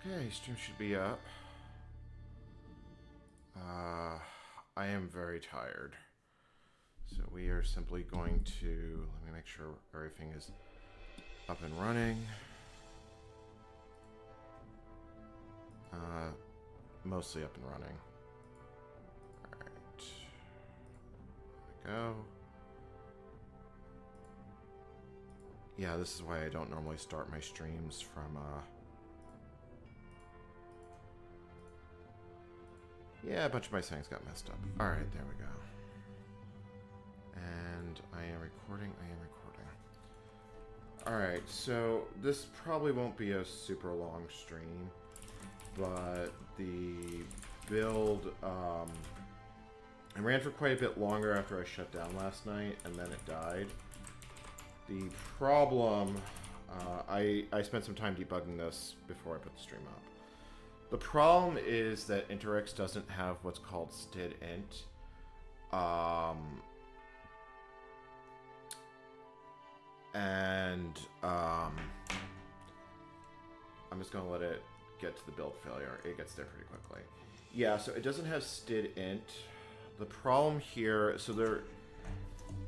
Okay, stream should be up. I am very tired. So we are simply going to, let me make sure everything is up and running. Mostly up and running. Alright. There we go. Yeah, this is why I don't normally start my streams from, yeah, a bunch of my settings got messed up. Alright, there we go. And I am recording. Alright, so this probably won't be a super long stream, but the build, I ran for quite a bit longer after I shut down last night, and then it died. The problem, I spent some time debugging this before I put the stream up. The problem is that Intermission doesn't have what's called stdint. I'm just going to let it get to the build failure. It gets there pretty quickly. Yeah, so it doesn't have stdint. The problem here,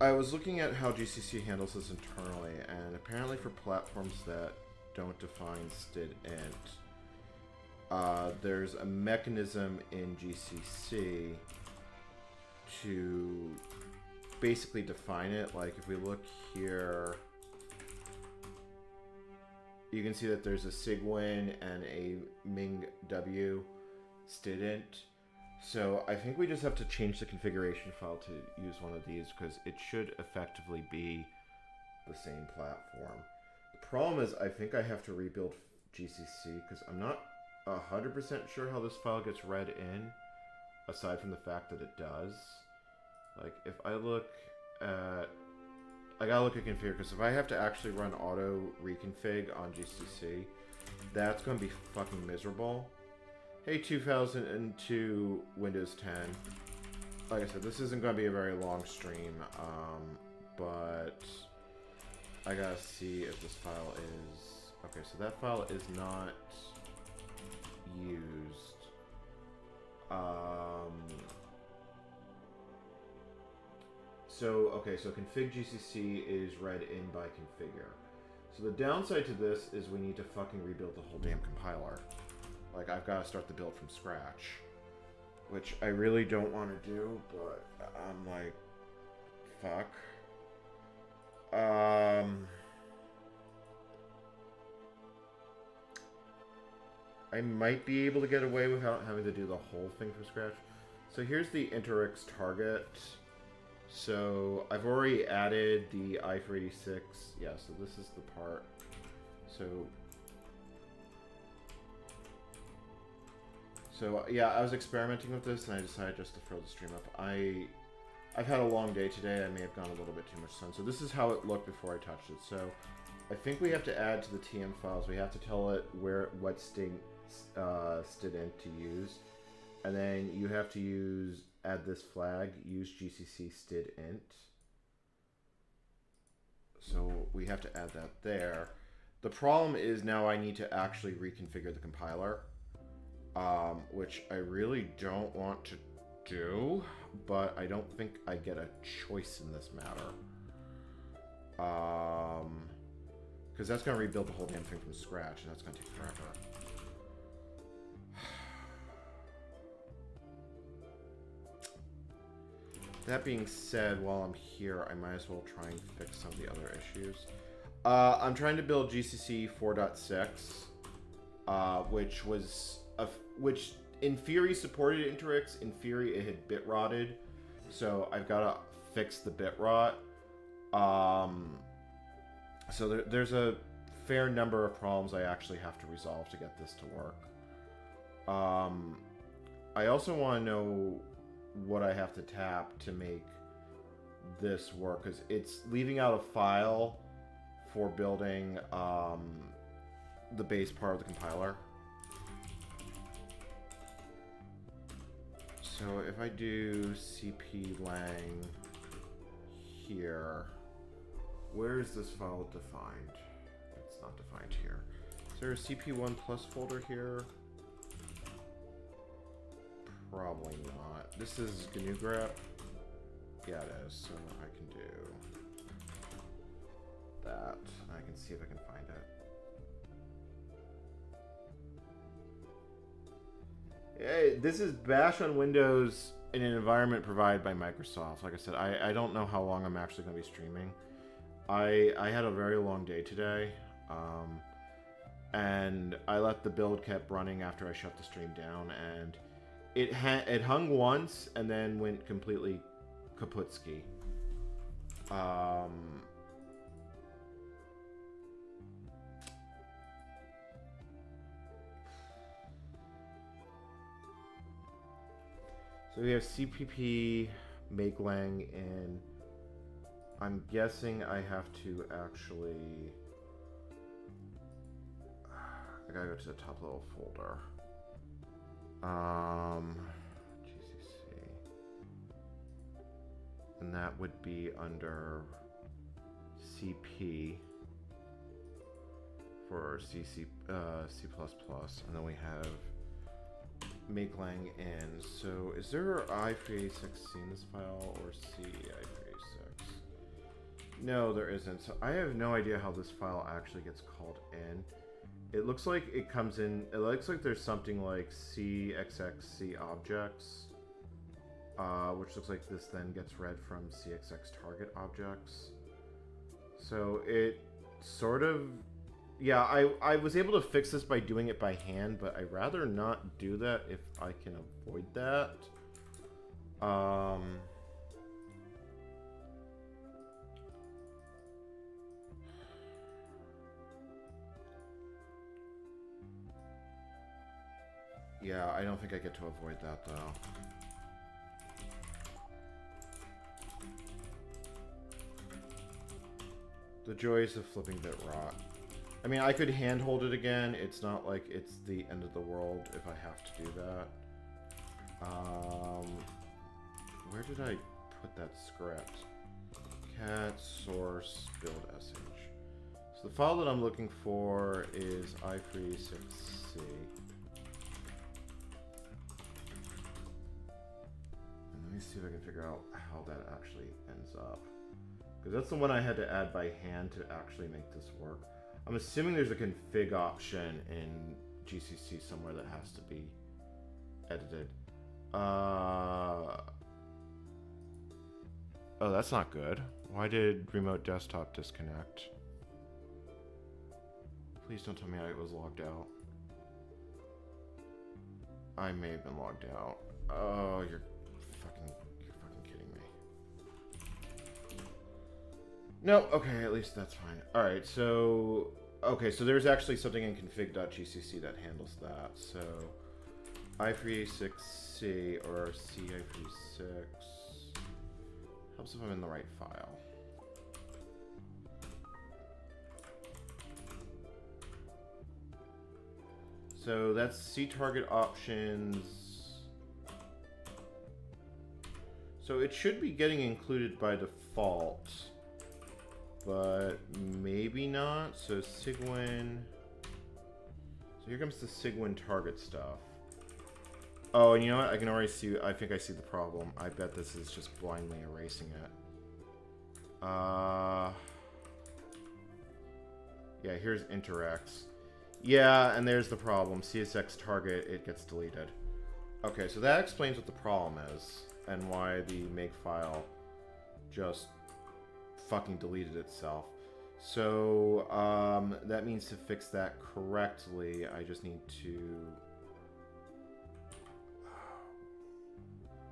I was looking at how GCC handles this internally, and apparently for platforms that don't define stdint, there's a mechanism in GCC to basically define it. Like if we look here, you can see that there's a sigwin and a mingw stdint. So I think we just have to change the configuration file to use one of these because it should effectively be the same platform. The problem is I think I have to rebuild GCC because I'm not 100% sure how this file gets read in, aside from the fact that it does. Like if I look at, I gotta look at configure because if I have to actually run auto reconfig on GCC, that's gonna be fucking miserable. Hey 2002 Windows 10. Like I said, this isn't gonna be a very long stream, but I gotta see if this file is okay. So that file is not used. So config GCC is read in by configure. So the downside to this is we need to fucking rebuild the whole damn compiler. Like, I've got to start the build from scratch, which I really don't want to do, but I'm like, fuck. I might be able to get away without having to do the whole thing from scratch. So here's the Intermission target. So I've already added the i486. Yeah, so this is the part. So yeah, I was experimenting with this and I decided just to throw the stream up. I've had a long day today. I may have gone a little bit too much sun. So this is how it looked before I touched it. So I think we have to add to the TM files. We have to tell it what stdint to use. And then you have to add this flag, use GCC stdint. So we have to add that there. The problem is now I need to actually reconfigure the compiler, which I really don't want to do, but I don't think I get a choice in this matter. Because that's going to rebuild the whole damn thing from scratch, and that's going to take forever. That being said, while I'm here, I might as well try and fix some of the other issues. I'm trying to build GCC 4.6, which in theory supported Intermission. In theory, it had bit rotted, so I've got to fix the bit rot. So there's a fair number of problems I actually have to resolve to get this to work. I also want to know what I have to tap to make this work, because it's leaving out a file for building the base part of the compiler. So if I do cp lang here, where is this file defined? It's not defined here. So there a CP1 plus folder here? Probably not. This is GNU grep. Yeah, it is. So I can do that. I can see if I can find it. Hey, this is Bash on Windows in an environment provided by Microsoft. Like I said, I don't know how long I'm actually going to be streaming. I had a very long day today, and I let the build kept running after I shut the stream down, and it hung once and then went completely kaputski. So we have CPP, makelang, and I'm guessing I have to actually... I gotta go to the top level folder. GCC. And that would be under CP for C++, and then we have makelang in. So is there i386 in this file or C i386? No, there isn't. So I have no idea how this file actually gets called in. It looks like it comes in, it looks like there's something like CXXC objects, which looks like this then gets read from CXX target objects. So it sort of, yeah, I was able to fix this by doing it by hand, but I'd rather not do that if I can avoid that. Yeah, I don't think I get to avoid that, though. The joys of flipping bit rot. I mean, I could handhold it again. It's not like it's the end of the world if I have to do that. Where did I put that script? Cat source build sh. So the file that I'm looking for is i386c. Let me see if I can figure out how that actually ends up. Because that's the one I had to add by hand to actually make this work. I'm assuming there's a config option in GCC somewhere that has to be edited. Oh, that's not good. Why did remote desktop disconnect? Please don't tell me I was logged out. I may have been logged out. Oh, you're fucking kidding me. No, okay, at least that's fine. Alright, so... Okay, so there's actually something in config.gcc that handles that. So, i386c or ci36 helps if I'm in the right file. So that's C target options. So it should be getting included by default, but maybe not. So Sigwin. So here comes the Sigwin target stuff. Oh, and you know what? I can already see, I think I see the problem. I bet this is just blindly erasing it. Yeah, here's Interx. Yeah, and there's the problem. CSX target, it gets deleted. Okay, so that explains what the problem is and why the makefile just fucking deleted itself. So, that means to fix that correctly, I just need to...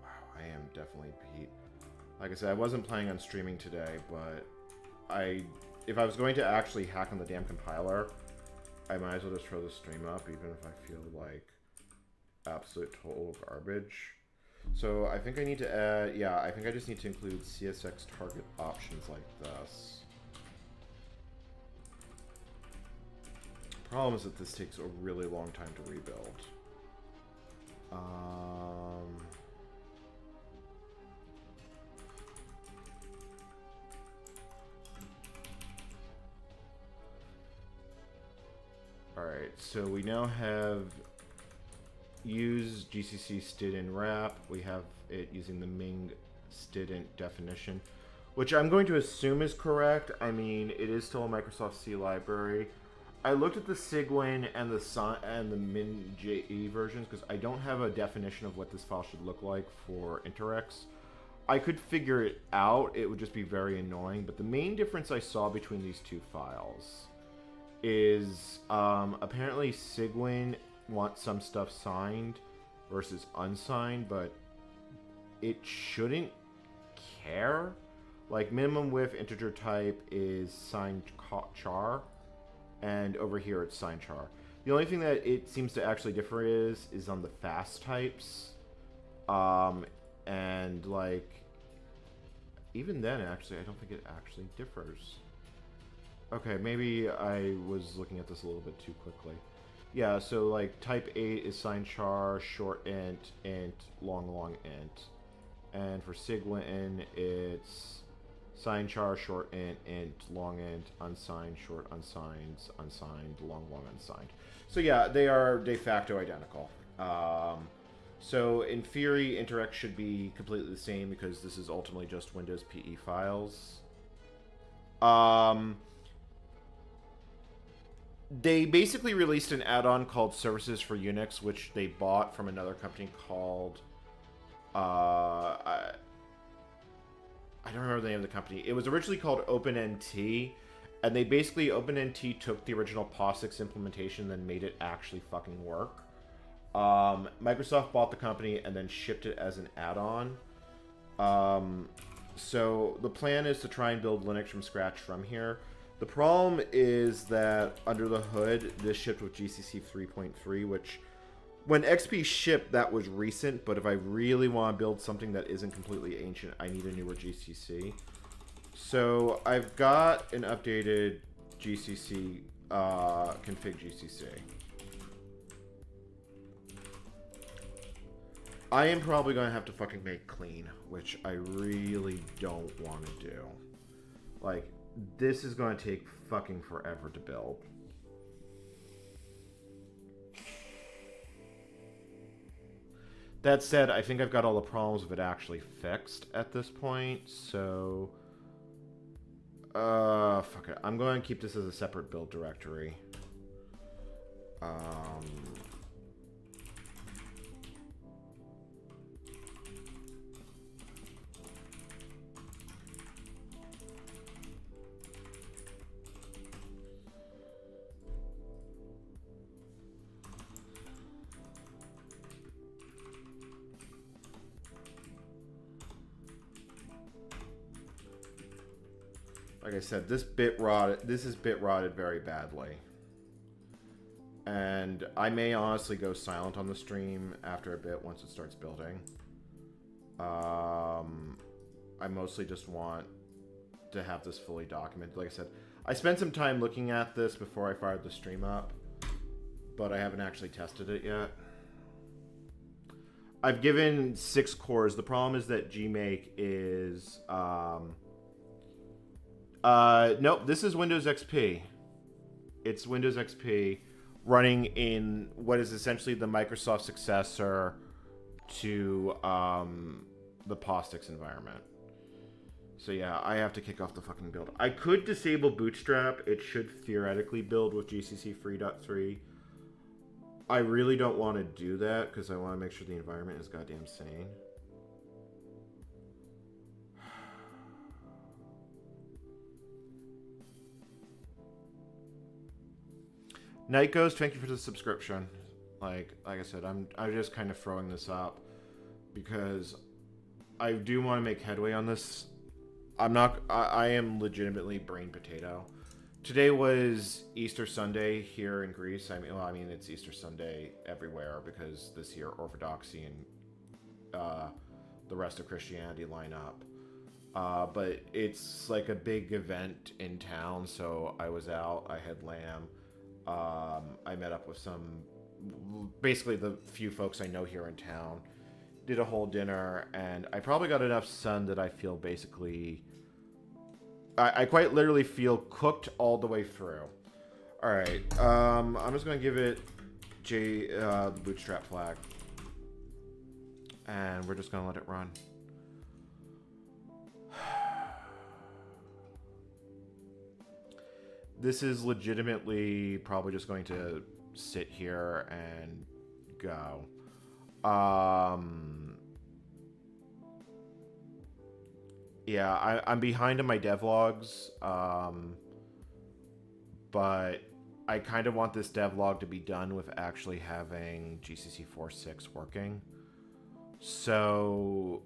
Wow, I am definitely beat. Like I said, I wasn't planning on streaming today, but if I was going to actually hack on the damn compiler, I might as well just throw the stream up, even if I feel like absolute total garbage. So I think I need to add, yeah, I think I just need to include CSX target options like this. Problem is that this takes a really long time to rebuild. Alright, Alright, so we now have use GCC stdint wrap. We have it using the Ming stdint definition, which I'm going to assume is correct. I mean, it is still a Microsoft C library. I looked at the Cygwin and the MinJE versions because I don't have a definition of what this file should look like for Interix. I could figure it out. It would just be very annoying. But the main difference I saw between these two files is apparently Cygwin wants some stuff signed versus unsigned, but it shouldn't care. Like, minimum width integer type is signed char, and over here it's signed char. The only thing that it seems to actually differ is on the fast types. And like, even then, actually, I don't think it actually differs. Okay, maybe I was looking at this a little bit too quickly. Yeah, so like type 8 is signed char, short int, long int. And for Cygwin, it's signed char, short int, long int, unsigned, short unsigned, long unsigned. So yeah, they are de facto identical. So in theory, Interix should be completely the same because this is ultimately just Windows PE files. They basically released an add-on called Services for Unix, which they bought from another company called... I don't remember the name of the company. It was originally called OpenNT, and they basically, OpenNT took the original POSIX implementation and then made it actually fucking work. Microsoft bought the company and then shipped it as an add-on. So the plan is to try and build Linux from scratch from here. The problem is that under the hood, this shipped with GCC 3.3, which when XP shipped, that was recent, but if I really want to build something that isn't completely ancient, I need a newer GCC. So I've got an updated GCC, config GCC. I am probably going to have to fucking make clean, which I really don't want to do. Like, this is going to take fucking forever to build. That said, I think I've got all the problems with it actually fixed at this point, so... fuck it. I'm going to keep this as a separate build directory. Like I said, this is bit rotted very badly. And I may honestly go silent on the stream after a bit once it starts building. I mostly just want to have this fully documented. Like I said, I spent some time looking at this before I fired the stream up, but I haven't actually tested it yet. I've given 6 cores. The problem is that GMake is... nope, this is Windows XP. It's Windows XP running in what is essentially the Microsoft successor to the POSIX environment. So yeah, I have to kick off the fucking build. I could disable Bootstrap. It should theoretically build with GCC 3.3. I really don't want to do that because I want to make sure the environment is goddamn sane. Night Ghost, thank you for the subscription. Like I said, I'm just kind of throwing this up because I do want to make headway on this. I am legitimately brain potato. Today was Easter Sunday here in Greece. I mean it's Easter Sunday everywhere because this year Orthodoxy and the rest of Christianity line up. But it's like a big event in town, so I was out. I had lamb. I met up with basically the few folks I know here in town, did a whole dinner, and I probably got enough sun that I feel basically, I quite literally feel cooked all the way through. All right. I'm just gonna give it the bootstrap flag, and we're just gonna let it run. This is legitimately probably just going to sit here and go. Yeah, I'm behind on my devlogs, but I kind of want this devlog to be done with actually having GCC 4.6 working. So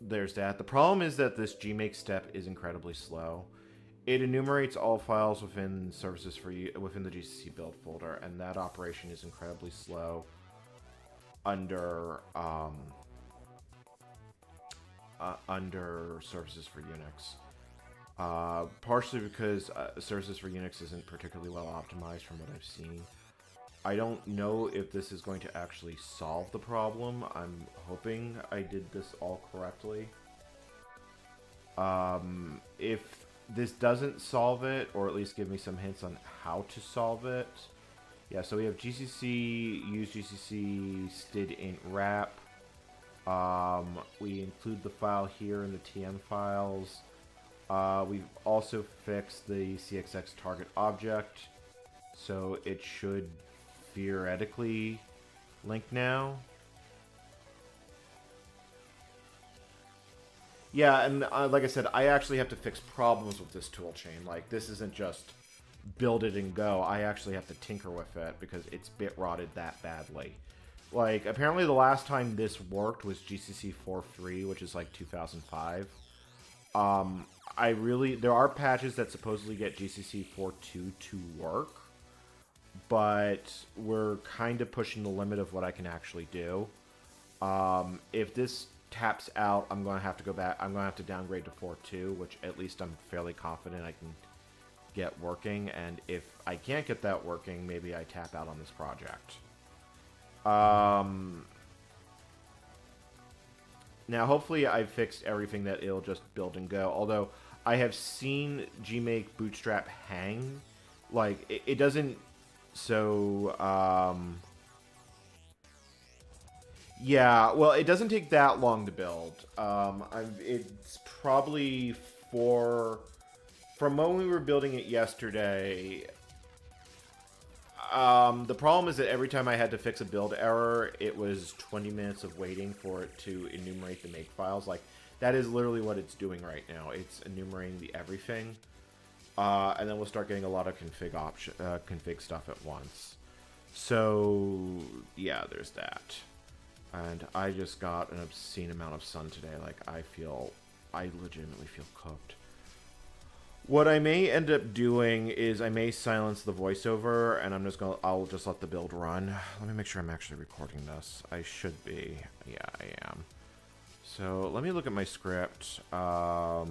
there's that. The problem is that this gmake step is incredibly slow. It enumerates all files within services for within the GCC build folder, and that operation is incredibly slow under under services for Unix. Partially because services for Unix isn't particularly well optimized from what I've seen. I don't know if this is going to actually solve the problem. I'm hoping I did this all correctly. If this doesn't solve it, or at least give me some hints on how to solve it. Yeah, so we have GCC, use GCC, stdint wrap. We include the file here in the TM files. We've also fixed the CXX target object, so it should theoretically link now. Yeah, and like I said, I actually have to fix problems with this toolchain. Like, this isn't just build it and go. I actually have to tinker with it because it's bit rotted that badly. Like, apparently the last time this worked was GCC 4.3, which is like 2005. There are patches that supposedly get GCC 4.2 to work, but we're kind of pushing the limit of what I can actually do. If this taps out, I'm going to have to go back. I'm going to have to downgrade to 4.2, which at least I'm fairly confident I can get working. And if I can't get that working, maybe I tap out on this project. Now, hopefully I've fixed everything that it'll just build and go. Although, I have seen gmake bootstrap hang. Like, it doesn't... So, yeah, well, it doesn't take that long to build. It's probably from when we were building it yesterday... the problem is that every time I had to fix a build error, it was 20 minutes of waiting for it to enumerate the make files. Like, that is literally what it's doing right now. It's enumerating the everything. And then we'll start getting a lot of config stuff at once. So, yeah, there's that. And I just got an obscene amount of sun today. Like, I legitimately feel cooked. What I may end up doing is I may silence the voiceover, and I'll just let the build run. Let me make sure I'm actually recording this. I should be. Yeah, I am. So let me look at my script. Yeah,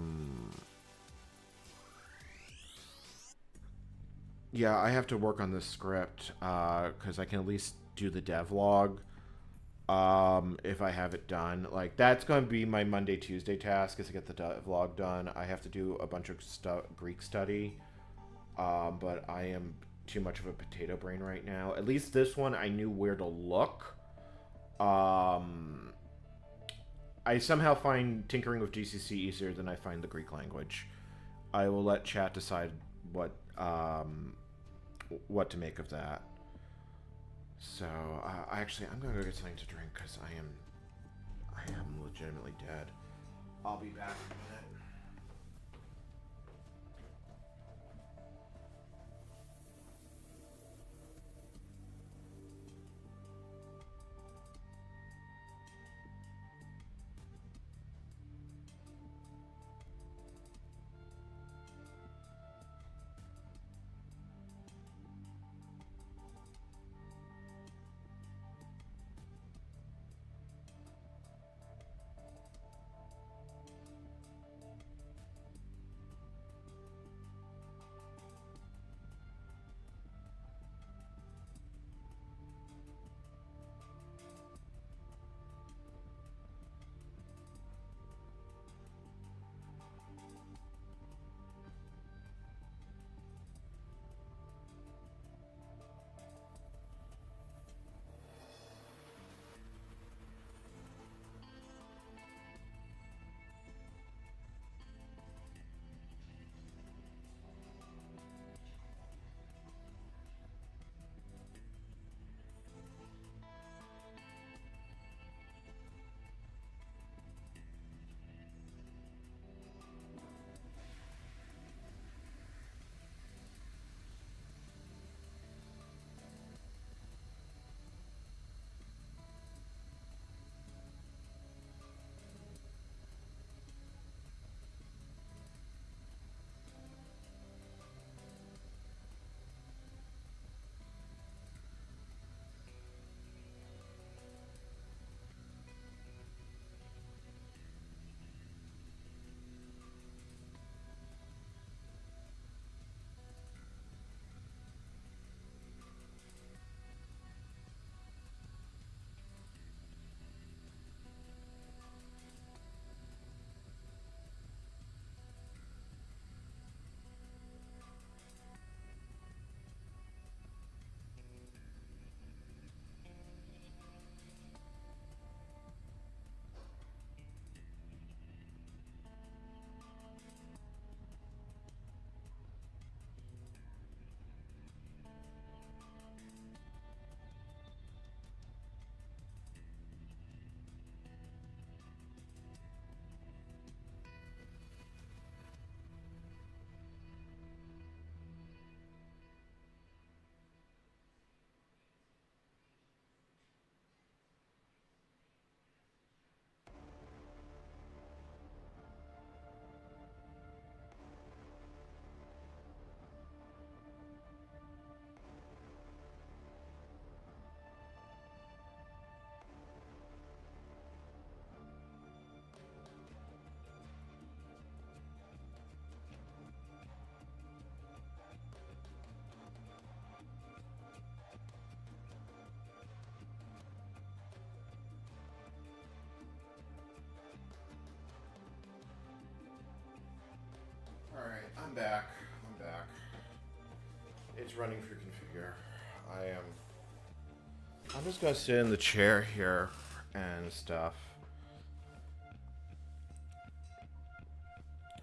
I have to work on this script because I can at least do the devlog. If I have it done. Like, that's going to be my Monday, Tuesday task, is to get the vlog done. I have to do a bunch of Greek study, but I am too much of a potato brain right now. At least this one, I knew where to look. I somehow find tinkering with GCC easier than I find the Greek language. I will let chat decide what to make of that. So, actually, I'm gonna go get something to drink because I am legitimately dead. I'll be back in a minute. It's running through configure. I'm just gonna sit in the chair here and stuff.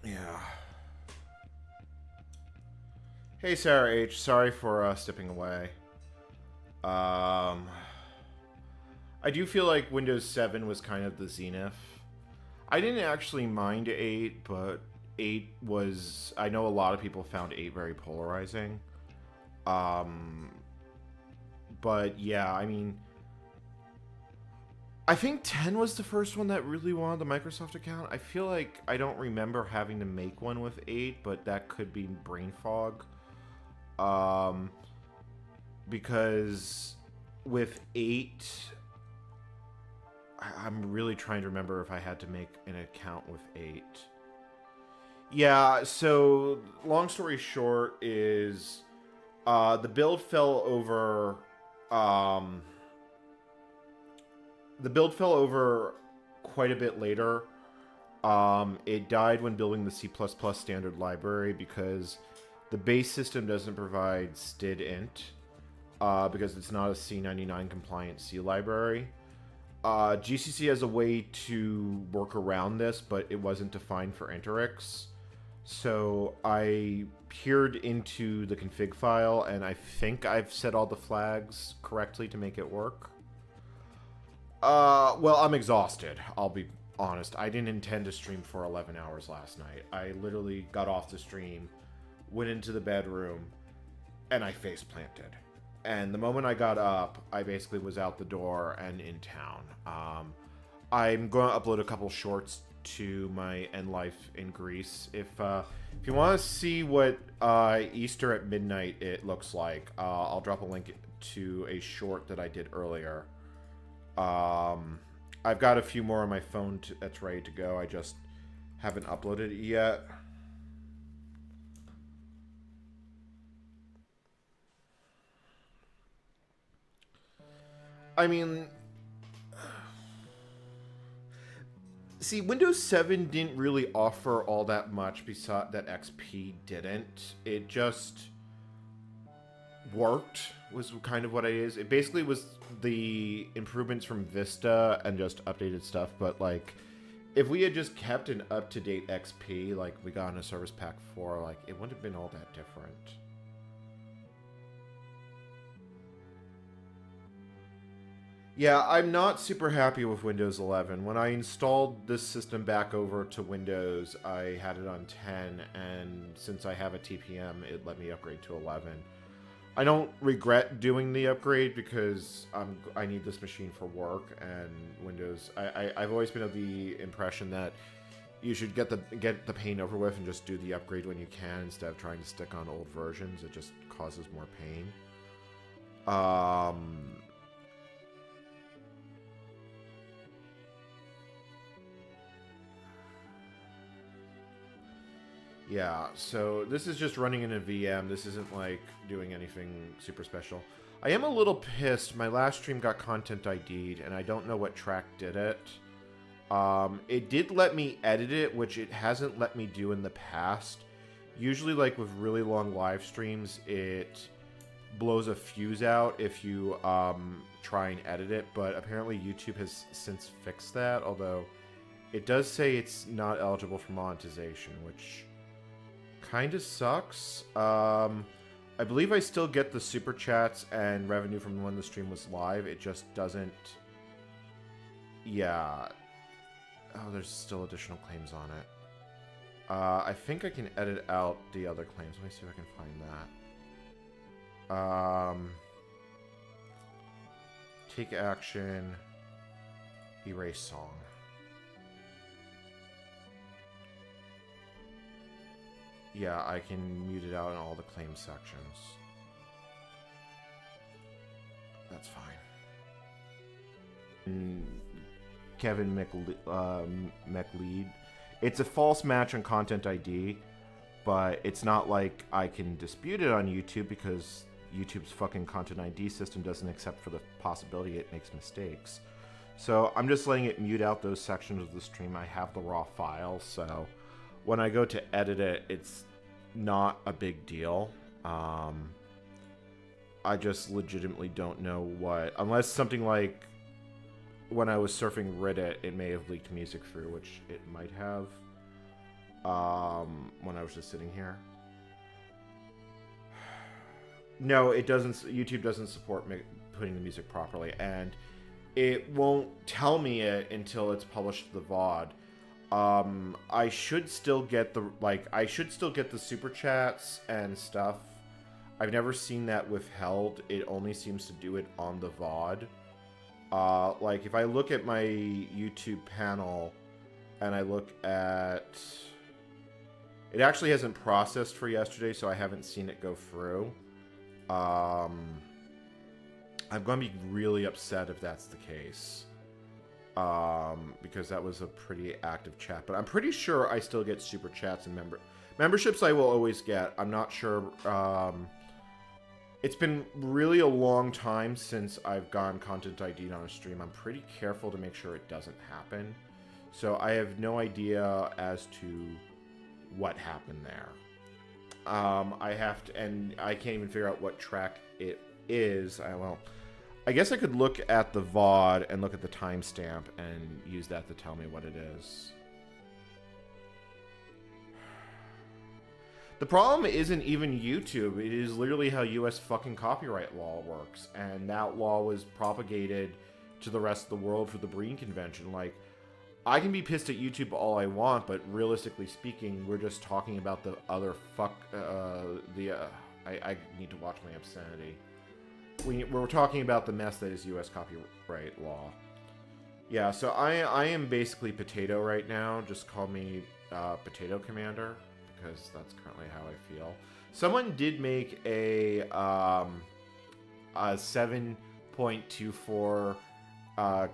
Yeah. Hey Sarah H, sorry for stepping away. I do feel like Windows 7 was kind of the zenith. I didn't actually mind 8, but 8 was... I know a lot of people found 8 very polarizing. But yeah, I mean... I think 10 was the first one that really wanted the Microsoft account. I feel like I don't remember having to make one with 8, but that could be brain fog. Because with 8... I'm really trying to remember if I had to make an account with 8. Yeah, so long story short is the build fell over quite a bit later. It died when building the C++ standard library because the base system doesn't provide stdint because it's not a C99 compliant C library. GCC has a way to work around this, but it wasn't defined for Interix. So I peered into the config file, and I think I've set all the flags correctly to make it work. Well, I'm exhausted. I'll be honest. I didn't intend to stream for 11 hours last night. I literally got off the stream, went into the bedroom, and I face planted. And the moment I got up, I basically was out the door and in town. I'm going to upload a couple shorts to my end life in Greece. If you want to see what Easter at midnight it looks like, I'll drop a link to a short that I did earlier. I've got a few more on my phone that's ready to go. I just haven't uploaded it yet. I mean, see, Windows 7 didn't really offer all that much besides that XP didn't. It just worked, was kind of what it is. It basically was the improvements from Vista and just updated stuff, but like, if we had just kept an up-to-date XP like we got in a Service Pack 4, like, it wouldn't have been all that different. Yeah, I'm not super happy with Windows 11. When I installed this system back over to Windows, I had it on 10, and since I have a TPM, it let me upgrade to 11. I don't regret doing the upgrade because I need this machine for work, and Windows... I've always been of the impression that you should get the pain over with and just do the upgrade when you can instead of trying to stick on old versions. It just causes more pain. Yeah, so this is just running in a VM. This isn't like doing anything super special. I am a little pissed. My last stream got content ID'd, and I don't know what track did it. It did let me edit it, which it hasn't let me do in the past. Usually, like with really long live streams, it blows a fuse out if you try and edit it, but apparently YouTube has since fixed that, although it does say it's not eligible for monetization, which kind of sucks. I believe I still get the super chats and revenue from when the stream was live. It just doesn't... Yeah. Oh, there's still additional claims on it. I think I can edit out the other claims. Let me see if I can find that. Take action. Erase song. Yeah, I can mute it out in all the claim sections. That's fine. Kevin McLeod. It's a false match on Content ID, but it's not like I can dispute it on YouTube because YouTube's fucking Content ID system doesn't accept for the possibility it makes mistakes. So I'm just letting it mute out those sections of the stream. I have the raw file, so when I go to edit it, it's not a big deal. I just legitimately don't know what, unless something like when I was surfing Reddit, it may have leaked music through, which it might have. When I was just sitting here. No, it doesn't. YouTube doesn't support putting the music properly, and it won't tell me it until it's published to the VOD. I should still get the super chats and stuff. I've never seen that withheld. It only seems to do it on the VOD. Like if I look at my YouTube panel and I look at, it actually hasn't processed for yesterday, so I haven't seen it go through. I'm going to be really upset if that's the case. Because that was a pretty active chat. But I'm pretty sure I still get super chats and memberships I will always get. I'm not sure. It's been really a long time since I've gone content ID'd on a stream. I'm pretty careful to make sure it doesn't happen. So I have no idea as to what happened there. I have to, and I can't even figure out what track it is. I guess I could look at the VOD and look at the timestamp and use that to tell me what it is. The problem isn't even YouTube. It is literally how US fucking copyright law works. And that law was propagated to the rest of the world for the Breen Convention. Like, I can be pissed at YouTube all I want, but realistically speaking, we're just talking about the other I need to watch my obscenity. We're talking about the mess that is U.S. copyright law. Yeah, so I am basically potato right now. Just call me Potato Commander, because that's currently how I feel. Someone did make a 7.24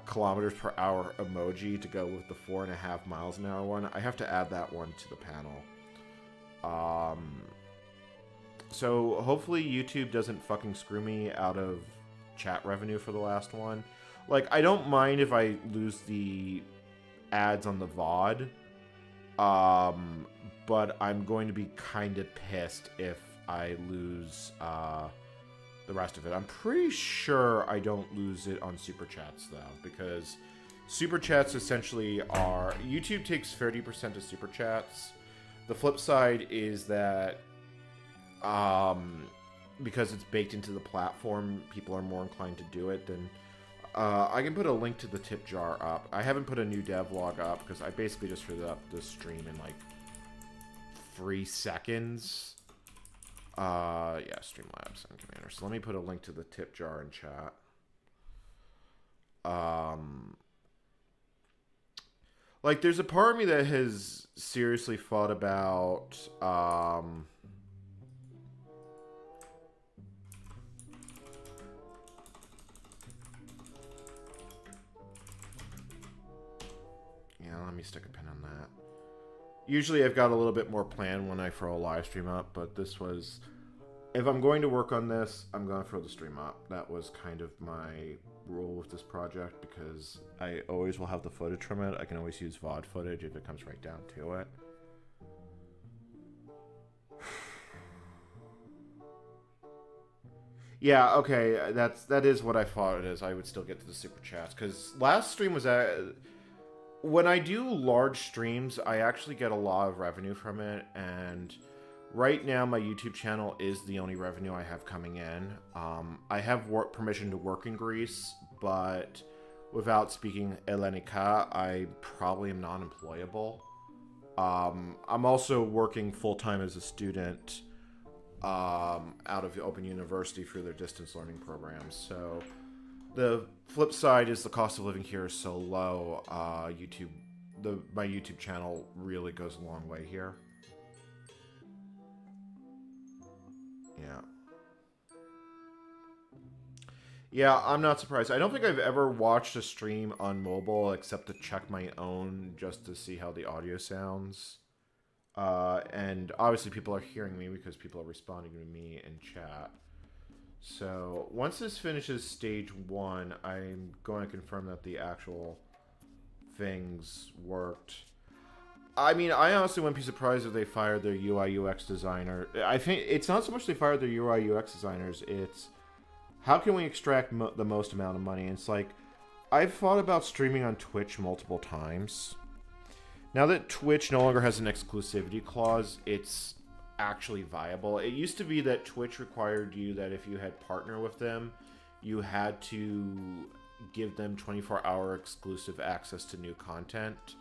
kilometers per hour emoji to go with the 4.5 miles an hour one. I have to add that one to the panel. So hopefully YouTube doesn't fucking screw me out of chat revenue for the last one. Like, I don't mind if I lose the ads on the VOD, but I'm going to be kind of pissed if I lose the rest of it. I'm pretty sure I don't lose it on Super Chats, though, because Super Chats essentially are... YouTube takes 30% of Super Chats. The flip side is that because it's baked into the platform, people are more inclined to do it than... I can put a link to the tip jar up. I haven't put a new devlog up because I basically just threw up the stream in like 3 seconds. Yeah, Streamlabs and Commander. So let me put a link to the tip jar in chat. Like, there's a part of me that has seriously thought about, yeah, let me stick a pin on that. Usually I've got a little bit more planned when I throw a live stream up, but this was... If I'm going to work on this, I'm going to throw the stream up. That was kind of my rule with this project, because I always will have the footage from it. I can always use VOD footage if it comes right down to it. Yeah, okay, that is what I thought it is. I would still get to the super chats, because last stream was when I do large streams, I actually get a lot of revenue from it, and right now my YouTube channel is the only revenue I have coming in. I have permission to work in Greece, but without speaking Ellenica, I probably am non-employable. I'm also working full-time as a student out of Open University through their distance learning programs, so the flip side is the cost of living here is so low. My YouTube channel really goes a long way here. Yeah. Yeah, I'm not surprised. I don't think I've ever watched a stream on mobile except to check my own just to see how the audio sounds. And obviously people are hearing me because people are responding to me in chat. So once this finishes stage 1, I'm going to confirm that the actual things worked. I mean, I honestly wouldn't be surprised if they fired their UI UX designer. I think it's not so much they fired their UI UX designers, it's how can we extract the most amount of money? And it's like, I've thought about streaming on Twitch multiple times. Now that Twitch no longer has an exclusivity clause, it's actually viable. It used to be that Twitch required you that if you had partner with them, you had to give them 24-hour exclusive access to new content.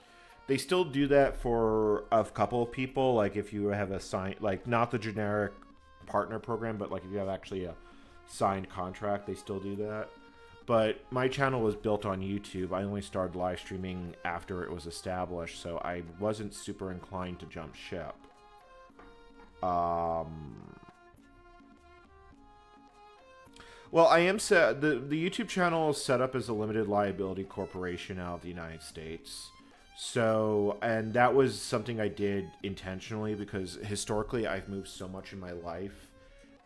They still do that for a couple of people, like if you have a signed, like not the generic partner program, but like if you have actually a signed contract, they still do that. But my channel was built on YouTube. I only started live streaming after it was established, so I wasn't super inclined to jump ship. Well, I am set. The YouTube channel is set up as a limited liability corporation out of the United States. So, and that was something I did intentionally because historically I've moved so much in my life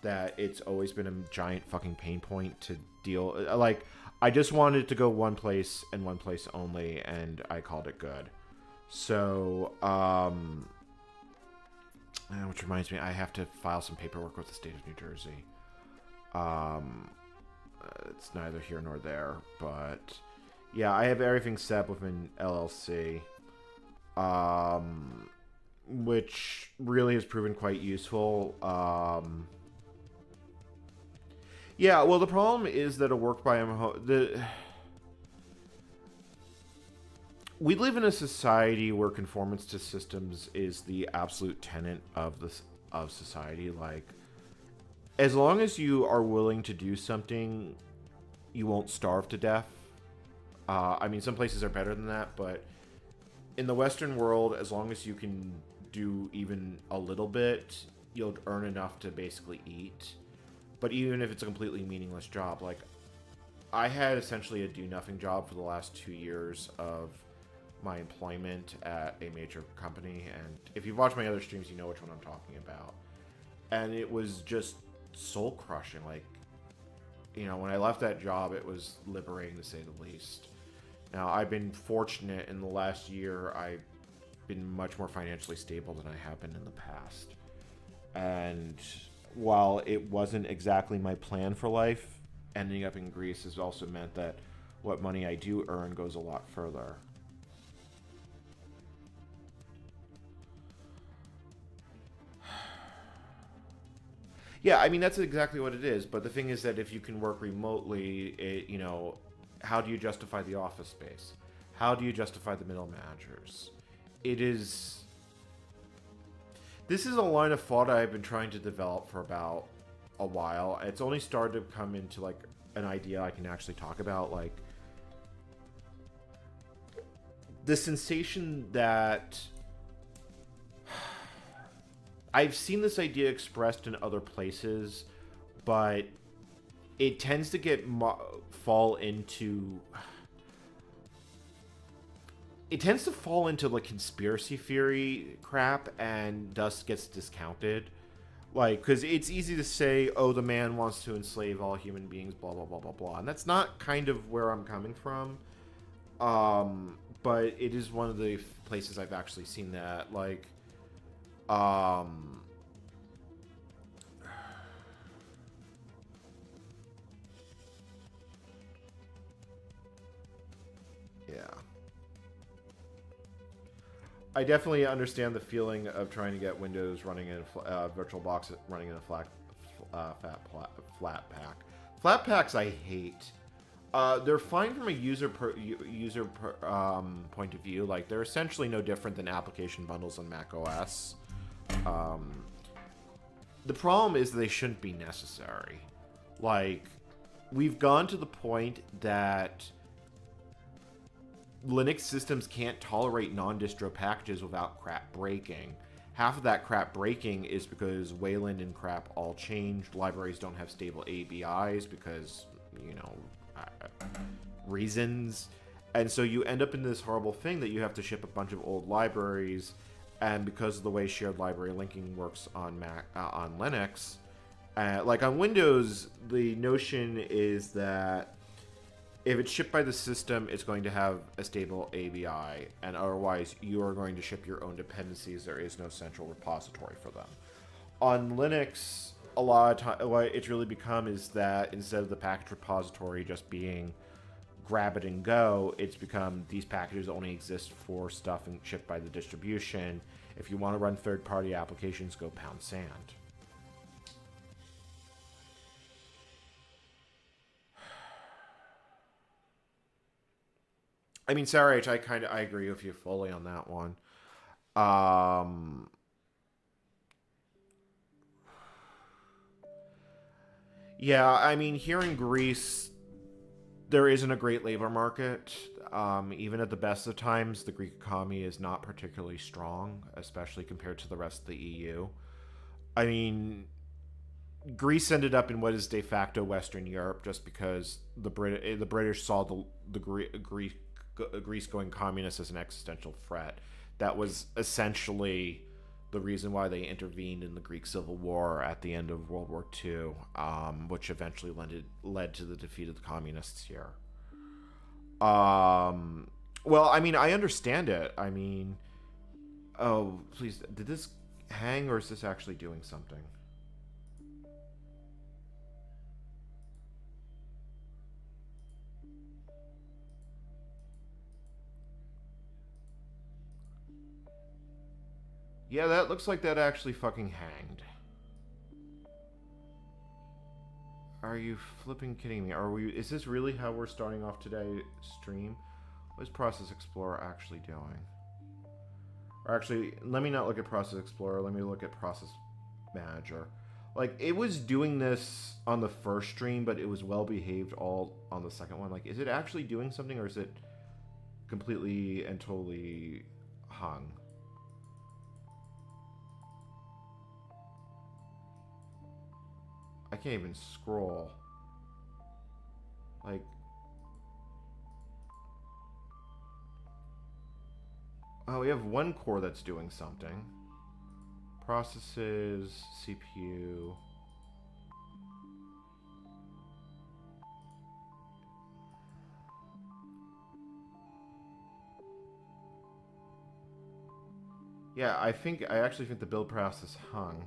that it's always been a giant fucking pain point to deal. Like, I just wanted to go one place and one place only, and I called it good. So, which reminds me, I have to file some paperwork with the state of New Jersey. It's neither here nor there, but yeah, I have everything set up with an LLC, which really has proven quite useful. Yeah, well, the problem is that a work by we live in a society where conformance to systems is the absolute tenet of society. Like, as long as you are willing to do something, you won't starve to death. I mean, some places are better than that, but in the Western world, as long as you can do even a little bit, you'll earn enough to basically eat. But even if it's a completely meaningless job, like, I had essentially a do-nothing job for the last 2 years of my employment at a major company, and if you've watched my other streams, you know which one I'm talking about. And it was just soul-crushing. Like, you know, when I left that job, it was liberating to say the least. Now, I've been fortunate in the last year. I've been much more financially stable than I have been in the past. And while it wasn't exactly my plan for life, ending up in Greece has also meant that what money I do earn goes a lot further. Yeah, I mean, that's exactly what it is. But the thing is that if you can work remotely, you know, how do you justify the office space? How do you justify the middle managers? This is a line of thought I've been trying to develop for about a while. It's only started to come into, like, an idea I can actually talk about. Like, the sensation that I've seen this idea expressed in other places, but it tends to fall into like conspiracy theory crap, and thus gets discounted. Like, because it's easy to say, oh, the man wants to enslave all human beings, blah blah blah blah blah, and that's not kind of where I'm coming from. But it is one of the places I've actually seen that. Like, yeah. I definitely understand the feeling of trying to get Windows running in VirtualBox running in a flat pack. Flat packs I hate. They're fine from a user point of view. Like, they're essentially no different than application bundles on Mac OS. The problem is they shouldn't be necessary. Like, we've gone to the point that Linux systems can't tolerate non-distro packages without crap breaking. Half of that crap breaking is because Wayland and crap all changed. Libraries don't have stable ABIs because, you know, reasons. And so you end up in this horrible thing that you have to ship a bunch of old libraries, and because of the way shared library linking works on on Linux, like on Windows, the notion is that if it's shipped by the system, it's going to have a stable ABI, and otherwise you are going to ship your own dependencies. There is no central repository for them. On Linux, a lot of time, what it's really become is that instead of the package repository just being grab it and go, it's become these packages only exist for stuff and shipped by the distribution. If you want to run third-party applications, go pound sand. I mean, Sarah H, I agree with you fully on that one. Yeah, I mean, here in Greece, there isn't a great labor market. Even at the best of times, the Greek economy is not particularly strong, especially compared to the rest of the EU. I mean, Greece ended up in what is de facto Western Europe just because the British saw Greece going communist as an existential threat. That was essentially the reason why they intervened in the Greek Civil War at the end of World War II, which eventually led to the defeat of the communists here. Well, I mean, I understand it. I mean, oh, please, did this hang or is this actually doing something? Yeah, that looks like that actually fucking hanged. Are you flipping kidding me? Is this really how we're starting off today's stream? What is Process Explorer actually doing? Or actually, let me not look at Process Explorer, let me look at Process Manager. Like, it was doing this on the first stream, but it was well behaved all on the second one. Like, is it actually doing something, or is it completely and totally hung? I can't even scroll. Like... Oh, we have one core that's doing something. Processes, CPU... Yeah, I actually think the build process hung.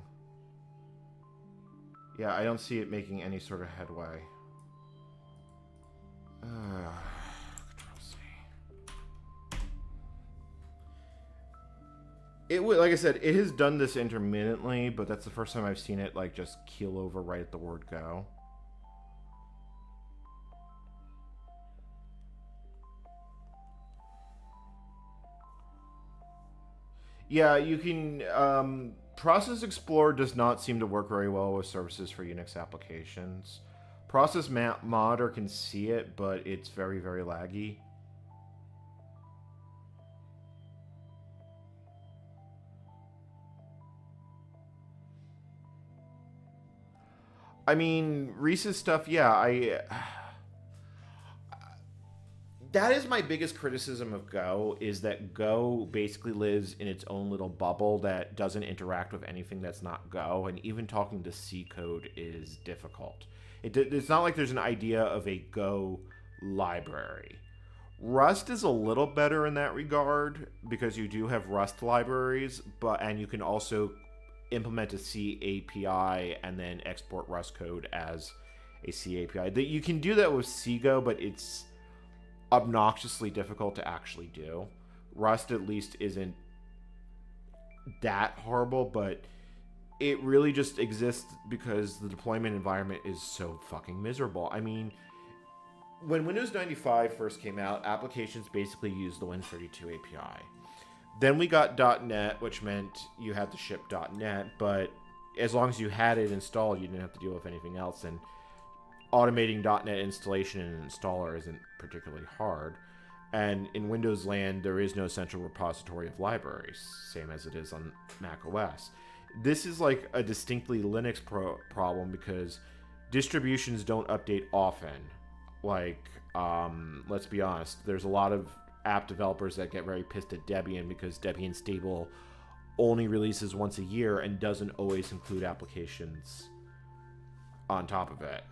Yeah, I don't see it making any sort of headway. Control C. It would, like I said, it has done this intermittently, but that's the first time I've seen it like just keel over right at the word go. Yeah, you can. Process Explorer does not seem to work very well with services for Unix applications. Process Modder can see it, but it's very, very laggy. I mean, Reese's stuff, yeah, that is my biggest criticism of Go, is that Go basically lives in its own little bubble that doesn't interact with anything that's not Go, and even talking to C code is difficult. It's not like there's an idea of a Go library. Rust is a little better in that regard because you do have Rust libraries, and you can also implement a C API and then export Rust code as a C API. You can do that with CGO, but it's obnoxiously difficult to actually do. Rust at least isn't that horrible, but it really just exists because the deployment environment is so fucking miserable. I mean, when Windows 95 first came out, applications basically used the Win32 API. Then we got .NET, which meant you had to ship .NET, but as long as you had it installed, you didn't have to deal with anything else, and automating .NET installation in an installer isn't particularly hard. And in Windows land, there is no central repository of libraries, same as it is on Mac OS. This is like a distinctly Linux problem because distributions don't update often. Like, let's be honest, there's a lot of app developers that get very pissed at Debian because Debian stable only releases once a year and doesn't always include applications on top of it.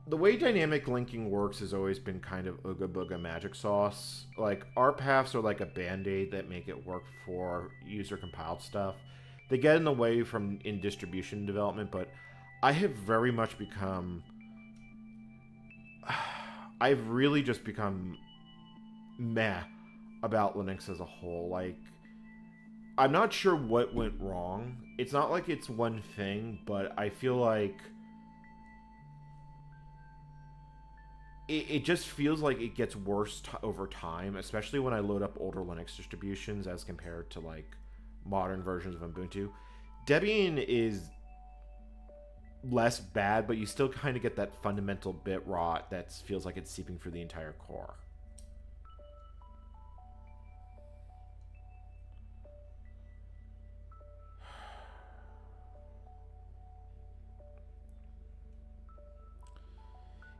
the way dynamic linking works has always been kind of ooga booga magic sauce. Like, R paths are like a band-aid that make it work for user-compiled stuff. They get in the way from in distribution development, but I have very much become... I've really just become meh about Linux as a whole. Like, I'm not sure what went wrong. It's not like it's one thing, but I feel like it just feels like it gets worse over time, especially when I load up older Linux distributions as compared to, like, modern versions of Ubuntu. Debian is less bad, but you still kind of get that fundamental bit rot that feels like it's seeping through the entire core.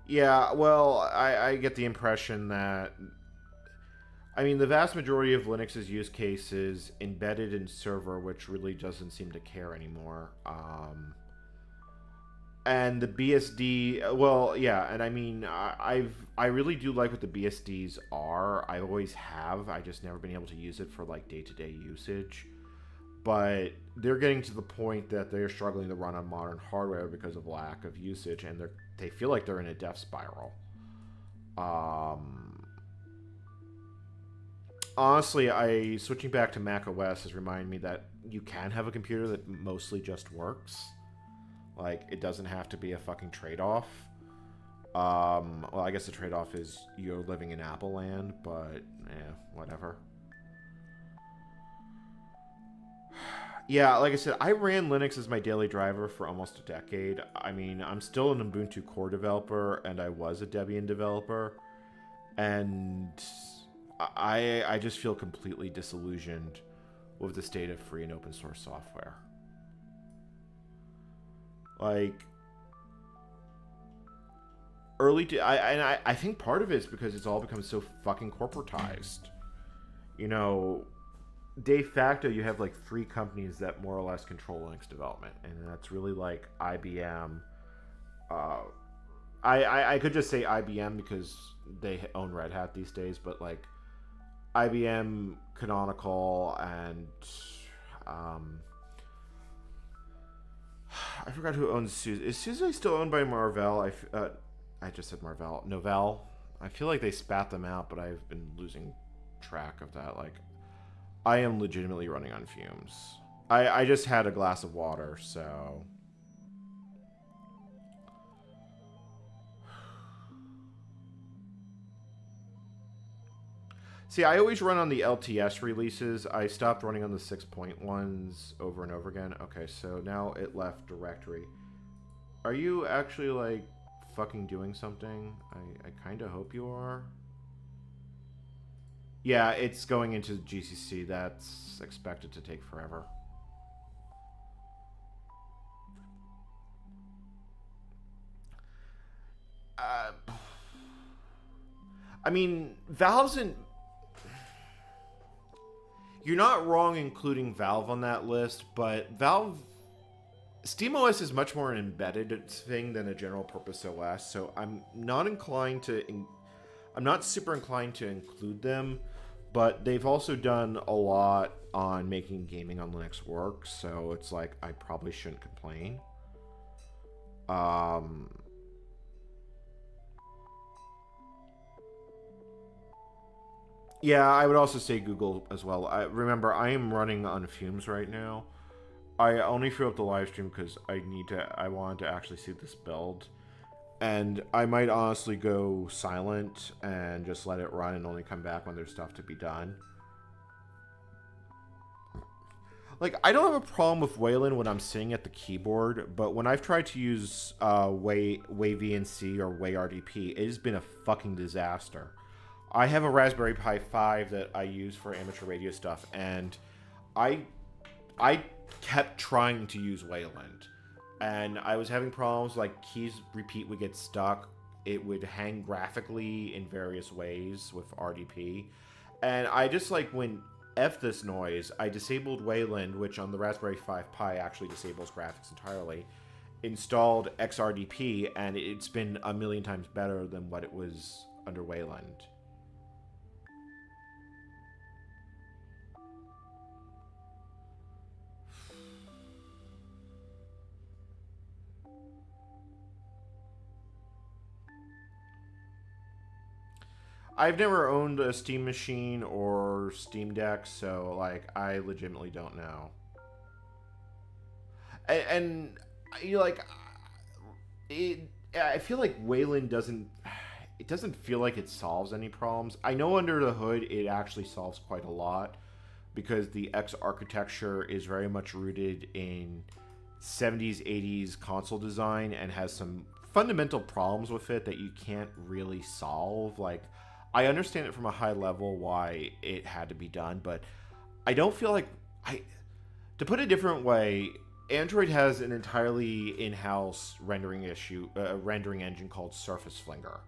Yeah, well, I get the impression that... I mean, the vast majority of Linux's use cases embedded in server, which really doesn't seem to care anymore. And the BSD... Well, yeah, and I mean, I really do like what the BSDs are. I always have. I just never been able to use it for, like, day-to-day usage. But they're getting to the point that they're struggling to run on modern hardware because of lack of usage, and they feel like they're in a death spiral. Honestly, switching back to Mac OS has reminded me that you can have a computer that mostly just works. Like, it doesn't have to be a fucking trade-off. Well, I guess the trade-off is you're living in Apple land, but, whatever. Yeah, like I said, I ran Linux as my daily driver for almost a decade. I mean, I'm still an Ubuntu core developer, and I was a Debian developer. And I just feel completely disillusioned with the state of free and open source software. Like, I think part of it is because it's all become so fucking corporatized. You know, de facto, you have like 3 companies that more or less control Linux development, and that's really like IBM. I could just say IBM because they own Red Hat these days, but like IBM, Canonical, and I forgot who owns SUSE. Is SUSE still owned by Marvell? I just said Marvell. Novell. I feel like they spat them out, but I've been losing track of that. Like, I am legitimately running on fumes. I just had a glass of water, so... See, I always run on the LTS releases. I stopped running on the 6.1s over and over again. Okay, so now it left directory. Are you actually, like, fucking doing something? I kind of hope you are. Yeah, it's going into GCC. That's expected to take forever. I mean, Valve's in... You're not wrong including Valve on that list, but Valve... SteamOS is much more an embedded thing than a general purpose OS, so I'm not inclined to... I'm not super inclined to include them, but they've also done a lot on making gaming on Linux work, so it's like, I probably shouldn't complain. Yeah, I would also say Google as well. Remember, I am running on fumes right now. I only threw up the live stream because I wanted to actually see this build. And I might honestly go silent and just let it run and only come back when there's stuff to be done. Like, I don't have a problem with Wayland when I'm sitting at the keyboard, but when I've tried to use WayVNC or WayRDP, it has been a fucking disaster. I have a Raspberry Pi 5 that I use for amateur radio stuff, and I kept trying to use Wayland, and I was having problems, like keys repeat would get stuck, it would hang graphically in various ways with RDP, and I just like went, F this noise. I disabled Wayland, which on the Raspberry 5 Pi actually disables graphics entirely, installed XRDP, and it's been a million times better than what it was under Wayland. I've never owned a Steam machine or Steam Deck, so like I legitimately don't know. And you like it. I feel like Wayland doesn't. It doesn't feel like it solves any problems. I know under the hood it actually solves quite a lot because the X architecture is very much rooted in 70s, 80s console design and has some fundamental problems with it that you can't really solve. Like, I understand it from a high level why it had to be done, but I don't feel like I. To put it a different way, Android has an entirely in-house rendering engine called Surface Flinger,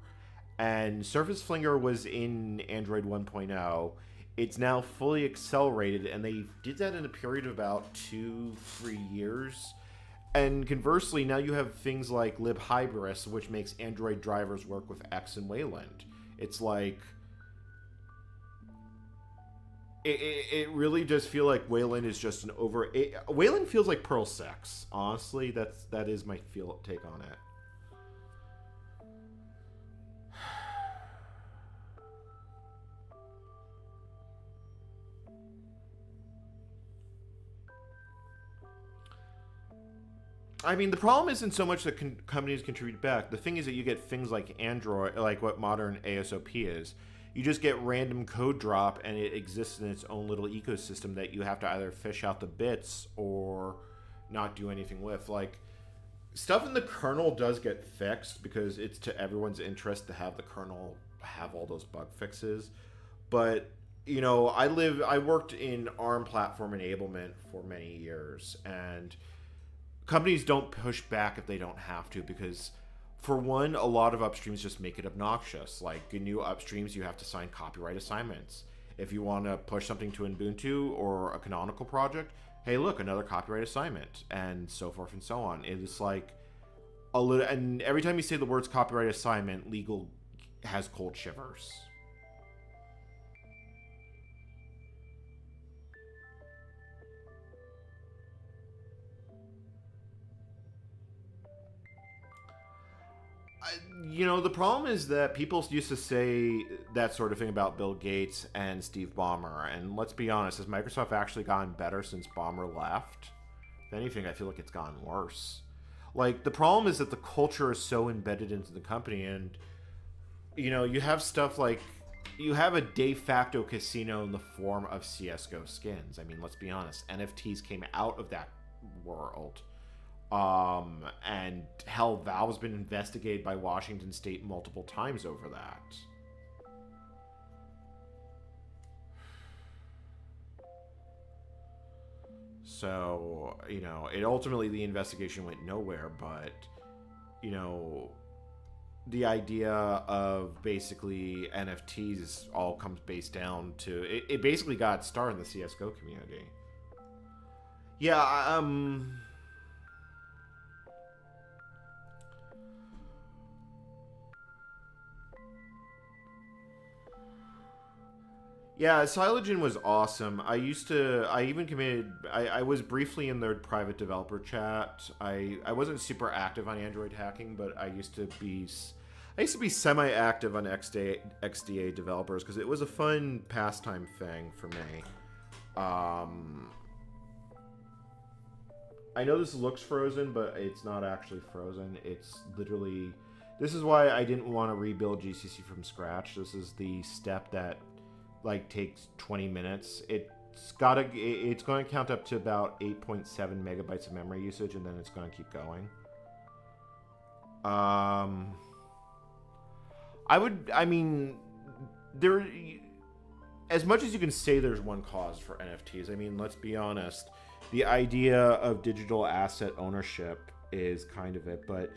and Surface Flinger was in Android 1.0. It's now fully accelerated, and they did that in a period of about 2-3 years. And conversely, now you have things like libhybris, which makes Android drivers work with X and Wayland. It's like it really does feel like Wayland is just an Wayland feels like Perl 6. Honestly, that is my take on it. I mean, the problem isn't so much that companies contribute back. The thing is that you get things like Android, like what modern ASOP is. You just get random code drop, and it exists in its own little ecosystem that you have to either fish out the bits or not do anything with. Like, stuff in the kernel does get fixed because it's to everyone's interest to have the kernel have all those bug fixes. But, you know, I worked in ARM platform enablement for many years, and companies don't push back if they don't have to because, for one, a lot of upstreams just make it obnoxious. Like, new upstreams, you have to sign copyright assignments. If you want to push something to Ubuntu or a canonical project, hey, look, another copyright assignment, and so forth and so on. It's like a little, and every time you say the words copyright assignment, legal has cold shivers. You know, the problem is that people used to say that sort of thing about Bill Gates and Steve Ballmer, and let's be honest, has Microsoft actually gotten better since Ballmer left? If anything, I feel like it's gotten worse. Like, the problem is that the culture is so embedded into the company, and, you know, you have stuff like, you have a de facto casino in the form of CSGO skins. I mean, let's be honest, NFTs came out of that world. And hell, Valve's been investigated by Washington State multiple times over that. So, you know, ultimately the investigation went nowhere, but, you know, the idea of basically NFTs all comes based down to, it basically got started in the CSGO community. Yeah, yeah, Silogen was awesome. I was briefly in their private developer chat. I wasn't super active on Android hacking, but I used to be semi-active on XDA developers because it was a fun pastime thing for me. I know this looks frozen, but it's not actually frozen. It's literally, this is why I didn't want to rebuild GCC from scratch. This is the step that like takes 20 minutes. It's going to count up to about 8.7 megabytes of memory usage, and then it's going to keep going. I mean, there, as much as you can say there's one cause for NFTs, I mean, let's be honest, the idea of digital asset ownership is kind of it, but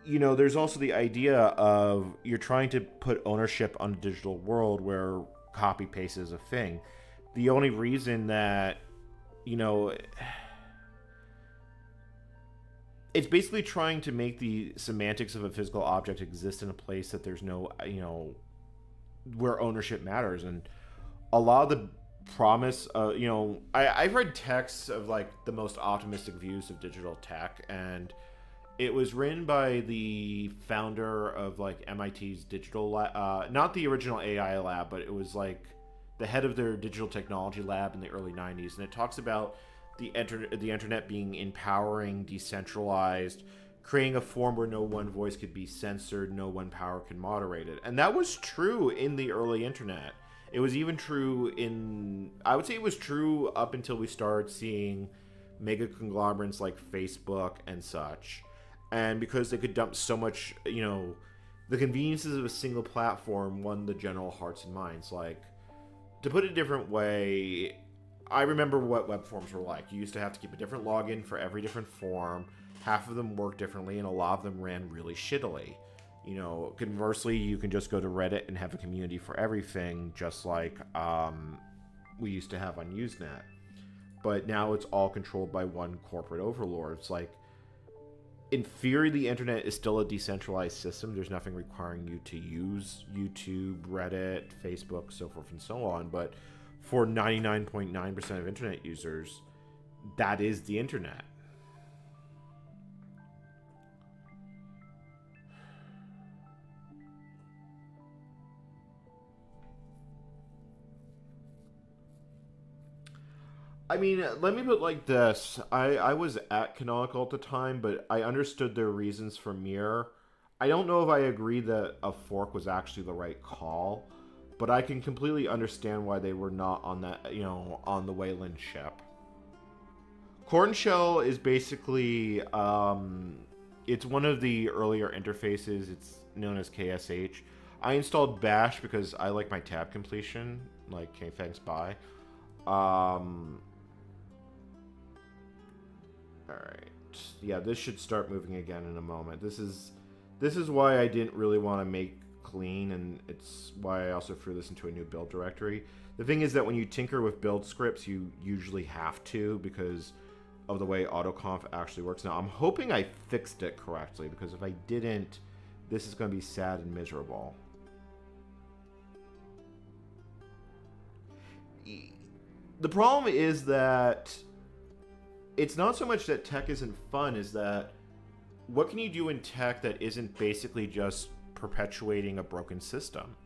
you know, there's also the idea of you're trying to put ownership on a digital world where copy paste is a thing. The only reason that, you know, it's basically trying to make the semantics of a physical object exist in a place that there's no, where ownership matters. And a lot of the promise, I've read texts of like the most optimistic views of digital tech, and it was written by the founder of like MIT's digital lab, not the original AI lab, but it was like the head of their digital technology lab in the early 90s. And it talks about the internet being empowering, decentralized, creating a form where no one voice could be censored, no one power can moderate it. And that was true in the early internet. It was even true I would say it was true up until we started seeing mega conglomerates like Facebook and such. And because they could dump so much, the conveniences of a single platform won the general hearts and minds. Like, to put it a different way, I remember what web forms were like. You used to have to keep a different login for every different form. Half of them worked differently, and a lot of them ran really shittily. Conversely, you can just go to Reddit and have a community for everything, just like we used to have on Usenet. But now it's all controlled by one corporate overlord. It's like, in theory, the internet is still a decentralized system. There's nothing requiring you to use YouTube, Reddit, Facebook, so forth and so on. But for 99.9% of internet users, that is the internet. I mean, let me put it like this. I was at Canonical at the time, but I understood their reasons for Mirror. I don't know if I agree that a fork was actually the right call, but I can completely understand why they were not on that, on the Wayland ship. Corn Shell is basically, it's one of the earlier interfaces. It's known as KSH. I installed Bash because I like my tab completion, like, okay, thanks, bye. Alright. Yeah, this should start moving again in a moment. This is why I didn't really want to make clean, and it's why I also threw this into a new build directory. The thing is that when you tinker with build scripts, you usually have to because of the way autoconf actually works. Now, I'm hoping I fixed it correctly, because if I didn't, this is going to be sad and miserable. The problem is that it's not so much that tech isn't fun, is that what can you do in tech that isn't basically just perpetuating a broken system?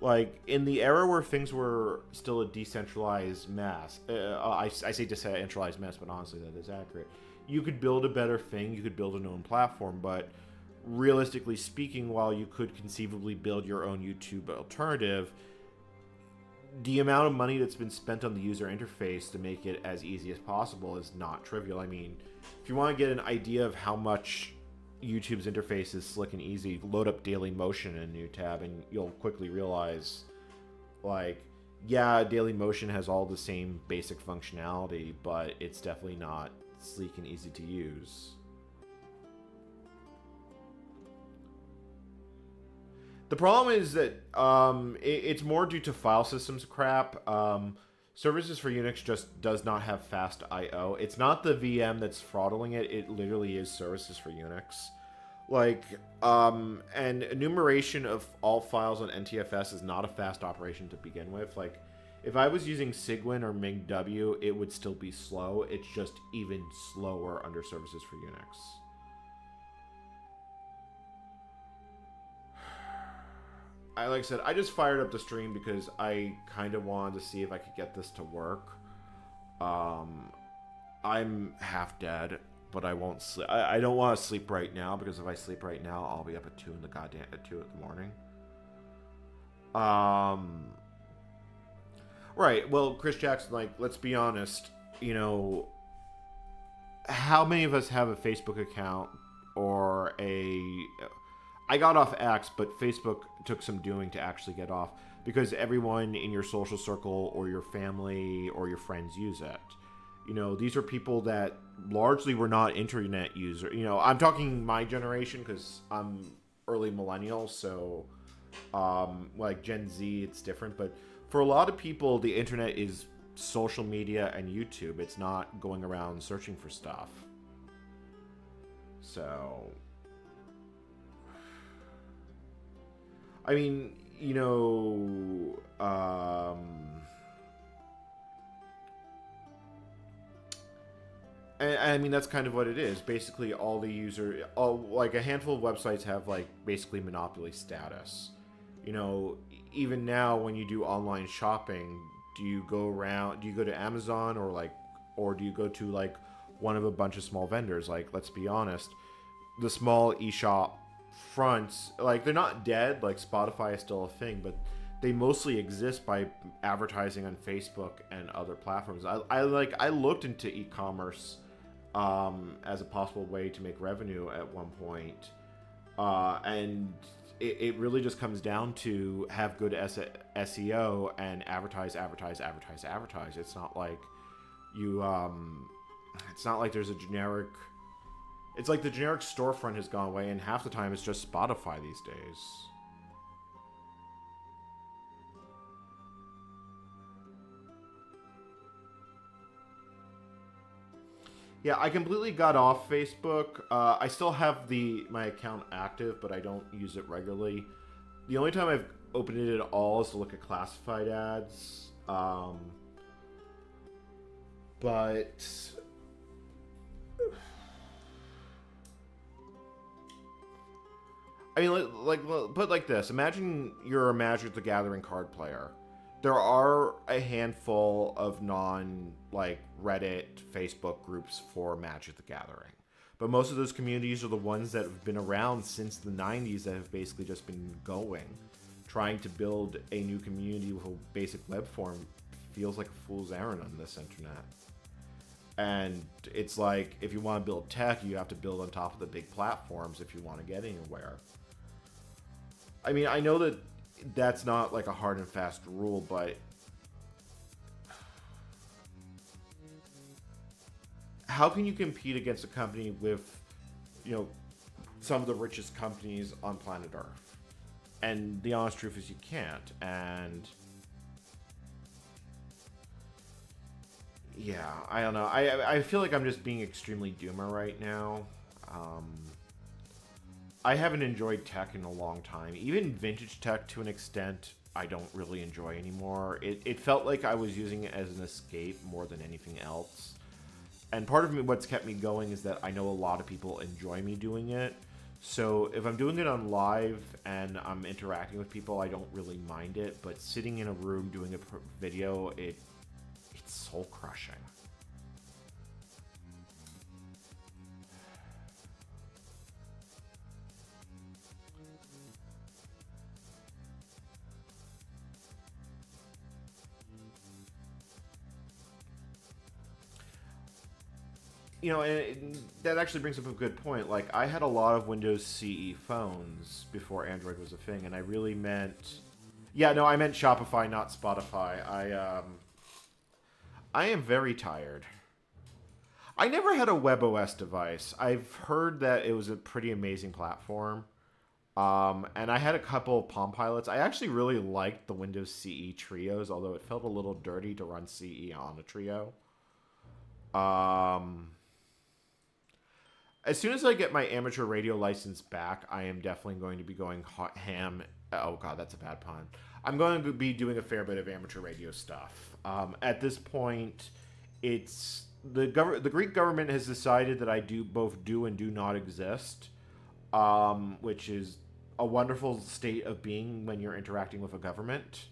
Like, in the era where things were still a decentralized mess, I say decentralized mess, but honestly that is accurate. You could build a better thing, you could build an own platform, but realistically speaking, while you could conceivably build your own YouTube alternative, the amount of money that's been spent on the user interface to make it as easy as possible is not trivial. I mean, if you want to get an idea of how much YouTube's interface is slick and easy, load up Daily Motion in a new tab, and you'll quickly realize, like, yeah, Daily Motion has all the same basic functionality, but it's definitely not sleek and easy to use. The problem is that it's more due to file systems crap. Services for Unix just does not have fast I/O. It's not the VM that's throttling it. It literally is Services for Unix. Like, and enumeration of all files on NTFS is not a fast operation to begin with. Like, if I was using Cygwin or MingW, it would still be slow. It's just even slower under Services for Unix. Like I said, I just fired up the stream because I kind of wanted to see if I could get this to work. I'm half dead, but I won't sleep. I don't want to sleep right now, because if I sleep right now, I'll be up at 2 in the morning. Right. Well, Chris Jackson, like, let's be honest. How many of us have a Facebook account or I got off X, but Facebook took some doing to actually get off, because everyone in your social circle or your family or your friends use it. These are people that largely were not internet users. I'm talking my generation, because I'm early millennial, so like Gen Z, it's different. But for a lot of people, the internet is social media and YouTube. It's not going around searching for stuff. So, I mean, you know, and I mean that's kind of what it is. Basically, like a handful of websites have like basically monopoly status. You know, even now when you do online shopping, do you go around? Do you go to Amazon or do you go to like one of a bunch of small vendors? Like, let's be honest, the small eShop fronts, like they're not dead. Like Spotify is still a thing, but they mostly exist by advertising on Facebook and other platforms. I looked into e-commerce as a possible way to make revenue at one point, and it really just comes down to have good SEO and advertise. It's not like you it's not like there's a generic. It's like the generic storefront has gone away, and half the time it's just Spotify these days. Yeah, I completely got off Facebook. I still have my account active, but I don't use it regularly. The only time I've opened it at all is to look at classified ads. But I mean, like put it like this: imagine you're a Magic the Gathering card player. There are a handful of like Reddit, Facebook groups for Magic the Gathering, but most of those communities are the ones that have been around since the '90s that have basically just been going. Trying to build a new community with a basic web form feels like a fool's errand on this internet. And it's like, if you want to build tech, you have to build on top of the big platforms if you want to get anywhere. I mean, I know that that's not like a hard and fast rule, but how can you compete against a company with, you know, some of the richest companies on planet Earth? And the honest truth is you can't. And yeah, I don't know. I feel like I'm just being extremely doomer right now. I haven't enjoyed tech in a long time. Even vintage tech, to an extent, I don't really enjoy anymore. It felt like I was using it as an escape more than anything else. And part of what's kept me going is that I know a lot of people enjoy me doing it. So if I'm doing it on live and I'm interacting with people, I don't really mind it. But sitting in a room doing a video, it's soul crushing. You know, and that actually brings up a good point. Like, I had a lot of Windows CE phones before Android was a thing, and I really meant... Yeah, no, I meant Shopify, not Spotify. I am very tired. I never had a WebOS device. I've heard that it was a pretty amazing platform. And I had a couple of Palm Pilots. I actually really liked the Windows CE trios, although it felt a little dirty to run CE on a trio. As soon as I get my amateur radio license back, I am definitely going to be going ham. Oh god, that's a bad pun. I'm going to be doing a fair bit of amateur radio stuff. At this point, it's the Greek government has decided that I both do and do not exist, which is a wonderful state of being when you're interacting with a government.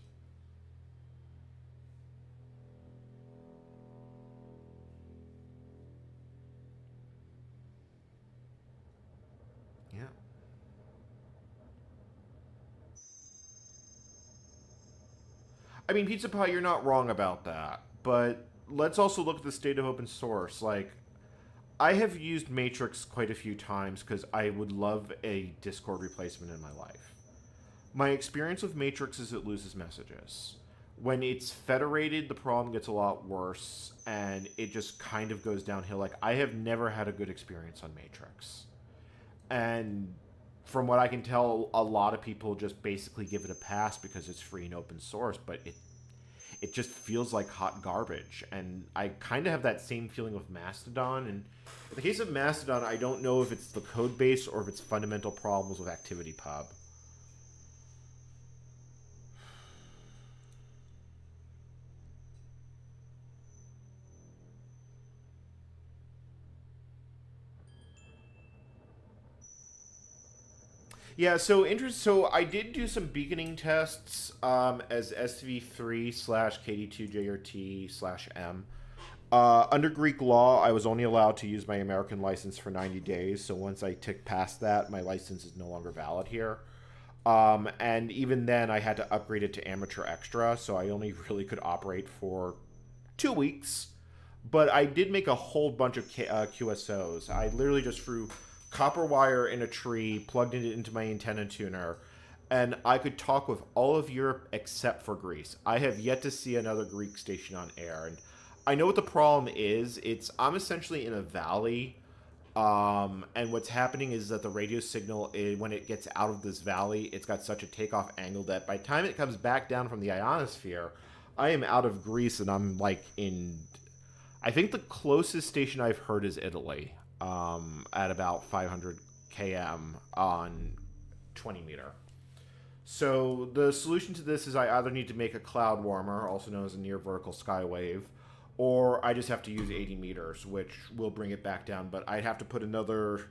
Yeah. I mean, Pizza Pie, you're not wrong about that. But let's also look at the state of open source. Like, I have used Matrix quite a few times because I would love a Discord replacement in my life. My experience with Matrix is it loses messages. When it's federated, the problem gets a lot worse, and it just kind of goes downhill. Like, I have never had a good experience on Matrix. And from what I can tell, a lot of people just basically give it a pass because it's free and open source, but it just feels like hot garbage. And I kind of have that same feeling with Mastodon. And in the case of Mastodon, I don't know if it's the code base or if it's fundamental problems with ActivityPub. Yeah, so I did do some beaconing tests as SV3/KD2JRT/M. Under Greek law, I was only allowed to use my American license for 90 days. So once I ticked past that, my license is no longer valid here. And even then, I had to upgrade it to Amateur Extra, so I only really could operate for 2 weeks. But I did make a whole bunch of QSOs. I literally just threw copper wire in a tree, plugged it into my antenna tuner, and I could talk with all of Europe except for Greece. I have yet to see another Greek station on air, and I know what the problem is. I'm essentially in a valley, and what's happening is that the radio signal, when it gets out of this valley, it's got such a takeoff angle that by the time it comes back down from the ionosphere, I am out of Greece, and I'm like in... I think the closest station I've heard is Italy, at about 500 km on 20 meter. So the solution to this is I either need to make a cloud warmer, also known as a near vertical skywave, or I just have to use 80 meters, which will bring it back down. But I'd have to put another...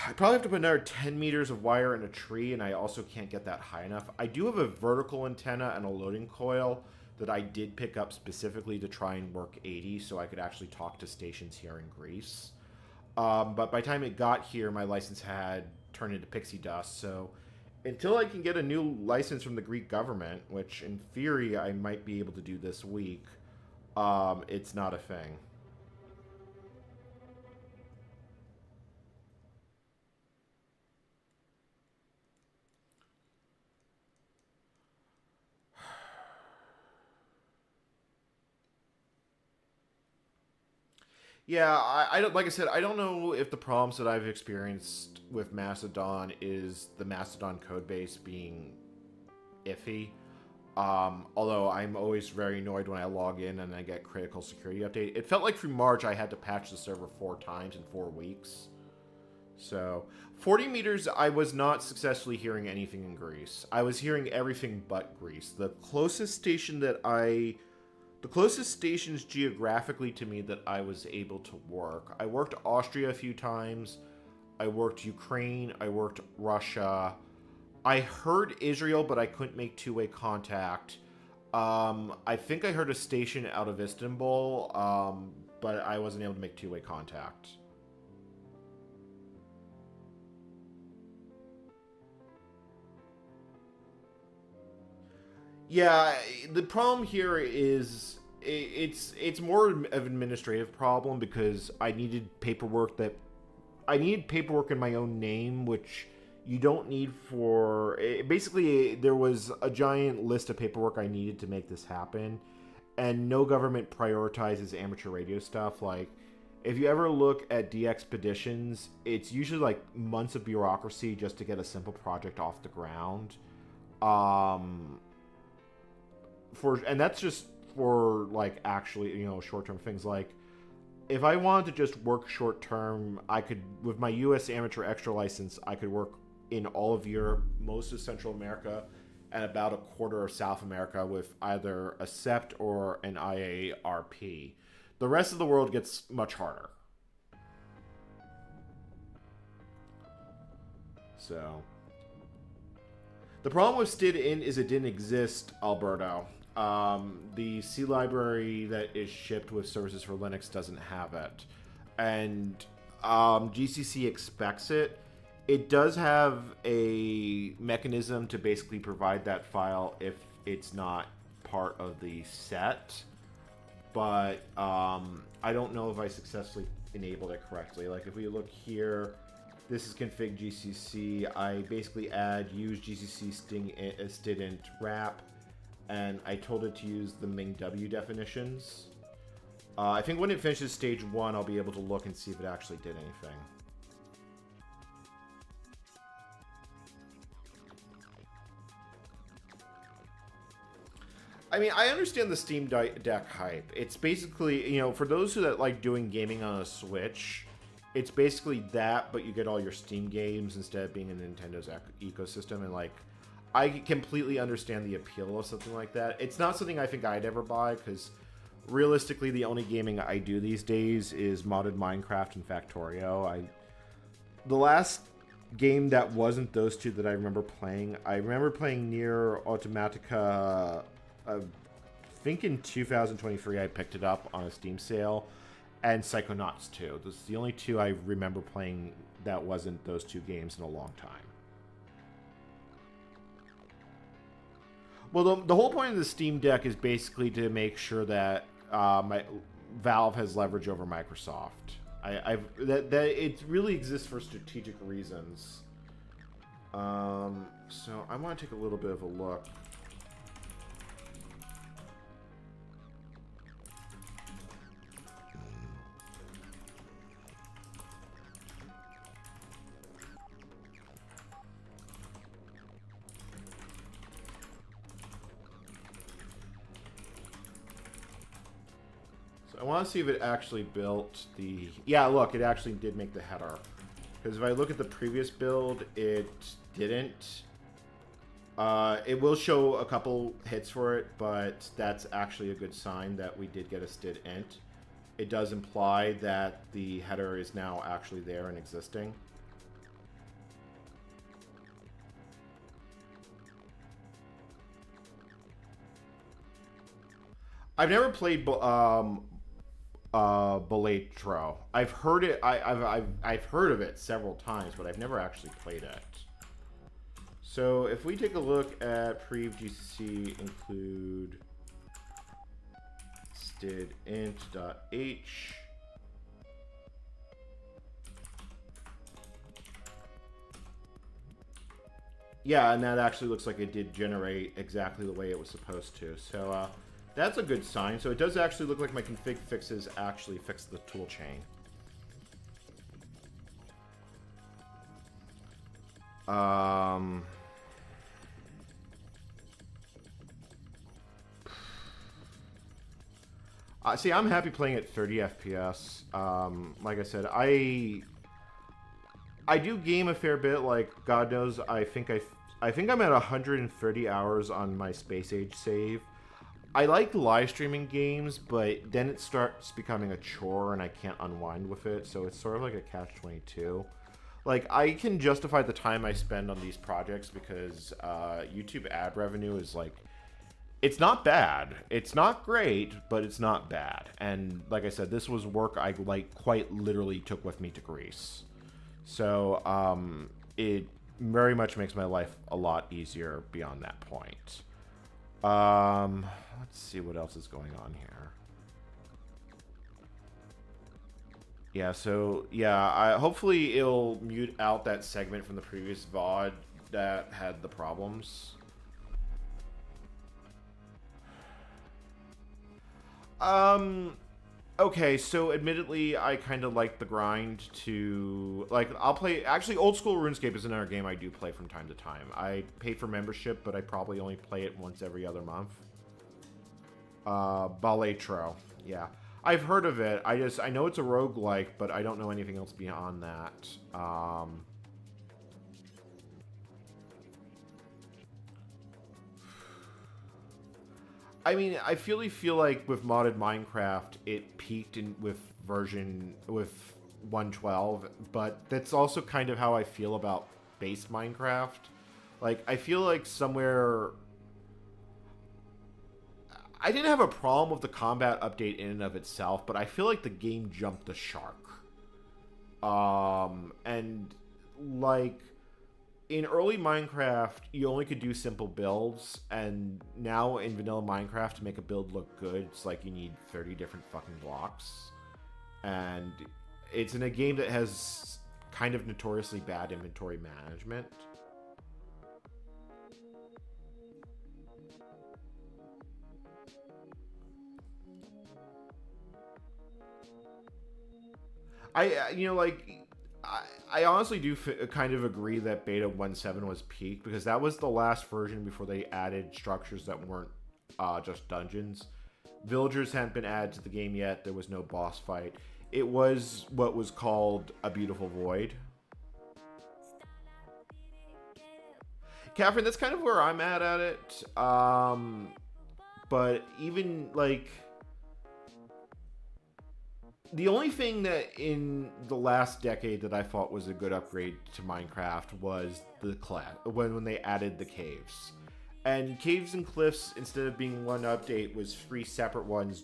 I'd probably have to put another 10 meters of wire in a tree, and I also can't get that high enough. I do have a vertical antenna and a loading coil that I did pick up specifically to try and work 80, so I could actually talk to stations here in Greece. But by the time it got here, my license had turned into pixie dust, so until I can get a new license from the Greek government, which in theory I might be able to do this week, it's not a thing. Yeah, I don't, like I said, I don't know if the problems that I've experienced with Mastodon is the Mastodon code base being iffy. Although I'm always very annoyed when I log in and I get critical security update. It felt like through March I had to patch the server 4 times in 4 weeks. So 40 meters, I was not successfully hearing anything in Greece. I was hearing everything but Greece. The closest stations geographically to me that I was able to work. I worked Austria a few times. I worked Ukraine. I worked Russia. I heard Israel, but I couldn't make two-way contact. I think I heard a station out of Istanbul, but I wasn't able to make two-way contact. Yeah, the problem here is it's more of an administrative problem because I needed paperwork in my own name, which you don't need for... Basically, there was a giant list of paperwork I needed to make this happen, and no government prioritizes amateur radio stuff. Like, if you ever look at DXpeditions, it's usually like months of bureaucracy just to get a simple project off the ground. And that's just for like actually, short-term things. Like, if I wanted to just work short-term, I could, with my US Amateur Extra license, I could work in all of Europe, most of Central America, and about a quarter of South America with either a SEPT or an IARP. The rest of the world gets much harder. So, the problem with stdint is it didn't exist, Alberto. The C library that is shipped with services for Linux doesn't have it. And GCC expects it. It does have a mechanism to basically provide that file if it's not part of the set. But I don't know if I successfully enabled it correctly. Like, if we look here, this is config GCC. I basically add use GCC stdint wrap, and I told it to use the MingW definitions. I think when it finishes stage 1, I'll be able to look and see if it actually did anything. I mean, I understand the Steam Deck hype. It's basically, you know, for those who that like doing gaming on a Switch, it's basically that, but you get all your Steam games instead of being in Nintendo's ecosystem. And like, I completely understand the appeal of something like that. It's not something I think I'd ever buy because realistically, the only gaming I do these days is modded Minecraft and Factorio. The last game that wasn't those two that I remember playing Nier Automatica. I think in 2023 I picked it up on a Steam sale, and Psychonauts 2. Those are the only two I remember playing that wasn't those two games in a long time. Well, the whole point of the Steam Deck is basically to make sure that Valve has leverage over Microsoft. That it really exists for strategic reasons. So I want to take a little bit of a look. I want to see if it actually built the... Yeah, look, it actually did make the header. Because if I look at the previous build, it didn't. It will show a couple hits for it, but that's actually a good sign that we did get a stdint. It does imply that the header is now actually there and existing. I've never played Belatro. I've heard it. I've heard of it several times, but I've never actually played it. So if we take a look at prev GCC include stdint.h. Yeah, and that actually looks like it did generate exactly the way it was supposed to. So that's a good sign. So it does actually look like my config fixes actually fixed the toolchain. See, I'm happy playing at 30 FPS. Like I said, I do game a fair bit. Like God knows, I think I'm at 130 hours on my Space Age save. I like live streaming games, but then it starts becoming a chore and I can't unwind with it, so it's sort of like a catch-22. Like, I can justify the time I spend on these projects because YouTube ad revenue is like, it's not bad. It's not great, but it's not bad. And like I said, this was work I like quite literally took with me to Greece. So it very much makes my life a lot easier beyond that point. Let's see what else is going on here. Yeah, so, yeah, hopefully it'll mute out that segment from the previous VOD that had the problems. Okay, so admittedly, I kind of like the grind to... Like, I'll play... Actually, old school RuneScape is another game I do play from time to time. I pay for membership, but I probably only play it once every other month. Belatro. Yeah. I've heard of it. I know it's a roguelike, but I don't know anything else beyond that. I mean, I really feel like with modded Minecraft, it peaked with 1.12, but that's also kind of how I feel about base Minecraft. Like, I feel like somewhere... I didn't have a problem with the combat update in and of itself, but I feel like the game jumped the shark. And, like... In early Minecraft, you only could do simple builds, and now in vanilla Minecraft, to make a build look good, it's like you need 30 different fucking blocks. And it's in a game that has kind of notoriously bad inventory management. I honestly do kind of agree that Beta 1.7 was peak, because that was the last version before they added structures that weren't just dungeons. Villagers hadn't been added to the game yet. There was no boss fight. It was what was called a beautiful void. Catherine, that's kind of where I'm at it. But even, like, the only thing that in the last decade that I thought was a good upgrade to Minecraft was the when they added the caves. And caves and cliffs, instead of being one update, was 3 separate ones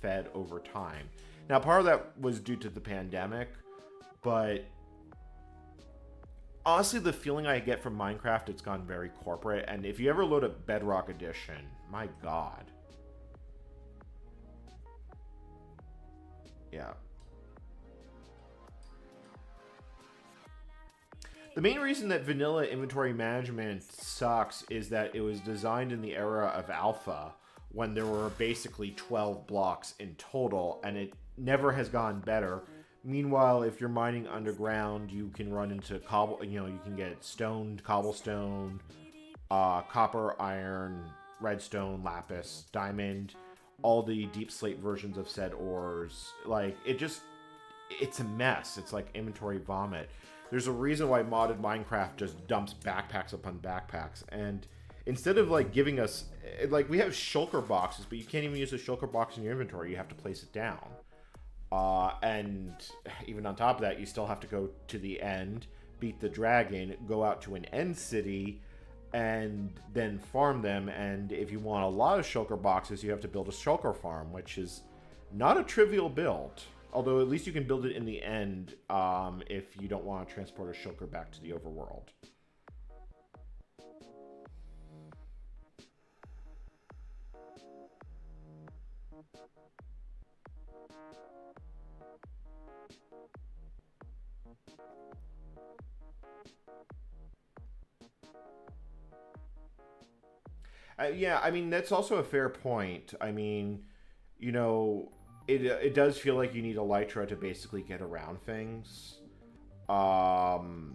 fed over time. Now, part of that was due to the pandemic, but honestly, the feeling I get from Minecraft, it's gone very corporate. And if you ever load up Bedrock Edition, my God. Yeah. The main reason that vanilla inventory management sucks is that it was designed in the era of alpha, when there were basically 12 blocks in total, and it never has gotten better. Meanwhile, if you're mining underground, you can run into you can get stoned, cobblestone, copper, iron, redstone, lapis, diamond, all the deep slate versions of said ores. Like, it's a mess. It's like inventory vomit. There's a reason why modded Minecraft just dumps backpacks upon backpacks. And instead of, like, giving us, like, we have shulker boxes, but you can't even use a shulker box in your inventory. You have to place it down. And even on top of that, you still have to go to the end, beat the dragon, go out to an end city, and then farm them. And if you want a lot of shulker boxes, you have to build a shulker farm, which is not a trivial build. Although at least you can build it in the end if you don't want to transport a shulker back to the overworld. Yeah, I mean, that's also a fair point. I mean, it does feel like you need elytra to basically get around things. And,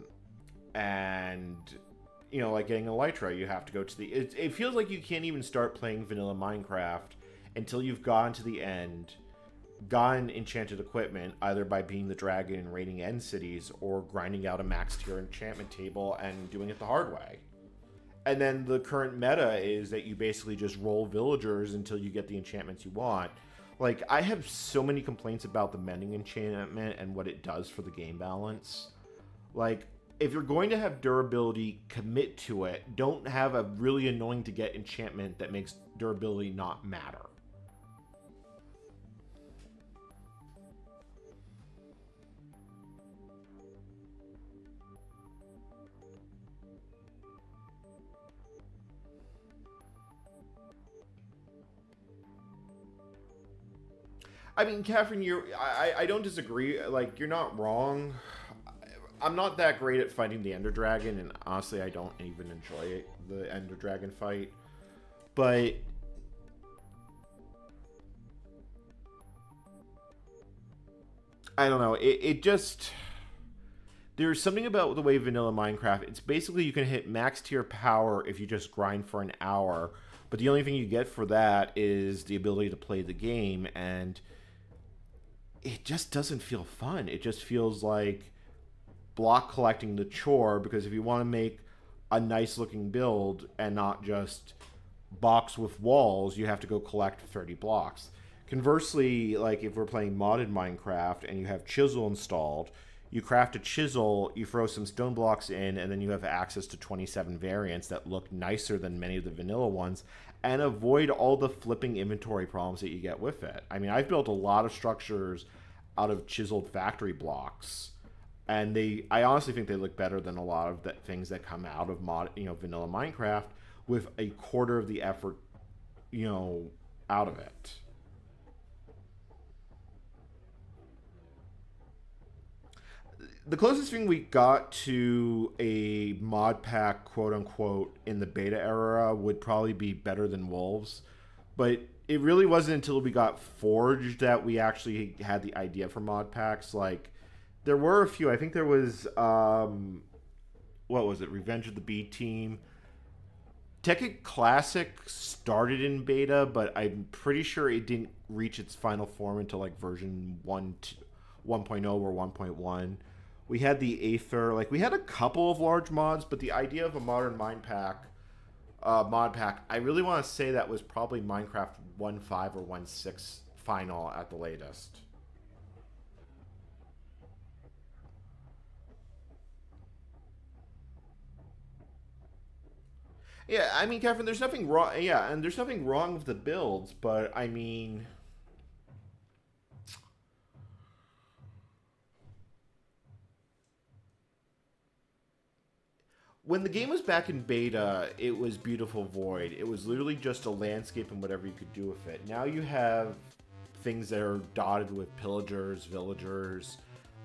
like getting elytra, you have to go to the... It feels like you can't even start playing vanilla Minecraft until you've gone to the end, gotten enchanted equipment, either by being the dragon and raiding end cities, or grinding out a max tier enchantment table and doing it the hard way. And then the current meta is that you basically just roll villagers until you get the enchantments you want. Like, I have so many complaints about the mending enchantment and what it does for the game balance. Like, if you're going to have durability, commit to it. Don't have a really annoying to get enchantment that makes durability not matter. I mean, Catherine, I don't disagree. Like, you're not wrong. I'm not that great at fighting the Ender Dragon, and honestly, I don't even enjoy the Ender Dragon fight. But I don't know. It just... There's something about the way vanilla Minecraft... It's basically you can hit max tier power if you just grind for an hour. But the only thing you get for that is the ability to play the game, and it just doesn't feel fun. It just feels like block collecting the chore, because if you want to make a nice looking build and not just box with walls, you have to go collect 30 blocks. Conversely, like if we're playing modded Minecraft and you have chisel installed, you craft a chisel, you throw some stone blocks in, and then you have access to 27 variants that look nicer than many of the vanilla ones, and avoid all the flipping inventory problems that you get with it. I mean, I've built a lot of structures out of chiseled factory blocks, and I honestly think they look better than a lot of the things that come out of vanilla Minecraft with a quarter of the effort, out of it. The closest thing we got to a mod pack, quote unquote, in the beta era would probably be Better Than Wolves. But it really wasn't until we got Forged that we actually had the idea for mod packs. Like, there were a few. I think there was, what was it? Revenge of the B Team. Tekkit Classic started in beta, but I'm pretty sure it didn't reach its final form until like version 1.0 or 1.1. We had the Aether, like we had a couple of large mods, but the idea of a modern mod pack, I really want to say that was probably Minecraft 1.5 or 1.6 final at the latest. Yeah, I mean, Kevin, there's nothing wrong. Yeah, and there's nothing wrong with the builds, but I mean, when the game was back in beta, it was Beautiful Void. It was literally just a landscape and whatever you could do with it. Now you have things that are dotted with pillagers, villagers,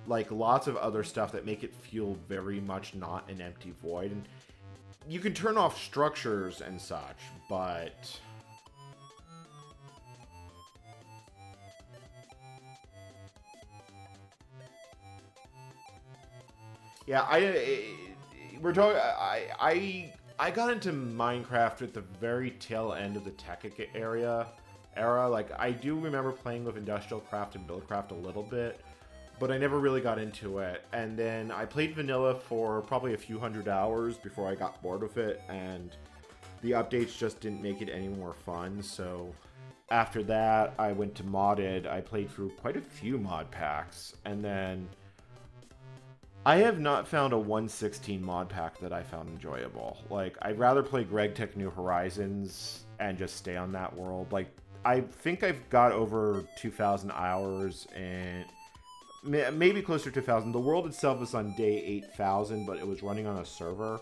like lots of other stuff that make it feel very much not an empty void. And you can turn off structures and such, but yeah, we're talking. I got into Minecraft at the very tail end of the Tekkit era. Like I do remember playing with Industrial Craft and Buildcraft a little bit, but I never really got into it. And then I played vanilla for probably a few hundred hours before I got bored with it, and the updates just didn't make it any more fun. So after that, I went to modded. I played through quite a few mod packs, and then I have not found a 1.16 mod pack that I found enjoyable. Like, I'd rather play GregTech New Horizons and just stay on that world. Like, I think I've got over 2,000 hours and maybe closer to 2,000. The world itself was on day 8,000, but it was running on a server.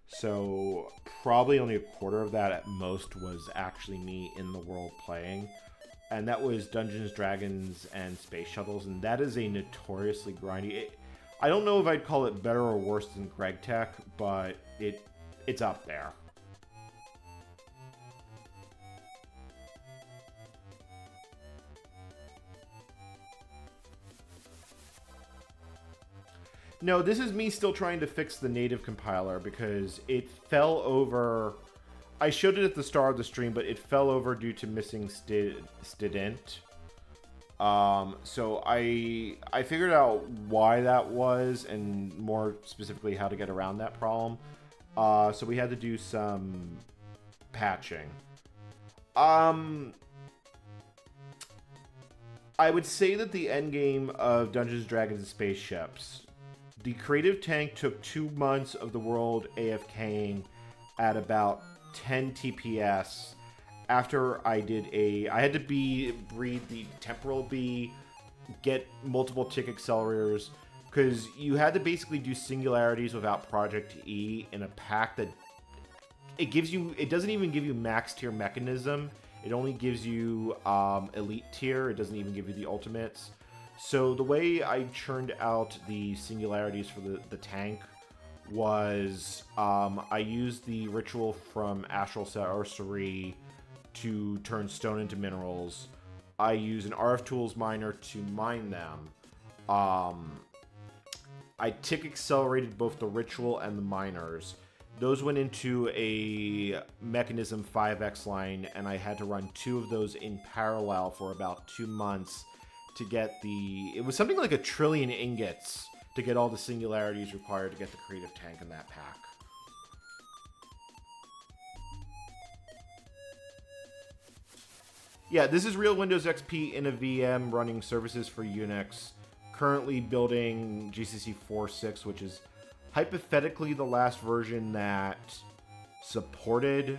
So probably only a quarter of that at most was actually me in the world playing. And that was Dungeons, Dragons, and Space Shuttles. And that is a notoriously grindy... I don't know if I'd call it better or worse than GregTech, but it's up there. No, this is me still trying to fix the native compiler because it fell over. I showed it at the start of the stream, but it fell over due to missing stdint. So I figured out why that was, and more specifically how to get around that problem. So we had to do some patching. I would say that the end game of Dungeons, Dragons, and Spaceships, the creative tank took 2 months of the world AFKing at about 10 TPS. After I had to breed the temporal bee, get multiple tick accelerators, because you had to basically do singularities without Project E in a pack that it doesn't even give you max tier mechanism. It only gives you elite tier. It doesn't even give you the ultimates. So the way I churned out the singularities for the tank was I used the ritual from Astral Sorcery to turn stone into minerals. I use an RF Tools miner to mine them. I tick accelerated both the ritual and the miners. Those went into a mechanism 5x line, and I had to run 2 of those in parallel for about 2 months to get it was something like 1 trillion ingots to get all the singularities required to get the creative tank in that pack. Yeah, this is real Windows XP in a VM running services for UNIX. Currently building GCC 4.6, which is hypothetically the last version that supported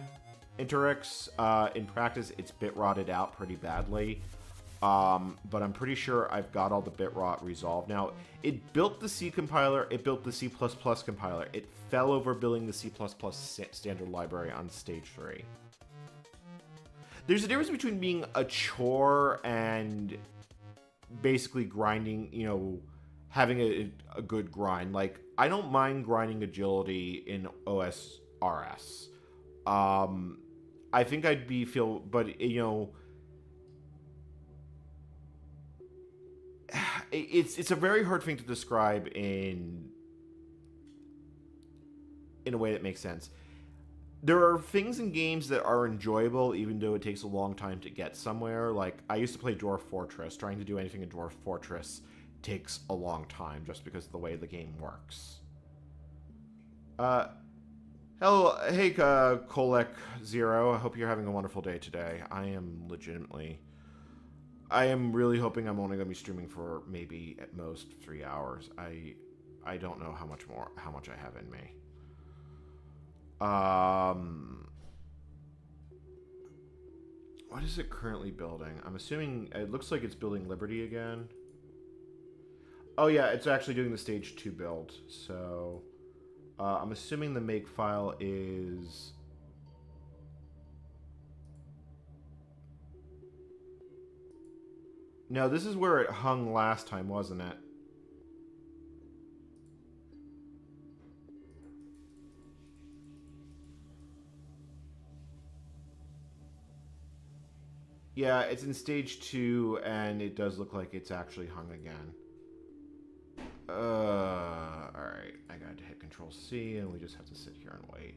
Interix. In practice, it's bit rotted out pretty badly. But I'm pretty sure I've got all the bit rot resolved. Now, it built the C compiler, it built the C++ compiler. It fell over building the C++ standard library on stage 3. There's a difference between being a chore and basically grinding, having a good grind. Like, I don't mind grinding agility in OSRS. I think but it's a very hard thing to describe in a way that makes sense. there are things in games that are enjoyable even though it takes a long time to get somewhere. Like, I used to play Dwarf Fortress. Trying to do anything in Dwarf Fortress takes a long time just because of the way the game works. Uh, Hello, hey, Kolek Zero. I hope you're having a wonderful day today. I am really hoping I'm only going to be streaming for maybe at most 3 hours. I don't know how much I have in me. What is it currently building? I'm assuming it looks like it's building Liberty again. Oh yeah, it's actually doing the stage 2 build. So I'm assuming the make file is... No, this is where it hung last time, wasn't it? Yeah, it's in stage 2, and it does look like it's actually hung again. Alright. I gotta hit Control C, and we just have to sit here and wait.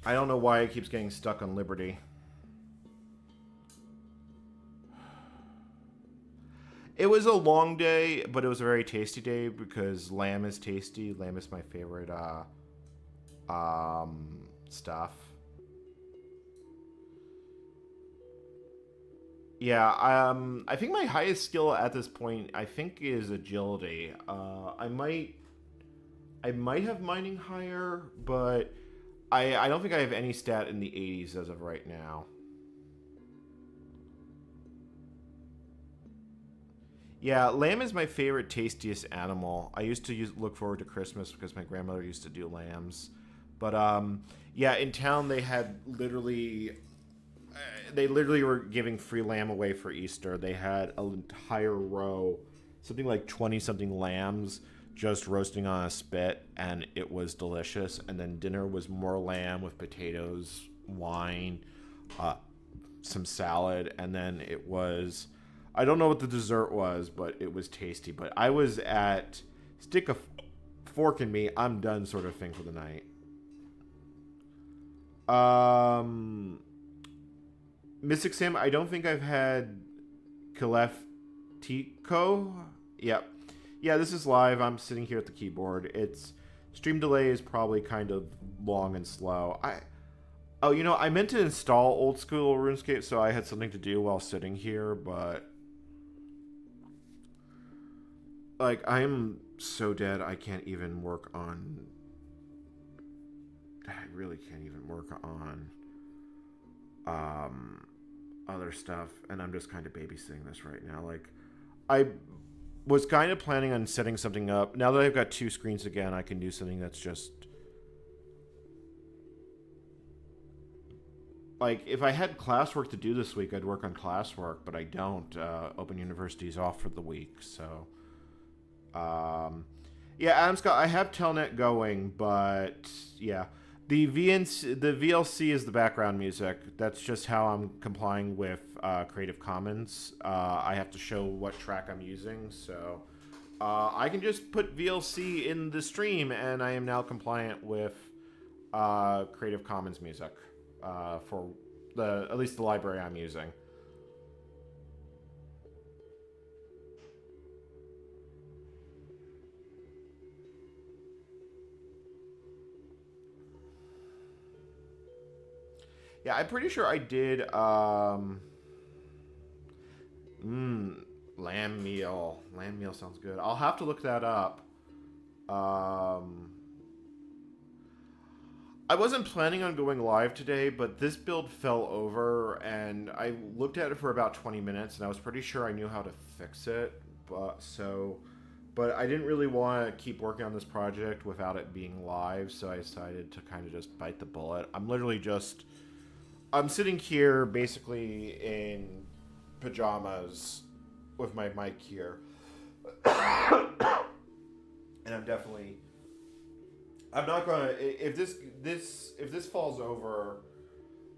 I don't know why it keeps getting stuck on Liberty. It was a long day, but it was a very tasty day because lamb is tasty. Lamb is my favorite stuff. Yeah, I think my highest skill at this point, I think, is agility. I might have mining higher, but I don't think I have any stat in the 80s as of right now. Yeah, lamb is my favorite, tastiest animal. I used to look forward to Christmas because my grandmother used to do lambs. But, yeah, in town they had literally... They literally were giving free lamb away for Easter. They had an entire row, something like 20-something lambs, just roasting on a spit, and it was delicious. And then dinner was more lamb with potatoes, wine, some salad, and then it was... I don't know what the dessert was, but it was tasty. But I was at stick a fork in me, I'm done sort of thing for the night. Mystic Sam, I don't think I've had Kaleftico. Yep. Yeah, this is live. I'm sitting here at the keyboard. It's stream delay is probably kind of long and slow. Oh, you know, I meant to install old school RuneScape, so I had something to do while sitting here, but like, I'm so dead I can't even work on... I really can't even work on other stuff, and I'm just kind of babysitting this right now. Like, I was kind of planning on setting something up. Now that I've got 2 screens again, I can do something that's just... Like, if I had classwork to do this week, I'd work on classwork, but I don't. Open University's off for the week, so... yeah, Adam Scott, I have Telnet going, but yeah, the VLC is the background music. That's just how I'm complying with Creative Commons. I have to show what track I'm using, so I can just put VLC in the stream, and I am now compliant with Creative Commons music for at least the library I'm using. Yeah, I'm pretty sure I did, lamb meal. Lamb meal sounds good. I'll have to look that up. I wasn't planning on going live today, but this build fell over, and I looked at it for about 20 minutes, and I was pretty sure I knew how to fix it, but I didn't really want to keep working on this project without it being live, so I decided to kind of just bite the bullet. I'm sitting here basically in pajamas with my mic here. And I'm not going to, if this falls over,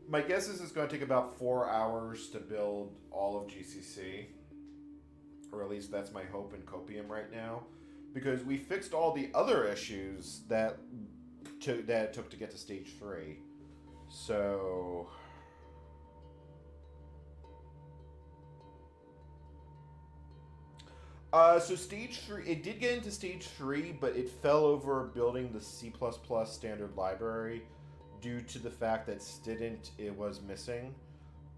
my guess is it's going to take about 4 hours to build all of GCC. or at least that's my hope in Copium right now, because we fixed all the other issues that it took to get to stage 3. So so stage 3, it did get into stage 3, but it fell over building the C++ standard library due to the fact that stdint it was missing.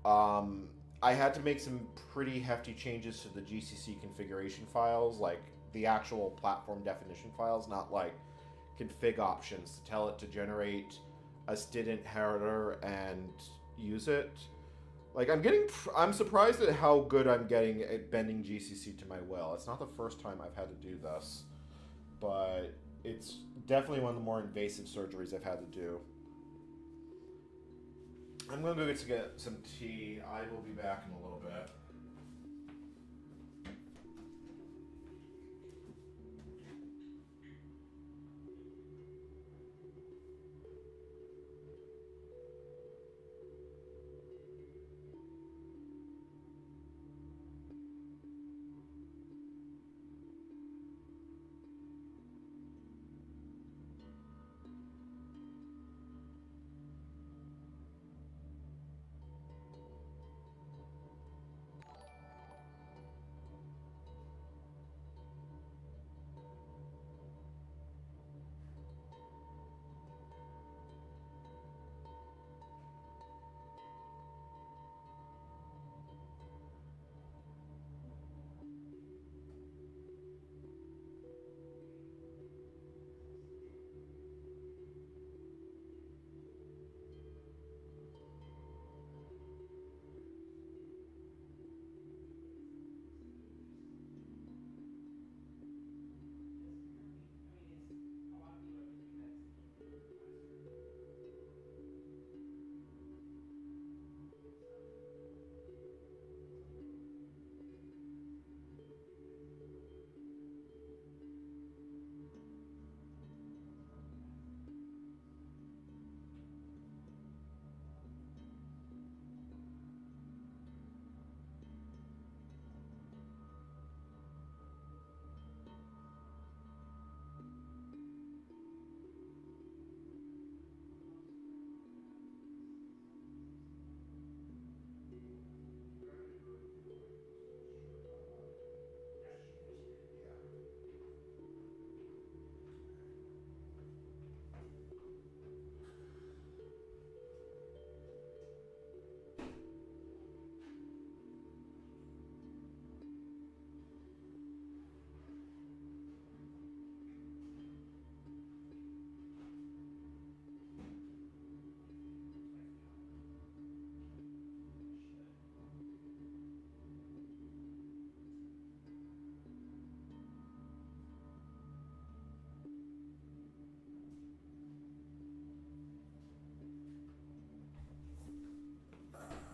I had to make some pretty hefty changes to the GCC configuration files, like the actual platform definition files, not like config options to tell it to generate a stdint header and use it. Like, I'm surprised at how good I'm getting at bending GCC to my will. It's not the first time I've had to do this, but it's definitely one of the more invasive surgeries I've had to do. I'm going to go get some tea. I will be back in a little bit.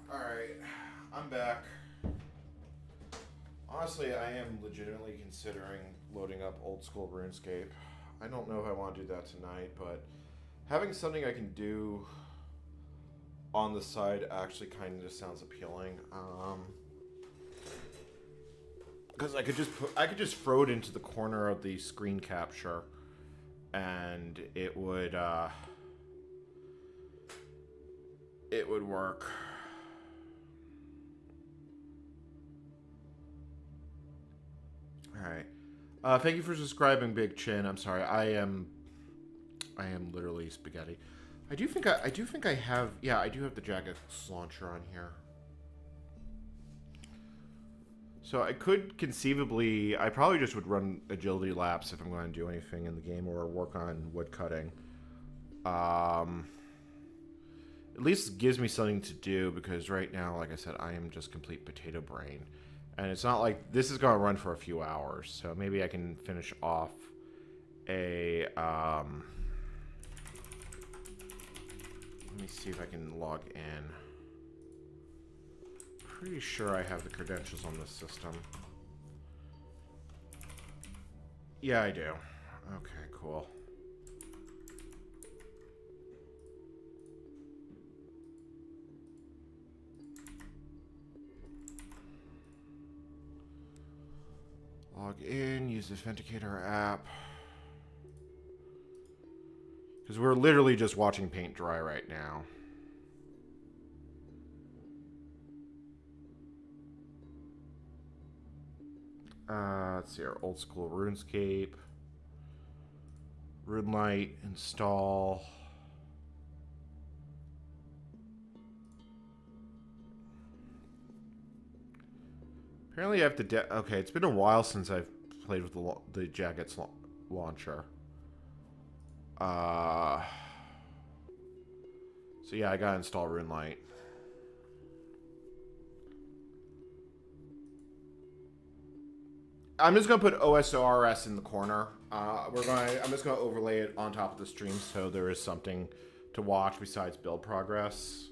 Alright, I'm back. Honestly, I am legitimately considering loading up old school Runescape. I don't know if I want to do that tonight, but having something I can do on the side actually kind of just sounds appealing. Because I could just throw it into the corner of the screen capture, and it would work. All right. Thank you for subscribing, Big Chin. I'm sorry. I am literally spaghetti. I do think I have. Yeah, I do have the Jagex launcher on here. So I could conceivably. I probably just would run agility laps if I'm going to do anything in the game or work on wood cutting. At least it gives me something to do, because right now, like I said, I am just complete potato brain. And it's not like this is going to run for a few hours, so maybe I can finish off a, let me see if I can log in. Pretty sure I have the credentials on this system. Yeah, I do. Okay, cool. log in, use the Authenticator app. Because we're literally just watching paint dry right now. Let's see, our old school RuneScape. RuneLite, install. Apparently I have to... Okay, it's been a while since I've played with the Jagex launcher. So yeah, I gotta install RuneLite. I'm just gonna put OSORS in the corner. I'm just gonna overlay it on top of the stream so there is something to watch besides build progress.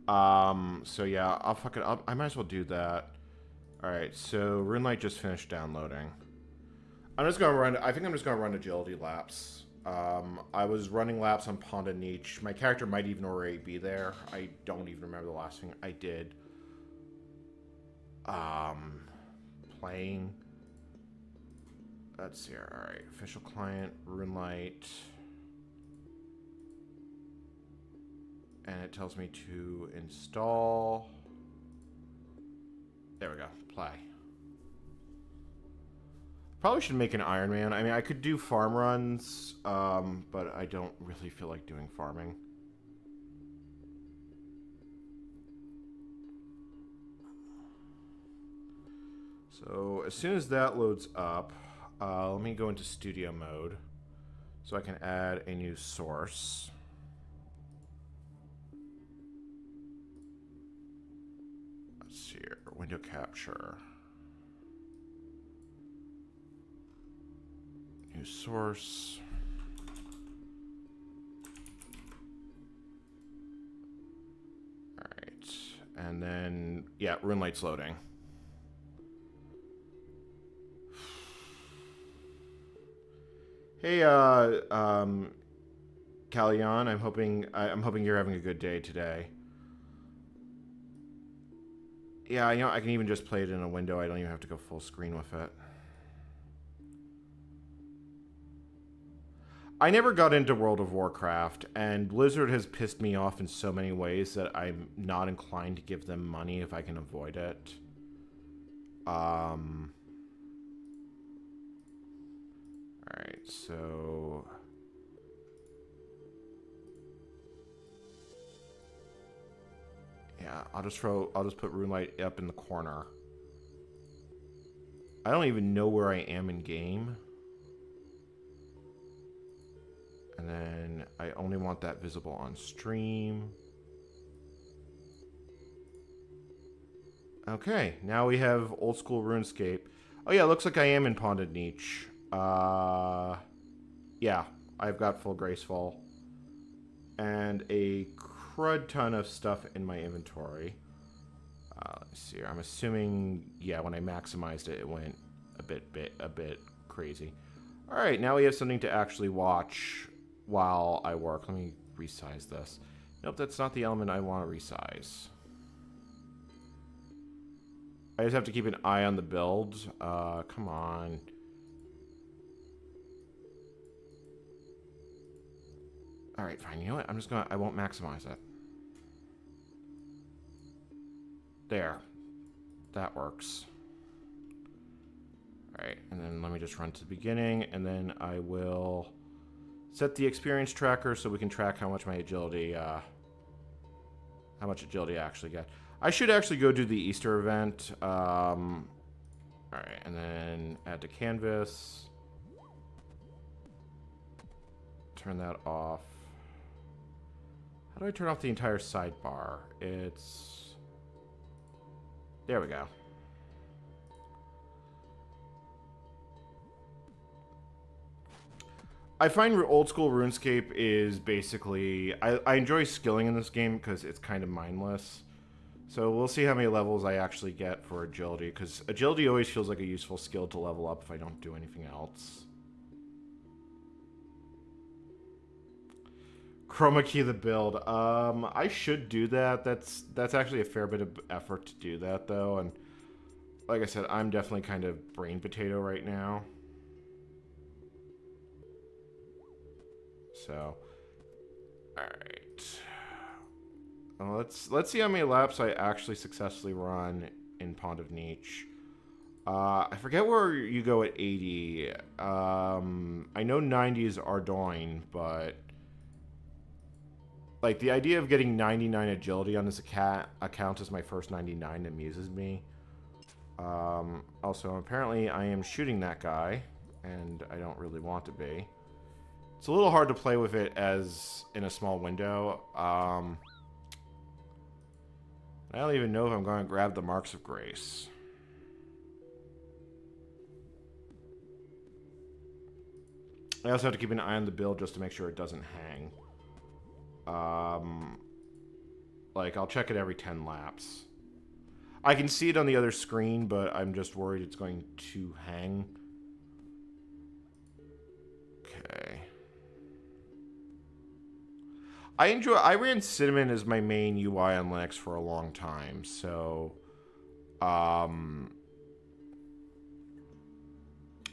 So yeah, I'll fuck it up. I might as well do that. Alright, so RuneLite just finished downloading. I think I'm just gonna run agility laps. I was running laps on Pond and Niche. My character might even already be there. I don't even remember the last thing I did. Playing. Let's see here. Alright, official client, RuneLite. And it tells me to install. There we go. Play. Probably should make an Iron Man. I mean, I could do farm runs, but I don't really feel like doing farming. So as soon as that loads up, let me go into studio mode so I can add a new source. Let's see here, window capture. New source. Alright. And then, yeah, RuneLite's loading. Hey, Callion, I'm hoping you're having a good day today. Yeah, you know, I can even just play it in a window. I don't even have to go full screen with it. I never got into World of Warcraft, and Blizzard has pissed me off in so many ways that I'm not inclined to give them money if I can avoid it. Alright, so... Yeah, I'll just put RuneLite up in the corner. I don't even know where I am in game. And then I only want that visible on stream. Okay, now we have old school RuneScape. Oh yeah, it looks like I am in Ponded Niche. Yeah, I've got full graceful. And a crud ton of stuff in my inventory. Let's see here. I'm assuming, yeah, when I maximized it, it went a bit crazy. All right, now we have something to actually watch while I work. Let me resize this. Nope, that's not the element I want to resize. I just have to keep an eye on the build. Come on. All right, fine. You know what? I won't maximize it. There. That works. All right, and then let me just run to the beginning, and then I will set the experience tracker so we can track how much my agility, I actually get. I should actually go do the Easter event. All right, and then add to canvas. Turn that off. How do I turn off the entire sidebar? There we go. I find old school RuneScape is basically... I enjoy skilling in this game because it's kind of mindless. So we'll see how many levels I actually get for agility, because agility always feels like a useful skill to level up if I don't do anything else. Chroma key the build. I should do that. That's actually a fair bit of effort to do that, though, and like I said, I'm definitely kind of brain potato right now. So, all right. Well, let's see how many laps I actually successfully run in Pond of Niche. I forget where you go at 80. I know 90 is Ardoin, but like the idea of getting 99 agility on this account as my first 99 amuses me. Also, apparently I am shooting that guy, and I don't really want to be. It's a little hard to play with it as in a small window. I don't even know if I'm going to grab the Marks of Grace. I also have to keep an eye on the build just to make sure it doesn't hang. Like, I'll check it every 10 laps. I can see it on the other screen, but I'm just worried it's going to hang. Okay. I ran Cinnamon as my main UI on Linux for a long time, so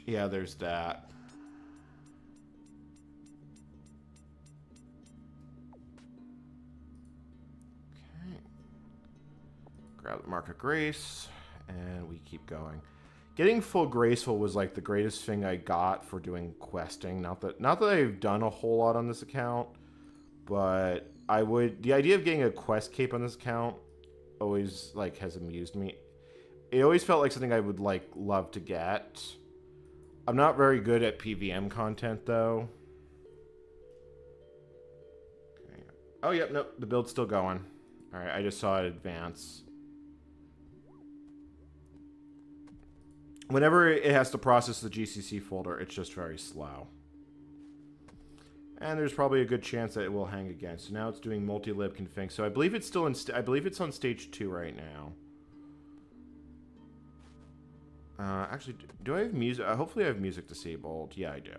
yeah, there's that. Okay. Grab the Mark of Grace, and we keep going. Getting full Graceful was like the greatest thing I got for doing questing. Not that I've done a whole lot on this account, but the idea of getting a quest cape on this account always like has amused me. It always felt like something I would like love to get. I'm not very good at PVM content though. Okay. Oh yep, nope, the build's still going. Alright, I just saw it advance. Whenever it has to process the GCC folder, it's just very slow. And there's probably a good chance that it will hang again. So now it's doing multi-lib config. So I believe it's still in. I believe it's on stage 2 right now. Actually, do I have music? Hopefully, I have music disabled. Yeah, I do.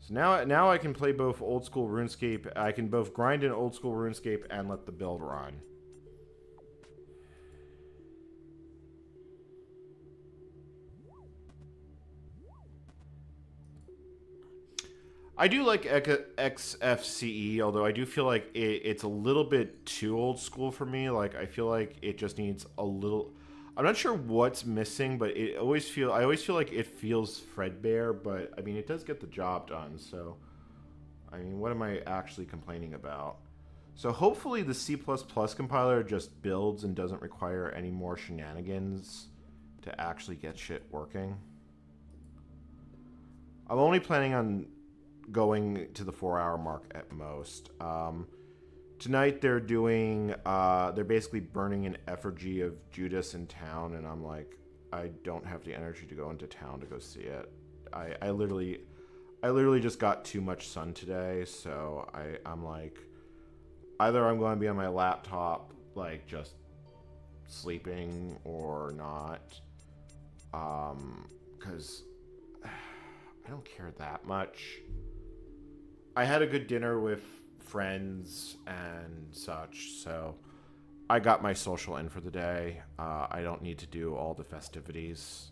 So now I can play both old school RuneScape. I can both grind in old school RuneScape and let the build run. I do like XFCE, although I do feel like it's a little bit too old school for me. Like, I feel like it just needs a little... I'm not sure what's missing, but I always feel like it feels threadbare, but, I mean, it does get the job done, so... I mean, what am I actually complaining about? So hopefully the C++ compiler just builds and doesn't require any more shenanigans to actually get shit working. I'm only planning on going to the 4-hour mark at most. Tonight they're doing, they're basically burning an effigy of Judas in town, and I'm like, I don't have the energy to go into town to go see it. I literally just got too much sun today, so I'm like, either I'm going to be on my laptop, like, just sleeping or not, because I don't care that much. I had a good dinner with friends and such, so I got my social in for the day. I don't need to do all the festivities.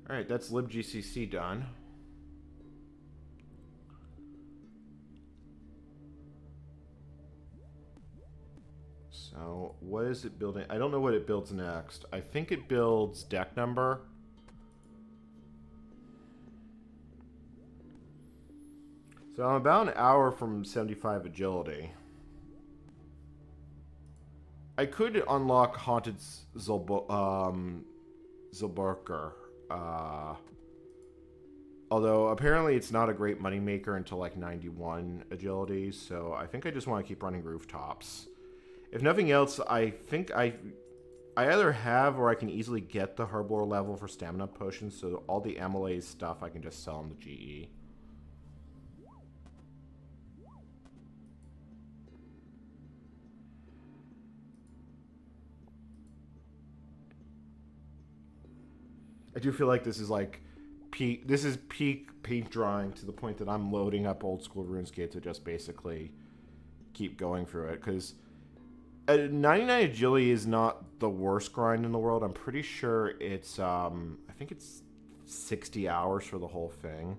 Alright, that's libgcc done. So, what is it building? I don't know what it builds next. I think it builds deck number. So I'm about an hour from 75 agility. I could unlock Haunted Zilburker. Although apparently it's not a great moneymaker until like 91 agility, so I think I just want to keep running rooftops. If nothing else, I think I either have or I can easily get the Herblore level for stamina potions, so all the Amylase stuff I can just sell in the GE. I do feel like this is like peak. This is peak paint drawing to the point that I'm loading up old school RuneScape to just basically keep going through it, because 99 agility is not the worst grind in the world. I'm pretty sure it's I think it's 60 hours for the whole thing.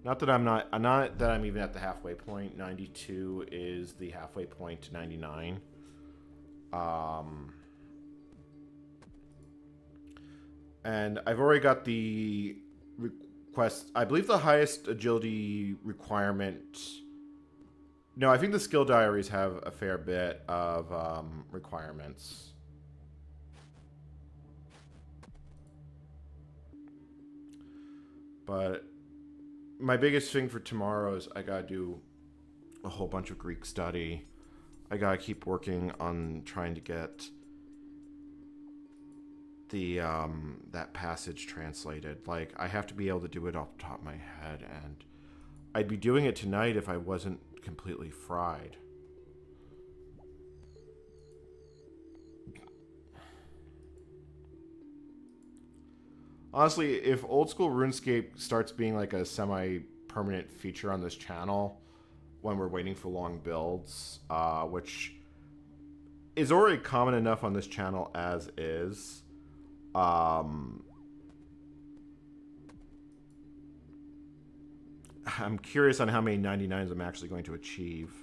Not that I'm even at the halfway point. 92 is the halfway point to 99. And I've already got the request. I believe the highest agility requirement. No, I think the skill diaries have a fair bit of requirements. But my biggest thing for tomorrow is I gotta do a whole bunch of Greek study. I gotta keep working on trying to get the that passage translated. Like, I have to be able to do it off the top of my head, and I'd be doing it tonight if I wasn't completely fried. Honestly, if old school RuneScape starts being like a semi-permanent feature on this channel when we're waiting for long builds, which is already common enough on this channel as is, I'm curious on how many 99s I'm actually going to achieve.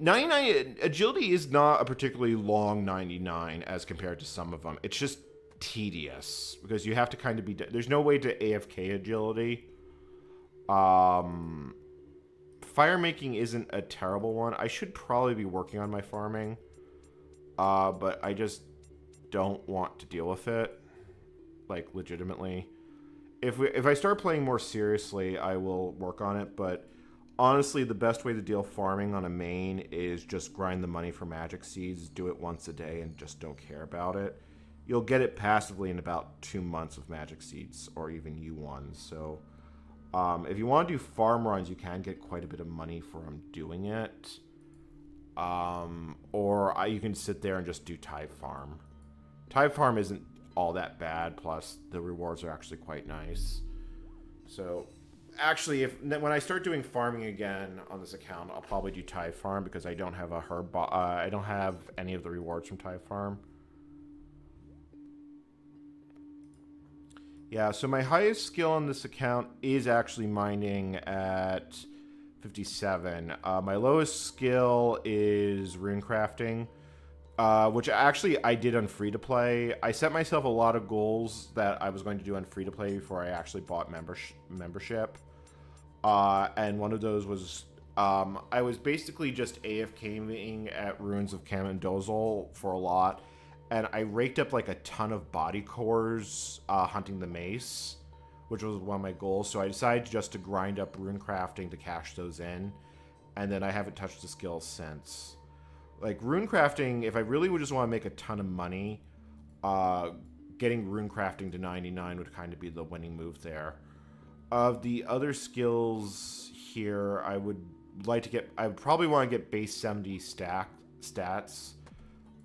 Agility is not a particularly long 99 as compared to some of them. It's just tedious because you have to kind of be. There's no way to AFK agility. Fire making isn't a terrible one. I should probably be working on my farming, but I just don't want to deal with it. Like, legitimately. If I start playing more seriously, I will work on it, but honestly, the best way to deal farming on a main is just grind the money for magic seeds, do it once a day, and just don't care about it. You'll get it passively in about 2 months of magic seeds, or even U1s. So, if you want to do farm runs, you can get quite a bit of money from doing it. Or you can sit there and just do Tithe Farm. Tithe Farm isn't all that bad, plus the rewards are actually quite nice. So actually, when I start doing farming again on this account, I'll probably do Tithe Farm because I don't have a herb. I don't have any of the rewards from Tithe Farm. Yeah, so my highest skill on this account is actually mining at 57. My lowest skill is rune crafting, which actually I did on free-to-play. I set myself a lot of goals that I was going to do on free-to-play before I actually bought membership. And one of those was I was basically just AFKing at Ruins of Kamendozol for a lot, and I raked up like a ton of body cores hunting the mace, which was one of my goals. So I decided just to grind up rune crafting to cash those in, and then I haven't touched the skills since. Like, rune crafting, if I really would just want to make a ton of money, getting rune crafting to 99 would kind of be the winning move there. Of the other skills here, I would probably want to get base 70 stats,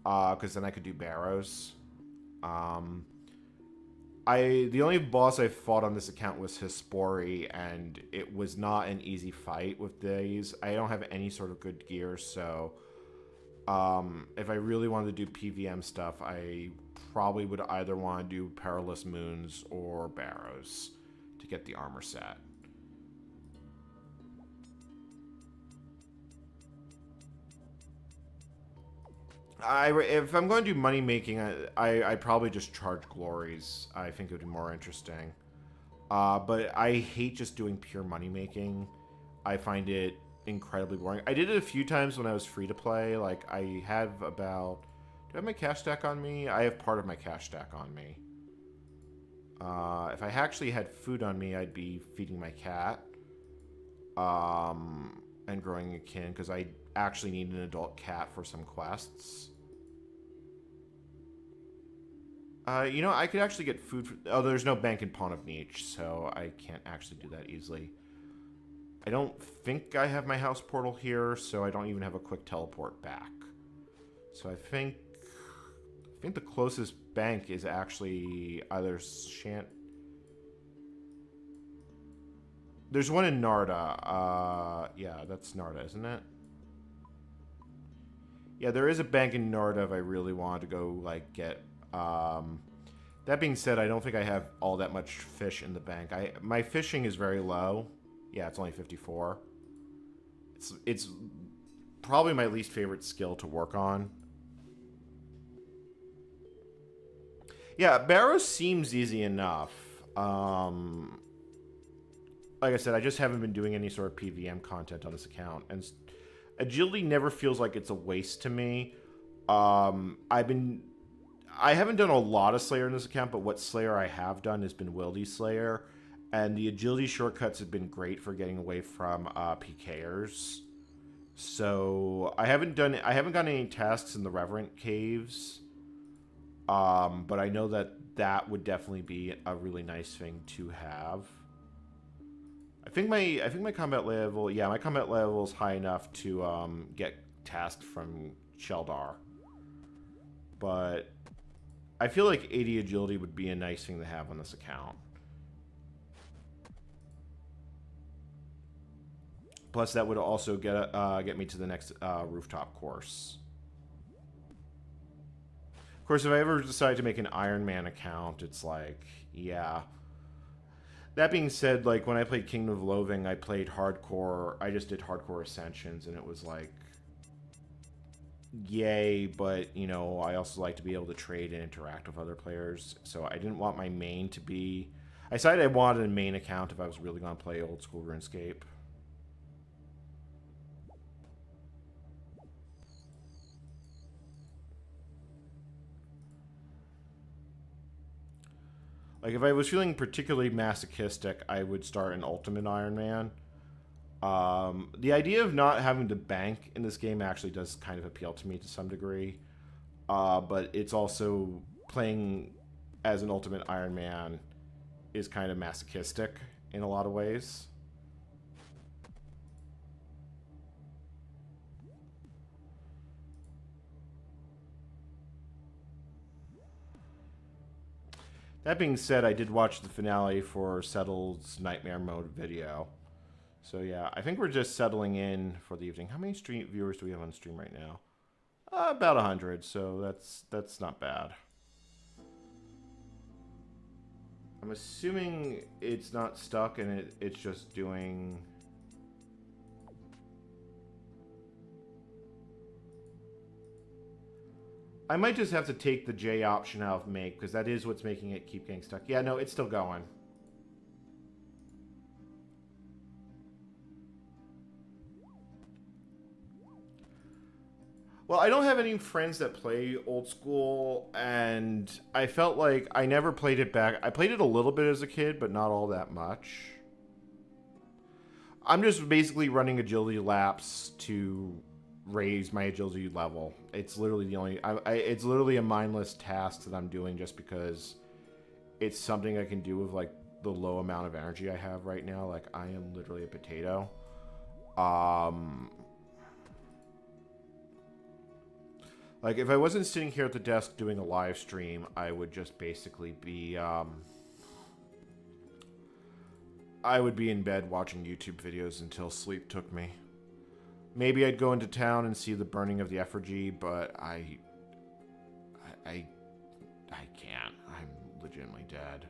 because then I could do barrows. The only boss I fought on this account was Hispori, and it was not an easy fight with these. I don't have any sort of good gear, so if I really wanted to do PVM stuff, I probably would either want to do Perilous Moons or barrows to get the armor set. If I'm going to do money making, I probably just charge glories. I think it would be more interesting. But I hate just doing pure money making. I find it incredibly boring. I did it a few times when I was free to play. Like, I have about... Do I have my cash stack on me? I have part of my cash stack on me. If I actually had food on me, I'd be feeding my cat. And growing a kin, because I actually need an adult cat for some quests. You know, I could actually get food for... Oh, there's no bank in Pawn of Niche, so I can't actually do that easily. I don't think I have my house portal here, so I don't even have a quick teleport back. So I think the closest bank is actually either There's one in Narda. Yeah, that's Narda, isn't it? Yeah, there is a bank in Narda if I really wanted to go, like, get... That being said, I don't think I have all that much fish in the bank. My fishing is very low. Yeah, it's only 54. It's probably my least favorite skill to work on. Yeah, Barrows seems easy enough. Like I said, I just haven't been doing any sort of PVM content on this account, and agility never feels like it's a waste to me. I haven't done a lot of Slayer in this account, but what Slayer I have done has been Wildy Slayer, and the agility shortcuts have been great for getting away from PKers. So I haven't gotten any tasks in the Reverent Caves, but I know that would definitely be a really nice thing to have. I think my combat level, yeah, my combat level is high enough to get tasked from Sheldar. But I feel like 80 agility would be a nice thing to have on this account. Plus, that would also get me to the next rooftop course. Of course, if I ever decide to make an Iron Man account, it's like, yeah. That being said, like, when I played Kingdom of Loathing, I played hardcore. I just did hardcore Ascensions, and it was like, yay, but, you know, I also like to be able to trade and interact with other players, so I didn't want my main to be... I decided I wanted a main account if I was really going to play old school RuneScape. Like, if I was feeling particularly masochistic, I would start an Ultimate Iron Man. The idea of not having to bank in this game actually does kind of appeal to me to some degree. But it's also playing as an Ultimate Iron Man is kind of masochistic in a lot of ways. That being said, I did watch the finale for Settled's Nightmare Mode video. So yeah, I think we're just settling in for the evening. How many stream viewers do we have on stream right now? About 100, so that's not bad. I'm assuming it's not stuck and it's just doing... I might just have to take the J option out of make, because that is what's making it keep getting stuck. Yeah, no, it's still going. Well, I don't have any friends that play old school, and I felt like I never played it back. I played it a little bit as a kid, but not all that much. I'm just basically running agility laps to raise my agility level. It's literally the only... it's literally a mindless task that I'm doing just because it's something I can do with, like, the low amount of energy I have right now. Like, I am literally a potato. Like, if I wasn't sitting here at the desk doing a live stream, I would just basically be, I would be in bed watching YouTube videos until sleep took me. Maybe I'd go into town and see the burning of the effigy, but I can't. I'm legitimately dead.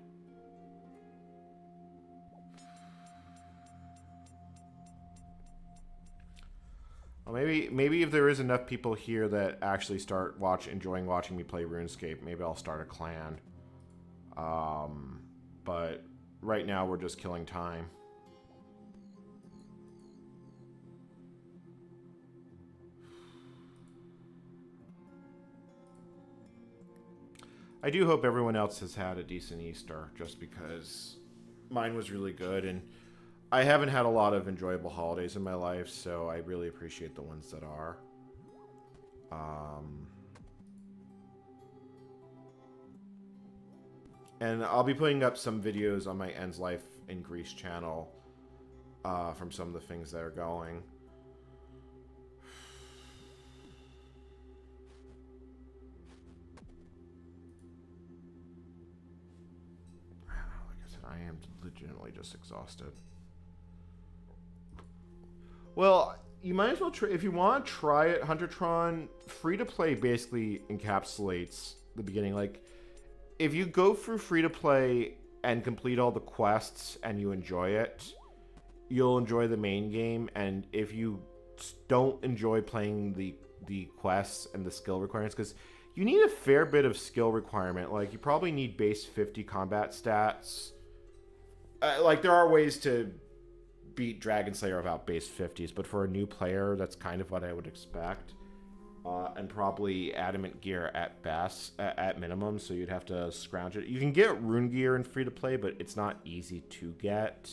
Well, maybe if there is enough people here that actually start enjoying watching me play RuneScape, maybe I'll start a clan. But right now we're just killing time. I do hope everyone else has had a decent Easter, just because mine was really good, and I haven't had a lot of enjoyable holidays in my life, so I really appreciate the ones that are. And I'll be putting up some videos on my Ends Life in Greece channel from some of the things that are going. legitimately just exhausted. Well, you might as well try, if you want to try it, Huntertron, free to play basically encapsulates the beginning. Like, if you go through free to play and complete all the quests and you enjoy it, you'll enjoy the main game. And if you don't enjoy playing the quests and the skill requirements, because you need a fair bit of skill requirement. Like, you probably need base 50 combat stats. Like, there are ways to beat Dragon Slayer without base 50s, but for a new player, that's kind of what I would expect. And probably adamant gear at best, at minimum, so you'd have to scrounge it. You can get rune gear in free to play, but it's not easy to get.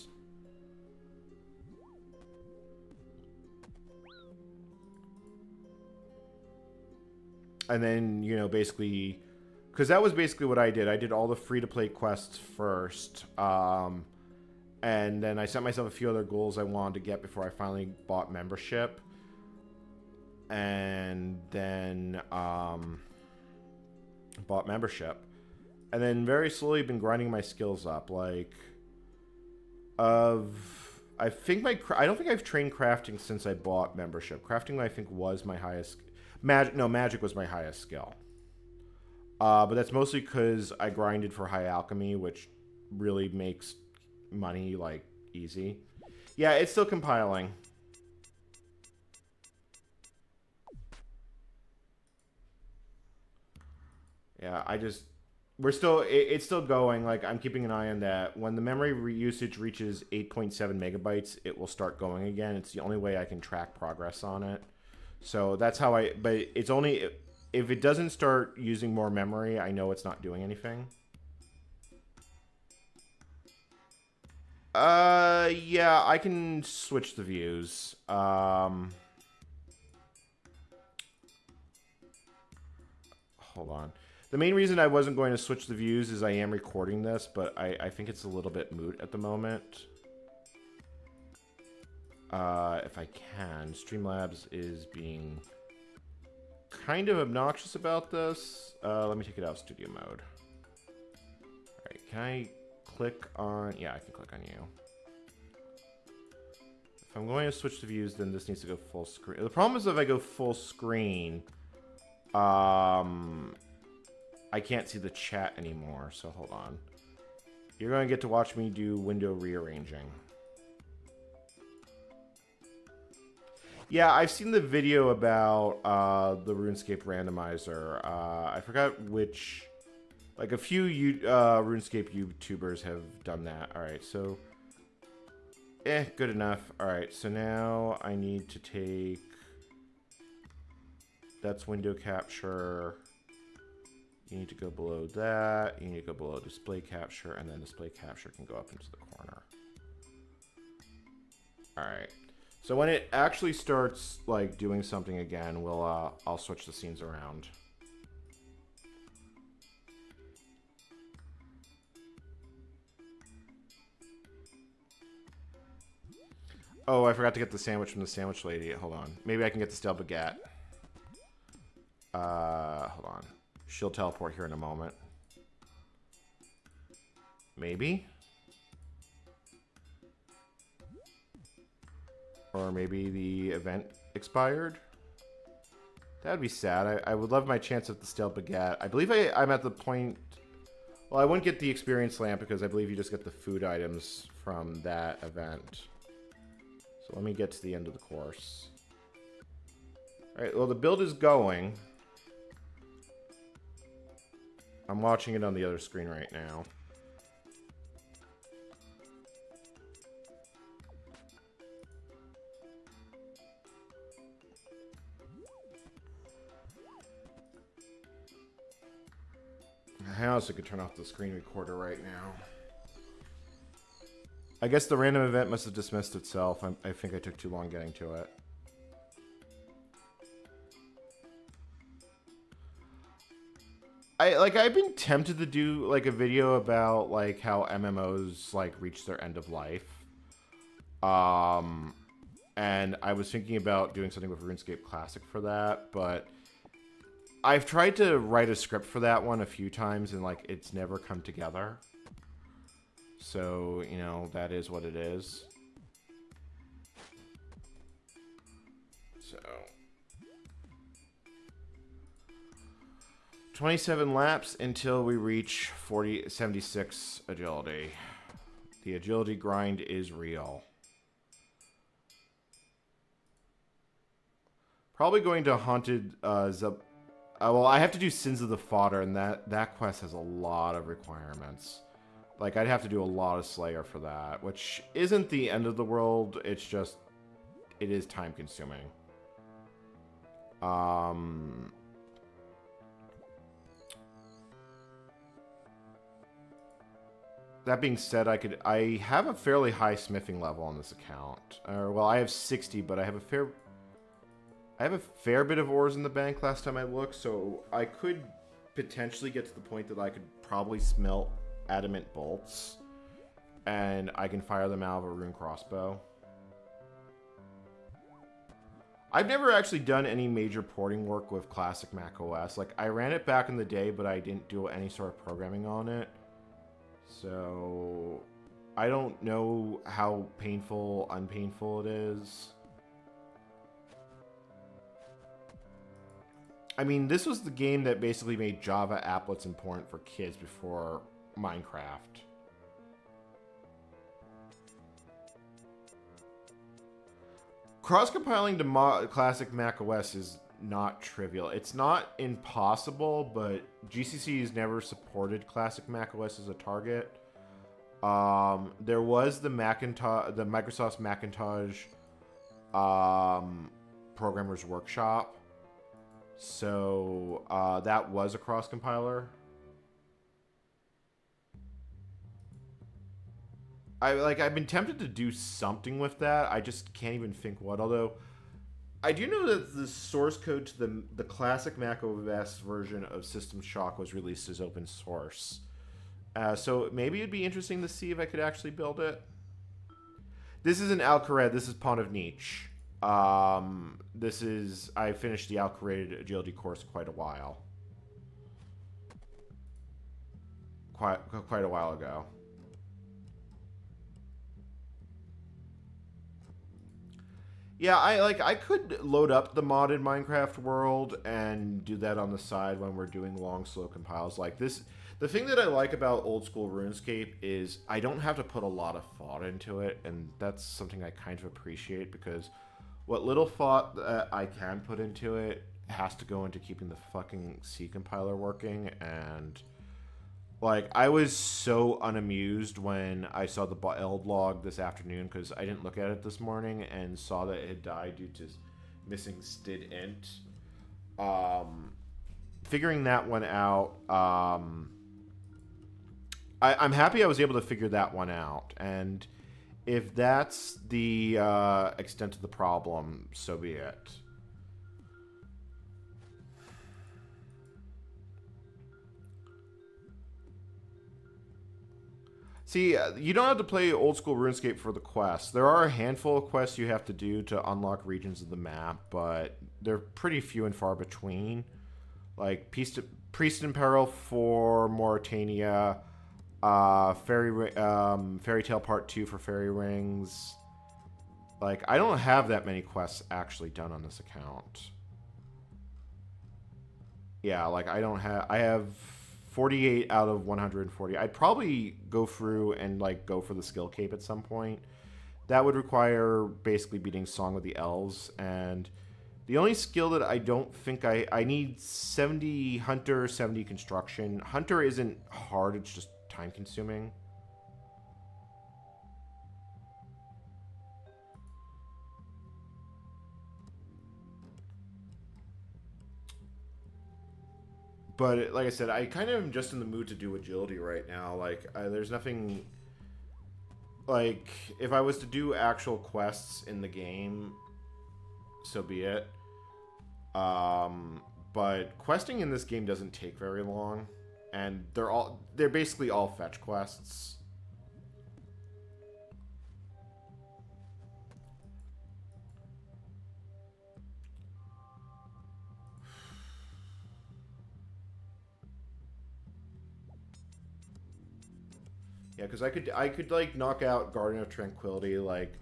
And then, you know, basically, because that was basically what I did. I did all the free-to-play quests first, and then I set myself a few other goals I wanted to get before I finally bought membership. And then bought membership. And then very slowly been grinding my skills up. Like, I think I don't think I've trained crafting since I bought membership. Crafting, I think, was my highest... Magic was my highest skill. But that's mostly because I grinded for high alchemy, which really makes money, like, easy. Yeah, it's still compiling. Yeah, it's still going. Like, I'm keeping an eye on that. When the memory usage reaches 8.7 megabytes, it will start going again. It's the only way I can track progress on it. So that's how but it's only, if it doesn't start using more memory, I know it's not doing anything. Yeah, I can switch the views. Hold on. The main reason I wasn't going to switch the views is I am recording this, but I think it's a little bit moot at the moment. If I can. Streamlabs is being kind of obnoxious about this. Let me take it out of studio mode. Alright, can I click on... Yeah, I can click on you. If I'm going to switch the views, then this needs to go full screen. The problem is if I go full screen, I can't see the chat anymore, so hold on. You're going to get to watch me do window rearranging. Yeah, I've seen the video about the RuneScape randomizer. I forgot which... Like, a few RuneScape YouTubers have done that. Alright, so... good enough. Alright, so now I need to take... That's window capture. You need to go below that. You need to go below display capture, and then display capture can go up into the corner. Alright. So when it actually starts, like, doing something again, I'll switch the scenes around. Oh, I forgot to get the sandwich from the sandwich lady. Hold on. Maybe I can get the stale baguette. Hold on. She'll teleport here in a moment. Maybe? Or maybe the event expired? That would be sad. I would love my chance at the stale baguette. I believe I'm at the point... Well, I wouldn't get the experience lamp because I believe you just get the food items from that event. So let me get to the end of the course. Alright, well, the build is going. I'm watching it on the other screen right now. I also could turn off the screen recorder right now. I guess the random event must have dismissed itself. I think I took too long getting to it. I've been tempted to do like a video about like how MMOs like reach their end of life. And I was thinking about doing something with RuneScape Classic for that, but I've tried to write a script for that one a few times and like it's never come together. So, you know, that is what it is. So 27 laps until we reach 76 agility. The agility grind is real. Probably going to Haunted well, I have to do Sins of the Fodder, and that quest has a lot of requirements. Like, I'd have to do a lot of Slayer for that, which isn't the end of the world. It's just, it is time consuming. That being said, I have a fairly high smithing level on this account. Well, I have 60, but I have a fair bit of ores in the bank last time I looked, so I could potentially get to the point that I could probably smelt adamant bolts, and I can fire them out of a rune crossbow. I've never actually done any major porting work with classic Mac OS. Like, I ran it back in the day, but I didn't do any sort of programming on it. So I don't know how painful, unpainful it is. I mean, this was the game that basically made Java applets important for kids before Minecraft. Cross-compiling to classic Mac OS is not trivial. It's not impossible, but GCC has never supported classic Mac OS as a target. There was the Microsoft Macintosh Programmers Workshop, so that was a cross-compiler. I've been tempted to do something with that. I just can't even think what. Although I do know that the source code to the classic Mac OS version of System Shock was released as open source. So maybe it'd be interesting to see if I could actually build it. This isn't Alcared. This is Pont of Nietzsche. I finished the Alcared agility course quite a while ago. Yeah, I could load up the modded Minecraft world and do that on the side when we're doing long, slow compiles like this. The thing that I like about old school RuneScape is I don't have to put a lot of thought into it, and that's something I kind of appreciate, because what little thought that I can put into it has to go into keeping the fucking C compiler working. And like, I was so unamused when I saw the build log this afternoon, because I didn't look at it this morning and saw that it had died due to missing stdint. Figuring that one out, I'm happy I was able to figure that one out. And if that's the extent of the problem, so be it. See, you don't have to play old school RuneScape for the quests. There are a handful of quests you have to do to unlock regions of the map, but they're pretty few and far between. Like Priest in Peril for Mauritania, Fairy Tale Part 2 for Fairy Rings. Like, I don't have that many quests actually done on this account. Yeah, like I have 48 out of 140. I'd probably go through and like go for the skill cape at some point. That would require basically beating Song of the Elves, and the only skill that I don't think I need 70 Hunter, 70 Construction. Hunter isn't hard, it's just time consuming. But like I said, I kind of am just in the mood to do agility right now. Like, there's nothing... Like, if I was to do actual quests in the game, so be it. But questing in this game doesn't take very long. And they're basically all fetch quests. Yeah, because I could like knock out Guardian of Tranquility. Like,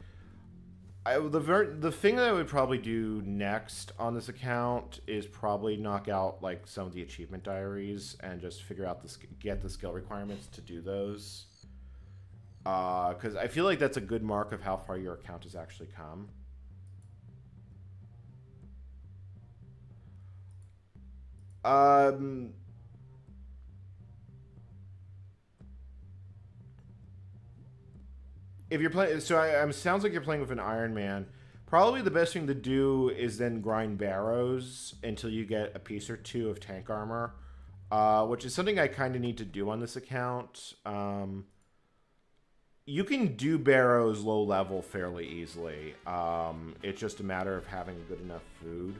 the thing that I would probably do next on this account is probably knock out like some of the achievement diaries and just figure out get the skill requirements to do those. Because I feel like that's a good mark of how far your account has actually come. If you're playing, so sounds like you're playing with an Iron Man. Probably the best thing to do is then grind barrows until you get a piece or two of tank armor, which is something I kind of need to do on this account. You can do barrows low level fairly easily. It's just a matter of having good enough food.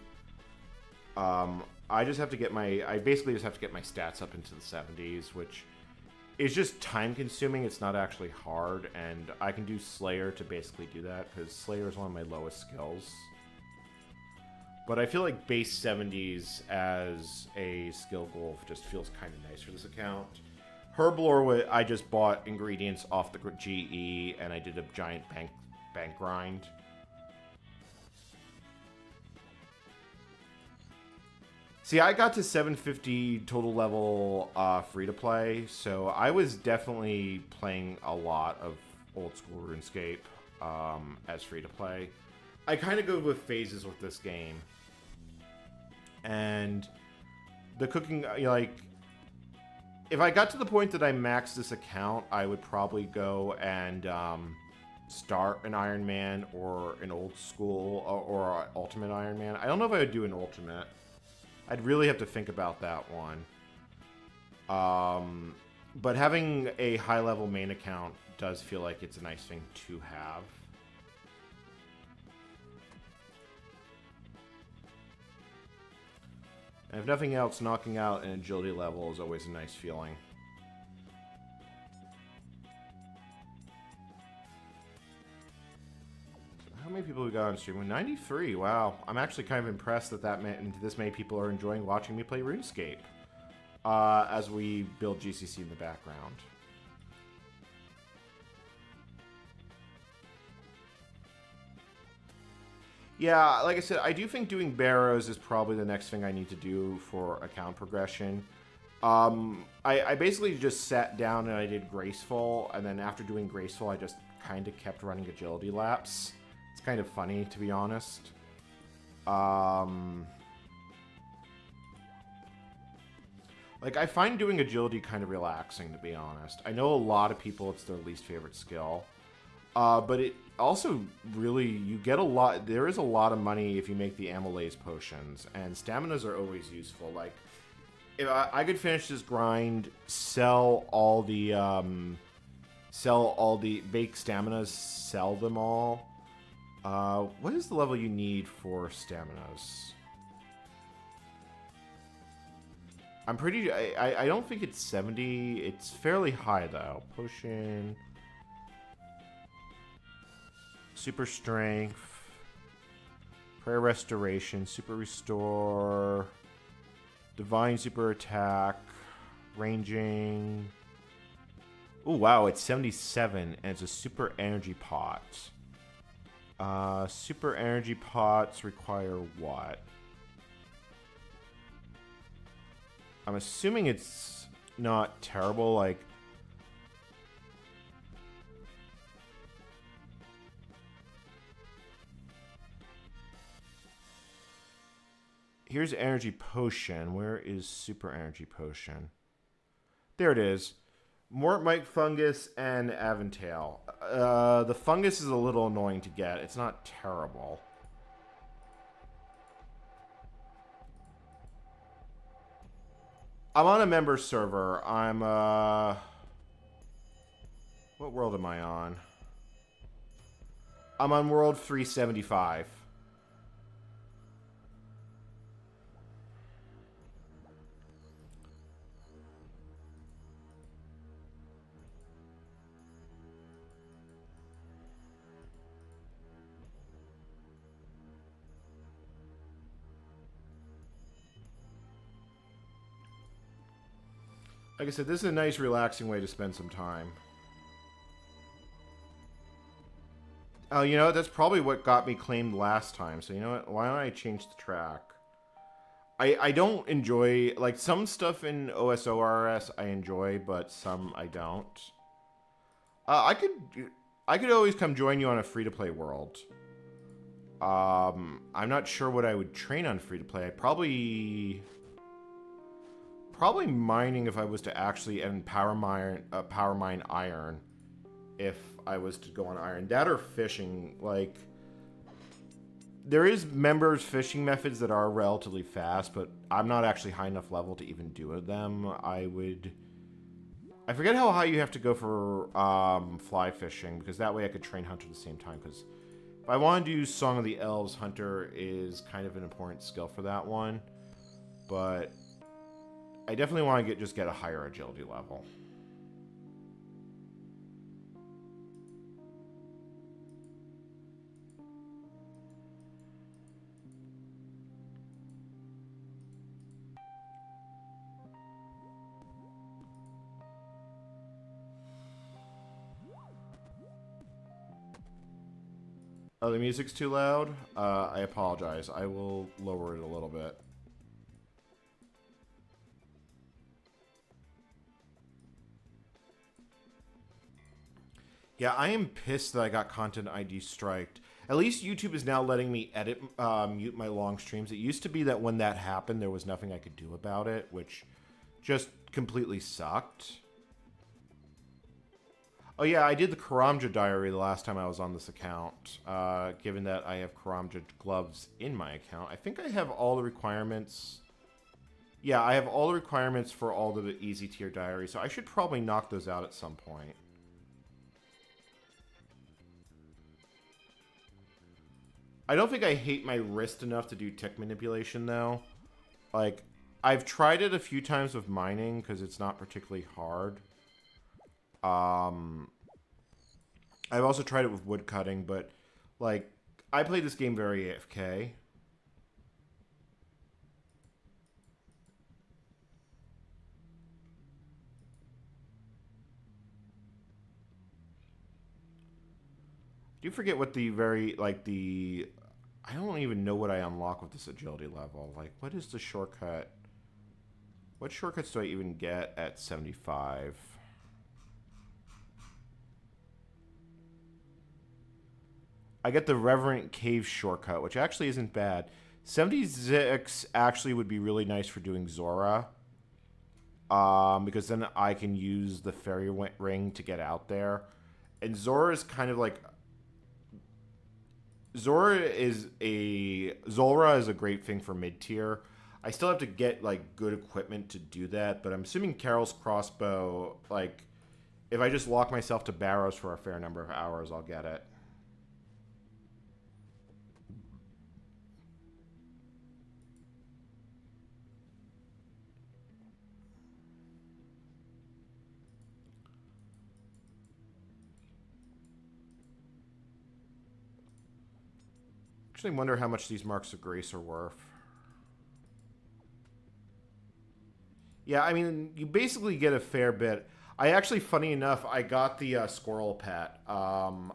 I just have to get I basically just have to get my stats up into the 70s, which is just time consuming. It's not actually hard, and I can do Slayer to basically do that, because Slayer is one of my lowest skills. But I feel like base 70s as a skill goal just feels kind of nice for this account. Herblore, I just bought ingredients off the GE, and I did a giant bank grind. See, I got to 750 total level free-to-play, so I was definitely playing a lot of old-school RuneScape as free-to-play. I kind of go with phases with this game. And the cooking, like, if I got to the point that I maxed this account, I would probably go and start an Iron Man or an old-school or Ultimate Iron Man. I don't know if I would do an Ultimate. I'd really have to think about that one. But having a high-level main account does feel like it's a nice thing to have. And if nothing else, knocking out an agility level is always a nice feeling. How many people we got on stream? 93. Wow, I'm actually kind of impressed that this many people are enjoying watching me play RuneScape as we build GCC in the background. Yeah, like I said, I do think doing barrows is probably the next thing I need to do for account progression. I basically just sat down and I did Graceful, and then after doing Graceful, I just kind of kept running agility laps. It's kind of funny, to be honest. Like, I find doing agility kind of relaxing, to be honest. I know a lot of people, it's their least favorite skill. But it also really, you get a lot, there is a lot of money if you make the amylase potions, and staminas are always useful. Like, if I could finish this grind, sell all the baked staminas, sell them all. What is the level you need for staminas? I'm pretty, I don't think it's 70, it's fairly high though. Potion, super strength, prayer restoration, super restore, divine super attack, ranging. Oh wow, it's 77 and it's a super energy pot. Super energy pots require what? I'm assuming it's not terrible, like... Here's energy potion. Where is super energy potion? There it is. Mort Mite Fungus and Aventail. The fungus is a little annoying to get. It's not terrible. I'm on a member server. I'm, what world am I on? I'm on world 375. Like I said, this is a nice, relaxing way to spend some time. Oh, you know, that's probably what got me claimed last time. So you know what? Why don't I change the track? I don't enjoy, like, some stuff in OSORS I enjoy, but some I don't. I could always come join you on a free-to-play world. I'm not sure what I would train on free-to-play. I probably mining if I was to actually, and power mine iron if I was to go on iron. That or fishing, like, there is members fishing methods that are relatively fast, but I'm not actually high enough level to even do them. I forget how high you have to go for fly fishing, because that way I could train Hunter at the same time, because if I want to do Song of the Elves, Hunter is kind of an important skill for that one. But I definitely want to just get a higher agility level. Oh, the music's too loud? I apologize. I will lower it a little bit. Yeah, I am pissed that I got Content ID striked. At least YouTube is now letting me edit, mute my long streams. It used to be that when that happened, there was nothing I could do about it, which just completely sucked. Oh yeah, I did the Karamja diary the last time I was on this account. Given that I have Karamja gloves in my account, I think I have all the requirements. Yeah, I have all the requirements for all the easy tier diaries, so I should probably knock those out at some point. I don't think I hate my wrist enough to do tick manipulation, though. Like, I've tried it a few times with mining, because it's not particularly hard. I've also tried it with wood cutting, but, like, I play this game very AFK. Do you forget what the I don't even know what I unlock with this agility level. Like, what is the shortcut? What shortcuts do I even get at 75? I get the Reverent Cave shortcut, which actually isn't bad. 76 actually would be really nice for doing Zora. Because then I can use the fairy ring to get out there. And Zora is kind of like... Zora is a great thing for mid-tier. I still have to get, like, good equipment to do that, but I'm assuming Carol's crossbow, like, if I just lock myself to barrows for a fair number of hours, I'll get it. Actually wonder how much these marks of grace are worth. Yeah, I mean, you basically get a fair bit. I actually, funny enough, I got the squirrel pet. I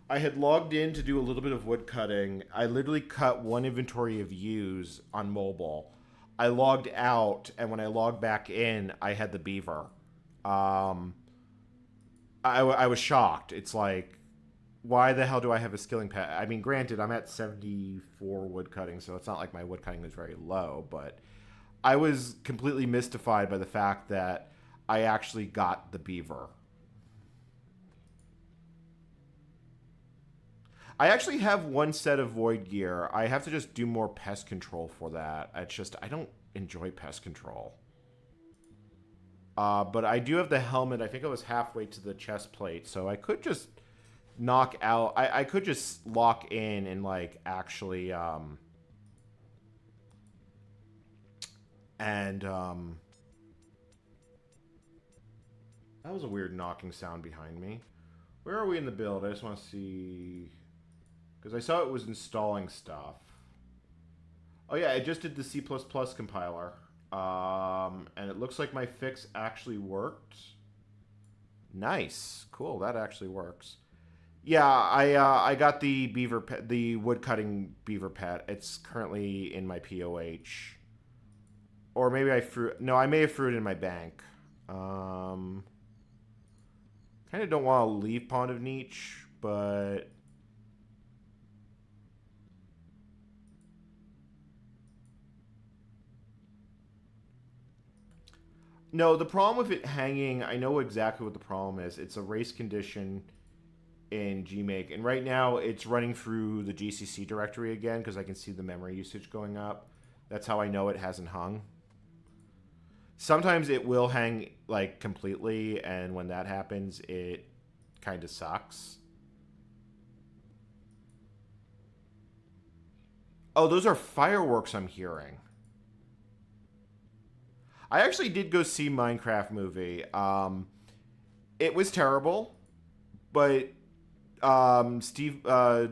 had logged in to do a little bit of wood cutting. I literally cut one inventory of ewes on mobile. I logged out, and when I logged back in, I had the beaver. I was shocked. It's like, why the hell do I have a skilling pet? I mean, granted, I'm at 74 wood cutting, so it's not like my wood cutting is very low, but I was completely mystified by the fact that I actually got the beaver. I actually have one set of void gear. I have to just do more pest control for that. It's just, I don't enjoy pest control. But I do have the helmet. I think I was halfway to the chest plate, so I could just knock out... I could just lock in and, like, actually... That was a weird knocking sound behind me. Where are we in the build? I just want to see... Because I saw it was installing stuff. Oh yeah, I just did the C++ compiler. And it looks like my fix actually worked. Nice. Cool, that actually works. Yeah, I got the the wood cutting beaver pet. It's currently in my POH, or maybe I threw. No, I may have threw it in my bank. Um, Kind of don't want to leave Pond of Niche, but no. The problem with it hanging, I know exactly what the problem is. It's a race condition in Gmake, and right now it's running through the GCC directory again because I can see the memory usage going up. That's how I know it hasn't hung. Sometimes it will hang like completely, and when that happens, it kind of sucks. Oh, those are fireworks I'm hearing. I actually did go see Minecraft movie. It was terrible, but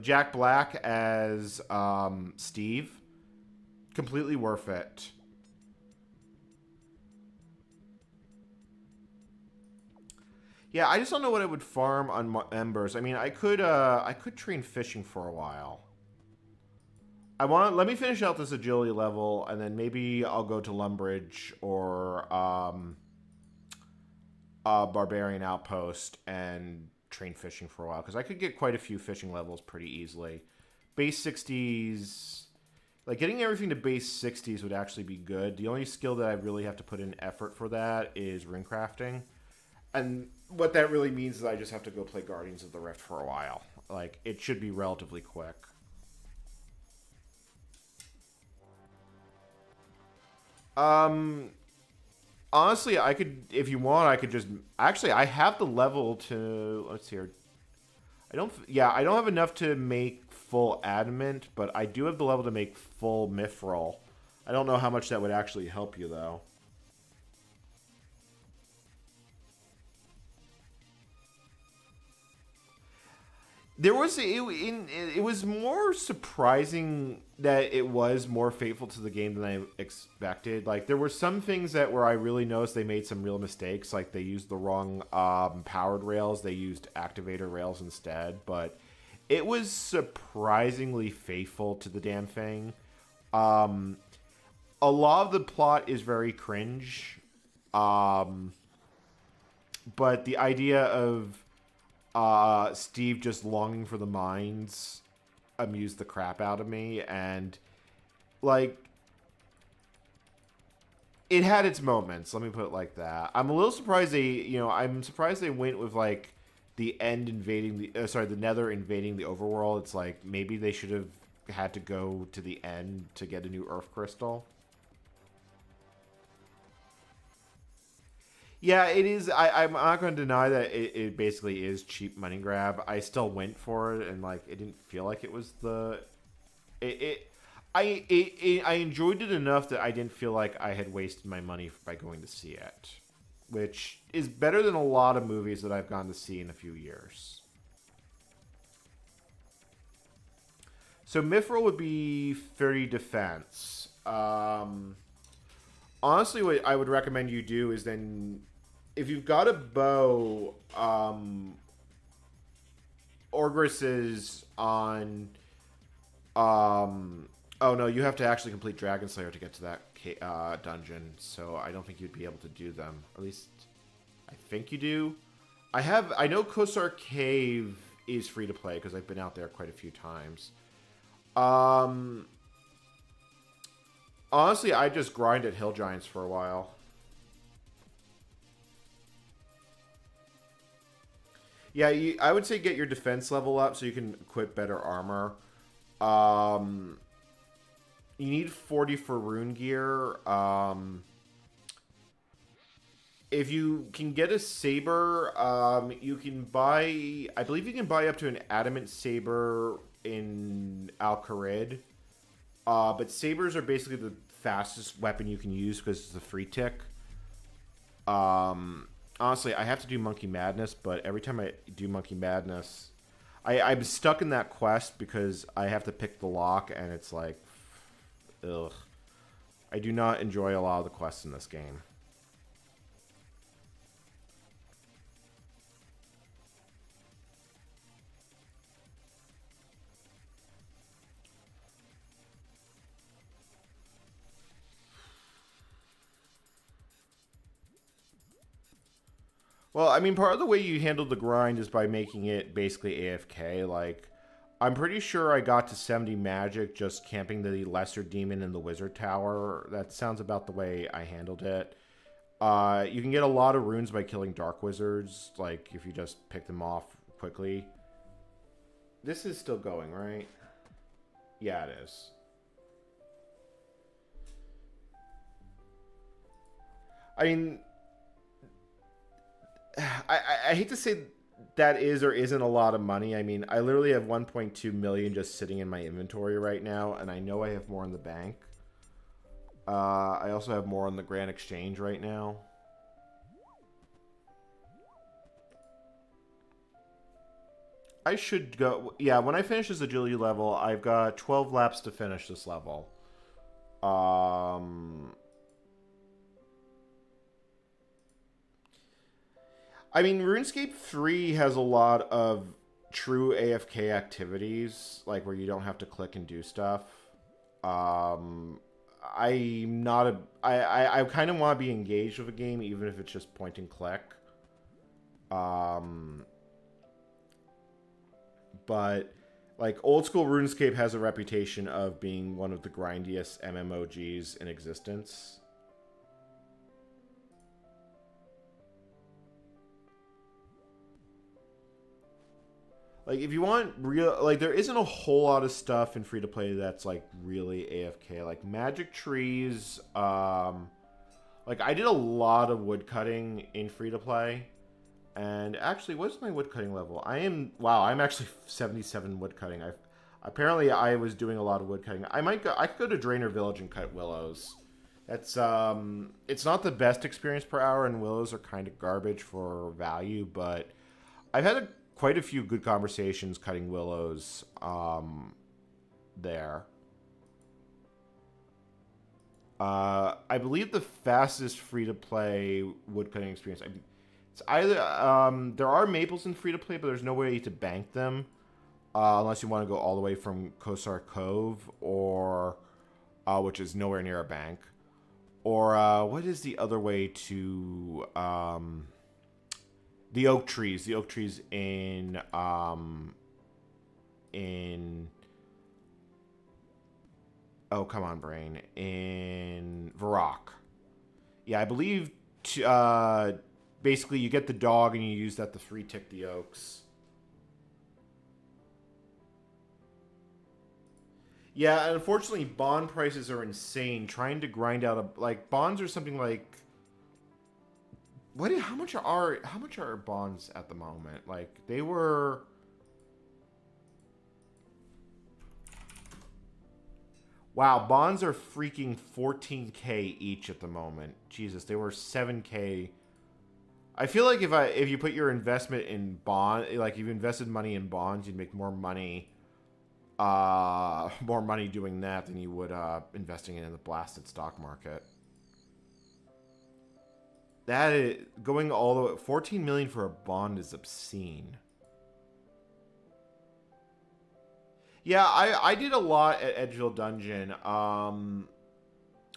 Jack Black as Steve, completely worth it. Yeah, I just don't know what I would farm on embers. I mean, I could train fishing for a while. Let me finish out this agility level, and then maybe I'll go to Lumbridge or Barbarian Outpost and train fishing for a while because I could get quite a few fishing levels pretty easily. Base 60s, like getting everything to base 60s would actually be good. The only skill that I really have to put in effort for that is rune crafting. And what that really means is I just have to go play Guardians of the Rift for a while. Like, it should be relatively quick. Honestly, I could, if you want, I could just... Actually, I have the level to... Let's see here. I don't have enough to make full adamant, but I do have the level to make full mithril. I don't know how much that would actually help you, though. There was it was more surprising that it was more faithful to the game than I expected. Like there were some things that where I really noticed they made some real mistakes. Like they used the wrong powered rails; they used activator rails instead. But it was surprisingly faithful to the damn thing. A lot of the plot is very cringe, but the idea of Steve just longing for the mines amused the crap out of me, and like it had its moments. Let me put it like that. I'm a little surprised I'm surprised they went with like the end invading the Nether invading the overworld. It's like maybe they should have had to go to the end to get a new Earth crystal. Yeah, it is. I'm not going to deny that it basically is cheap money grab. I still went for it, and like it didn't feel like it was the. I enjoyed it enough that I didn't feel like I had wasted my money by going to see it, which is better than a lot of movies that I've gone to see in a few years. So Mithril would be 30 defense. Honestly, what I would recommend you do is then if you've got a bow, Orgris is on. Oh no, you have to actually complete Dragon Slayer to get to that dungeon. So I don't think you'd be able to do them. At least I think you do. I know Kosar Cave is free to play because I've been out there quite a few times. Honestly, I just grinded Hill Giants for a while. Yeah, I would say get your defense level up so you can equip better armor. You need 40 for rune gear. If you can get a saber, you can buy... I believe you can buy up to an adamant saber in Al-Kharid. But sabers are basically the fastest weapon you can use because it's a free tick. Honestly, I have to do Monkey Madness, but every time I do Monkey Madness, I'm stuck in that quest because I have to pick the lock, and it's like, ugh. I do not enjoy a lot of the quests in this game. Well, I mean, part of the way you handle the grind is by making it basically AFK. Like, I'm pretty sure I got to 70 magic just camping the lesser demon in the wizard tower. That sounds about the way I handled it. You can get a lot of runes by killing dark wizards, like if you just pick them off quickly. This is still going, right? Yeah, it is. I mean, I hate to say that is or isn't a lot of money. I mean, I literally have 1.2 million just sitting in my inventory right now, and I know I have more in the bank. I also have more on the Grand Exchange right now. I should go... Yeah, when I finish this agility level, I've got 12 laps to finish this level. I mean, RuneScape 3 has a lot of true AFK activities, like where you don't have to click and do stuff. I'm not a... I kind of want to be engaged with a game, even if it's just point and click. But, like, old school RuneScape has a reputation of being one of the grindiest MMOGs in existence. Like, if you want real... Like, there isn't a whole lot of stuff in free-to-play that's, like, really AFK. Like, magic trees, like, I did a lot of woodcutting in free-to-play. And actually, what's my woodcutting level? I am... Wow, I'm actually 77 woodcutting. Apparently, I was doing a lot of woodcutting. I could go to Drainer Village and cut willows. That's, it's not the best experience per hour, and willows are kind of garbage for value, but I've had quite a few good conversations cutting willows there. I believe the fastest free-to-play woodcutting experience... It's either... there are maples in free-to-play, but there's no way to bank them. Unless you want to go all the way from Kosar Cove, or... which is nowhere near a bank. Or, what is the other way to... the oak trees. The oak trees in... Oh, come on, brain. In Varrock. Yeah, I believe... basically, you get the dog and you use that to free tick the oaks. Yeah, and unfortunately, bond prices are insane. Trying to grind out a... Like, bonds are something like... How much are bonds at the moment? Like, they were... Wow, bonds are freaking 14k each at the moment. Jesus, they were 7k. I feel like if you put your investment in bond, like you've invested money in bonds, you'd make more money doing that than you would investing in the blasted stock market. That is going all the way... 14 million for a bond is obscene. Yeah, I did a lot at Edgeville Dungeon.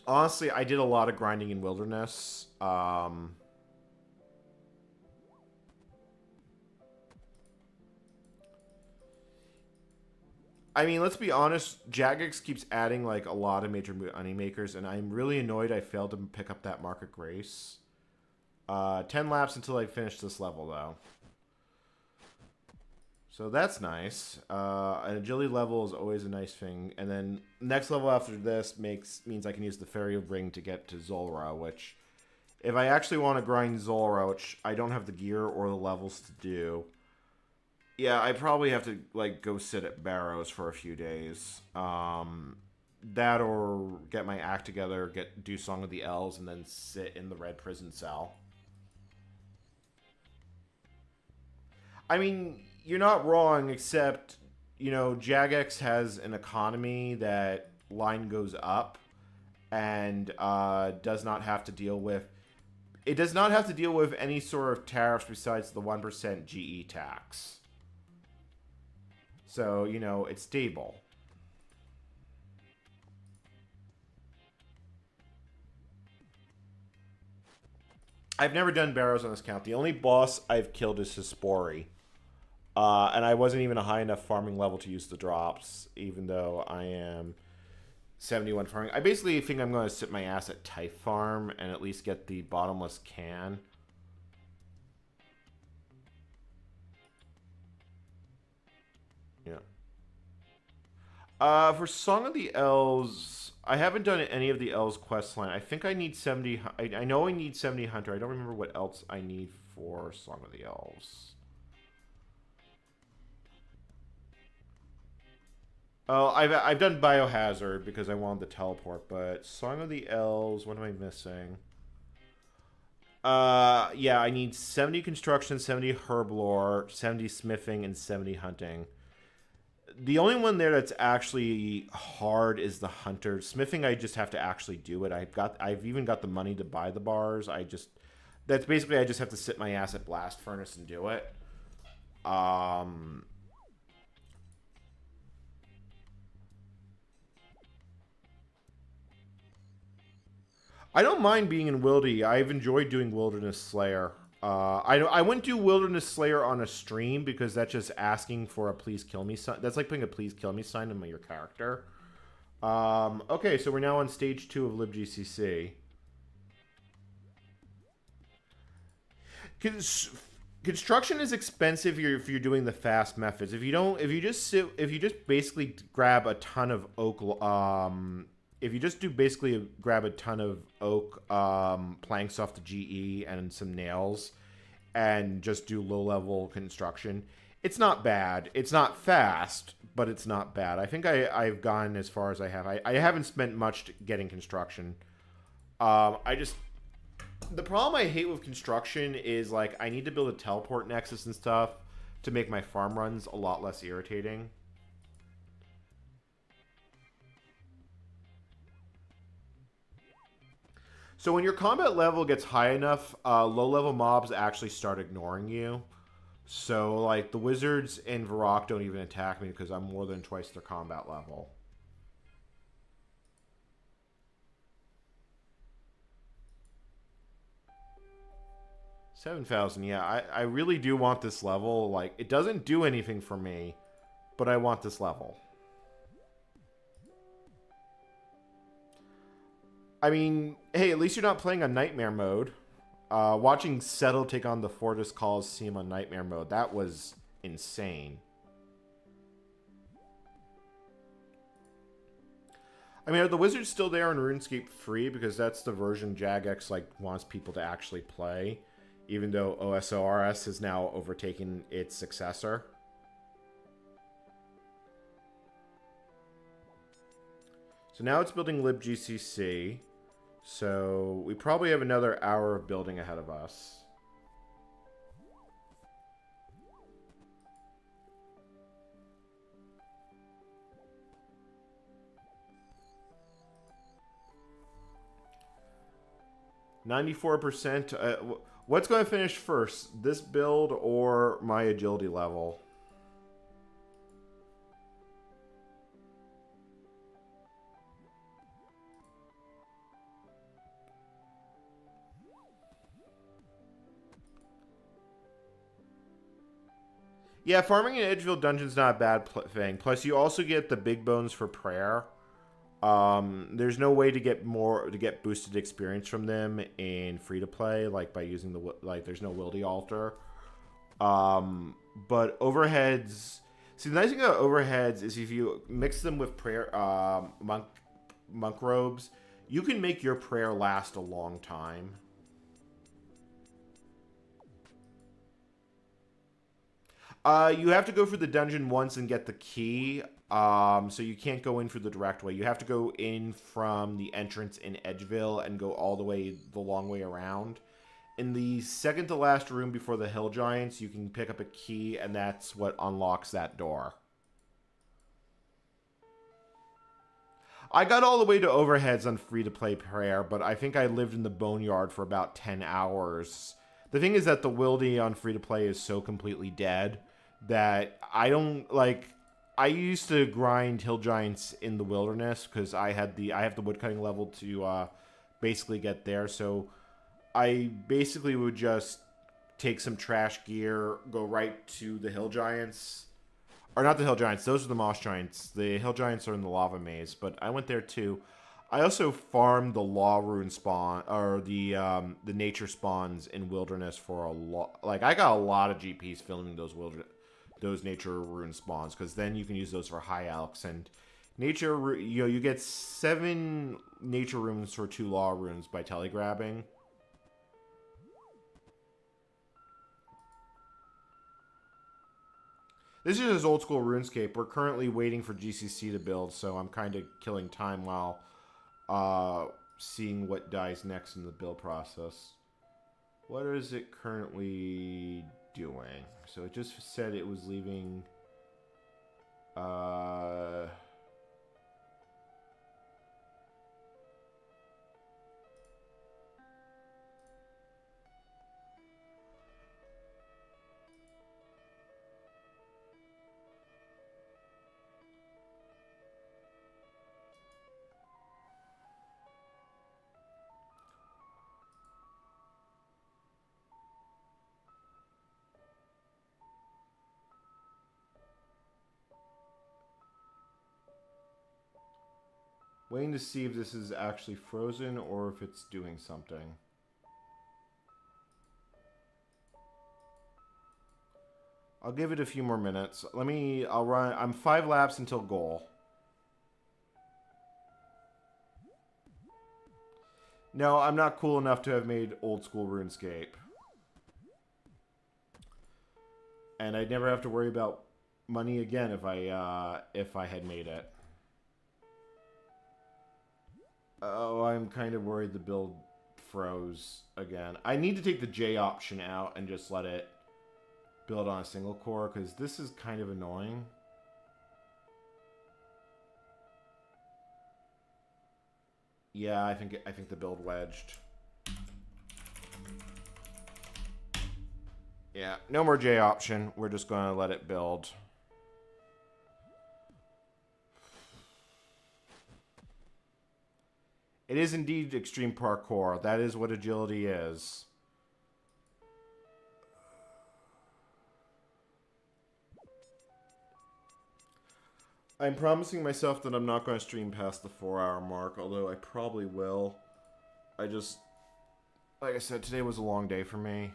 Honestly, I did a lot of grinding in Wilderness. I mean, let's be honest, Jagex keeps adding like a lot of major money makers, and I'm really annoyed I failed to pick up that Market Grace. 10 laps until I finish this level, though. So that's nice. An agility level is always a nice thing. And then next level after this means I can use the Fairy Ring to get to Zulrah, which if I actually want to grind Zulrah, which I don't have the gear or the levels to do, yeah, I probably have to like go sit at Barrows for a few days. That or get my act together, do Song of the Elves, and then sit in the Red Prison cell. I mean, you're not wrong, except, you know, Jagex has an economy that line goes up and does not have to deal with... It does not have to deal with any sort of tariffs besides the 1% GE tax. So, you know, it's stable. I've never done barrows on this count. The only boss I've killed is Hispori. And I wasn't even a high enough farming level to use the drops, even though I am 71 farming. I basically think I'm going to sit my ass at Type Farm and at least get the bottomless can. Yeah. For Song of the Elves, I haven't done any of the Elves quest line. I think I need 70. I know I need 70 Hunter. I don't remember what else I need for Song of the Elves. Oh, I've done Biohazard because I wanted the teleport, but Song of the Elves, what am I missing? Yeah, I need 70 construction, 70 herblore, 70 smithing, and 70 hunting. The only one there that's actually hard is the hunter. Smithing, I just have to actually do it. I've even got the money to buy the bars. That's basically I just have to sit my ass at Blast Furnace and do it. I don't mind being in Wildy. I've enjoyed doing Wilderness Slayer. I wouldn't do Wilderness Slayer on a stream because that's just asking for a please kill me sign. That's like putting a please kill me sign on your character. Okay, so we're now on stage 2 of libgcc. Construction is expensive if you're doing the fast methods. If you just basically grab a ton of oak, if you just grab a ton of oak planks off the GE and some nails and just do low-level construction, it's not bad. It's not fast, but it's not bad. I think I've gone as far as I have. I haven't spent much getting construction. The problem I hate with construction is, like, I need to build a teleport nexus and stuff to make my farm runs a lot less irritating. So when your combat level gets high enough, low-level mobs actually start ignoring you. So, like, the wizards in Varrock don't even attack me because I'm more than twice their combat level. $7,000, yeah. I really do want this level. Like, it doesn't do anything for me, but I want this level. I mean, hey, at least you're not playing on Nightmare mode. Watching Settle take on the Fortis Coliseum on Nightmare mode, that was insane. I mean, are the wizards still there in RuneScape free? Because that's the version Jagex, like, wants people to actually play. Even though OSORS has now overtaken its successor. So now it's building libgcc. So we probably have another hour of building ahead of us. %. What's going to finish first? This build or my agility level? Yeah, farming in Edgefield Dungeon's not a bad thing. Plus, you also get the big bones for prayer. There's no way to get boosted experience from them in free to play, like by using there's no Wildy altar. But overheads. See, the nice thing about overheads is if you mix them with prayer monk robes, you can make your prayer last a long time. You have to go for the dungeon once and get the key. So you can't go in through the direct way. You have to go in from the entrance in Edgeville and go all the long way around. In the second to last room before the Hill Giants, you can pick up a key, and that's what unlocks that door. I got all the way to overheads on free-to-play prayer, but I think I lived in the Boneyard for about 10 hours. The thing is that the Wildy on free-to-play is so completely dead that I don't, like... I used to grind Hill Giants in the wilderness because I have the woodcutting level to basically get there. So I basically would just take some trash gear, go right to the hill giants. Or not the hill giants, those are the moss giants. The hill giants are in the lava maze, but I went there too. I also farmed the law rune spawn, or the nature spawns in wilderness for a lot. Like, I got a lot of GPs filming those nature rune spawns, because then you can use those for high alks. And nature, you get 7 nature runes for 2 law runes by telegrabbing. This is old school RuneScape. We're currently waiting for GCC to build, so I'm kind of killing time while seeing what dies next in the build process. What is it currently doing? So it just said it was leaving... waiting to see if this is actually frozen or if it's doing something. I'll give it a few more minutes. I'll run, I'm 5 laps until goal. No, I'm not cool enough to have made old school RuneScape. And I'd never have to worry about money again if I had made it. Oh, I'm kind of worried the build froze again. I need to take the J option out and just let it build on a single core, because this is kind of annoying. Yeah, I think the build wedged. Yeah, no more J option. We're just going to let it build. It is indeed extreme parkour. That is what agility is. I'm promising myself that I'm not going to stream past the 4-hour mark, although I probably will. I just, like I said, today was a long day for me.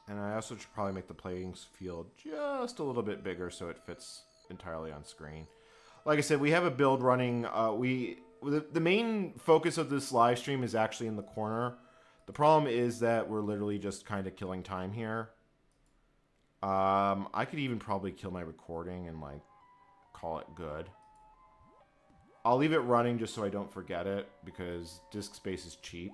And I also should probably make the playing field just a little bit bigger so it fits entirely on screen. Like I said, we have a build running. The main focus of this live stream is actually in the corner. The problem is that we're literally just kind of killing time here. I could even probably kill my recording and like call it good. I'll leave it running just so I don't forget it, because disk space is cheap.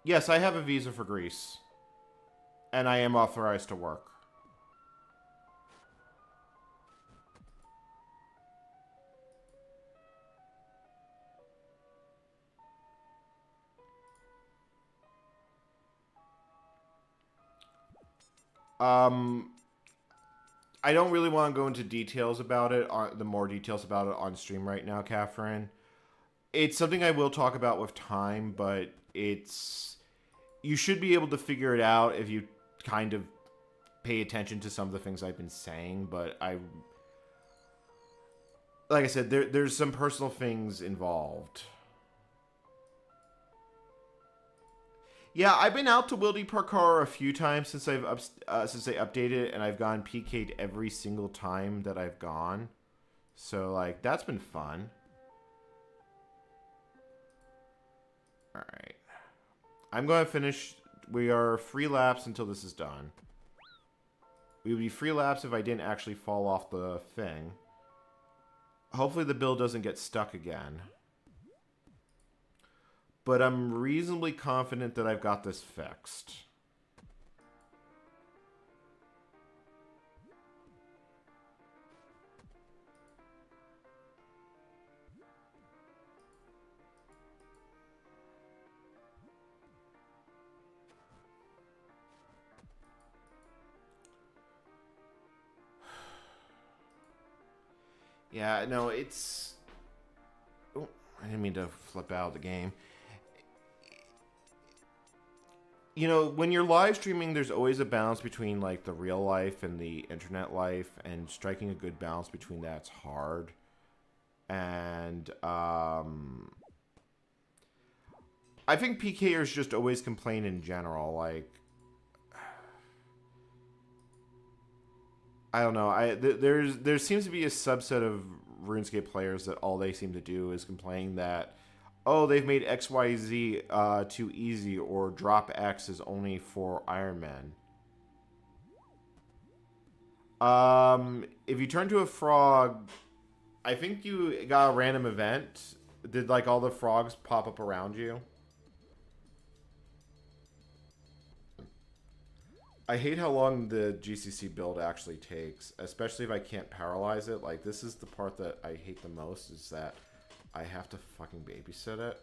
Yes, I have a visa for Greece. And I am authorized to work. I don't really want to go into details about it, the more details about it on stream right now, Catherine. It's something I will talk about with time, but it's... You should be able to figure it out if you kind of pay attention to some of the things I've been saying, but like I said, there's some personal things involved. Yeah, I've been out to Wildy Parkour a few times since they updated it, and I've gone PK'd every single time that I've gone. So, like, that's been fun. Alright. I'm going to finish... We are 3 laps until this is done. We would be 3 laps if I didn't actually fall off the thing. Hopefully the build doesn't get stuck again. But I'm reasonably confident that I've got this fixed. Yeah, no, it's... Oh, I didn't mean to flip out of the game. You know, when you're live streaming, there's always a balance between, like, the real life and the internet life, and striking a good balance between that's hard. And, I think PKers just always complain in general, like... I don't know. There seems to be a subset of RuneScape players that all they seem to do is complain that, oh, they've made XYZ too easy, or drop X is only for Iron Man. If you turn to a frog, I think you got a random event. Did, like, all the frogs pop up around you? I hate how long the GCC build actually takes, especially if I can't paralyze it. Like, this is the part that I hate the most, is that I have to fucking babysit it.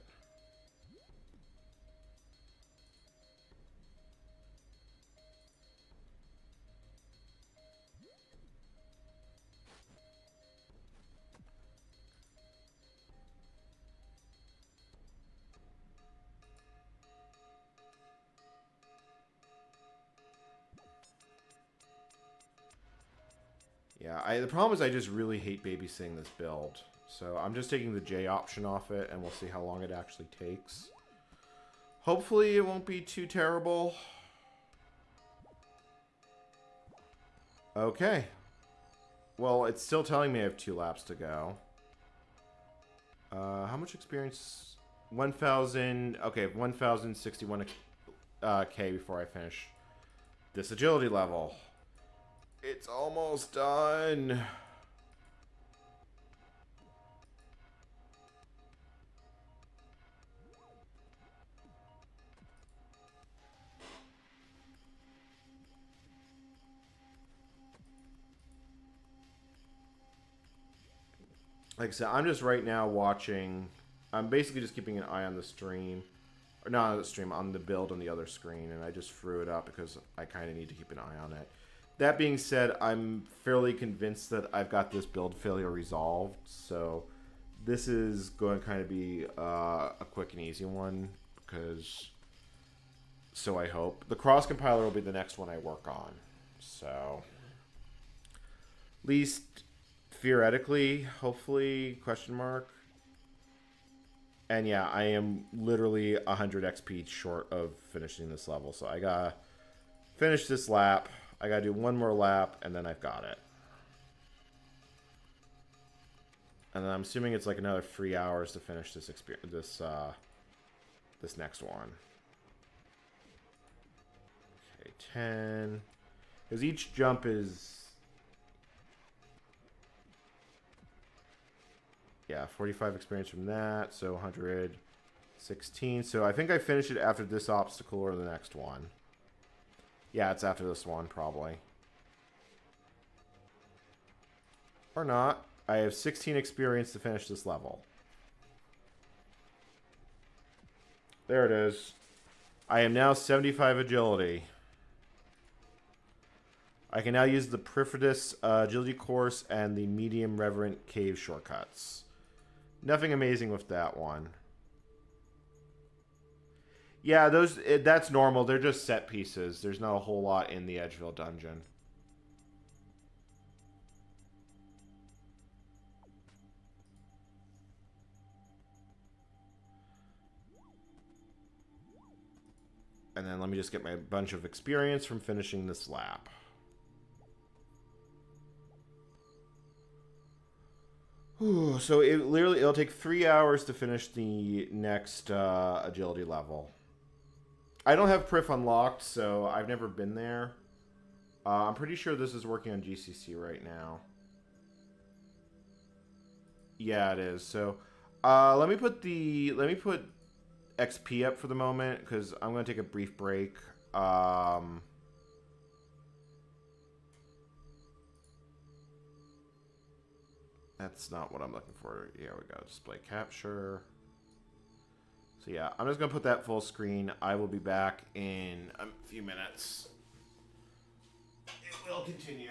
Yeah, the problem is I just really hate babysitting this build. So I'm just taking the J option off it, and we'll see how long it actually takes. Hopefully it won't be too terrible. Okay. Well, it's still telling me I have 2 laps to go. How much experience? 1,000. Okay, 1,061 K before I finish this agility level. It's almost done. Like I said, I'm just right now watching. I'm basically just keeping an eye on the stream. Or not on the stream, on the build on the other screen. And I just threw it up because I kind of need to keep an eye on it. That being said, I'm fairly convinced that I've got this build failure resolved. So this is going to kind of be a quick and easy one. Because, so I hope. The cross compiler will be the next one I work on. So, at least theoretically, hopefully, question mark. And yeah, I am literally 100 XP short of finishing this level. So I gotta finish this lap. I gotta do one more lap, and then I've got it. And then I'm assuming it's like another 3 hours to finish this this next one. Okay, 10. Because each jump is... Yeah, 45 experience from that, so 116. So I think I finish it after this obstacle or the next one. Yeah, it's after this one, probably. Or not. I have 16 experience to finish this level. There it is. I am now 75 agility. I can now use the Perfidious agility course and the medium reverent cave shortcuts. Nothing amazing with that one. Yeah, that's normal. They're just set pieces. There's not a whole lot in the Edgeville dungeon. And then let me just get my bunch of experience from finishing this lap. Ooh, so it'll take 3 hours to finish the next agility level. I don't have Prif unlocked, so I've never been there. I'm pretty sure this is working on GCC right now. Yeah, it is. So let me put XP up for the moment because I'm going to take a brief break. That's not what I'm looking for. Here we go. Display capture. So yeah, I'm just going to put that full screen. I will be back in a few minutes. It will continue.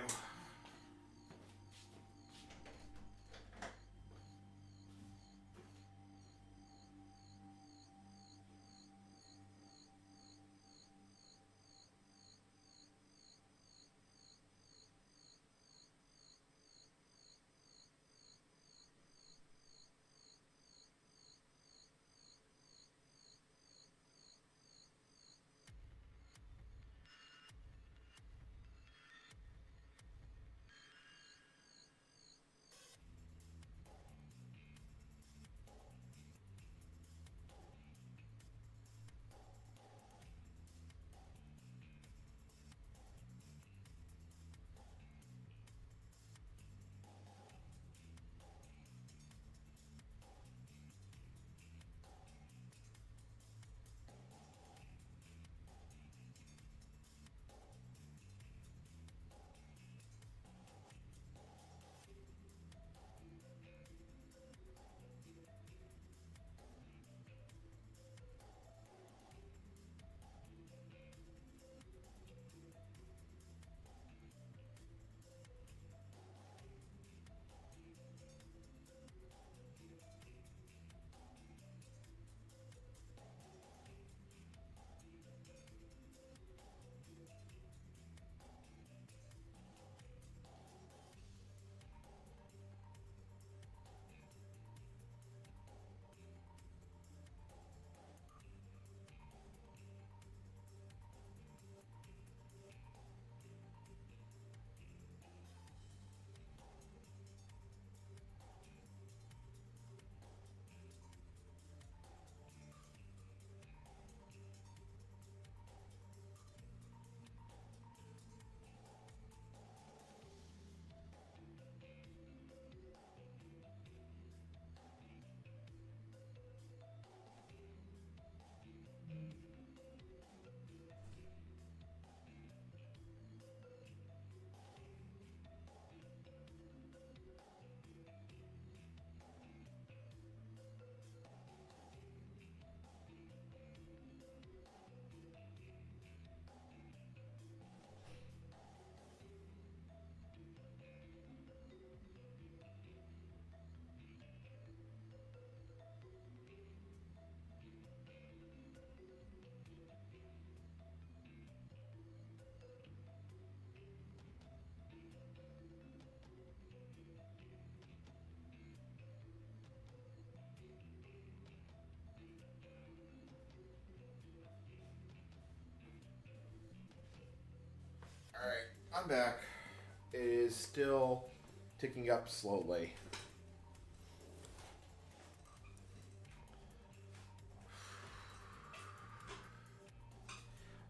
back. It is still ticking up slowly.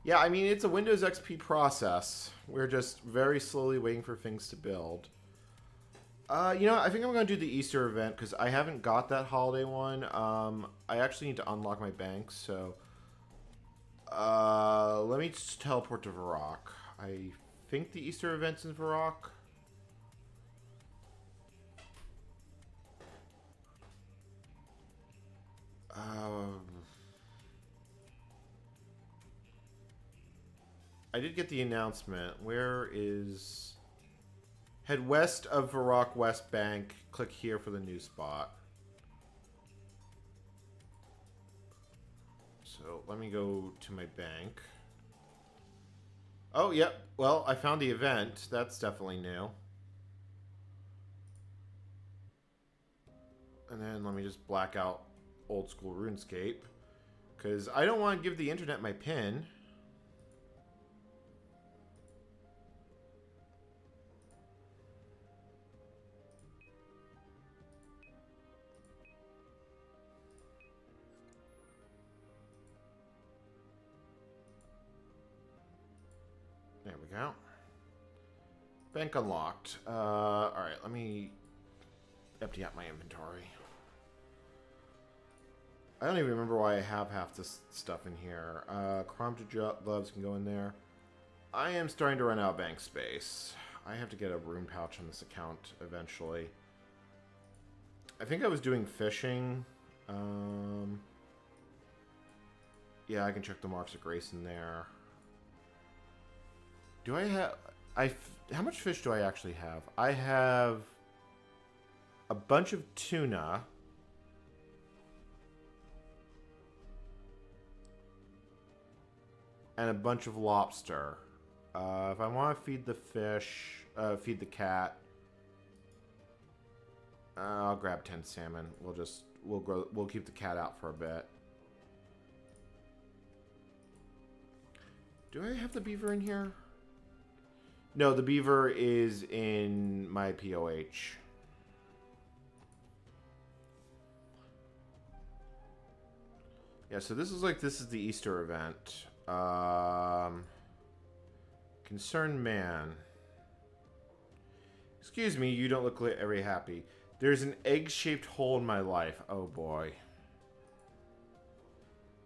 Yeah, I mean, it's a Windows XP process. We're just very slowly waiting for things to build. You know, I think I'm going to do the Easter event because I haven't got that holiday one. I actually need to unlock my bank, so... let me just teleport to Varrock. I think the Easter event's in Varrock. I did get the announcement. Where is... Head west of Varrock West Bank. Click here for the new spot. So let me go to my bank. Oh, yep. Well, I found the event. That's definitely new. And then let me just black out old school RuneScape. Because I don't want to give the internet my PIN. There we go. Bank unlocked. Alright, let me empty out my inventory. I don't even remember why I have half this stuff in here. Chromed gloves can go in there. I am starting to run out of bank space. I have to get a room pouch on this account eventually. I think I was doing fishing. Yeah, I can check the marks of grace in there. Do I have... how much fish do I actually have? I have a bunch of tuna. And a bunch of lobster. If I want to feed the fish, feed the cat, I'll grab 10 salmon. We'll keep the cat out for a bit. Do I have the beaver in here? No, the beaver is in my POH. Yeah, so this is the Easter event. Concerned man. Excuse me, you don't look very happy. There's an egg-shaped hole in my life. Oh boy.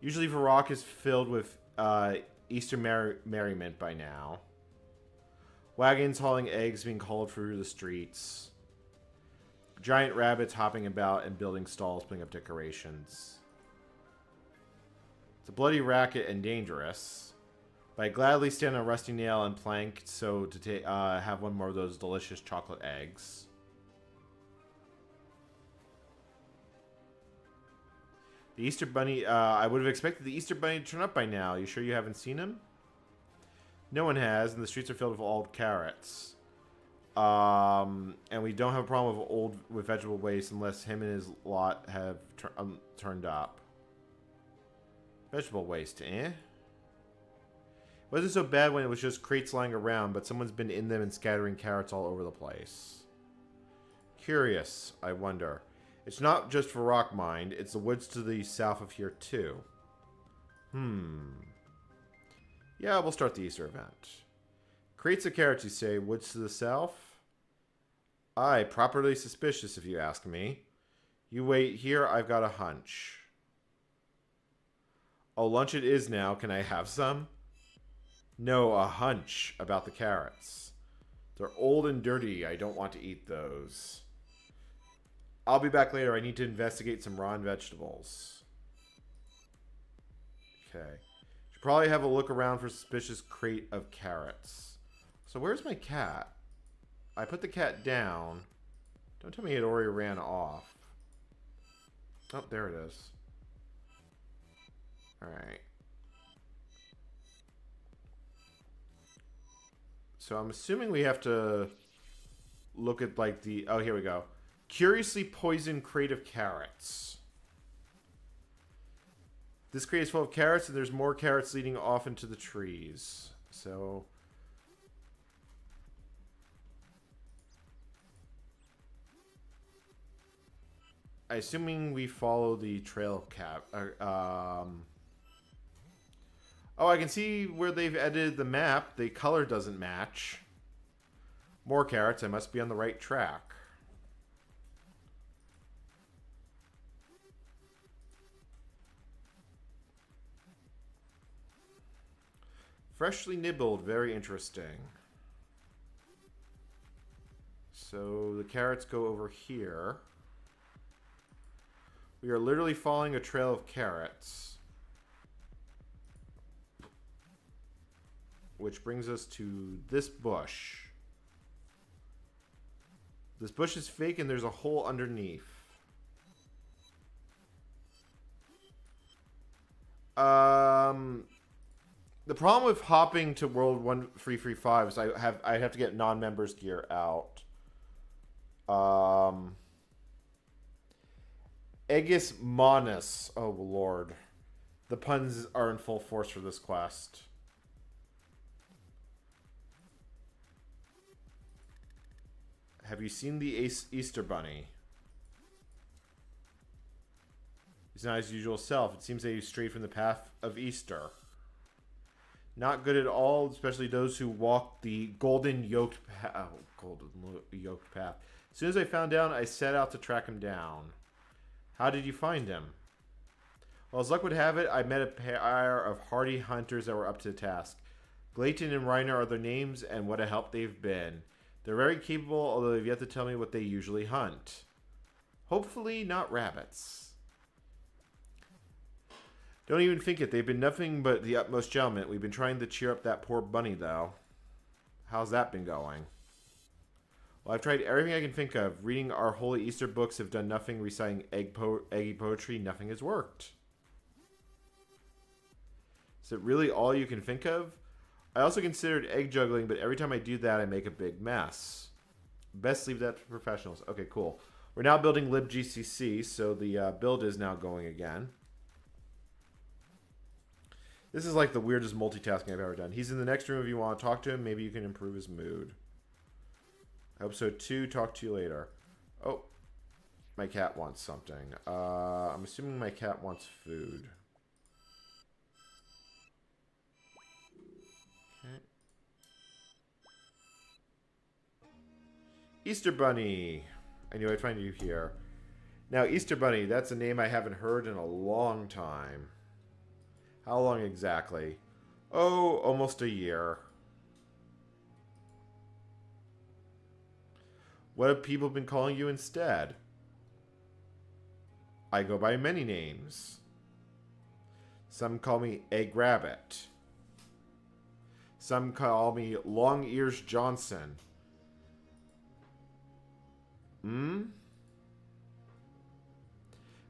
Usually Varrock is filled with Easter merriment by now. Wagons hauling eggs being hauled through the streets. Giant rabbits hopping about and building stalls, putting up decorations. It's a bloody racket and dangerous. But I gladly stand on a rusty nail and plank so to have one more of those delicious chocolate eggs. The Easter Bunny, I would have expected the Easter Bunny to turn up by now. You sure you haven't seen him? No one has, and the streets are filled with old carrots. And we don't have a problem with vegetable waste unless him and his lot have turned up. Vegetable waste, eh? It wasn't so bad when it was just crates lying around, but someone's been in them and scattering carrots all over the place. Curious, I wonder. It's not just for rock mined, it's the woods to the south of here too. Yeah, we'll start the Easter event. Crates of carrots, you say, woods to the south? Aye, properly suspicious if you ask me. You wait here, I've got a hunch. Oh, lunch it is now. Can I have some? No, a hunch about the carrots. They're old and dirty. I don't want to eat those. I'll be back later. I need to investigate some raw vegetables. Okay. Should probably have a look around for a suspicious crate of carrots. So where's my cat? I put the cat down. Don't tell me it already ran off. Oh, there it is. Alright. So I'm assuming we have to look at like the... Oh, here we go. Curiously poisoned crate of carrots. This crate is full of carrots and there's more carrots leading off into the trees. So... Assuming we follow the trail cap. Oh, I can see where they've edited the map. The color doesn't match. More carrots. I must be on the right track. Freshly nibbled. Very interesting. So the carrots go over here. We are literally following a trail of carrots. Which brings us to this bush. This bush is fake and there's a hole underneath. The problem with hopping to World 1335 is I'd have to get non-members gear out. Aegis Manus. Oh lord. The puns are in full force for this quest. Have you seen the Easter Bunny? He's not his usual self. It seems that he's strayed from the path of Easter. Not good at all, especially those who walk the golden yoked path. As soon as I found out, I set out to track him down. How did you find him? Well, as luck would have it, I met a pair of hardy hunters that were up to the task. Glayton and Reiner are their names, and what a help they've been. They're very capable, although they've yet to tell me what they usually hunt. Hopefully not rabbits. Don't even think it. They've been nothing but the utmost gentlemen. We've been trying to cheer up that poor bunny, though. How's that been going? Well, I've tried everything I can think of. Reading our holy Easter books have done nothing. Reciting eggy poetry, nothing has worked. Is it really all you can think of? I also considered egg juggling, but every time I do that, I make a big mess. Best leave that to professionals. Okay, cool. We're now building libgcc, so the build is now going again. This is like the weirdest multitasking I've ever done. He's in the next room if you want to talk to him. Maybe you can improve his mood. I hope so too. Talk to you later. Oh, my cat wants something. I'm assuming my cat wants food. Okay. Easter Bunny. I knew I'd find you here. Now, Easter Bunny, that's a name I haven't heard in a long time. How long exactly? Oh, almost a year. What have people been calling you instead? I go by many names. Some call me Egg Rabbit. Some call me Long Ears Johnson.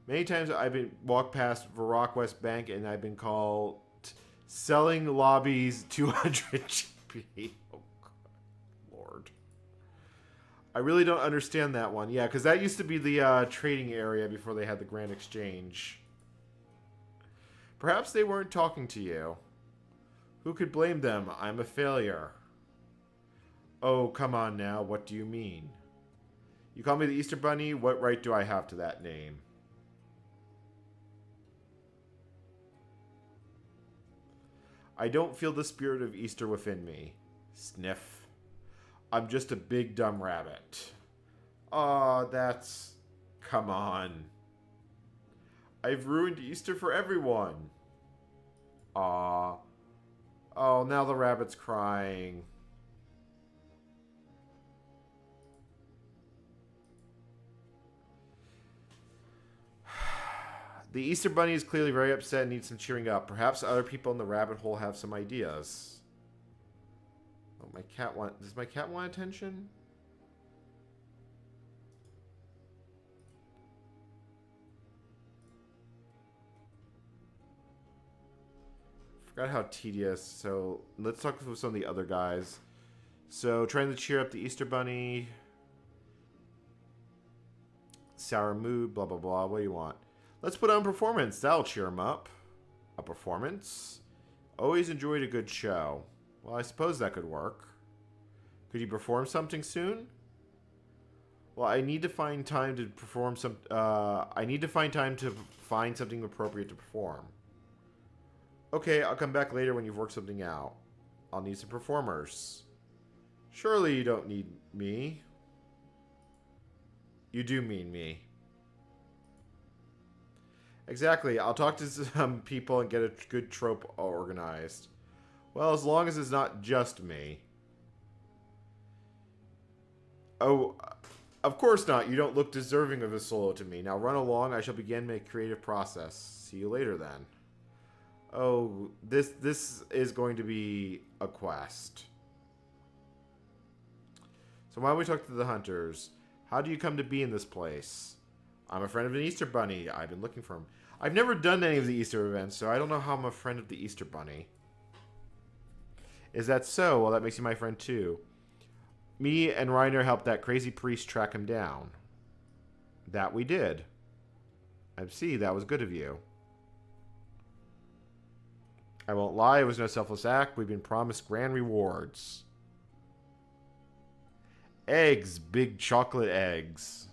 Many times I've been walked past Varrock West Bank and I've been called Selling Lobbies 200 GP. Oh, God, Lord. I really don't understand that one. Yeah, because that used to be the trading area before they had the Grand Exchange. Perhaps they weren't talking to you. Who could blame them? I'm a failure. Oh, come on now. What do you mean? You call me the Easter Bunny? What right do I have to that name? I don't feel the spirit of Easter within me. Sniff. I'm just a big dumb rabbit. Aw, that's... Come on. I've ruined Easter for everyone. Aw. Oh, now the rabbit's crying. The Easter Bunny is clearly very upset and needs some cheering up. Perhaps other people in the rabbit hole have some ideas. Oh, my cat does my cat want attention? Forgot how tedious. So let's talk with some of the other guys. So trying to cheer up the Easter Bunny. Sour mood, blah, blah, blah. What do you want? Let's put on performance. That'll cheer him up. A performance? Always enjoyed a good show. Well, I suppose that could work. Could you perform something soon? Well, I need to find time to perform some... I need to find time to find something appropriate to perform. Okay, I'll come back later when you've worked something out. I'll need some performers. Surely you don't need me. You do mean me. Exactly. I'll talk to some people and get a good trope organized. Well, as long as it's not just me. Oh, of course not. You don't look deserving of a solo to me. Now run along. I shall begin my creative process. See you later then. Oh, this is going to be a quest. So why don't we talk to the hunters? How do you come to be in this place? I'm a friend of an Easter Bunny. I've been looking for him. I've never done any of the Easter events, so I don't know how I'm a friend of the Easter Bunny. Is that so? Well, that makes you my friend too. Me and Reiner helped that crazy priest track him down. That we did. I see, that was good of you. I won't lie, it was no selfless act. We've been promised grand rewards. Eggs, big chocolate eggs.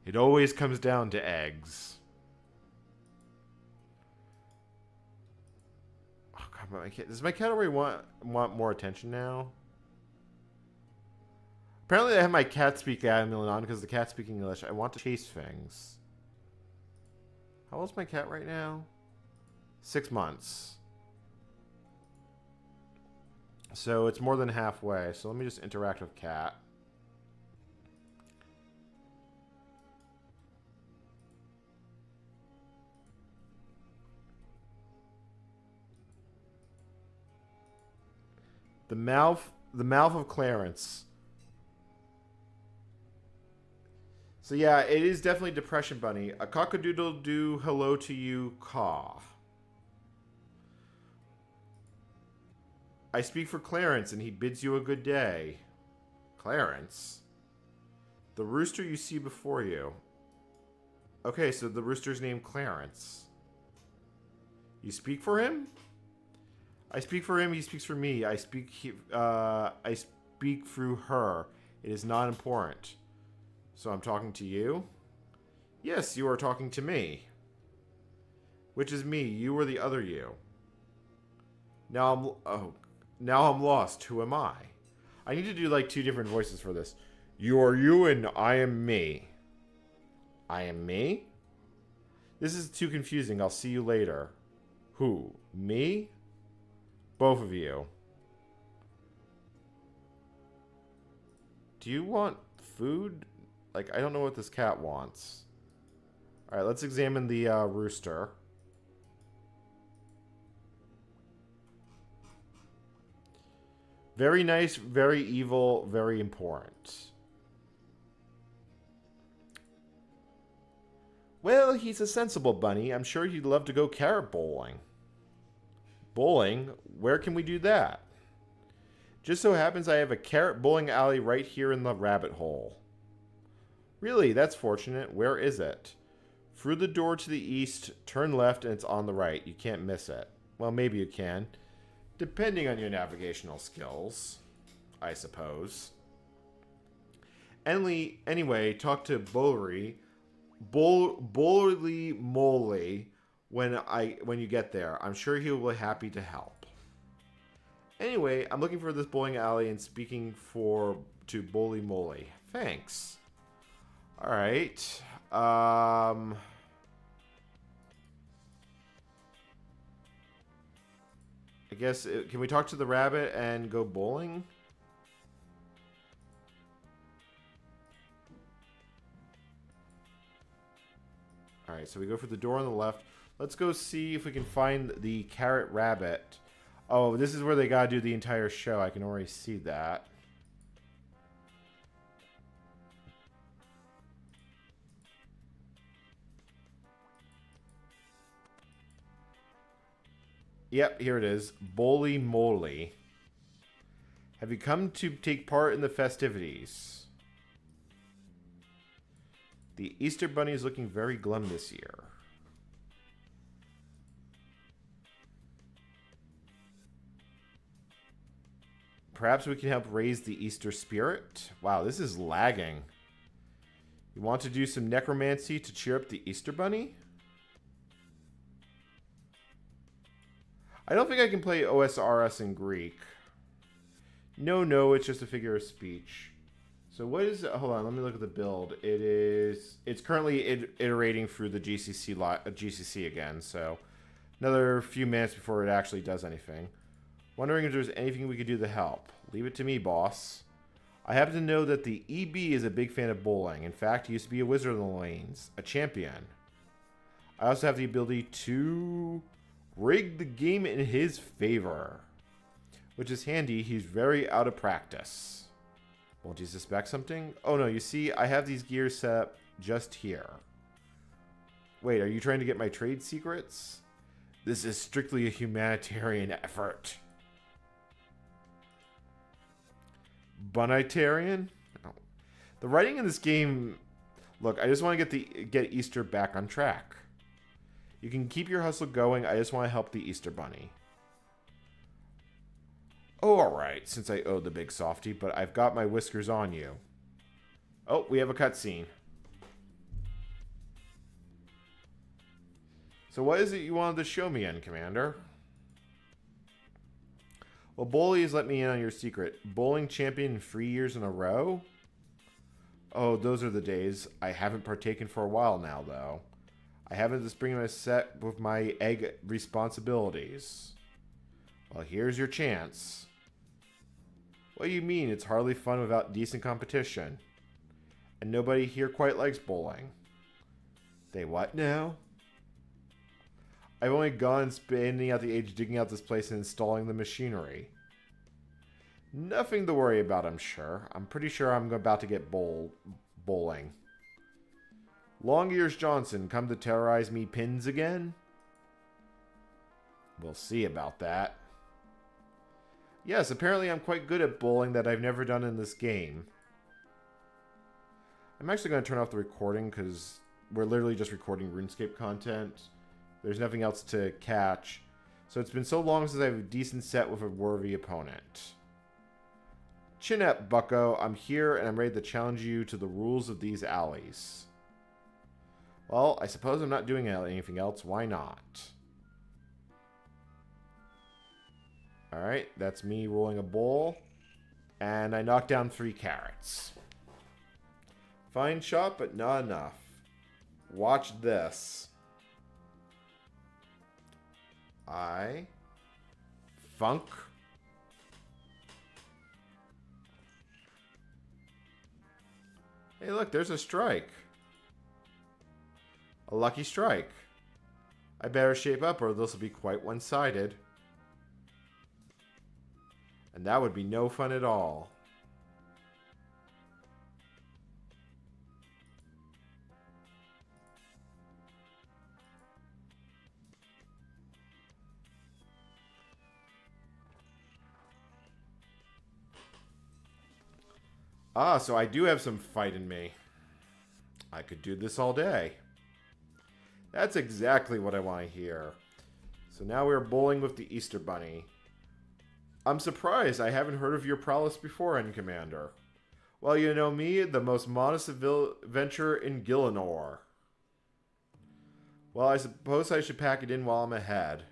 It always comes down to eggs. Oh God, my cat, does my cat already want more attention now? Apparently I have my cat speak Milan on because the cat's speaking English. I want to chase things. How old's my cat right now? 6 months. So it's more than halfway. So let me just interact with cat. The mouth of Clarence. So yeah, it is definitely Depression Bunny. A cockadoodle do hello to you, caw. I speak for Clarence, and he bids you a good day. Clarence? The rooster you see before you. Okay, so the rooster's named Clarence. You speak for him? I speak for him, he speaks for me. I speak through her. It is not important. So I'm talking to you? Yes, you are talking to me. Which is me, you or the other you? Now I'm lost. Who am I? I need to do like 2 different voices for this. You are you and I am me. I am me? This is too confusing. I'll see you later. Who? Me? Both of you. Do you want food? Like, I don't know what this cat wants. Alright, let's examine the rooster. Very nice, very evil, very important. Well, he's a sensible bunny. I'm sure he'd love to go carrot bowling. Bowling? Where can we do that? Just so happens I have a carrot bowling alley right here in the rabbit hole. Really, that's fortunate. Where is it? Through the door to the east, turn left, and it's on the right. You can't miss it. Well, maybe you can. Depending on your navigational skills, I suppose. Anyway, talk to Bowlery. Bowlery Moly when you get there. I'm sure he'll be happy to help. Anyway, I'm looking for this bowling alley and speaking to Bowly Moly. Thanks. Alright. I guess, can we talk to the rabbit and go bowling? Alright, so we go for the door on the left. Let's go see if we can find the carrot rabbit. Oh, this is where they gotta do the entire show. I can already see that. Yep, here it is. Bowly Moly. Have you come to take part in the festivities? The Easter Bunny is looking very glum this year. perhaps we can help raise the Easter spirit. Wow, this is lagging. You want to do some necromancy to cheer up the Easter Bunny? I don't think I can play OSRS in Greek. No, it's just a figure of speech. So what is it? Hold on, let me look at the build. It's currently iterating through the GCC again, so another few minutes before it actually does anything. Wondering if there's anything we could do to help. Leave it to me, boss. I happen to know that the EB is a big fan of bowling. In fact, he used to be a wizard in the lanes, a champion. I also have the ability to rig the game in his favor, which is handy. He's very out of practice. Won't you suspect something? Oh no, you see, I have these gears set up just here. Wait, are you trying to get my trade secrets? This is strictly a humanitarian effort. Bunitarian? Oh. The writing in this game... Look, I just want to get Easter back on track. You can keep your hustle going. I just want to help the Easter Bunny. Oh, alright, since I owe the big softy, but I've got my whiskers on you. Oh, we have a cutscene. So what is it you wanted to show me, Commander? Well, Boley has let me in on your secret. Bowling champion 3 years in a row? Oh, those are the days. I haven't partaken for a while now, though. I haven't this bringing a set with my egg responsibilities. Well, here's your chance. What do you mean? It's hardly fun without decent competition. And nobody here quite likes bowling. They what now? I've only gone spending out the age digging out this place and installing the machinery. Nothing to worry about, I'm sure. I'm pretty sure I'm about to get bowling. Long Ears Johnson, come to terrorize me pins again? We'll see about that. Yes, apparently I'm quite good at bowling that I've never done in this game. I'm actually going to turn off the recording because we're literally just recording RuneScape content. There's nothing else to catch. So it's been so long since I have a decent set with a worthy opponent. Chin up, bucko. I'm here and I'm ready to challenge you to the rules of these alleys. Well, I suppose I'm not doing anything else. Why not? Alright, that's me rolling a bowl. And I knocked down 3 carrots. Fine shot, but not enough. Watch this. Funk. Hey, look, there's a strike. A lucky strike. I better shape up or this will be quite one-sided. And that would be no fun at all. Ah, so I do have some fight in me. I could do this all day. That's exactly what I want to hear. So now we're bowling with the Easter Bunny. I'm surprised I haven't heard of your prowess before, Commander. Well, you know me, the most modest adventurer in Gillinor. Well, I suppose I should pack it in while I'm ahead.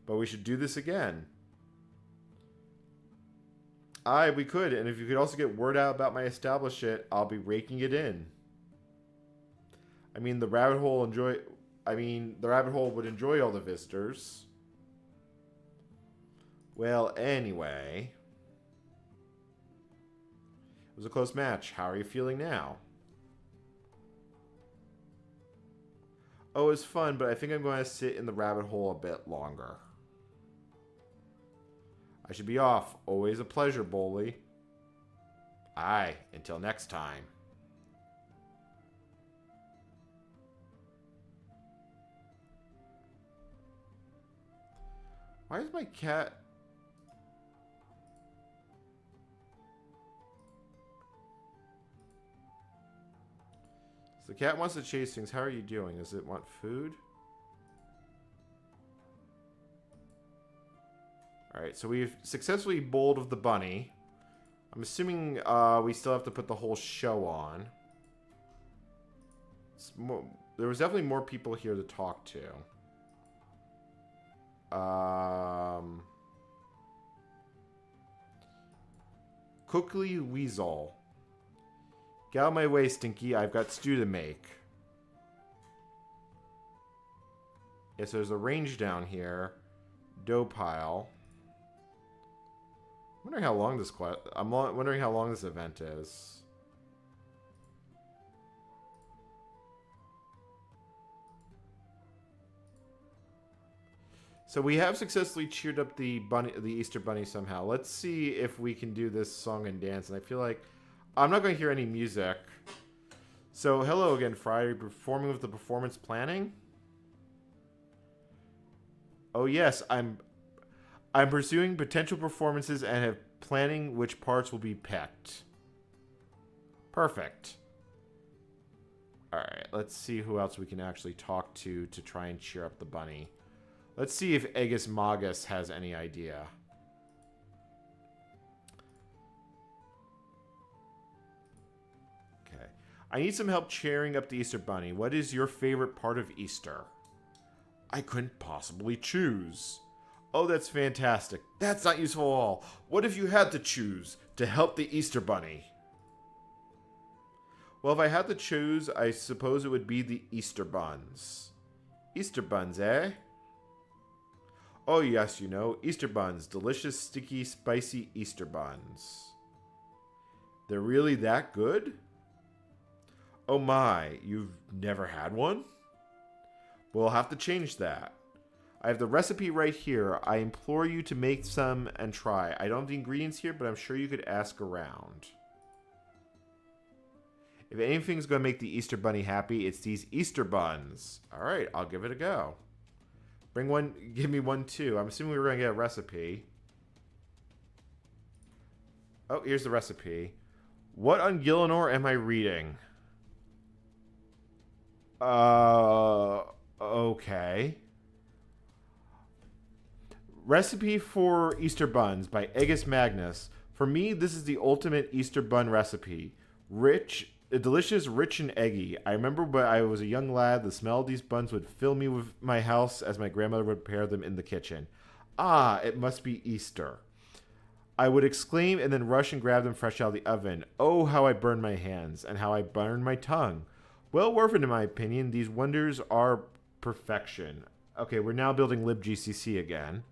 But we should do this again. Aye, we could, and if you could also get word out about my establishment, I'll be raking it in. The rabbit hole would enjoy all the visitors. Well, anyway. It was a close match. How are you feeling now? Oh, it was fun, but I think I'm going to sit in the rabbit hole a bit longer. I should be off. Always a pleasure, Boley. Aye, until next time. Why is my cat... So the cat wants to chase things. How are you doing? Does it want food? Alright, so we've successfully bowled of the bunny. I'm assuming we still have to put the whole show on. There was definitely more people here to talk to. Cookly Weasel. Get out of my way, Stinky. I've got stew to make. Yes, there's a range down here. Dough pile. I'm wondering how long this wondering how long this event is. So we have successfully cheered up the Easter Bunny somehow. Let's see if we can do this song and dance. And I feel like I'm not going to hear any music. So hello again, Friday. Performing with the performance planning. Oh yes, I'm pursuing potential performances and have planning which parts will be picked. Perfect. Alright, let's see who else we can actually talk to try and cheer up the bunny. Let's see if Aegis Magus has any idea. Okay. I need some help cheering up the Easter Bunny. What is your favorite part of Easter? I couldn't possibly choose. Oh, that's fantastic. That's not useful at all. What if you had to choose to help the Easter Bunny? Well, if I had to choose, I suppose it would be the Easter buns. Easter buns, eh? Oh, yes, you know, Easter buns. Delicious, sticky, spicy Easter buns. They're really that good? Oh my, you've never had one? We'll have to change that. I have the recipe right here. I implore you to make some and try. I don't have the ingredients here, but I'm sure you could ask around. If anything's going to make the Easter Bunny happy, it's these Easter buns. All right, I'll give it a go. Bring one, give me one too. I'm assuming we were going to get a recipe. Oh, here's the recipe. What on Gillinor am I reading? Okay. Recipe for Easter buns by Aegis Magnus. For me, this is the ultimate Easter bun recipe. Rich, delicious, rich, and eggy. I remember when I was a young lad, the smell of these buns would fill me with my house as my grandmother would prepare them in the kitchen. Ah, it must be Easter. I would exclaim and then rush and grab them fresh out of the oven. Oh, how I burned my hands, and how I burned my tongue. Well worth it, in my opinion. These wonders are perfection. Okay, we're now building libGCC again.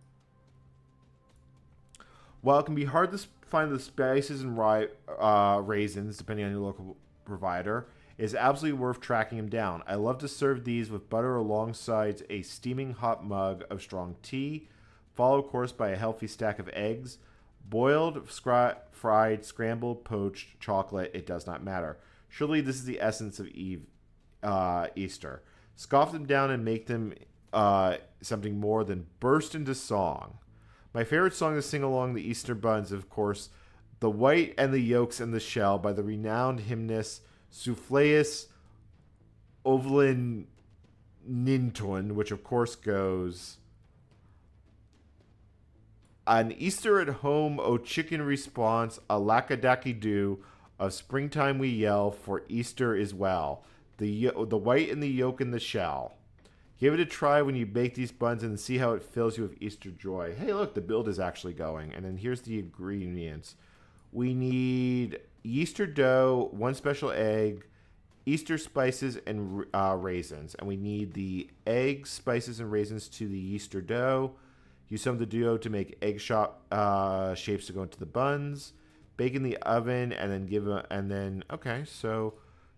While it can be hard to find the spices and raisins, depending on your local provider, it is absolutely worth tracking them down. I love to serve these with butter alongside a steaming hot mug of strong tea, followed, of course, by a healthy stack of eggs. Boiled, fried, scrambled, poached, chocolate, it does not matter. Surely this is the essence of Easter. Scoff them down and make them something more than burst into song. My favorite song to sing along the Easter buns, of course, The White and the Yolks and the Shell by the renowned hymnist Souffleus Ovlin Nintun, which of course goes... An Easter at home, O chicken response, a lackadacky-doo, of springtime we yell, for Easter is well. The white and the yolk and the shell. Give it a try when you bake these buns and see how it fills you with Easter joy. Hey, look, the build is actually going. And then here's the ingredients. We need Easter dough, 1 special egg, Easter spices, and raisins. And we need the eggs, spices, and raisins to the Easter dough. Use some of the dough to make egg shapes to go into the buns. Bake in the oven and then okay, so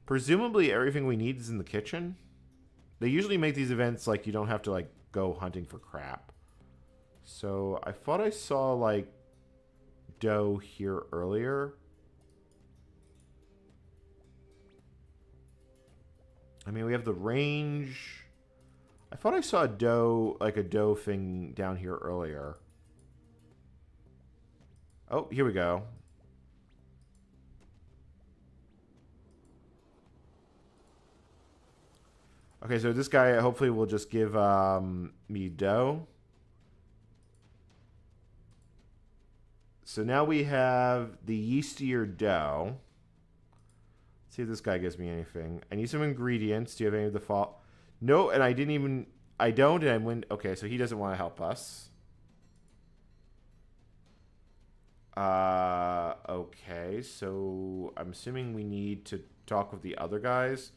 presumably everything we need is in the kitchen. They usually make these events like you don't have to like go hunting for crap. So I thought I saw like dough here earlier. I mean, we have the range. I thought I saw a dough thing down here earlier. Oh, here we go. Okay, so this guy hopefully will just give me dough. So now we have the yeastier dough. Let's see if this guy gives me anything. I need some ingredients. Do you have any of the fall? No, and I didn't even... I don't, and I went... Okay, so he doesn't want to help us. Okay, so I'm assuming we need to talk with the other guys.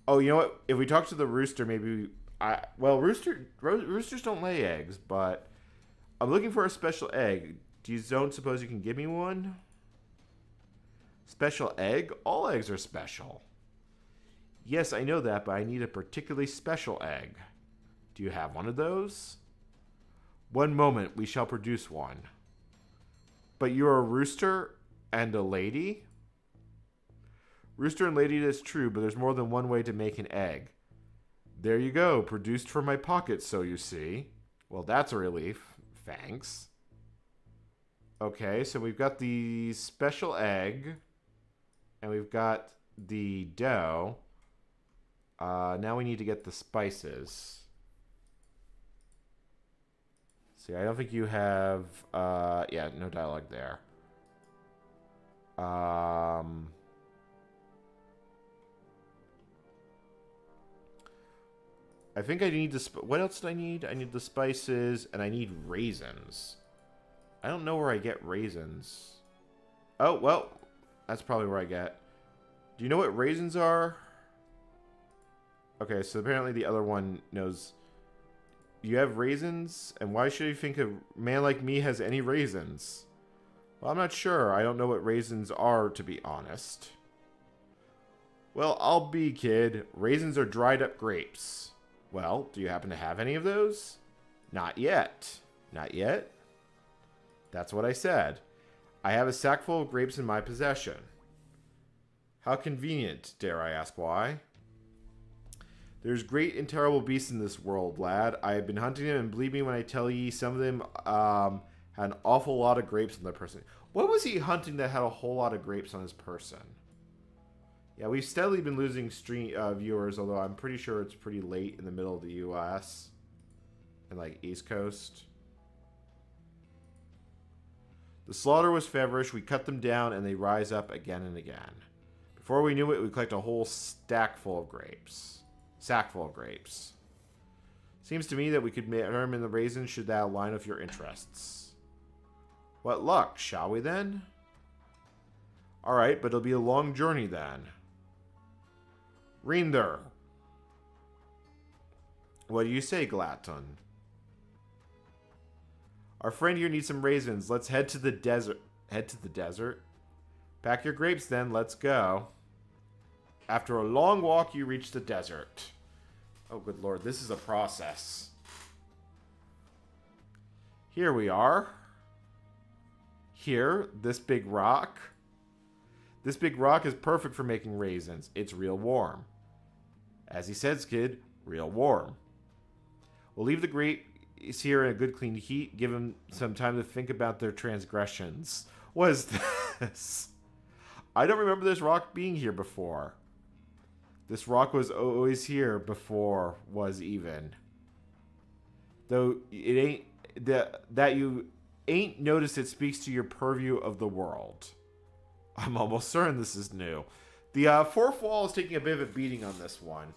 Oh, you know what? If we talk to the rooster, maybe... Well, roosters don't lay eggs, but I'm looking for a special egg. Don't suppose you can give me one? Special egg? All eggs are special. Yes, I know that, but I need a particularly special egg. Do you have one of those? One moment, we shall produce one. But you're a rooster and a lady? Rooster and lady, that's true, but there's more than one way to make an egg. There you go, produced from my pocket, so you see. Well, that's a relief. Thanks. Okay, so we've got the special egg, and we've got the dough. Now we need to get the spices. See, I don't think you have... yeah, no dialogue there. I think I need the... What else do I need? I need the spices, and I need raisins. I don't know where I get raisins. Oh, well, that's probably where I get. Do you know what raisins are? Okay, so apparently the other one knows... You have raisins? And why should you think a man like me has any raisins? Well, I'm not sure. I don't know what raisins are, to be honest. Well, I'll be, kid. Raisins are dried up grapes. Well, do you happen to have any of those? Not yet. Not yet? That's what I said. I have a sack full of grapes in my possession. How convenient, dare I ask why? There's great and terrible beasts in this world, lad. I have been hunting them, and believe me when I tell ye, some of them had an awful lot of grapes on their person. What was he hunting that had a whole lot of grapes on his person? Yeah, we've steadily been losing viewers, although I'm pretty sure it's pretty late in the middle of the U.S. and, like, East Coast. The slaughter was feverish. We cut them down, and they rise up again and again. Before we knew it, we collect a whole sack full of grapes. Seems to me that we could determine the raisins should that align with your interests. What luck, shall we then? Alright, but it'll be a long journey then. Reinder. What do you say, Glaton? Our friend here needs some raisins. Let's head to the desert. Head to the desert? Pack your grapes then, let's go. After a long walk, you reach the desert. Oh, good lord, this is a process. Here we are. Here, this big rock. This big rock is perfect for making raisins. It's real warm. As he says, kid, real warm. We'll leave the grapes here in a good clean heat. Give them some time to think about their transgressions. What is this? I don't remember this rock being here before. This rock was always here before was even. Though it ain't that you ain't noticed, it speaks to your purview of the world. I'm almost certain this is new. The fourth wall is taking a bit of a beating on this one.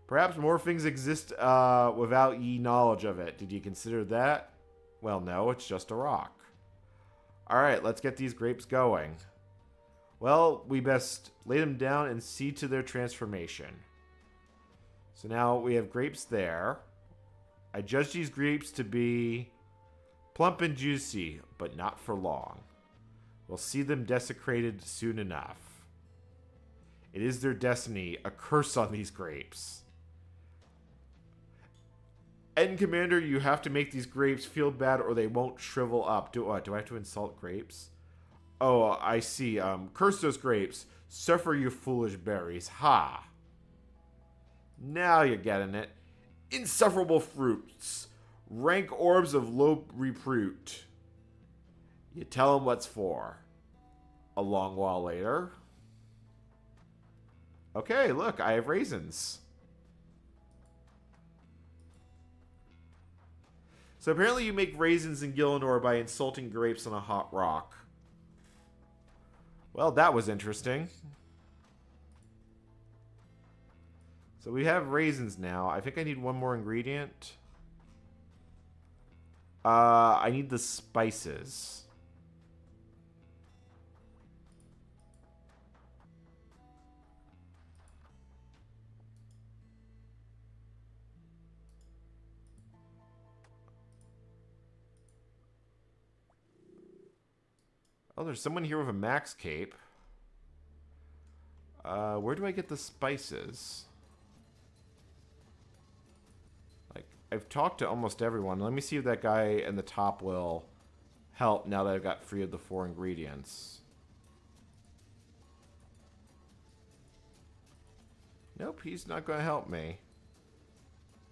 Perhaps more things exist without ye knowledge of it. Did you consider that? Well, no, it's just a rock. Alright, let's get these grapes going. Well, we best lay them down and see to their transformation. So now we have grapes there. I judge these grapes to be plump and juicy, but not for long. We'll see them desecrated soon enough. It is their destiny, a curse on these grapes. End Commander, you have to make these grapes feel bad or they won't shrivel up. Do I have to insult grapes? Oh, I see. Curse those grapes. Suffer you foolish berries. Ha! Now you're getting it. Insufferable fruits. Rank orbs of low repute. You tell them what's for. A long while later. Okay, look, I have raisins. So apparently you make raisins in Gillinor by insulting grapes on a hot rock. Well, that was interesting. So we have raisins now. I think I need one more ingredient. I need the spices. Oh, there's someone here with a max cape. Where do I get the spices? Like, I've talked to almost everyone. Let me see if that guy in the top will help now that I've got 3 of the 4 ingredients. Nope, he's not going to help me.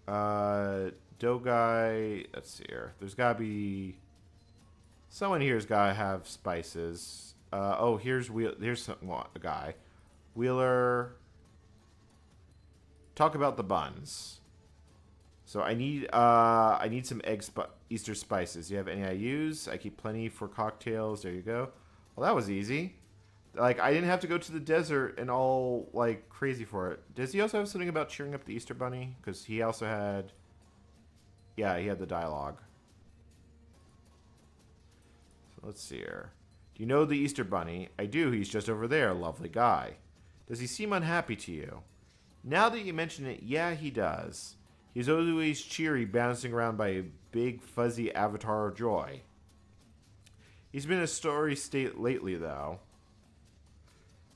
Dough guy, let's see here. There's got to be... Someone here's got to have spices. Oh, here's a guy. Wheeler. Talk about the buns. So I need some Easter spices. Do you have any I use? I keep plenty for cocktails. There you go. Well, that was easy. Like, I didn't have to go to the desert and all, like, crazy for it. Does he also have something about cheering up the Easter Bunny? Because he also had... Yeah, he had the dialogue. So let's see here. Do you know the Easter Bunny? I do. He's just over there. Lovely guy. Does he seem unhappy to you? Now that you mention it, yeah, he does. He's always cheery, bouncing around by a big, fuzzy avatar of joy. He's been in a sorry state lately, though.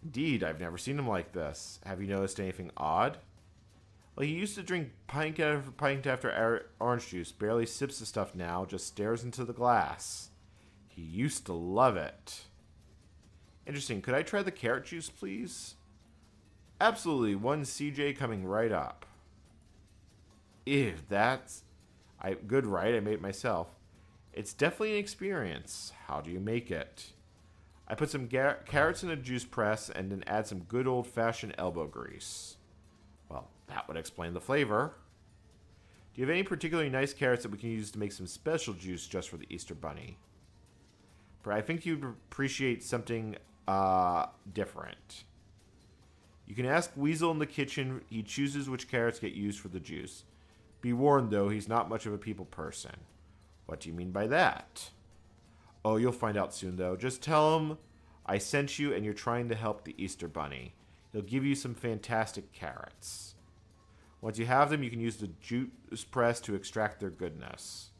Indeed, I've never seen him like this. Have you noticed anything odd? Well, he used to drink pint after pint after orange juice, barely sips the stuff now, just stares into the glass. He used to love it. Interesting. Could I try the carrot juice, please? Absolutely. One CJ coming right up. Ew, that's... Good, right? I made it myself. It's definitely an experience. How do you make it? I put some carrots in a juice press and then add some good old-fashioned elbow grease. Well, that would explain the flavor. Do you have any particularly nice carrots that we can use to make some special juice just for the Easter Bunny? But I think you'd appreciate something different. You can ask Weasel in the kitchen. He chooses which carrots get used for the juice. Be warned, though, he's not much of a people person. What do you mean by that? Oh, you'll find out soon, though. Just tell him I sent you and you're trying to help the Easter Bunny. He'll give you some fantastic carrots. Once you have them, you can use the juice press to extract their goodness.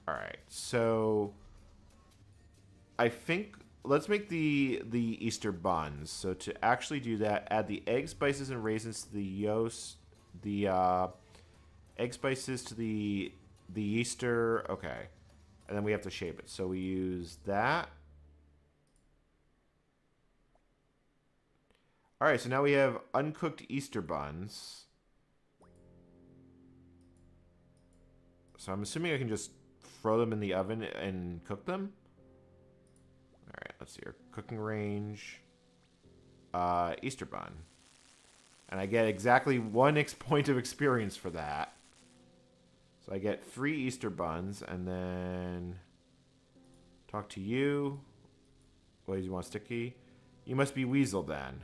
Alright, so... I think... Let's make the Easter buns. So to actually do that, add the egg, spices, and raisins to the egg spices to the Easter... Okay. And then we have to shape it. So we use that. Alright, so now we have uncooked Easter buns. So I'm assuming I can just throw them in the oven and cook them. Alright, let's see here. Cooking range. Easter bun. And I get exactly 1 point of experience for that. So I get 3 Easter buns, and then talk to you. What do you want, Sticky? You must be Weasel, then.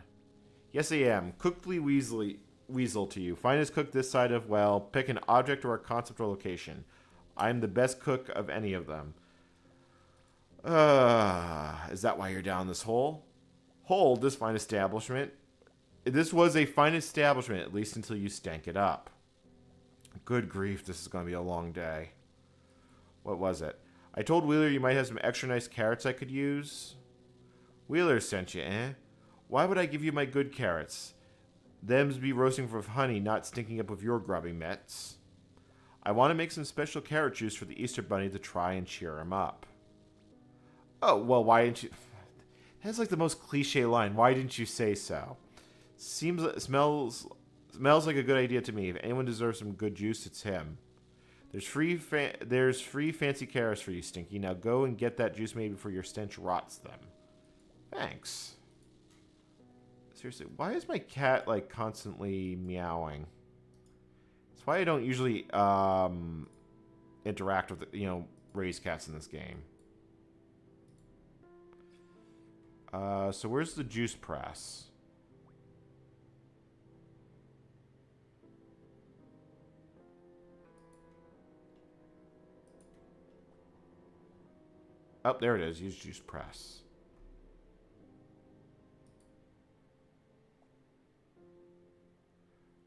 Yes, I am. Cookly Weasel to you. Finest cook this side of, well, pick an object or a concept or location. I'm the best cook of any of them. Is that why you're down this hole? Hold this fine establishment. This was a fine establishment, at least until you stank it up. Good grief, this is going to be a long day. What was it? I told Wheeler you might have some extra nice carrots I could use. Wheeler sent you, eh? Why would I give you my good carrots? Them's be roasting for honey, not stinking up with your grubby mitts. I want to make some special carrot juice for the Easter Bunny to try and cheer him up. Oh, well, why didn't you... That's like the most cliche line. Why didn't you say so? Smells like a good idea to me. If anyone deserves some good juice, it's him. There's free fancy carrots for you, Stinky. Now go and get that juice made before your stench rots them. Thanks. Seriously, why is my cat, like, constantly meowing? That's why I don't usually, interact with, raise cats in this game. So where's the juice press? Oh, there it is. Use juice press.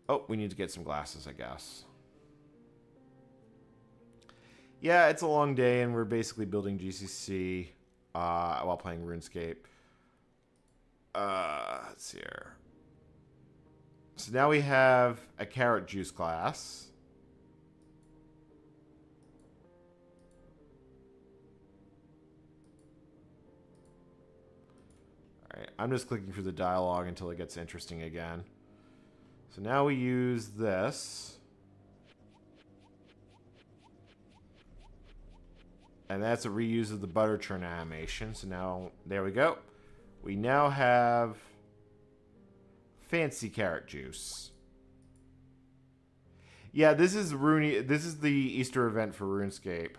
Oh, we need to get some glasses, I guess. Yeah, it's a long day, and we're basically building GCC while playing RuneScape. Let's see here. So now we have a carrot juice glass. Alright, I'm just clicking through the dialogue until it gets interesting again. So now we use this. And that's a reuse of the butter churn animation. So now, there we go. We now have fancy carrot juice. Yeah, this is the Easter event for RuneScape.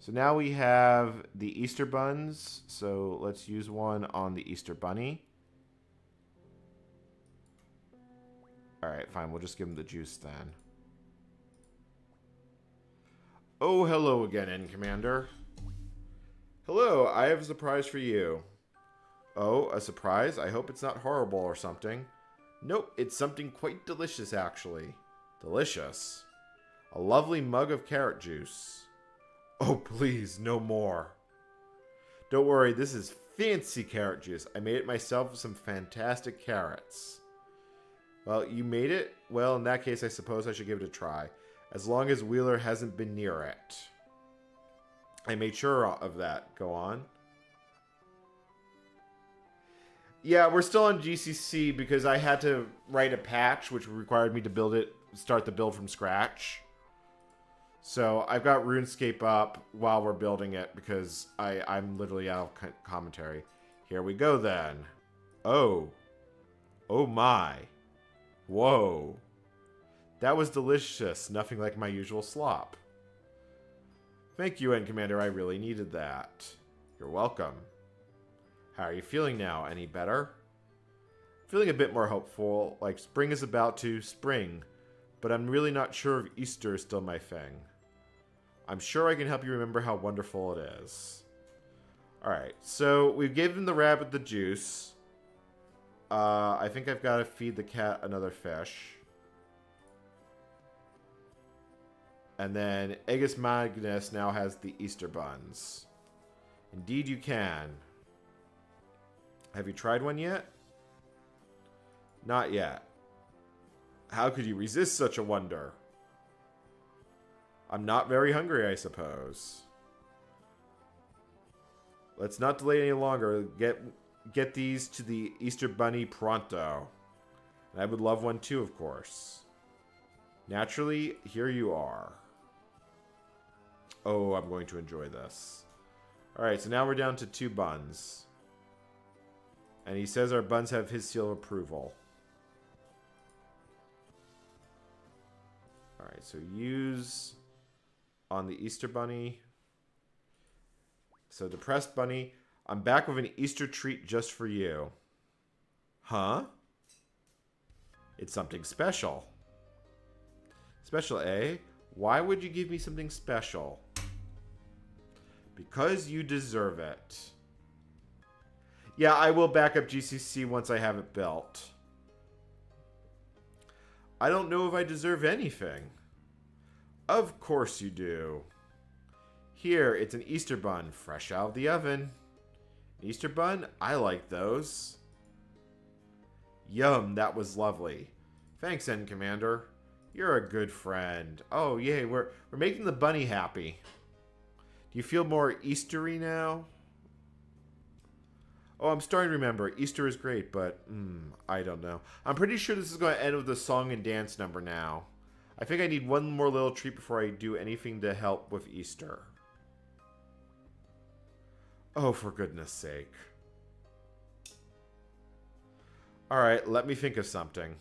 So now we have the Easter buns. So let's use one on the Easter bunny. Alright, fine. We'll just give him the juice then. Oh, hello again, Commander. Hello, I have a surprise for you. Oh, a surprise? I hope it's not horrible or something. Nope, it's something quite delicious, actually. Delicious. A lovely mug of carrot juice. Oh, please, no more. Don't worry, this is fancy carrot juice. I made it myself with some fantastic carrots. Well, you made it? Well, in that case, I suppose I should give it a try. As long as Wheeler hasn't been near it. I made sure of that. Go on. Yeah, we're still on GCC because I had to write a patch, which required me to start the build from scratch. So I've got RuneScape up while we're building it because I'm literally out of commentary. Here we go then. Oh. Oh my. Whoa. That was delicious. Nothing like my usual slop. Thank you, Commander. I really needed that. You're welcome. How are you feeling now? Any better? Feeling a bit more hopeful, like spring is about to spring, but I'm really not sure if Easter is still my thing. I'm sure I can help you remember how wonderful it is. Alright, so we've given the rabbit the juice. I think I've got to feed the cat another fish. And then Aegis Magnus now has the Easter buns. Indeed you can. Have you tried one yet? Not yet. How could you resist such a wonder? I'm not very hungry, I suppose. Let's not delay any longer. Get these to the Easter Bunny pronto. And I would love one too, of course. Naturally, here you are. Oh, I'm going to enjoy this. Alright, so now we're down to 2 buns. And he says our buns have his seal of approval. Alright, so use on the Easter Bunny. So depressed bunny, I'm back with an Easter treat just for you. Huh? It's something special. Special, eh? Why would you give me something special? Because you deserve it. Yeah, I will back up GCC once I have it built. I don't know if I deserve anything. Of course you do. Here, it's an Easter bun, fresh out of the oven. Easter bun? I like those. Yum, that was lovely. Thanks, Commander. You're a good friend. Oh, yay, we're making the bunny happy. Do you feel more Eastery now? Oh, I'm starting to remember. Easter is great, but I don't know. I'm pretty sure this is going to end with the song and dance number now. I think I need one more little treat before I do anything to help with Easter. Oh, for goodness sake. Alright, let me think of something.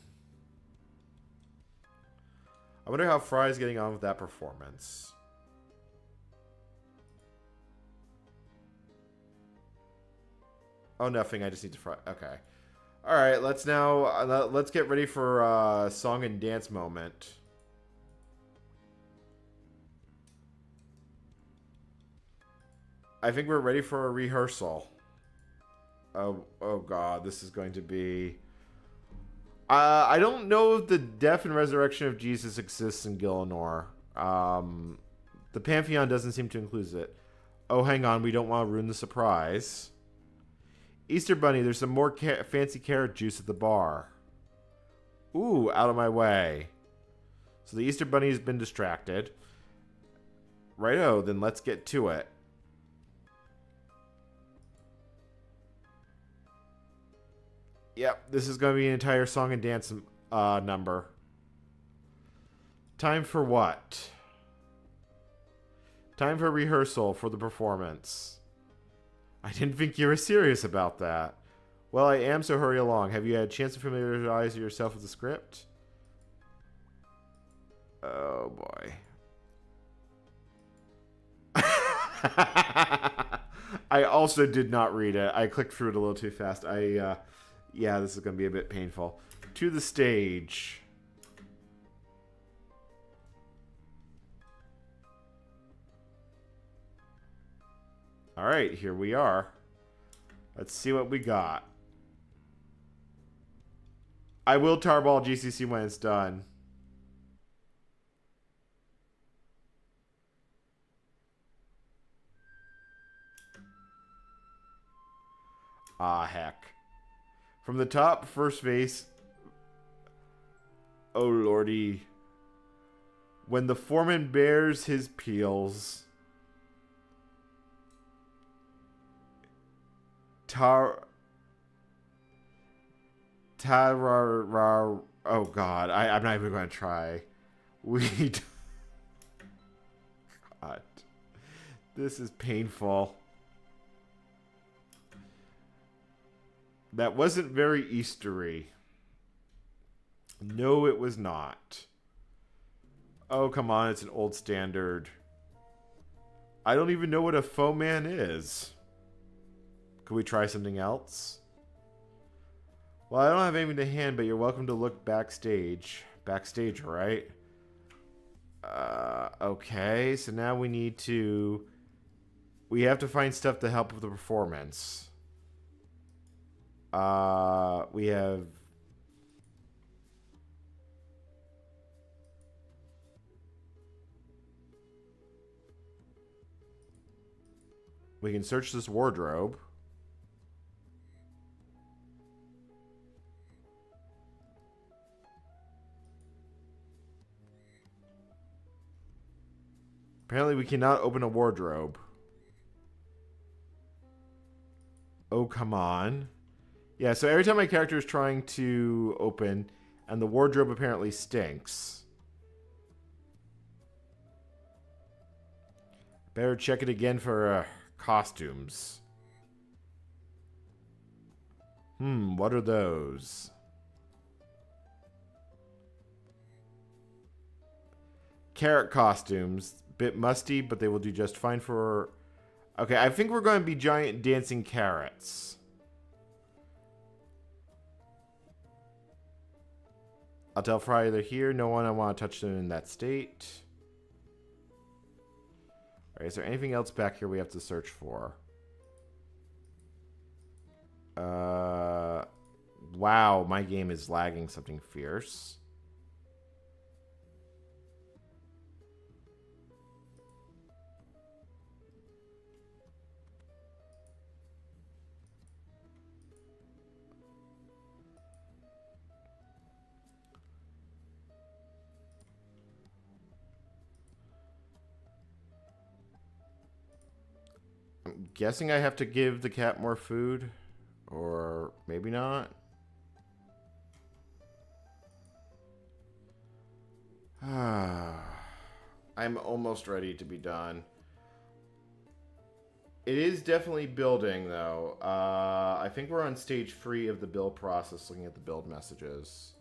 wonder how Fry's getting on with that performance. Oh, nothing. I just need to fry. Okay. All right. Let's now let's get ready for song and dance moment. I think we're ready for a rehearsal. Oh God, this is going to be. I don't know if the death and resurrection of Jesus exists in Gillinor. The Pantheon doesn't seem to include it. Oh, hang on. We don't want to ruin the surprise. Easter Bunny, there's some more fancy carrot juice at the bar. Ooh, out of my way. So the Easter Bunny has been distracted. Righto, then let's get to it. Yep, this is going to be an entire song and dance number. Time for what? Time for rehearsal for the performance. I didn't think you were serious about that. Well, I am, so hurry along. Have you had a chance to familiarize yourself with the script? Oh, boy. I also did not read it. I clicked through it a little too fast. Yeah, this is going to be a bit painful. To the stage. All right, here we are. Let's see what we got. I will tarball GCC when it's done. Ah, heck. From the top, first base. Oh, lordy. When the foreman bears his peels. Oh, God. I'm not even going to try. God. This is painful. That wasn't very Eastery. No, it was not. Oh, come on. It's an old standard. I don't even know what a faux man is. Could we try something else? Well, I don't have anything to hand, but you're welcome to look backstage. Backstage, right? Okay. So now we need to... We have to find stuff to help with the performance. We have... We can search this wardrobe. Apparently we cannot open a wardrobe. Oh, come on. Yeah, so every time my character is trying to open, and the wardrobe apparently stinks. Better check it again for costumes. What are those? Carrot costumes. Bit musty, but they will do just fine for... Okay, I think we're going to be giant dancing carrots. I'll tell Fry they're here. No one I want to touch them in that state. Alright, is there anything else back here we have to search for? Wow, my game is lagging something fierce. I'm guessing I have to give the cat more food, or maybe not. I'm almost ready to be done. It is definitely building, though. I think we're on stage 3 of the build process, looking at the build messages.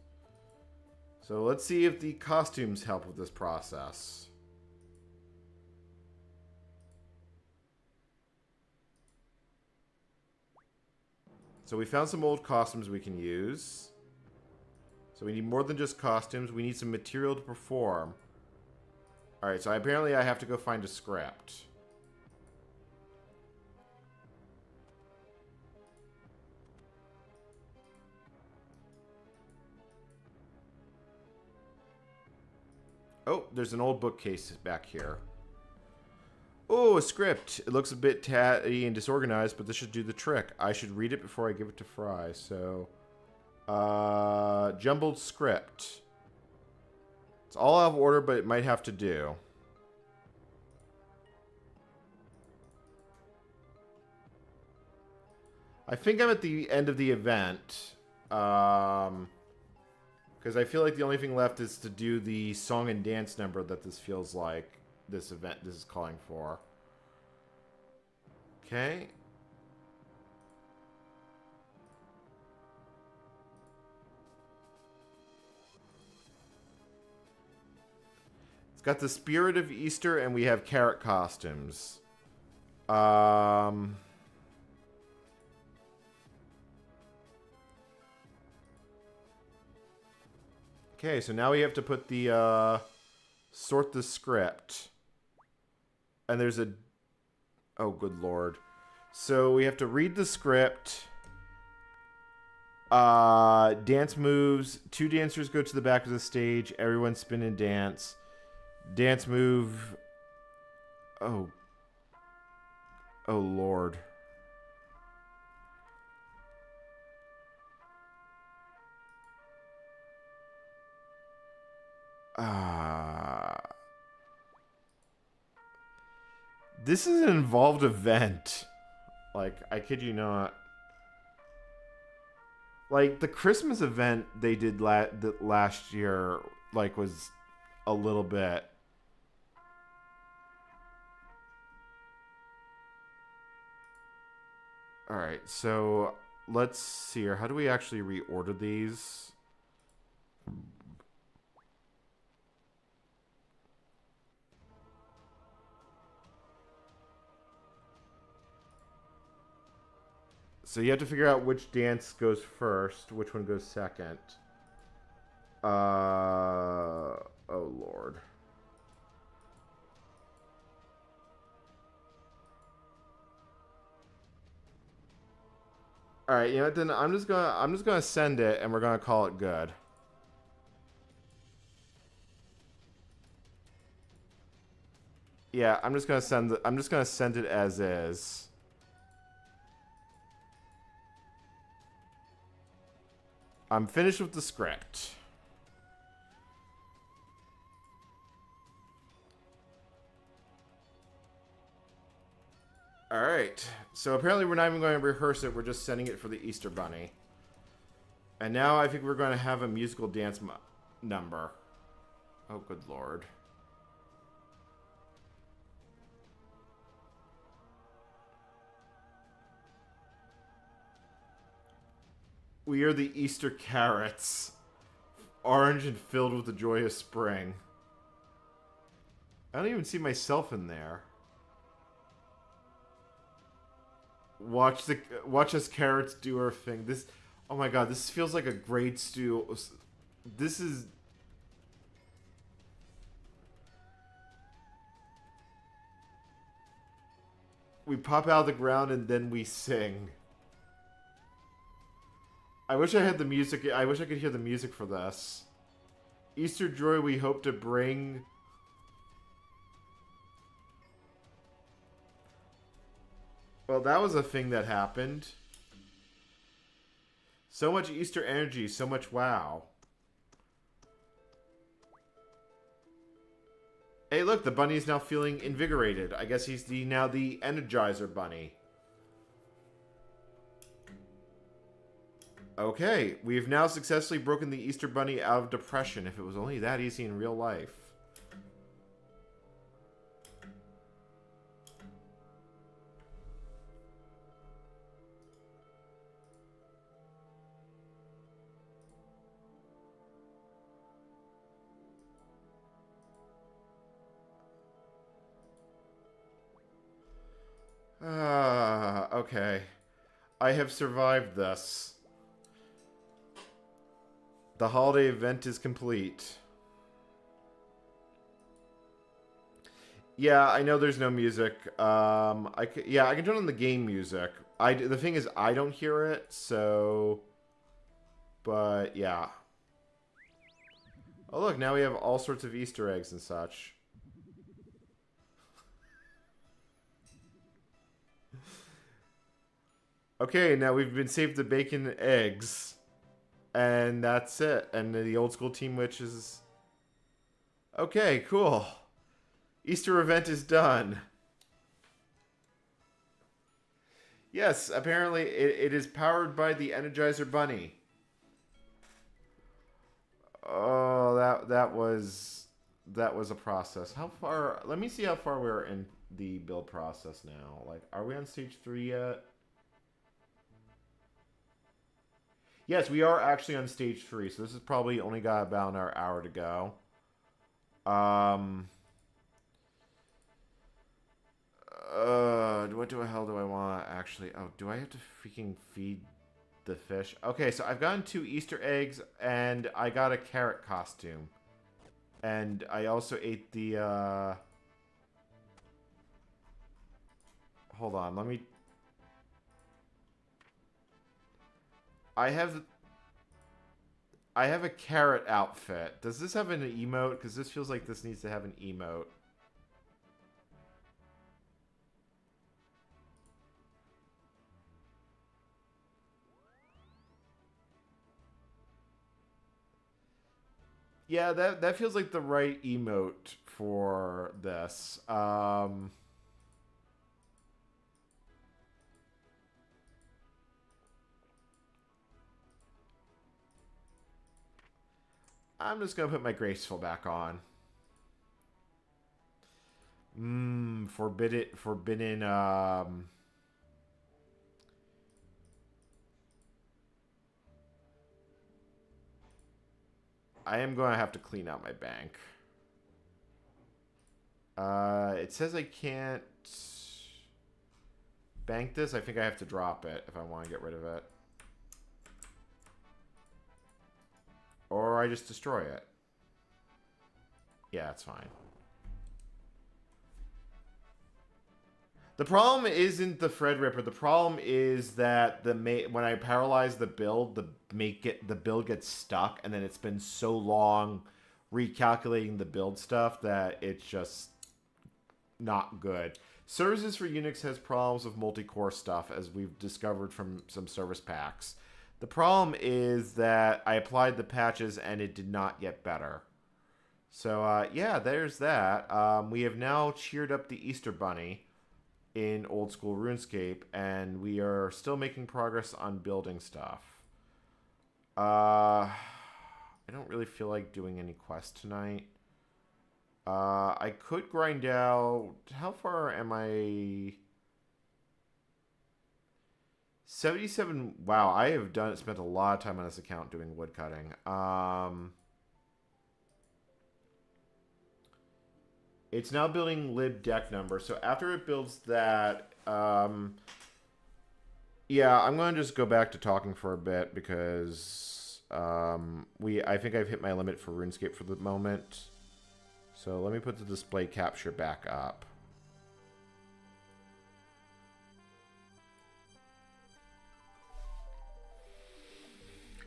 So let's see if the costumes help with this process. So we found some old costumes we can use. So we need more than just costumes. We need some material to perform. Alright, so apparently I have to go find a script. Oh, there's an old bookcase back here. Oh, a script. It looks a bit tatty and disorganized, but this should do the trick. I should read it before I give it to Fry. So, jumbled script. It's all out of order, but it might have to do. I think I'm at the end of the event. Because I feel like the only thing left is to do the song and dance number that this feels like this is calling for. Okay. It's got the spirit of Easter, and we have carrot costumes. Okay, so now we have to put the, sort the script. And there's a... Oh, good lord. So we have to read the script. Dance moves. 2 dancers go to the back of the stage. Everyone spin and dance. Dance move. Oh. Oh, lord. This is an involved event. Like, I kid you not. Like, the Christmas event they did last year, like, was a little bit. Alright, so let's see here. How do we actually reorder these? So you have to figure out which dance goes first, which one goes second. Oh lord. All right, you know what? Then I'm just gonna send it, and we're gonna call it good. Yeah, I'm just gonna send it as is. I'm finished with the script. Alright, so apparently we're not even going to rehearse it, we're just sending it for the Easter Bunny. And now I think we're going to have a musical dance number. Oh, good lord. We are the Easter carrots. Orange and filled with the joy of spring. I don't even see myself in there. Watch us carrots do our thing. This, oh my god, this feels like a grade stew. This is... We pop out of the ground and then we sing. I wish I had the music. I wish I could hear the music for this. Easter joy we hope to bring. Well, that was a thing that happened. So much Easter energy, so much wow. Hey, look, the bunny is now feeling invigorated. I guess he's now the Energizer Bunny. Okay, we've now successfully broken the Easter Bunny out of depression. If it was only that easy in real life. Okay. I have survived this. The holiday event is complete. Yeah, I know there's no music. I can turn on the game music. The thing is, I don't hear it, so... But, yeah. Oh, look, now we have all sorts of Easter eggs and such. Okay, now we've been saved the bacon and eggs. And that's it. And the old school Team Witch is... Okay, cool. Easter event is done. Yes, apparently it is powered by the Energizer Bunny. Oh, that was a process. How far? Let me see how far we're in the build process now. Like, are we on stage 3 yet? Yes, we are actually on stage 3, so this has probably only got about an hour to go. What the hell do I want actually? Oh, do I have to freaking feed the fish? Okay, so I've gotten 2 Easter eggs, and I got a carrot costume. And I also ate the, Hold on, let me... I have a carrot outfit. Does this have an emote? Because this feels like this needs to have an emote. Yeah, that feels like the right emote for this. I'm just gonna put my graceful back on. Forbidden, I am going to have to clean out my bank. It says I can't bank this. I think I have to drop it if I want to get rid of it. Or I just destroy it. Yeah, it's fine. The problem isn't the Threadripper. The problem is that when I paralyze the build, the build gets stuck, and then it's been so long recalculating the build stuff that it's just not good. Services for Unix has problems with multi-core stuff, as we've discovered from some service packs. The problem is that I applied the patches and it did not get better. So, yeah, there's that. We have now cheered up the Easter Bunny in old school RuneScape, and we are still making progress on building stuff. I don't really feel like doing any quests tonight. I could grind out... How far am I... 77... Wow, I have spent a lot of time on this account doing woodcutting. It's now building lib deck number. So after it builds that, yeah, I'm going to just go back to talking for a bit because I think I've hit my limit for RuneScape for the moment. So let me put the display capture back up.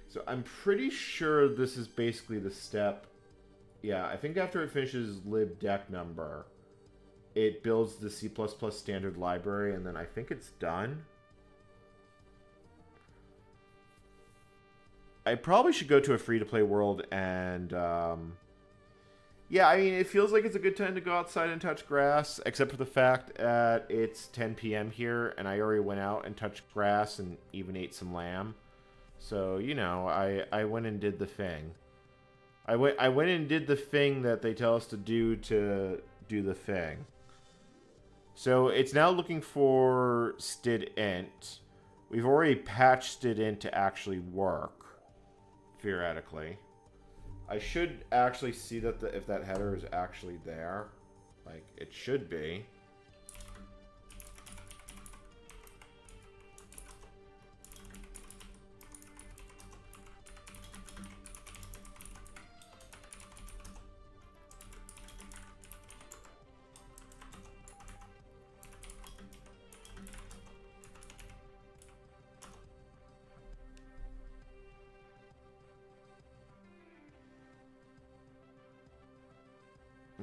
So I'm pretty sure this is basically the step. Yeah, I think after it finishes lib deck number, it builds the C++ standard library, and then I think it's done. I probably should go to a free-to-play world and, yeah, I mean, it feels like it's a good time to go outside and touch grass, except for the fact that it's 10 p.m. here, and I already went out and touched grass and even ate some lamb. So, you know, I went and did the thing. I went and did the thing that they tell us to do the thing. So it's now looking for stdint. We've already patched stdint to actually work, theoretically. I should actually see that if that header is actually there. Like, it should be.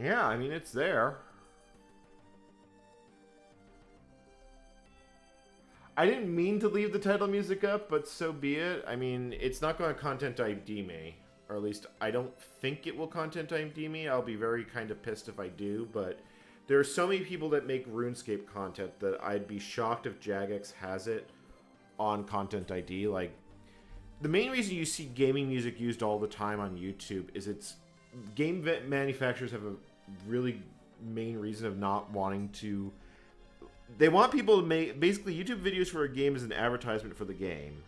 Yeah, I mean, it's there. I didn't mean to leave the title music up, but so be it. I mean, it's not going to content ID me. Or at least, I don't think it will content ID me. I'll be very kind of pissed if I do, but there are so many people that make RuneScape content that I'd be shocked if Jagex has it on content ID. Like, the main reason you see gaming music used all the time on YouTube is it's... Game manufacturers have a really main reason of not wanting to... They want people to make... Basically, YouTube videos for a game is an advertisement for the game.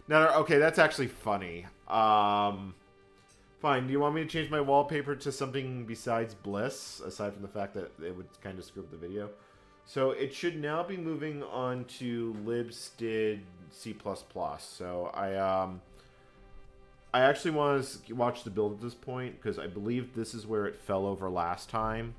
No, okay, that's actually funny. Fine, do you want me to change my wallpaper to something besides Bliss, aside from the fact that it would kind of screw up the video? So it should now be moving on to libstd C++. So I actually want to watch the build at this point, because I believe this is where it fell over last time.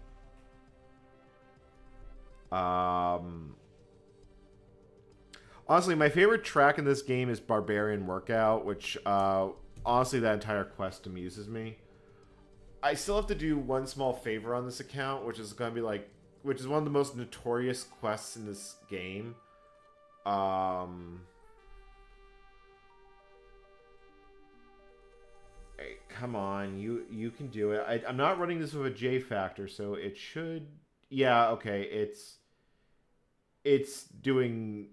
Honestly, my favorite track in this game is Barbarian Workout, which, honestly, that entire quest amuses me. I still have to do one small favor on this account, which is going to be, like, which is one of the most notorious quests in this game. Hey, come on, you can do it. I'm not running this with a J factor, so it should... Yeah, okay, it's doing...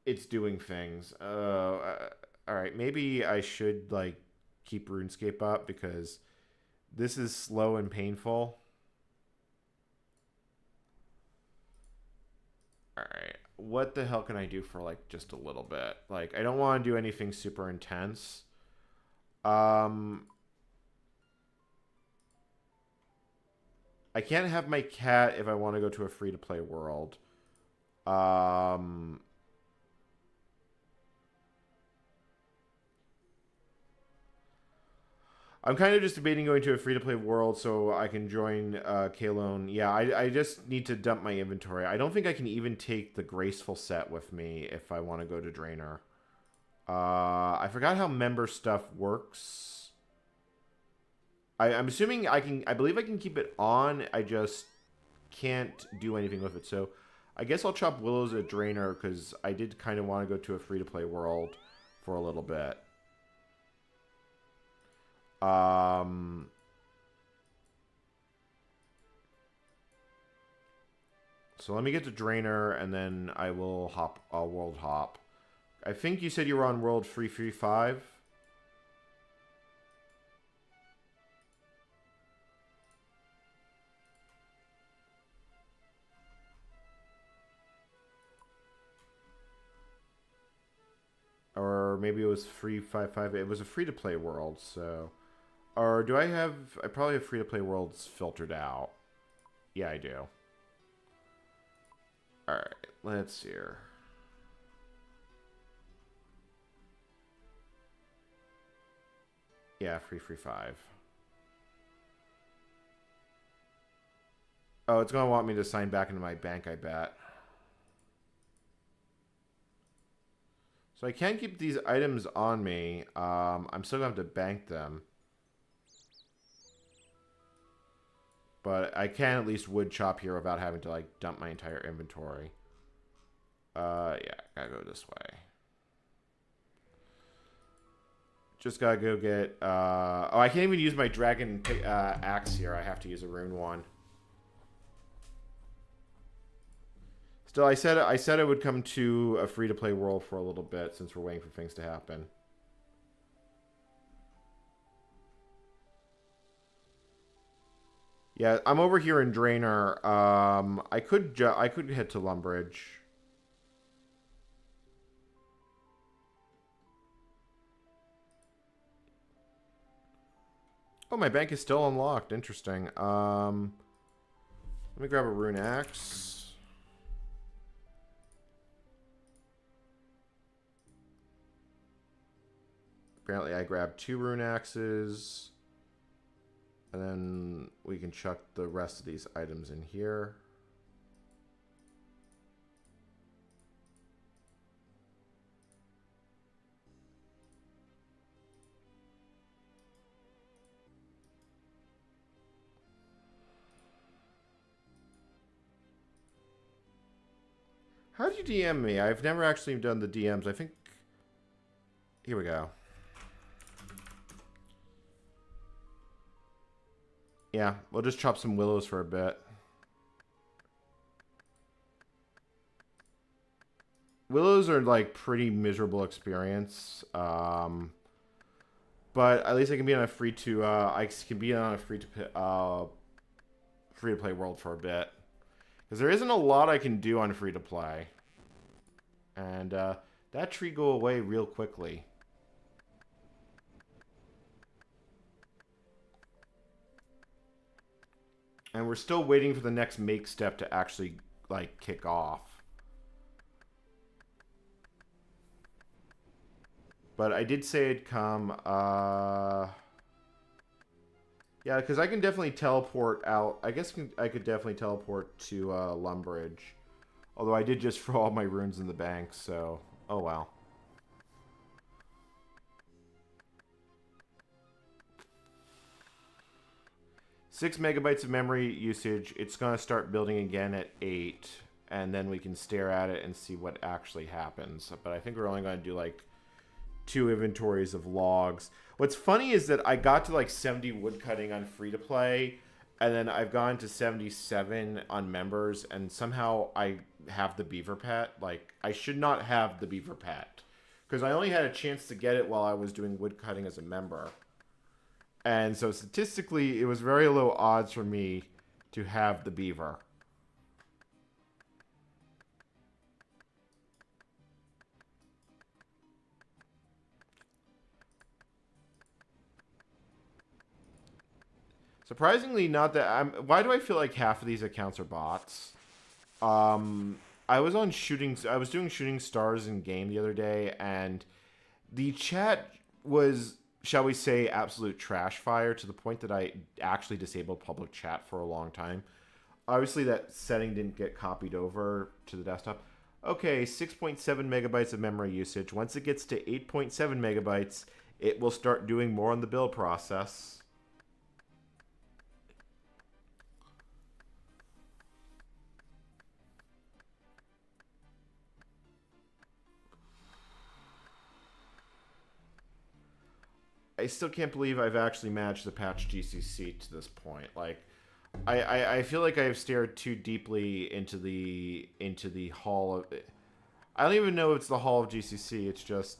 It's doing things. Alright, maybe I should, like, keep RuneScape up, because this is slow and painful. Alright, what the hell can I do for, like, just a little bit? Like, I don't want to do anything super intense. I can't have my cat if I want to go to a free-to-play world. I'm kind of just debating going to a free-to-play world so I can join Kalone. Yeah, I just need to dump my inventory. I don't think I can even take the Graceful set with me if I want to go to Draenor. I forgot how member stuff works. I'm assuming I can... I believe I can keep it on. I just can't do anything with it. So I guess I'll chop Willows at Draenor, because I did kind of want to go to a free-to-play world for a little bit. So let me get to Draenor, and then I will hop. I'll world hop. I think you said you were on World 335. Or maybe it was 355. It was a free-to-play world, so... Or do I have... I probably have free-to-play worlds filtered out. Yeah, I do. Alright, let's see here. Yeah, free 5. Oh, it's going to want me to sign back into my bank, I bet. So I can't keep these items on me. I'm still going to have to bank them. But I can at least wood chop here without having to, like, dump my entire inventory. Yeah, gotta go this way. Just gotta go get... oh, I can't even use my dragon axe here. I have to use a rune one. Still, I said I would come to a free-to-play world for a little bit, since we're waiting for things to happen. Yeah, I'm over here in Draenor. I could head to Lumbridge. Oh, my bank is still unlocked. Interesting. Let me grab a rune axe. Apparently, I grabbed 2 rune axes. And then we can chuck the rest of these items in here. How'd you DM me? I've never actually done the DMs. I think... Here we go. Yeah, we'll just chop some willows for a bit. Willows are like pretty miserable experience. But at least I can be on a free to play world for a bit. Because there isn't a lot I can do on free to play. And that tree go away real quickly. And we're still waiting for the next make step to actually like kick off. But I did say it'd come. Yeah, because I can definitely teleport out. I guess I could definitely teleport to Lumbridge. Although I did just throw all my runes in the bank, so... Oh, well. Six megabytes of memory usage. It's going to start building again at 8. And then we can stare at it and see what actually happens. But I think we're only going to do, like, 2 inventories of logs. What's funny is that I got to, like, 70 woodcutting on free-to-play. And then I've gone to 77 on members. And somehow I have the beaver pet. Like, I should not have the beaver pet. Because I only had a chance to get it while I was doing woodcutting as a member. And so statistically, it was very low odds for me to have the beaver. Surprisingly, not that why do I feel like half of these accounts are bots? I was doing shooting stars in game the other day, and the chat was, shall we say, absolute trash fire to the point that I actually disabled public chat for a long time. Obviously, that setting didn't get copied over to the desktop. Okay, 6.7 megabytes of memory usage. Once it gets to 8.7 megabytes, it will start doing more on the build process. I still can't believe I've actually managed to patch GCC to this point. Like, I feel like I've stared too deeply into the hall of... I don't even know it's the hall of GCC. It's just,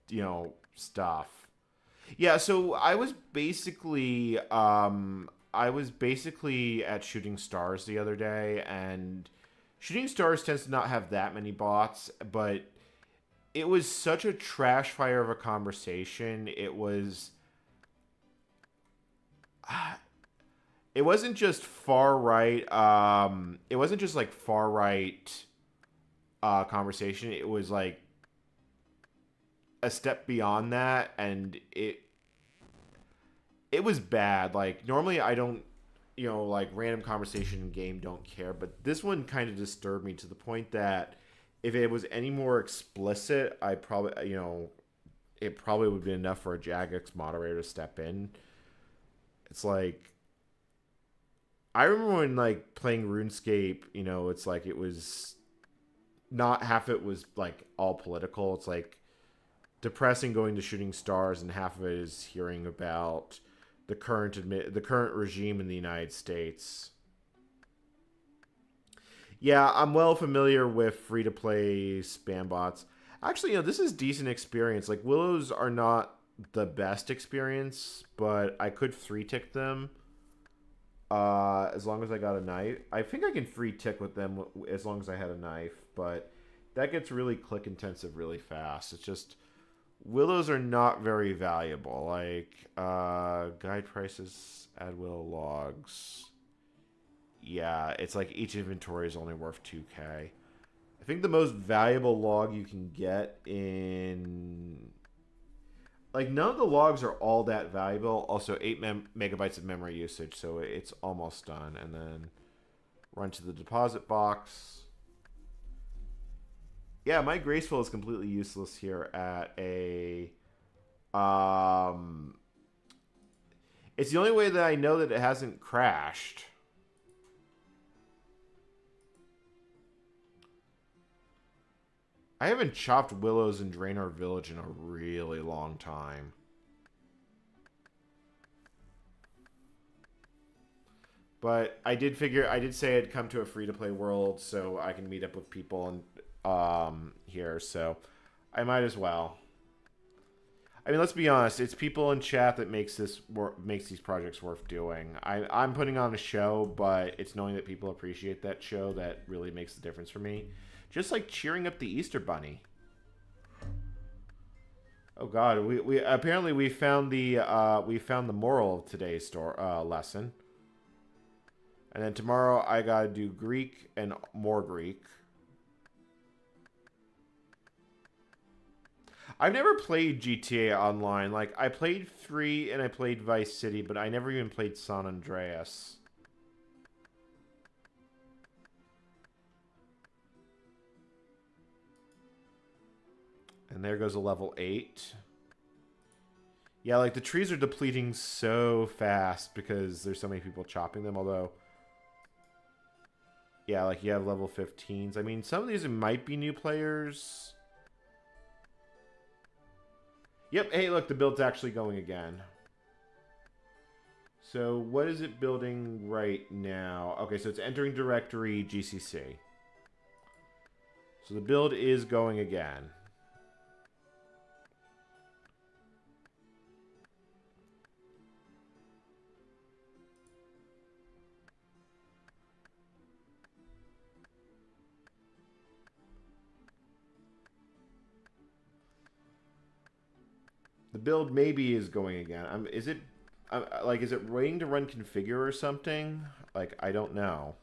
you know, stuff. Yeah, so I was basically at Shooting Stars the other day, and Shooting Stars tends to not have that many bots, but it was such a trash fire of a conversation. It was... it wasn't just far right. It wasn't just like far right conversation. It was like a step beyond that, and it was bad. Like, normally I don't, you know, like random conversation in game don't care, but this one kind of disturbed me to the point that if it was any more explicit, I probably, you know, it probably would be enough for a Jagex moderator to step in. It's like, I remember when, like, playing RuneScape, you know, it's like it was not half it was, like, all political. It's, like, depressing going to Shooting Stars, and half of it is hearing about the current regime in the United States. Yeah, I'm well familiar with free-to-play spam bots. Actually, you know, this is decent experience. Like, Willows are not the best experience, but I could free-tick them as long as I got a knife. I think I can free-tick with them as long as I had a knife, but that gets really click-intensive really fast. It's just, Willows are not very valuable. Like, guide prices, add willow logs... Yeah, it's like each inventory is only worth 2k. I think the most valuable log you can get in... Like, none of the logs are all that valuable. Also, 8 megabytes of memory usage, so it's almost done. And then run to the deposit box. Yeah, my Graceful is completely useless here at a... It's the only way that I know that it hasn't crashed. I haven't chopped willows in Draenor Village in a really long time. But I did say I'd come to a free-to-play world so I can meet up with people and here, so I might as well. I mean, let's be honest, it's people in chat that makes these projects worth doing. I'm putting on a show, but it's knowing that people appreciate that show that really makes the difference for me. Just like cheering up the Easter Bunny. Oh God, we apparently we found the moral of today's lesson. And then tomorrow I gotta do Greek and more Greek. I've never played GTA Online. Like, I played 3 and I played Vice City, but I never even played San Andreas. And there goes a level 8. Yeah, like, the trees are depleting so fast because there's so many people chopping them, although... Yeah, like, you have level 15s. I mean, some of these might be new players. Yep, hey, look, the build's actually going again. So, what is it building right now? Okay, so it's entering directory GCC. So the build is going again. The build maybe is going again. Is it waiting to run configure or something? Like, I don't know.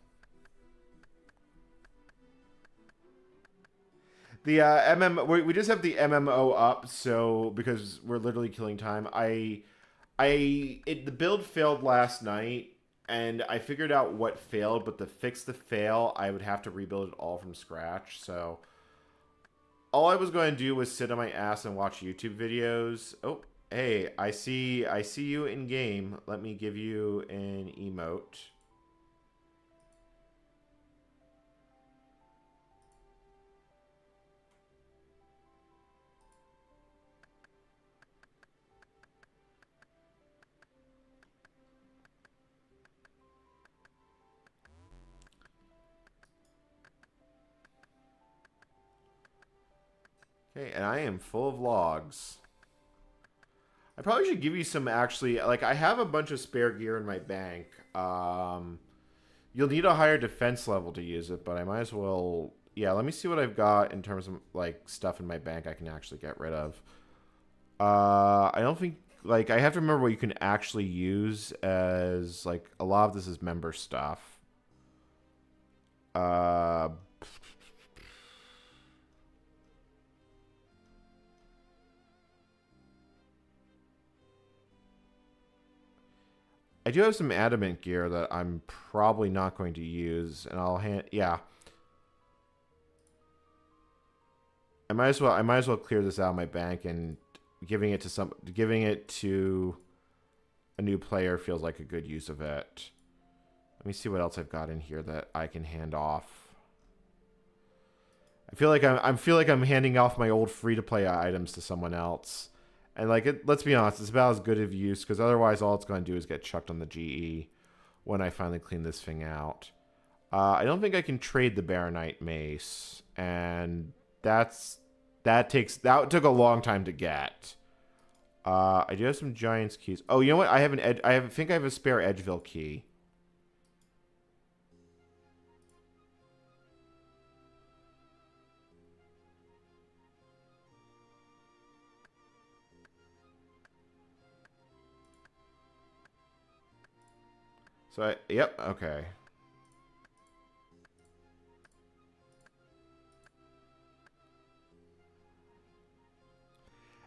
The we just have the MMO up, so because we're literally killing time. The build failed last night, and I figured out what failed, but to fix the fail, I would have to rebuild it all from scratch. So all I was going to do was sit on my ass and watch YouTube videos. Oh, hey, I see you in game. Let me give you an emote. Okay, and I am full of logs. I probably should give you some actually, like, I have a bunch of spare gear in my bank. You'll need a higher defense level to use it, but I might as well, yeah, let me see what I've got in terms of, like, stuff in my bank I can actually get rid of. I don't think, like, I have to remember what you can actually use as, like, a lot of this is member stuff. I do have some adamant gear that I'm probably not going to use, and yeah. I might as well clear this out of my bank, and giving it to a new player feels like a good use of it. Let me see what else I've got in here that I can hand off. I feel like I'm handing off my old free-to-play items to someone else. And, like, let's be honest, it's about as good of use, because otherwise all it's going to do is get chucked on the GE when I finally clean this thing out. I don't think I can trade the Baronite Mace, and that took a long time to get. I do have some Giant's keys. Oh, you know what? I think I have a spare Edgeville key. So, yep, okay.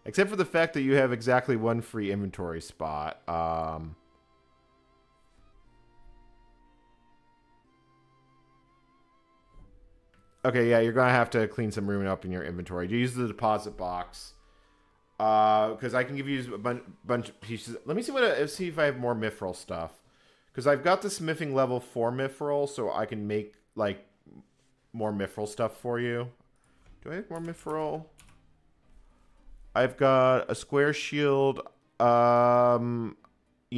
Except for the fact that you have exactly one free inventory spot. Okay, yeah, you're going to have to clean some room up in your inventory. You use the deposit box. Because I can give you a bunch of pieces. Let me see if I have more mithril stuff. Because I've got the smithing level 4 mithril, so I can make, like, more mithril stuff for you. Do I have more mithril? I've got a square shield. You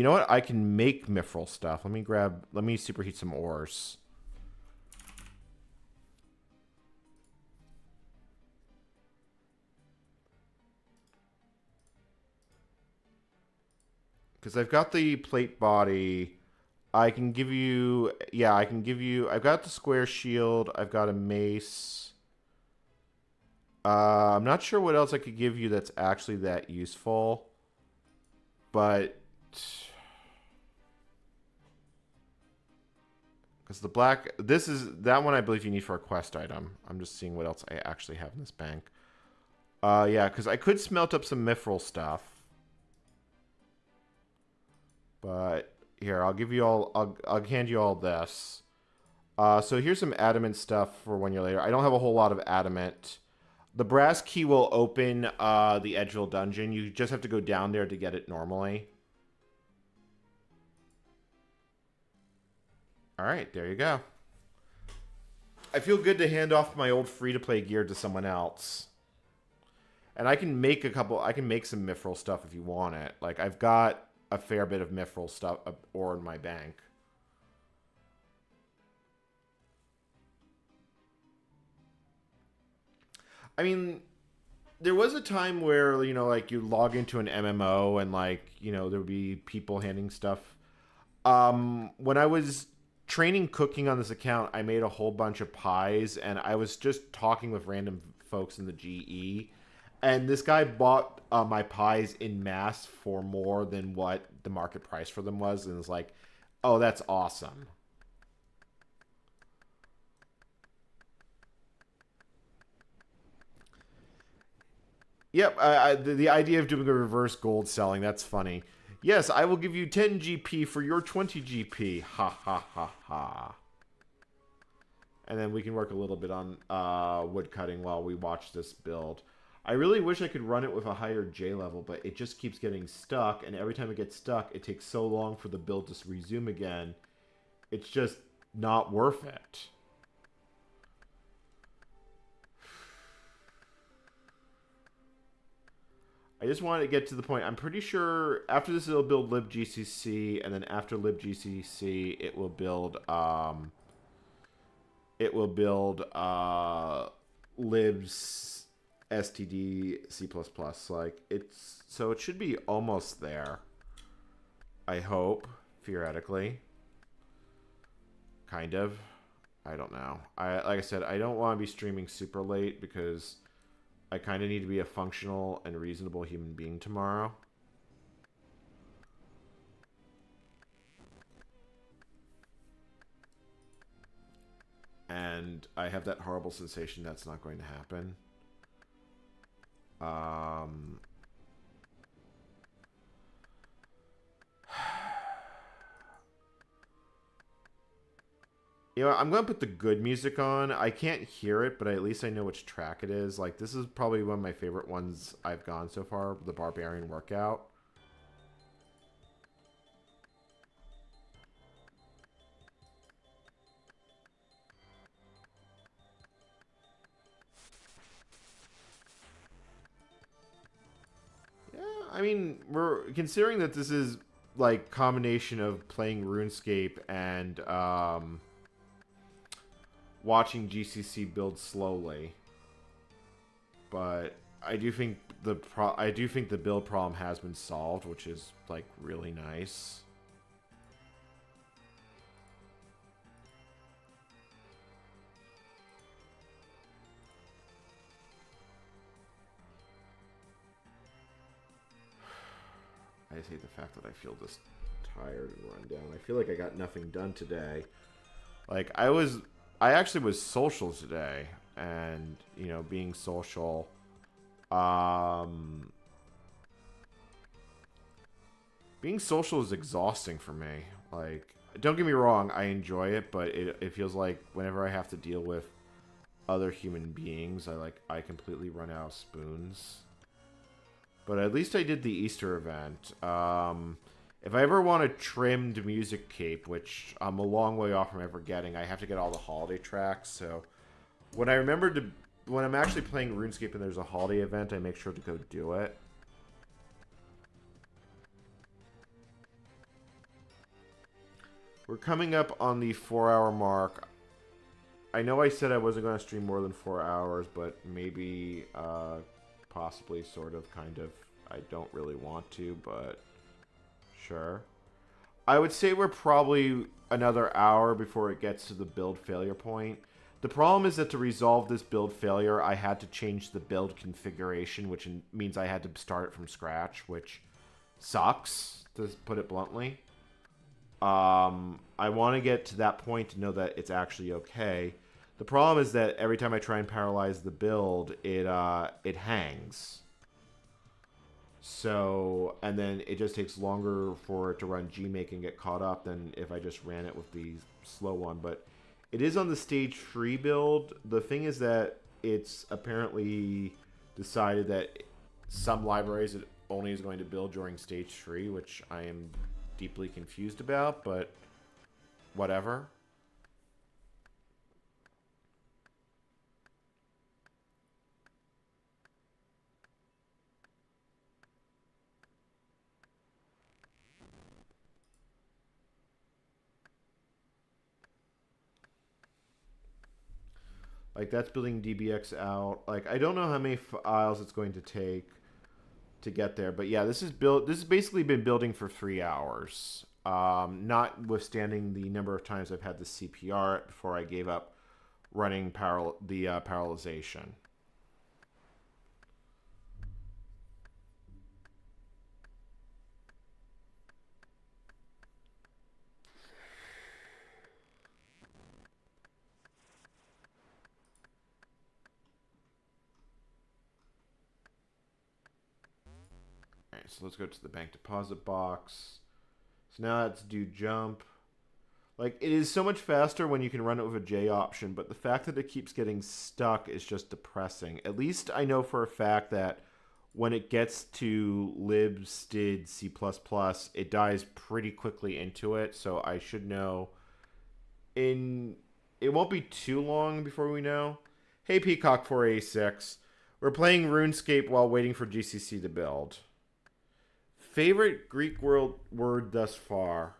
know what? I can make mithril stuff. Let me superheat some ores. Because I've got the plate body. I can give you... Yeah, I can give you... I've got the square shield. I've got a mace. I'm not sure what else I could give you that's actually that useful. But... Because the black... This is... That one I believe you need for a quest item. I'm just seeing what else I actually have in this bank. Yeah, because I could smelt up some mithril stuff. But... Here, I'll give you all... I'll hand you all this. So here's some adamant stuff for 1 year later. I don't have a whole lot of adamant. The brass key will open the Edgeville dungeon. You just have to go down there to get it normally. Alright, there you go. I feel good to hand off my old free-to-play gear to someone else. And I can make I can make some mithril stuff if you want it. Like, I've got a fair bit of mithril stuff ore in my bank. I mean, there was a time where, you know, like, you log into an MMO and, like, you know, there would be people handing stuff. When I was training cooking on this account, I made a whole bunch of pies, and I was just talking with random folks in the GE, and this guy bought my pies in mass for more than what the market price for them was, and was like, oh, that's awesome. Yep, the idea of doing a reverse gold selling, that's funny. Yes, I will give you 10 GP for your 20 GP. Ha ha ha ha. And then we can work a little bit on wood cutting while we watch this build. I really wish I could run it with a higher J level, but it just keeps getting stuck, and every time it gets stuck, it takes so long for the build to resume again. It's just not worth it. I just wanted to get to the point. I'm pretty sure after this it'll build libgcc, and then after libgcc it will build libs std c++. Like, it's so it should be almost there. I hope, theoretically. Kind of. I don't know. Like I said, I don't want to be streaming super late because I kind of need to be a functional and reasonable human being tomorrow. And I have that horrible sensation that's not going to happen. You know, I'm going to put the good music on. I can't hear it, but at least I know which track it is. Like, this is probably one of my favorite ones I've gone so far, the Barbarian Workout. Yeah, I mean, we're considering that this is, like, combination of playing RuneScape and, watching GCC build slowly, but I do think the build problem has been solved, which is, like, really nice. I just hate the fact that I feel this tired and run down. I feel like I got nothing done today. Like, I actually was social today, and, you know, being social, being social is exhausting for me. Like, don't get me wrong, I enjoy it, but it feels like whenever I have to deal with other human beings, I completely run out of spoons. But at least I did the Easter event. If I ever want a trimmed music cape, which I'm a long way off from ever getting, I have to get all the holiday tracks. So when I remembered to when I'm actually playing RuneScape and there's a holiday event, I make sure to go do it. We're coming up on the 4-hour mark. I know I said I wasn't going to stream more than 4 hours, but maybe, possibly, sort of, kind of. I don't really want to, but sure. I would say we're probably another hour before it gets to the build failure point. The problem is that to resolve this build failure, I had to change the build configuration, which means I had to start it from scratch, which sucks, to put it bluntly. I want to get to that point to know that it's actually okay. The problem is that every time I try and parallelize the build, it hangs. So, and then it just takes longer for it to run Gmake and get caught up than if I just ran it with the slow one. But it is on the stage 3 build. The thing is that it's apparently decided that some libraries it only is going to build during stage 3, which I am deeply confused about, but whatever. Like, that's building DBX out. Like, I don't know how many files it's going to take to get there. But yeah, this is basically been building for 3 hours. Notwithstanding the number of times I've had the CPR before I gave up running parallelization. Alright, so let's go to the bank deposit box. So now let's do jump. Like, it is so much faster when you can run it with a J option, but the fact that it keeps getting stuck is just depressing. At least I know for a fact that when it gets to lib std C++, it dies pretty quickly into it, so I should know. It won't be too long before we know. Hey, Peacock 486. We're playing RuneScape while waiting for GCC to build. Favorite Greek word thus far?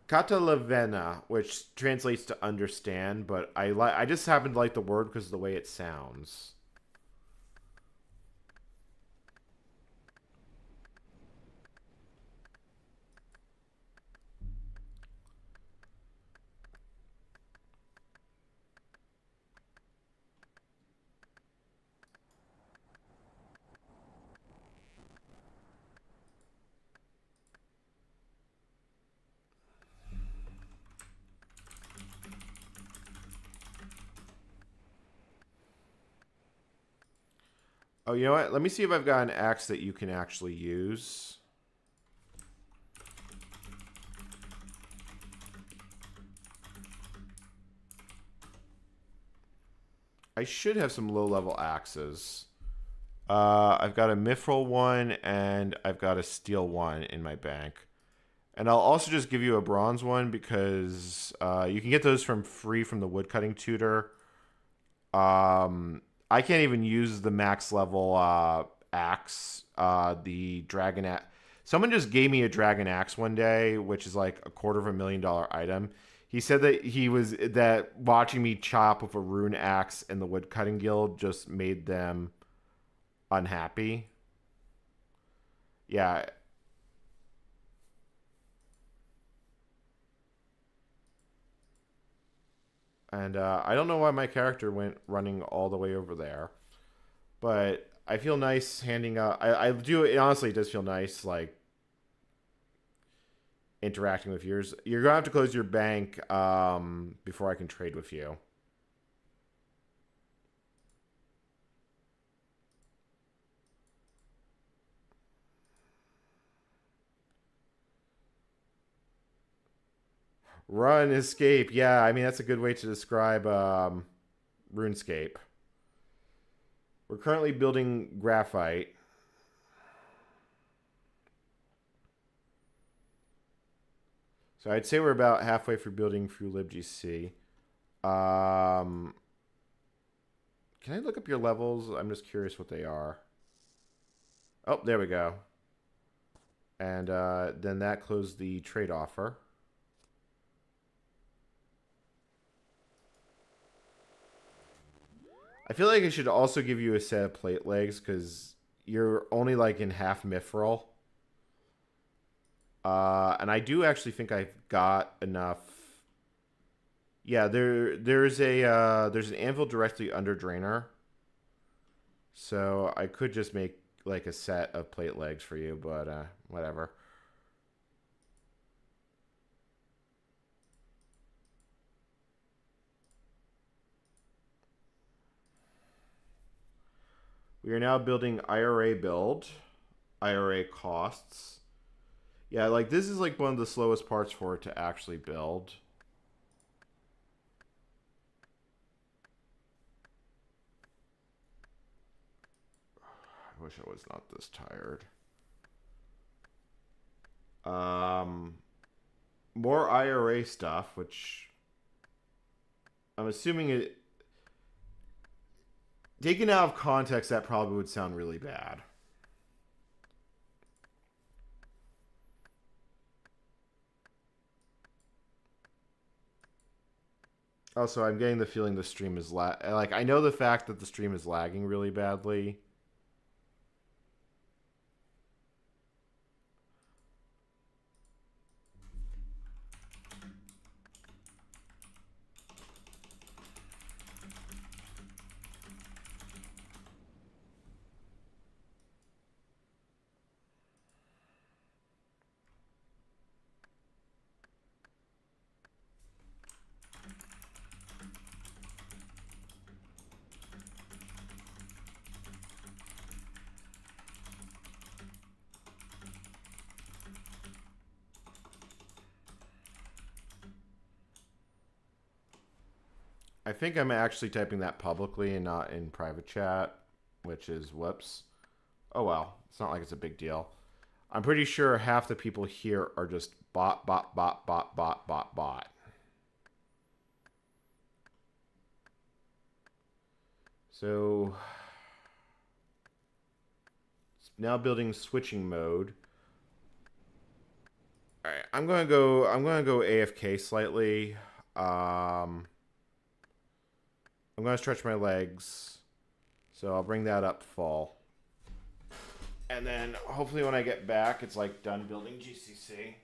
Catalavena, which translates to understand, but I just happen to like the word because of the way it sounds. Oh, you know what? Let me see if I've got an axe that you can actually use. I should have some low-level axes. I've got a mithril one, and I've got a steel one in my bank. And I'll also just give you a bronze one because you can get those free from the woodcutting tutor. I can't even use the max level axe, the dragon axe. Someone just gave me a dragon axe one day, which is like $250,000 item. He said that watching me chop with a rune axe in the woodcutting guild just made them unhappy. Yeah. And I don't know why my character went running all the way over there. But I feel nice handing out. I do. It honestly does feel nice, like, interacting with yours. You're going to have to close your bank before I can trade with you. Run, escape. Yeah, I mean, that's a good way to describe RuneScape. We're currently building graphite. So I'd say we're about halfway through building through libgc. Can I look up your levels? I'm just curious what they are. Oh, there we go. And then that closed the trade offer. I feel like I should also give you a set of plate legs because you're only like in half mithril. And I do actually think I've got enough. Yeah, there's an anvil directly under drainer. So I could just make like a set of plate legs for you, but whatever. We are now building IRA build. IRA costs. Yeah, like this is like one of the slowest parts for it to actually build. I wish I was not this tired. More IRA stuff, which I'm assuming it. Taken out of context, that probably would sound really bad. Also, I'm getting the feeling the stream is like I know the fact that the stream is lagging really badly. I think I'm actually typing that publicly and not in private chat, which is whoops. Oh well, it's not like it's a big deal. I'm pretty sure half the people here are just bot. So now building switching mode. All right, I'm gonna go AFK slightly. I'm gonna stretch my legs, so I'll bring that up full. And then hopefully when I get back, it's like done building GCC.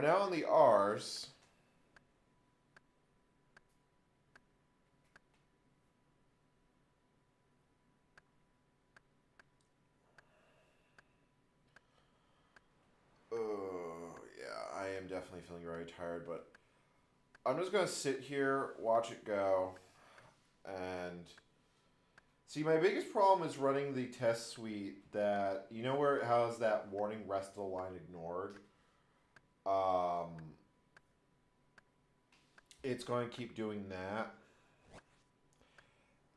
now on the R's. Oh, yeah, I am definitely feeling very tired, but I'm just going to sit here, watch it go, and see, my biggest problem is running the test suite that, you know where it has that warning rest of the line ignored? It's going to keep doing that.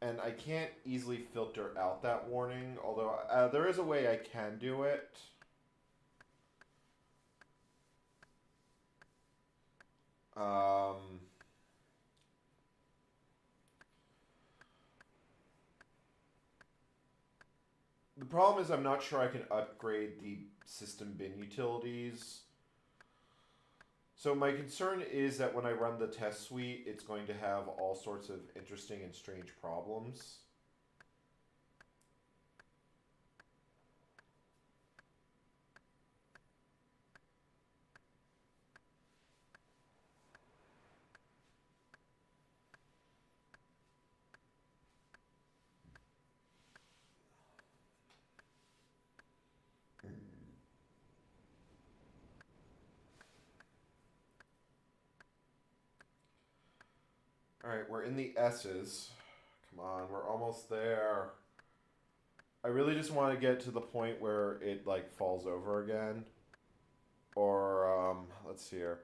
And I can't easily filter out that warning, although there is a way I can do it. The problem is I'm not sure I can upgrade the system bin utilities. So my concern is that when I run the test suite, it's going to have all sorts of interesting and strange problems. Alright, we're in the S's. Come on, we're almost there. I really just want to get to the point where it like falls over again. Or let's see here.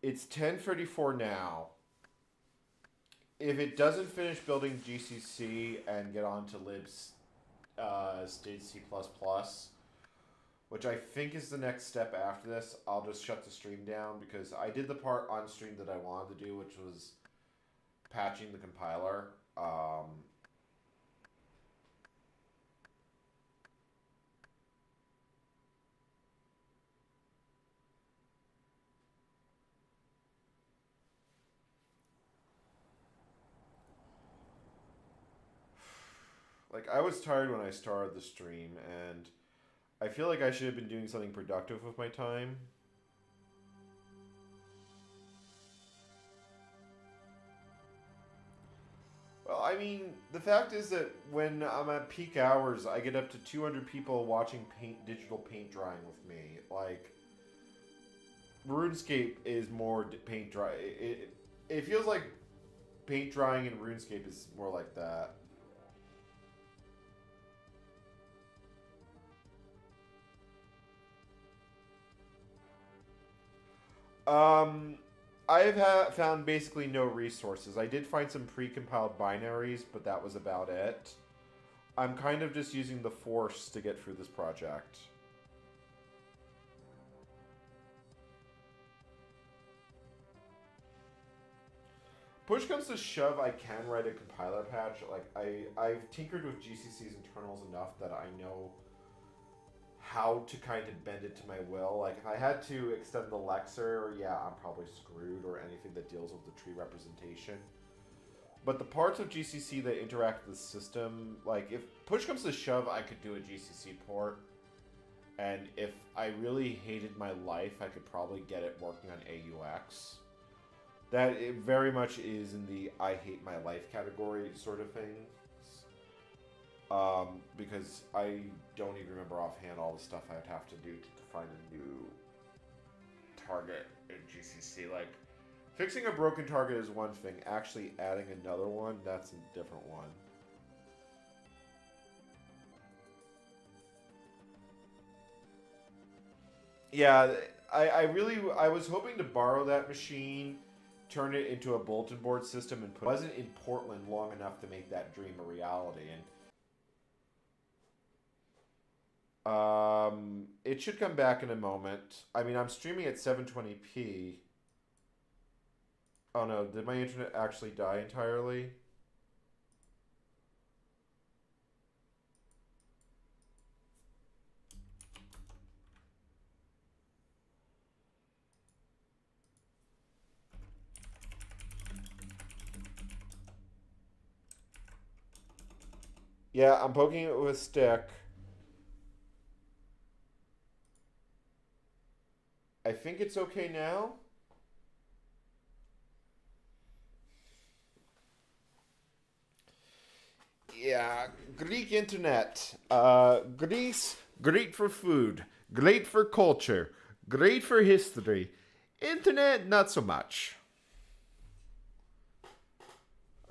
It's 10:34 now. If it doesn't finish building GCC and get on to libs stage C++, which I think is the next step after this, I'll just shut the stream down because I did the part on stream that I wanted to do, which was patching the compiler. Like, I was tired when I started the stream, and I feel like I should have been doing something productive with my time. Well, I mean, the fact is that when I'm at peak hours, I get up to 200 people watching digital paint drying with me. Like, RuneScape is more paint dry. It feels like paint drying in RuneScape is more like that. I've found basically no resources. I did find some pre-compiled binaries, but that was about it. I'm kind of just using the force to get through this project. Push comes to shove, I can write a compiler patch. Like, I've tinkered with GCC's internals enough that I know how to kind of bend it to my will. Like, if I had to extend the lexer, yeah, I'm probably screwed, or anything that deals with the tree representation. But the parts of GCC that interact with the system, like, if push comes to shove, I could do a GCC port. And if I really hated my life, I could probably get it working on AUX. That it very much is in the I hate my life category sort of things. Because I don't even remember offhand all the stuff I'd have to do to find a new target in GCC. Like, fixing a broken target is one thing. Actually adding another one, that's a different one. Yeah, I was hoping to borrow that machine, turn it into a bulletin board system, and put. I wasn't in Portland long enough to make that dream a reality, and it should come back in a moment. I mean, I'm streaming at 720p. Oh no, did my internet actually die entirely? Yeah, I'm poking it with a stick. I think it's okay now. Yeah, Greek internet. Greece, great for food, great for culture, great for history. Internet, not so much.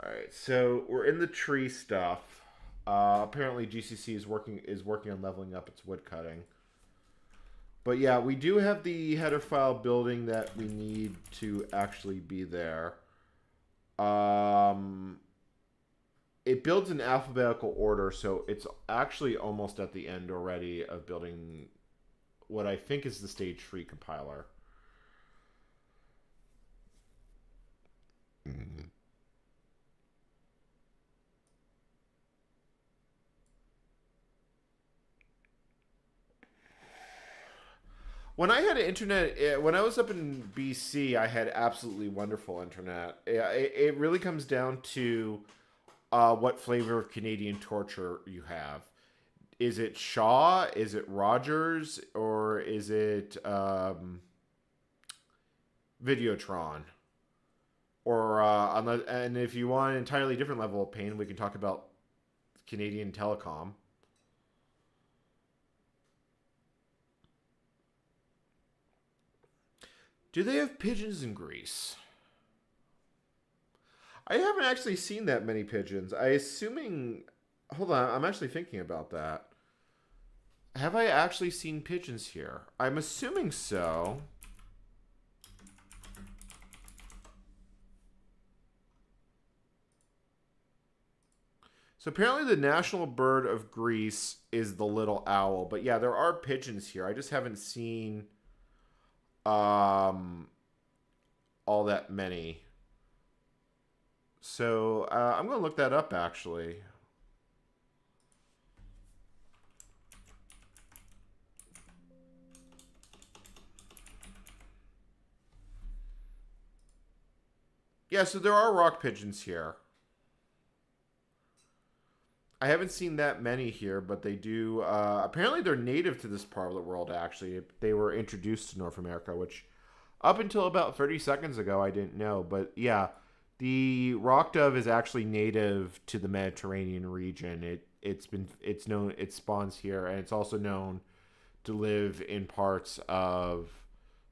All right, so we're in the tree stuff. Apparently, GCC is working on leveling up its wood cutting. But yeah, we do have the header file building that we need to actually be there. Um, it builds in alphabetical order, so it's actually almost at the end already of building what I think is the stage 3 compiler. When I had internet, when I was up in BC, I had absolutely wonderful internet. It really comes down to what flavor of Canadian torture you have. Is it Shaw? Is it Rogers? Or is it Videotron? Or and if you want an entirely different level of pain, we can talk about Canadian Telecom. Do they have pigeons in Greece? I haven't actually seen that many pigeons. I assuming. Hold on, I'm actually thinking about that. Have I actually seen pigeons here? I'm assuming so. So apparently the national bird of Greece is the little owl. But yeah, there are pigeons here. I just haven't seen um all that many. So I'm going to look that up actually. Yeah, so there are rock pigeons here. I haven't seen that many here, but they do. Apparently, they're native to this part of the world. Actually, they were introduced to North America, which up until about 30 seconds ago I didn't know. But yeah, the rock dove is actually native to the Mediterranean region. It's known it spawns here, and it's also known to live in parts of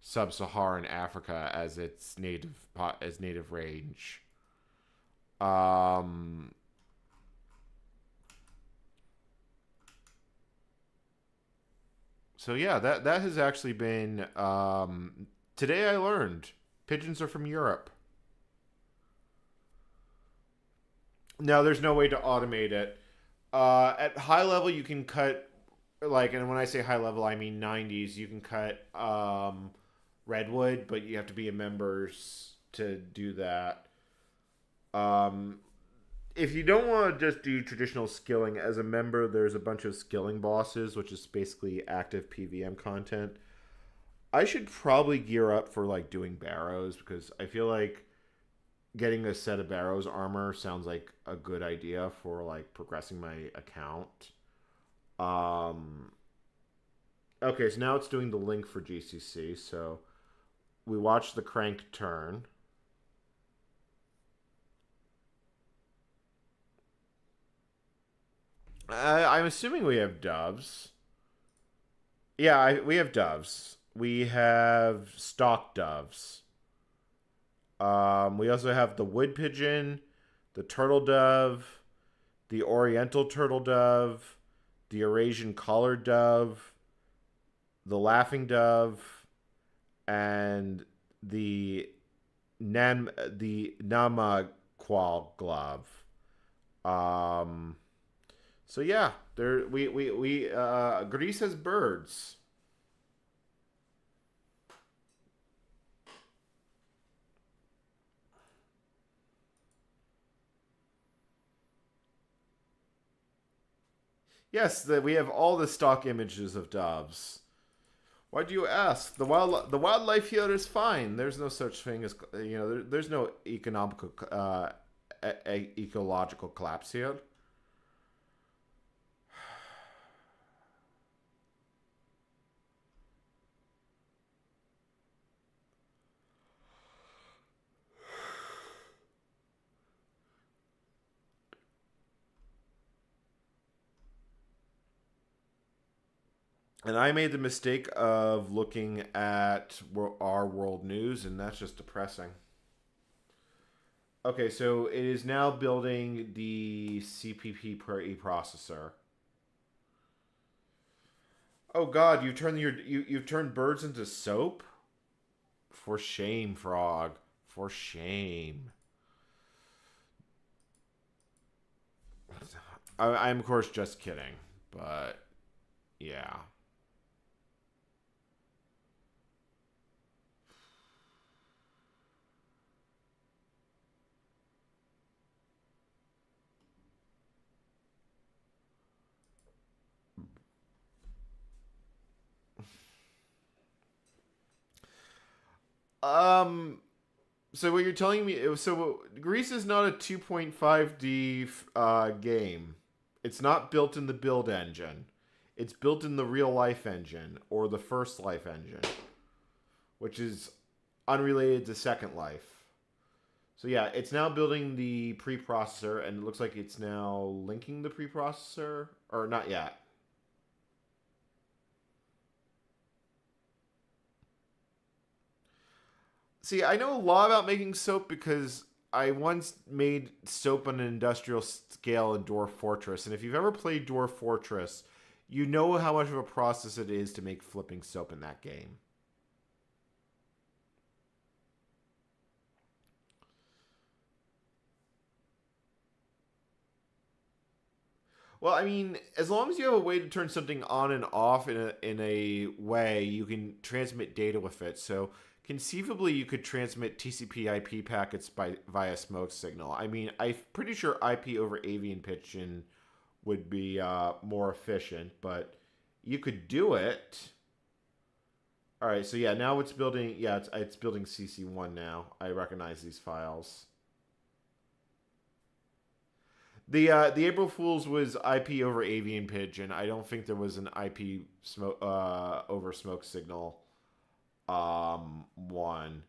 sub-Saharan Africa as its native range. Um, So yeah, that has actually been today I learned pigeons are from Europe. Now there's no way to automate it. At high level, you can cut and when I say high level, I mean 90s. You can cut redwood, but you have to be a members to do that. Um, if you don't want to just do traditional skilling as a member, there's a bunch of skilling bosses, which is basically active PVM content. I should probably gear up for like doing barrows because I feel like getting a set of barrows armor sounds like a good idea for like progressing my account. Um, okay, so now it's doing the link for GCC. So we watch the crank turn. I'm assuming we have doves. Yeah, we have doves. We have stock doves. We also have the wood pigeon, the turtle dove, the oriental turtle dove, the Eurasian collared dove, the laughing dove, and the namaqual glove. Um, so yeah, there we Greece has birds. Yes, we have all the stock images of doves. Why do you ask? The wildlife here is fine. There's no such thing as there's no economical ecological collapse here. And I made the mistake of looking at our world news, and that's just depressing. Okay, so it is now building the CPP processor. Oh God, you've turned birds into soap. For shame, frog. For shame. I'm of course just kidding, but yeah. Um. So what you're telling me? So Greece is not a 2.5D game. It's not built in the build engine. It's built in the real life engine or the first life engine, which is unrelated to Second Life. So yeah, it's now building the preprocessor, and it looks like it's now linking the preprocessor, or not yet. See, I know a lot about making soap because I once made soap on an industrial scale in Dwarf Fortress, and if you've ever played Dwarf Fortress, you know how much of a process it is to make flipping soap in that game. Well, I mean, as long as you have a way to turn something on and off in a way, you can transmit data with it. So conceivably, you could transmit TCP/IP packets via smoke signal. I mean, I'm pretty sure IP over avian pigeon would be more efficient, but you could do it. All right, so yeah, now it's building. Yeah, it's building CC1 now. I recognize these files. The April Fools was IP over avian pigeon. I don't think there was an IP smoke over smoke signal one.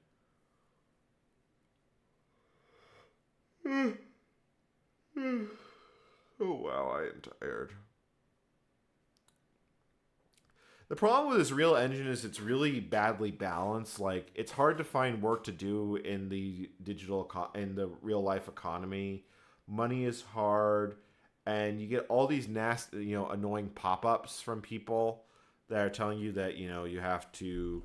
Oh wow, I am tired. The problem with this real engine is it's really badly balanced. Like it's hard to find work to do in the in the real life economy. Money is hard, and you get all these nasty, annoying pop ups from people that are telling you that you have to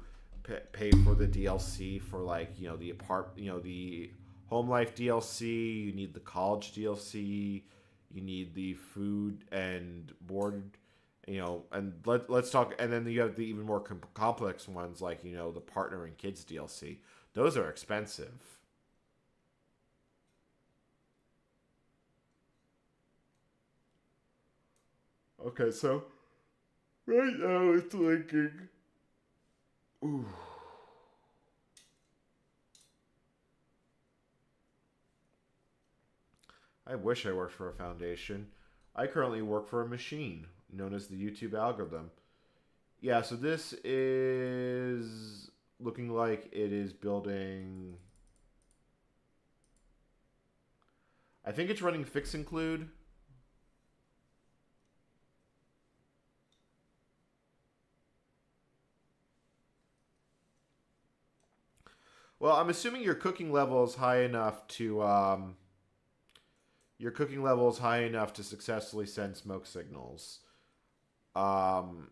pay for the DLC for like the home life DLC. You need the college DLC. You need the food and board and let's talk. And then you have the even more complex ones like the partner and kids DLC. Those are expensive. Okay, so right now it's linking. Ooh. I wish I worked for a foundation. I currently work for a machine known as the YouTube algorithm. Yeah, so this is looking like it is building. I think it's running fix include. Well, I'm assuming your cooking level is high enough to your cooking level is high enough to successfully send smoke signals. Um,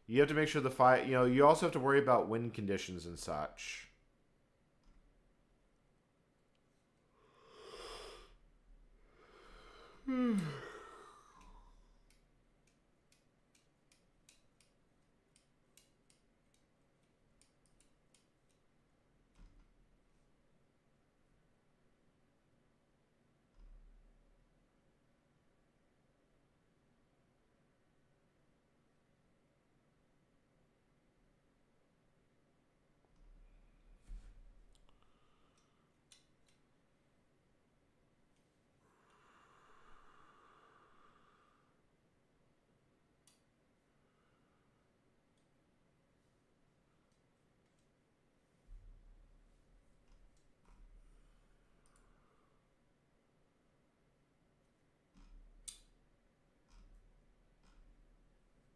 you have to make sure the fire. You also have to worry about wind conditions and such.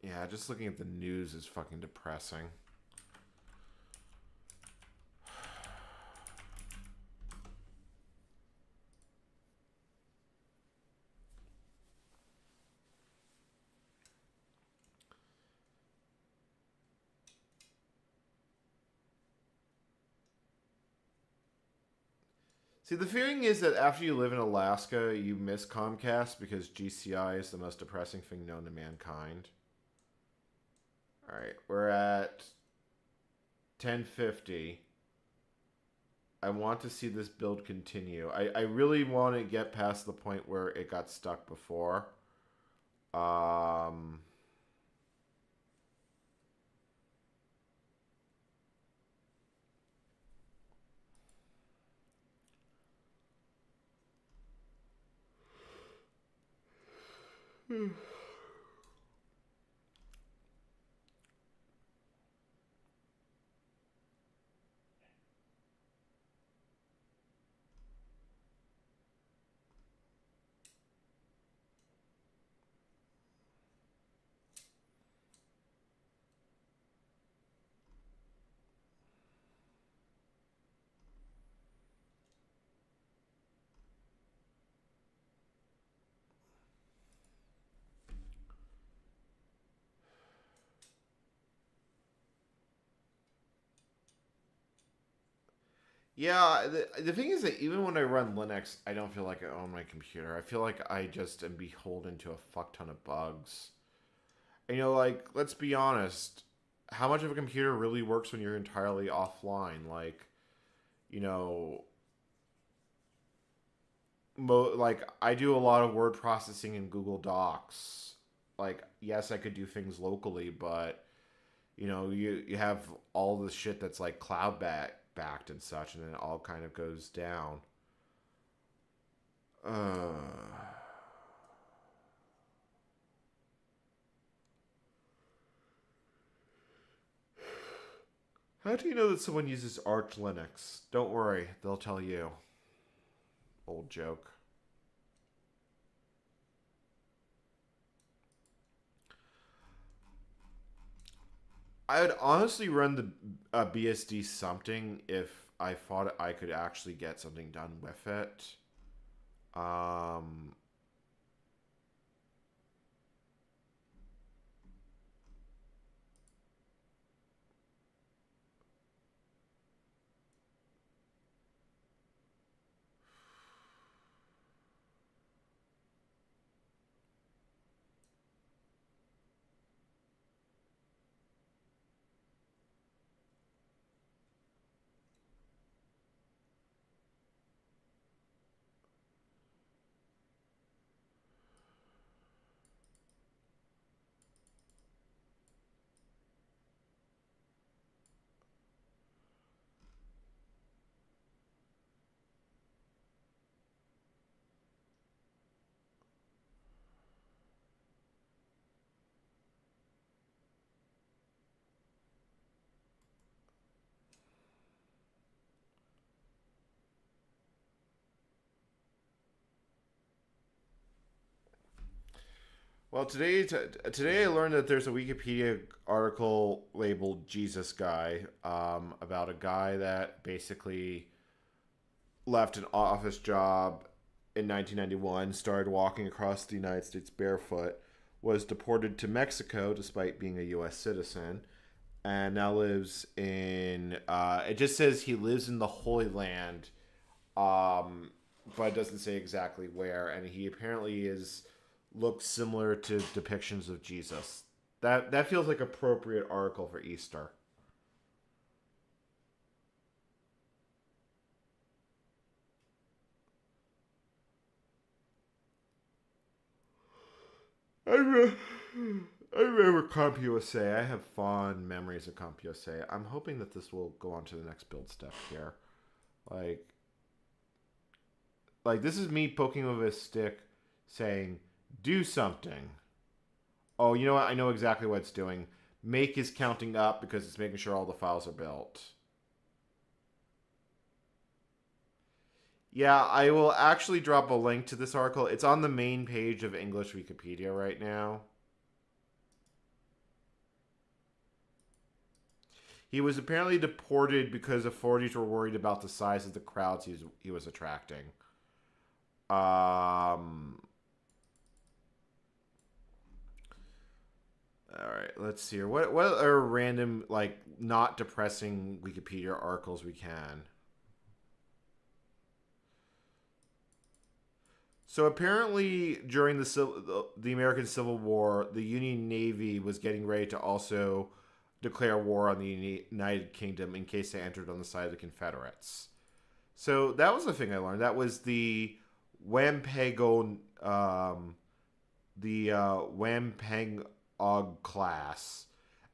Yeah, just looking at the news is fucking depressing. See, the feeling is that after you live in Alaska, you miss Comcast because GCI is the most depressing thing known to mankind. Alright, we're at 1050. I want to see this build continue. I really want to get past the point where it got stuck before. Yeah, the thing is that even when I run Linux, I don't feel like I own my computer. I feel like I just am beholden to a fuck ton of bugs. And, like, let's be honest. How much of a computer really works when you're entirely offline? Like, you know, like, I do a lot of word processing in Google Docs. Like, yes, I could do things locally, but, you have all this shit that's, like, backed and such, and then it all kind of goes down. How do you know that someone uses Arch Linux? Don't worry, they'll tell you. Old joke. I would honestly run the BSD something if I thought I could actually get something done with it. Well, today I learned that there's a Wikipedia article labeled "Jesus Guy" about a guy that basically left an office job in 1991, started walking across the United States barefoot, was deported to Mexico despite being a U.S. citizen, and now lives in. It just says he lives in the Holy Land, but it doesn't say exactly where. And he apparently looks similar to depictions of Jesus. That feels like appropriate article for Easter. I remember CompUSA. I have fond memories of CompUSA. I'm hoping that this will go on to the next build step here. Like this is me poking with a stick saying, do something. Oh, you know what? I know exactly what it's doing. Make is counting up because it's making sure all the files are built. Yeah, I will actually drop a link to this article. It's on the main page of English Wikipedia right now. He was apparently deported because authorities were worried about the size of the crowds he was attracting. All right, let's see here. What are random, like, not depressing Wikipedia articles we can? So apparently, during the American Civil War, the Union Navy was getting ready to also declare war on the United Kingdom in case they entered on the side of the Confederates. So that was the thing I learned. That was the Wampanoag, Wampanoag class,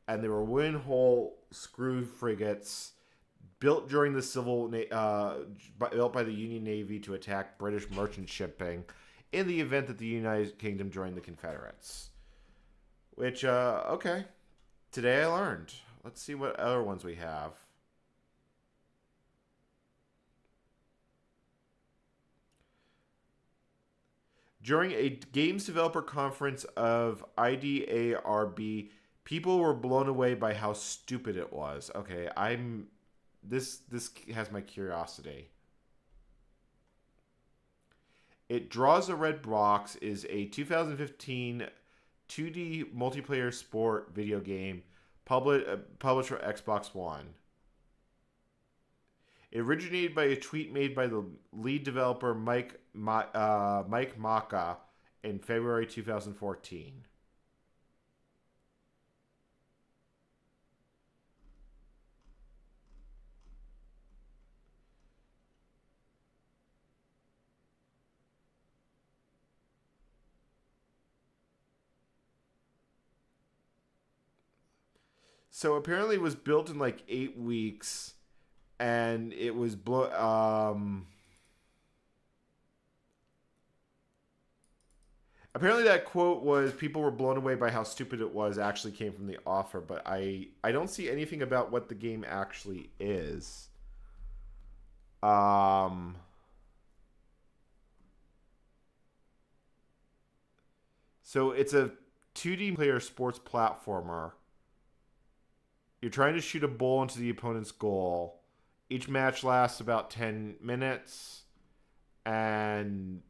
and they were wooden-hull screw frigates built during the built by the Union Navy to attack British merchant shipping in the event that the United Kingdom joined the Confederates. Which, okay. Today I learned. Let's see what other ones we have. During a games developer conference of IDARB, people were blown away by how stupid it was. Okay, this has my curiosity. It Draws a Red Box is a 2015 2D multiplayer sport video game published for Xbox One. It originated by a tweet made by the lead developer Mike Maka in February 2014. So apparently it was built in like 8 weeks, and it was apparently that quote was people were blown away by how stupid it was actually came from the author, but I don't see anything about what the game actually is. So it's a 2D player sports platformer. You're trying to shoot a ball into the opponent's goal. Each match lasts about 10 minutes, and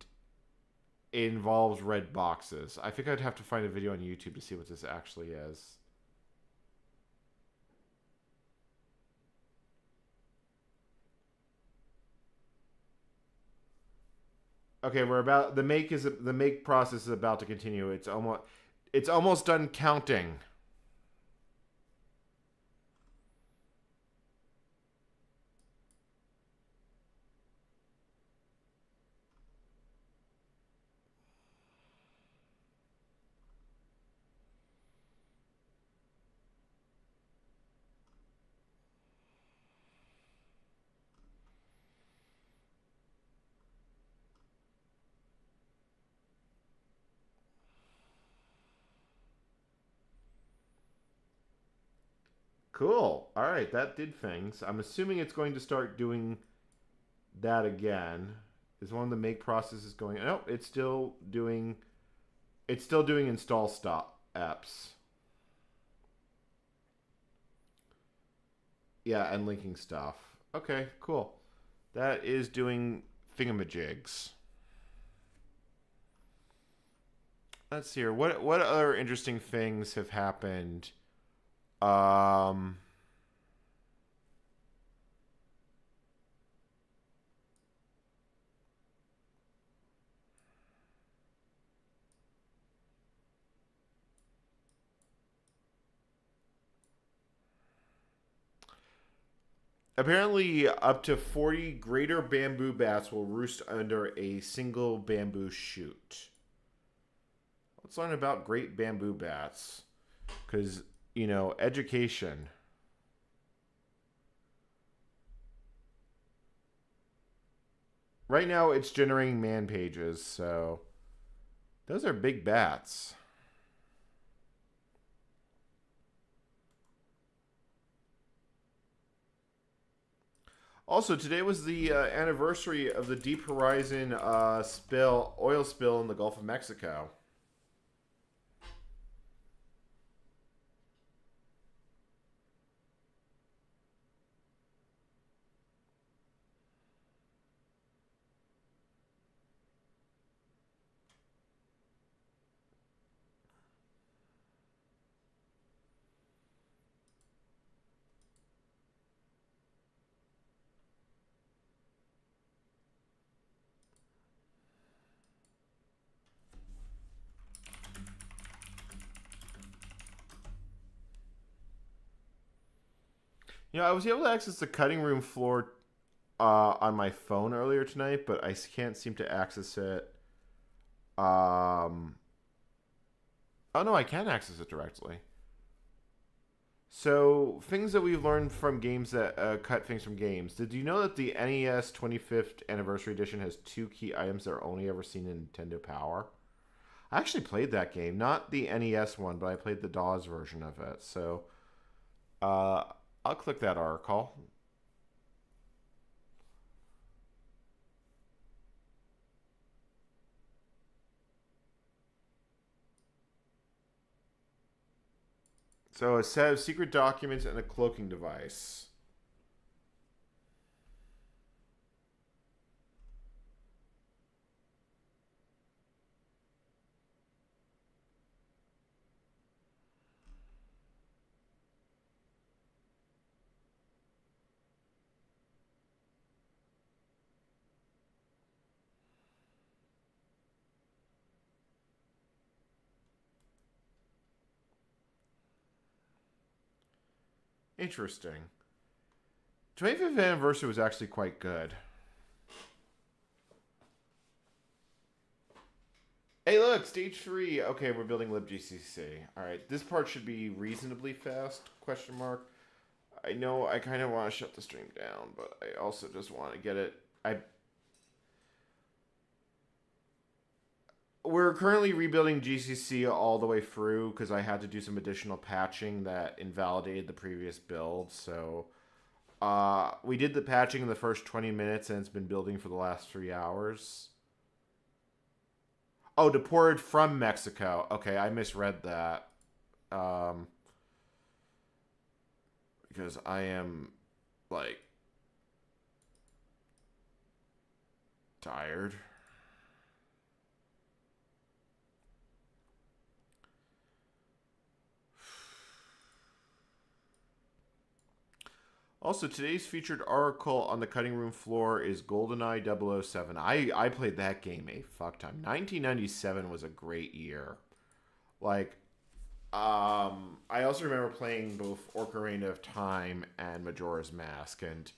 it involves red boxes. I think I'd have to find a video on YouTube to see what this actually is. Okay, the make process is about to continue. It's almost done counting. Cool. All right, that did things. I'm assuming it's going to start doing that again. Is one of the make processes going? Nope, it's still doing. It's still doing install stop apps. Yeah, and linking stuff. Okay, cool. That is doing thingamajigs. Let's see here. What other interesting things have happened? Apparently, up to 40 greater bamboo bats will roost under a single bamboo shoot. Let's learn about great bamboo bats. Because, education. Right now, it's generating man pages, so those are big bats. Also, today was the anniversary of the Deep Horizon oil spill in the Gulf of Mexico. I was able to access the cutting room floor on my phone earlier tonight, but I can't seem to access it. Oh no, I can access it directly. So, things that we've learned from games that cut things from games. Did you know that the NES 25th Anniversary Edition has two key items that are only ever seen in Nintendo Power? I actually played that game, not the NES one, but I played the DAWs version of it. So, uh, I'll click that article. So, a set of secret documents and a cloaking device. Interesting. 25th anniversary was actually quite good. Hey, look, stage 3. Okay, we're building libgcc. All right, this part should be reasonably fast, question mark. I know I kind of want to shut the stream down, but I also just want to get it. We're currently rebuilding GCC all the way through because I had to do some additional patching that invalidated the previous build. So we did the patching in the first 20 minutes, and it's been building for the last 3 hours. Oh, deported from Mexico. Okay, I misread that. Because I am, like, tired. Also, today's featured article on the cutting room floor is GoldenEye 007. I played that game a fuck time. 1997 was a great year. Like, I also remember playing both Ocarina of Time and Majora's Mask, and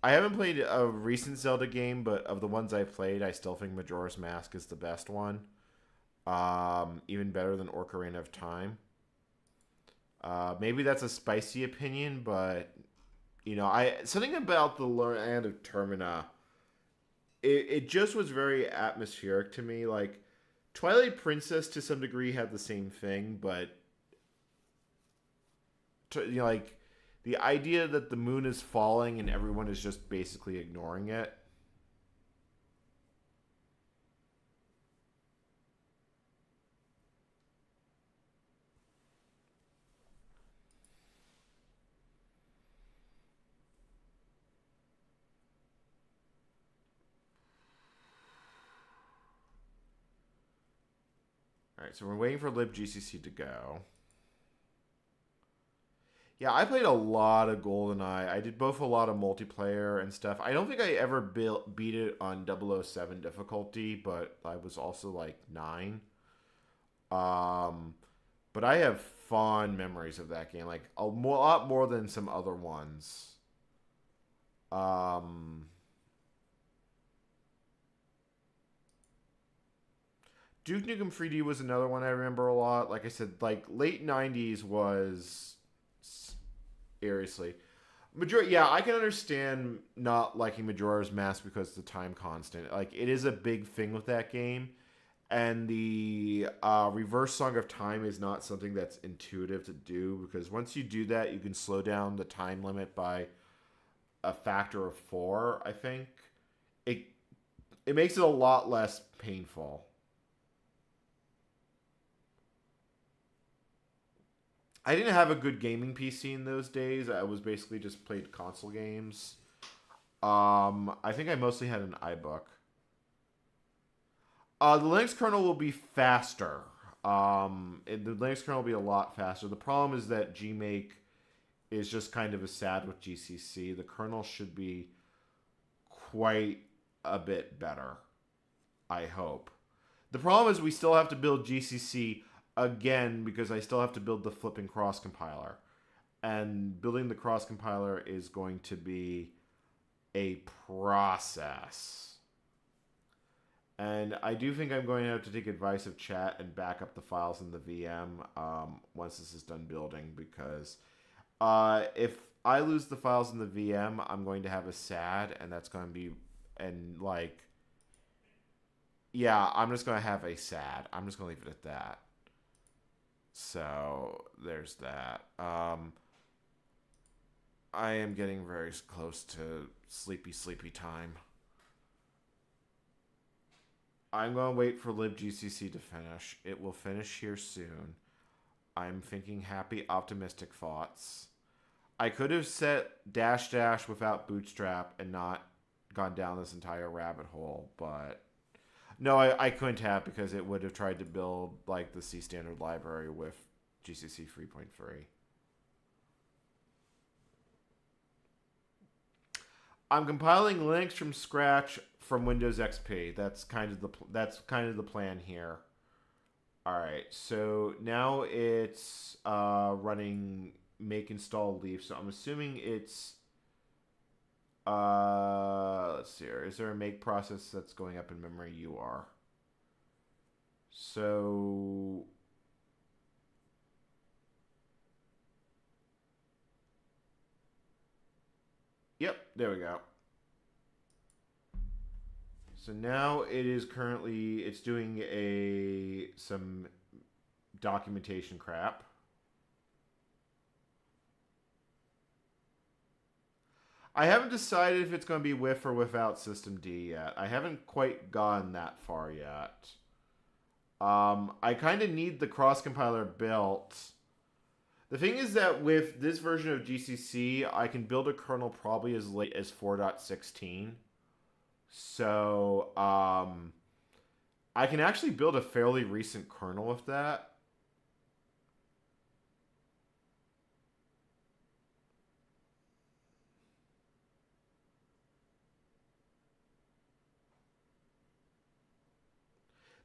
I haven't played a recent Zelda game, but of the ones I played, I still think Majora's Mask is the best one. Even better than Ocarina of Time. Maybe that's a spicy opinion, but something about the land of Termina, it just was very atmospheric to me. Like, Twilight Princess to some degree had the same thing, but like the idea that the moon is falling and everyone is just basically ignoring it. All right, so we're waiting for libgcc to go. Yeah, I played a lot of GoldenEye. I did both a lot of multiplayer and stuff. I don't think I ever beat it on 007 difficulty, but I was also like 9. Um, but I have fond memories of that game, like lot more than some other ones. Um, Duke Nukem 3D was another one I remember a lot. Like I said, like late 90s was seriously. Yeah, I can understand not liking Majora's Mask because the time constant. Like, it is a big thing with that game, and the reverse Song of Time is not something that's intuitive to do, because once you do that, you can slow down the time limit by a factor of 4. I think it it makes it a lot less painful. I didn't have a good gaming PC in those days. I was basically just played console games. I think I mostly had an iBook. The Linux kernel will be faster. The Linux kernel will be a lot faster. The problem is that Gmake is just kind of a sad with GCC. The kernel should be quite a bit better, I hope. The problem is we still have to build GCC again because I still have to build the flipping cross compiler. and building the cross compiler is going to be a process. And I do think I'm going to have to take advice of chat and back up the files in the VM once this is done building, because if I lose the files in the VM, I'm going to have a SAD, and that's going to be, and like, yeah, I'm just going to have a SAD. I'm just going to leave it at that. So there's that. I am getting very close to sleepy time. I'm going to wait for libgcc to finish. It will finish here soon. I'm thinking happy, optimistic thoughts. I could have set -- without bootstrap and not gone down this entire rabbit hole, but no, I couldn't have, because it would have tried to build like the C standard library with GCC 3.3. I'm compiling Linux from scratch from Windows XP. That's kind of the plan here. All right, so now it's running make install leaf. So I'm assuming it's let's see here. Is there a make process that's going up in memory? You are. So yep, there we go. So now it's doing some documentation crap. I haven't decided if it's going to be with or without systemd yet. I haven't quite gone that far yet. I kind of need the cross compiler built. The thing is that with this version of GCC, I can build a kernel probably as late as 4.16. So I can actually build a fairly recent kernel with that.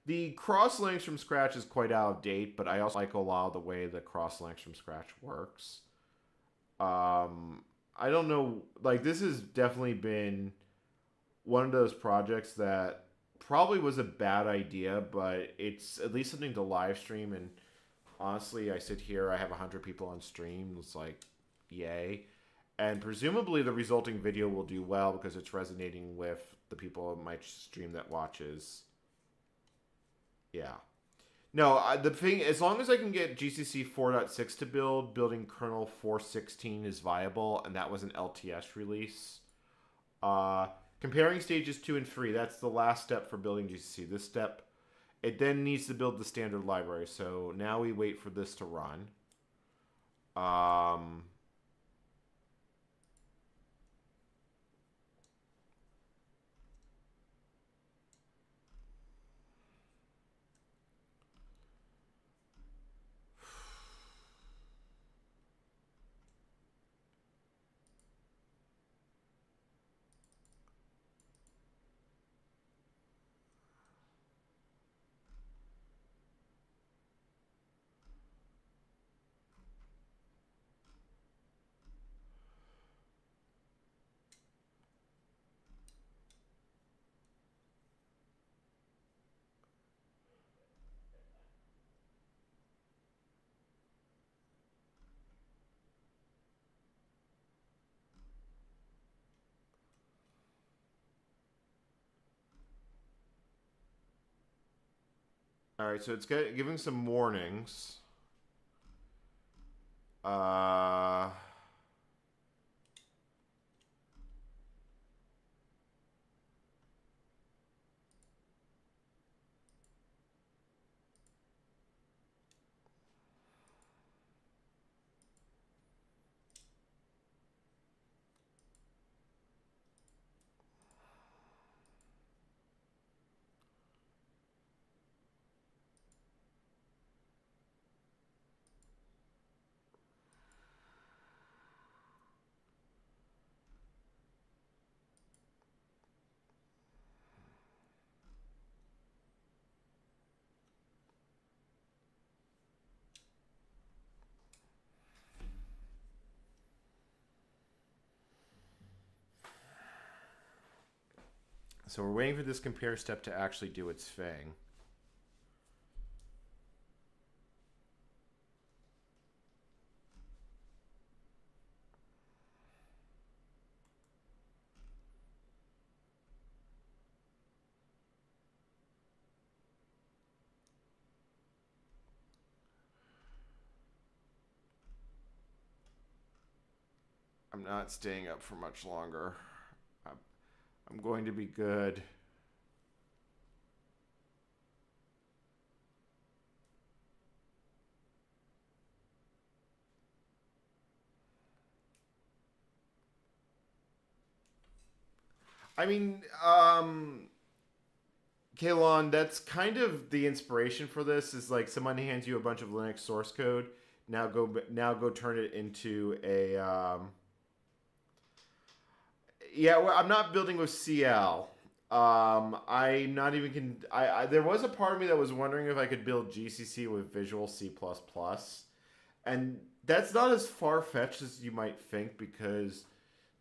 The cross Linux from scratch is quite out of date, but I also like a lot of the way the cross Linux from scratch works. I don't know, like, this has definitely been one of those projects that probably was a bad idea, but it's at least something to live stream. And honestly, I sit here, I have 100 people on stream. It's like, yay. And presumably the resulting video will do well because it's resonating with the people on my stream that watches. Yeah. No, the thing, as long as I can get GCC 4.6 to building kernel 4.16 is viable, and that was an LTS release. Comparing stages 2 and 3, that's the last step for building GCC. This step, it then needs to build the standard library. So now we wait for this to run. All right, so it's giving some warnings. So we're waiting for this compare step to actually do its thing. I'm not staying up for much longer. I'm going to be good. I mean, Kalon, that's kind of the inspiration for this. Is like someone hands you a bunch of Linux source code. Now go turn it into a. Yeah, well, I'm not building with CL. I'm not even. There was a part of me that was wondering if I could build GCC with Visual C++, and that's not as far fetched as you might think because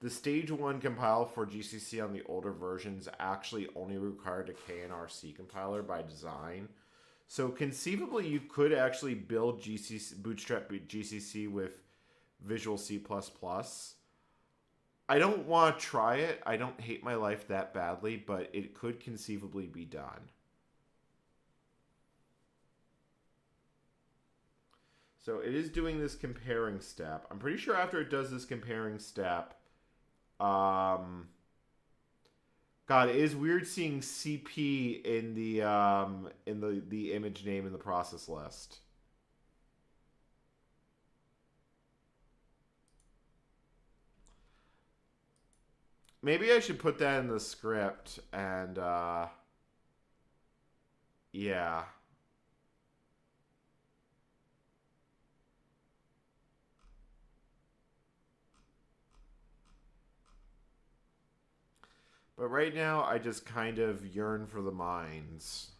the stage 1 compile for GCC on the older versions actually only required a KNRC compiler by design. So conceivably, you could actually build bootstrap GCC with Visual C++. I don't want to try it. I don't hate my life that badly, but it could conceivably be done. So it is doing this comparing step. I'm pretty sure after it does this comparing step, God, it is weird seeing CP in the image name in the process list. Maybe I should put that in the script and yeah. But right now, I just kind of yearn for the mines.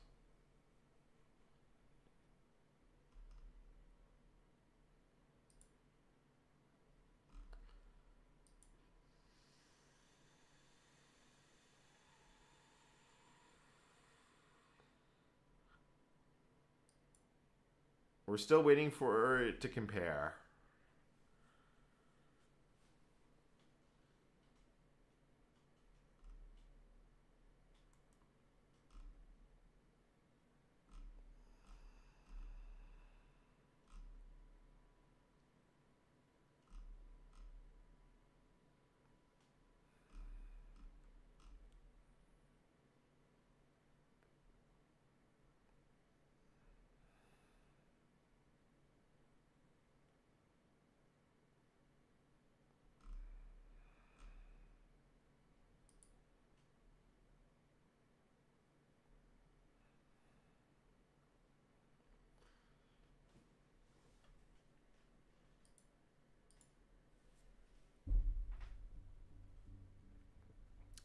We're still waiting for it to compare.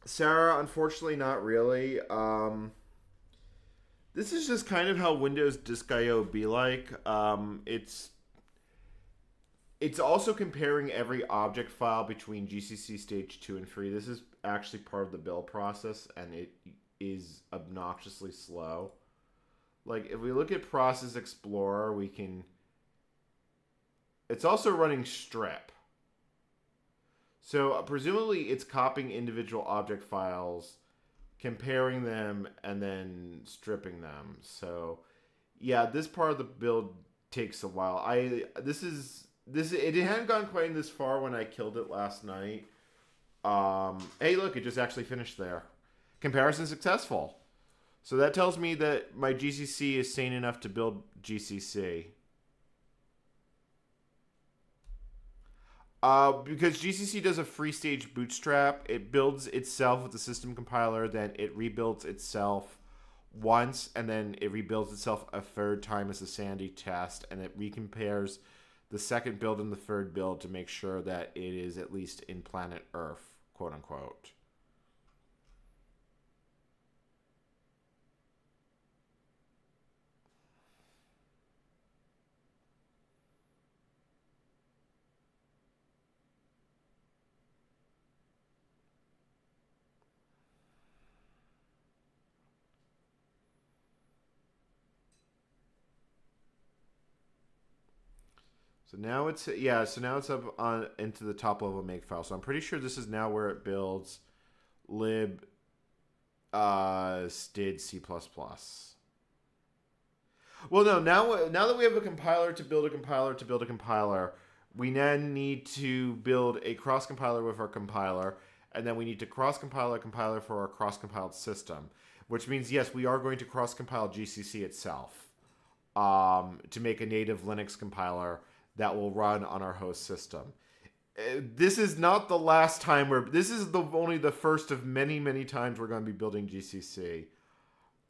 Sarah, unfortunately, not really. This is just kind of how Windows Disk I/O be like. It's also comparing every object file between GCC stage 2 and 3. This is actually part of the build process, and it is obnoxiously slow. Like, if we look at Process Explorer, we can... It's also running strip. So, presumably, it's copying individual object files, comparing them, and then stripping them. So, yeah, this part of the build takes a while. It hadn't gone quite this far when I killed it last night. Hey, look, it just actually finished there. Comparison successful. So that tells me that my GCC is sane enough to build GCC. Because GCC does a free stage bootstrap, it builds itself with the system compiler, then it rebuilds itself once, and then it rebuilds itself a third time as a sanity test, and it recompares the second build and the third build to make sure that it is at least in planet Earth, quote unquote. So now it's yeah. So now it's up on into the top level makefile. So I'm pretty sure this is now where it builds lib std C++. Well, no. Now that we have a compiler to build a compiler to build a compiler, we then need to build a cross compiler with our compiler, and then we need to cross compile a compiler for our cross compiled system. Which means yes, we are going to cross compile GCC itself to make a native Linux compiler that will run on our host system. This is not the last time this is only the first of many times we're going to be building GCC.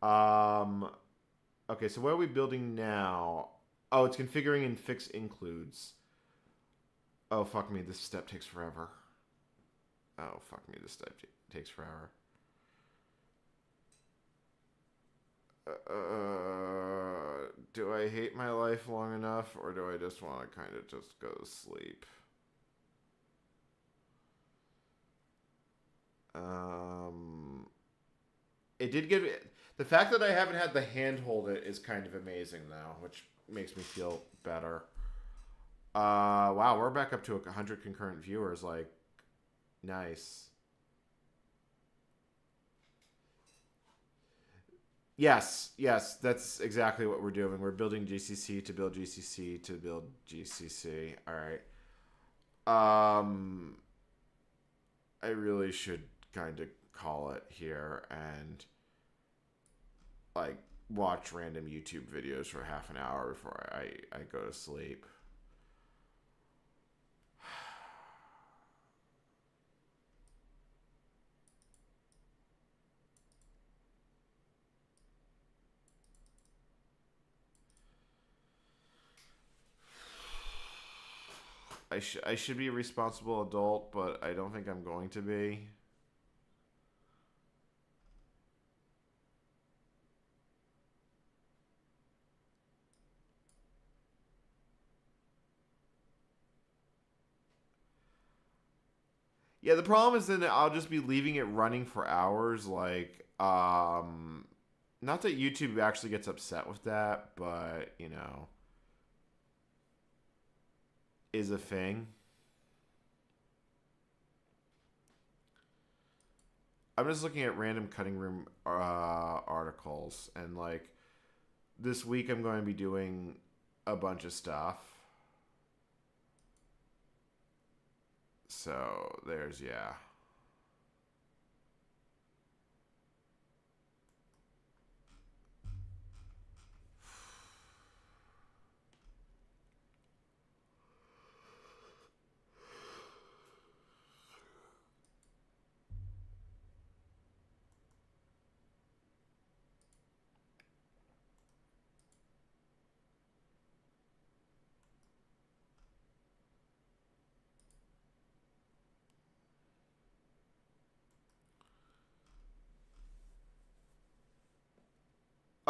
Okay, so what are we building now? Oh, it's configuring and fix includes. Oh, fuck me, this step takes forever. Oh, fuck me, this step takes forever. Do I hate my life long enough, or do I just want to kind of just go to sleep? It did give it. The fact that I haven't had the hand hold it is kind of amazing now, which makes me feel better. Wow, we're back up to 100 concurrent viewers. Like, nice. Yes, that's exactly what we're doing. We're building GCC to build GCC to build GCC. All right. I really should kind of call it here and like watch random YouTube videos for half an hour before I go to sleep. I should be a responsible adult, but I don't think I'm going to be. Yeah, the problem is then I'll just be leaving it running for hours. Like, not that YouTube actually gets upset with that, but, you know, is a thing. I'm just looking at random cutting room articles, and like this week I'm going to be doing a bunch of stuff. So there's yeah.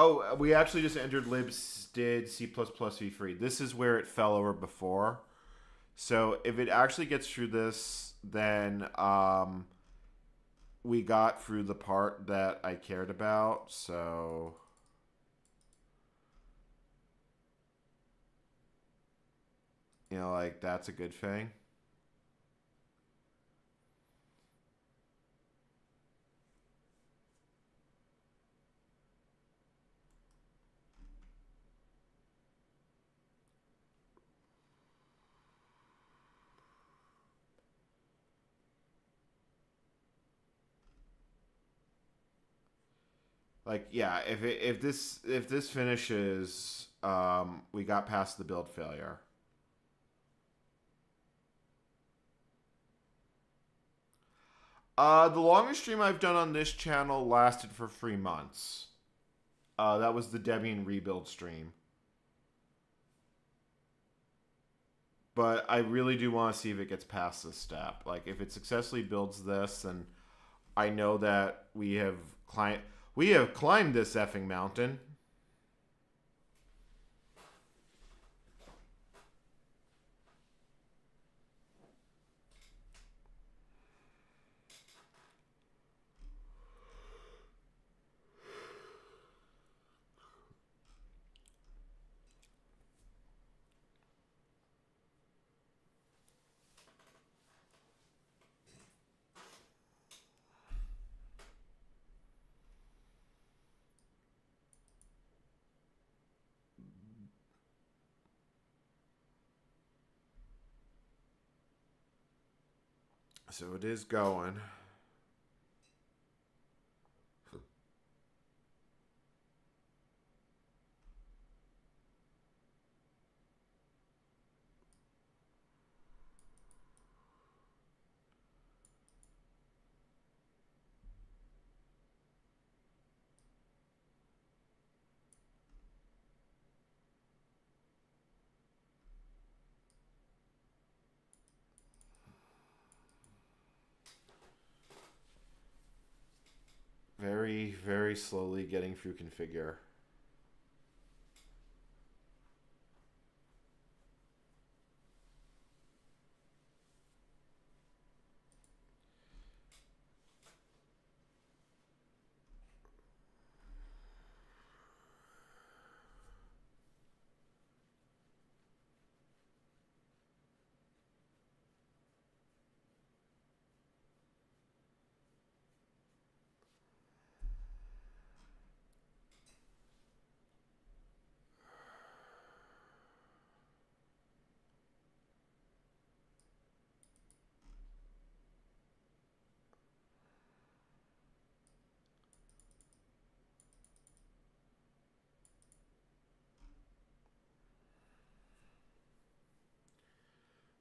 Oh, we actually just entered libstd C++ v3. This is where it fell over before. So if it actually gets through this, then we got through the part that I cared about. So you know, like that's a good thing. Like yeah, if this finishes, we got past the build failure. The longest stream I've done on this channel lasted for 3 months. That was the Debian rebuild stream. But I really do want to see if it gets past this step. Like if it successfully builds this, and I know that we have climbed this effing mountain. So it is going. Very, very slowly getting through configure.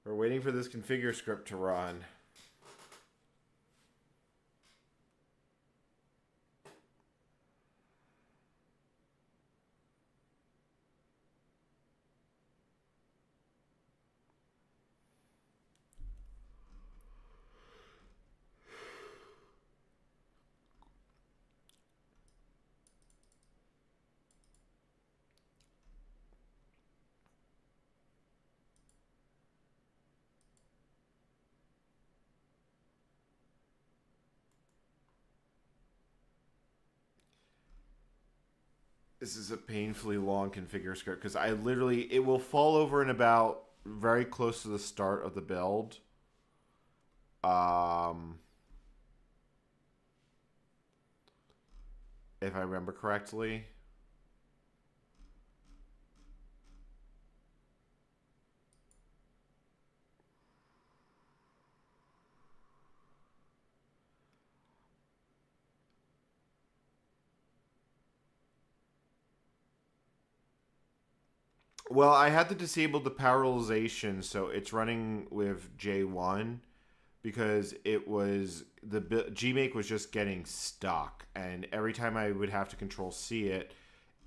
We're waiting for this configure script to run. This is a painfully long configure script because it will fall over in about very close to the start of the build. If I remember correctly. Well, I had to disable the parallelization, so it's running with J1 because it was the Gmake was just getting stuck, and every time I would have to Control C it,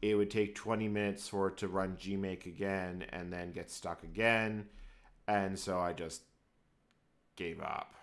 it would take 20 minutes for it to run Gmake again and then get stuck again, and so I just gave up.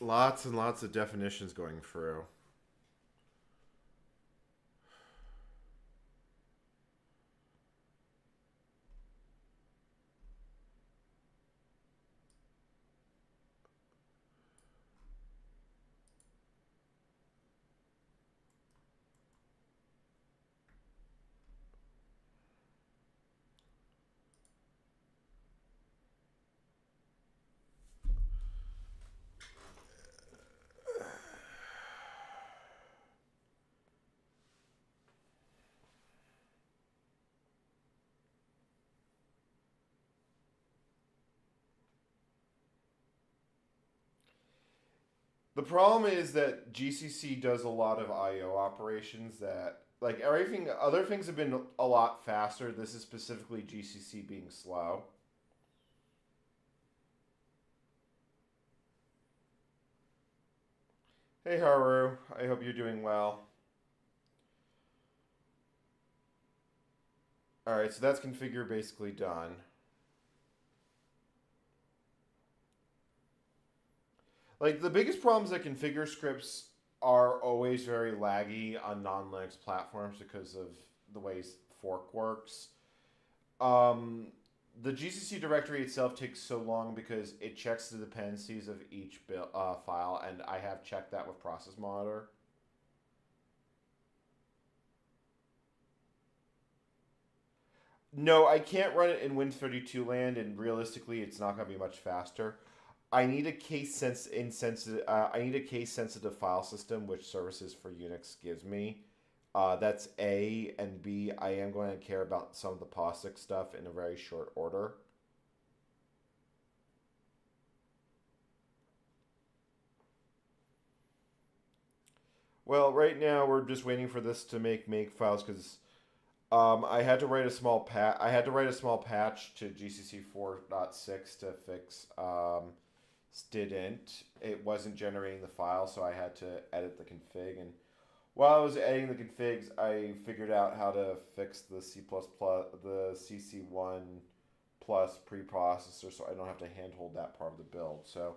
Lots and lots of definitions going through. The problem is that GCC does a lot of I/O operations that, like, everything, other things have been a lot faster. This is specifically GCC being slow. Hey Haru, I hope you're doing well. All right, so that's configure basically done. Like the biggest problems that configure scripts are always very laggy on non-Linux platforms because of the way fork works. Um, the GCC directory itself takes so long because it checks the dependencies of each file, and I have checked that with Process Monitor. No, I can't run it in Win32 land, and realistically, it's not going to be much faster. I need a I need a case sensitive file system, which Services for Unix gives me. That's A, and B, I am going to care about some of the POSIX stuff in a very short order. Well, right now we're just waiting for this to make files because I had to write a small patch to GCC 4.6 to fix stdint. It wasn't generating the file, so I had to edit the config. And while I was editing the configs, I figured out how to fix the the CC1 plus preprocessor, so I don't have to handhold that part of the build. So,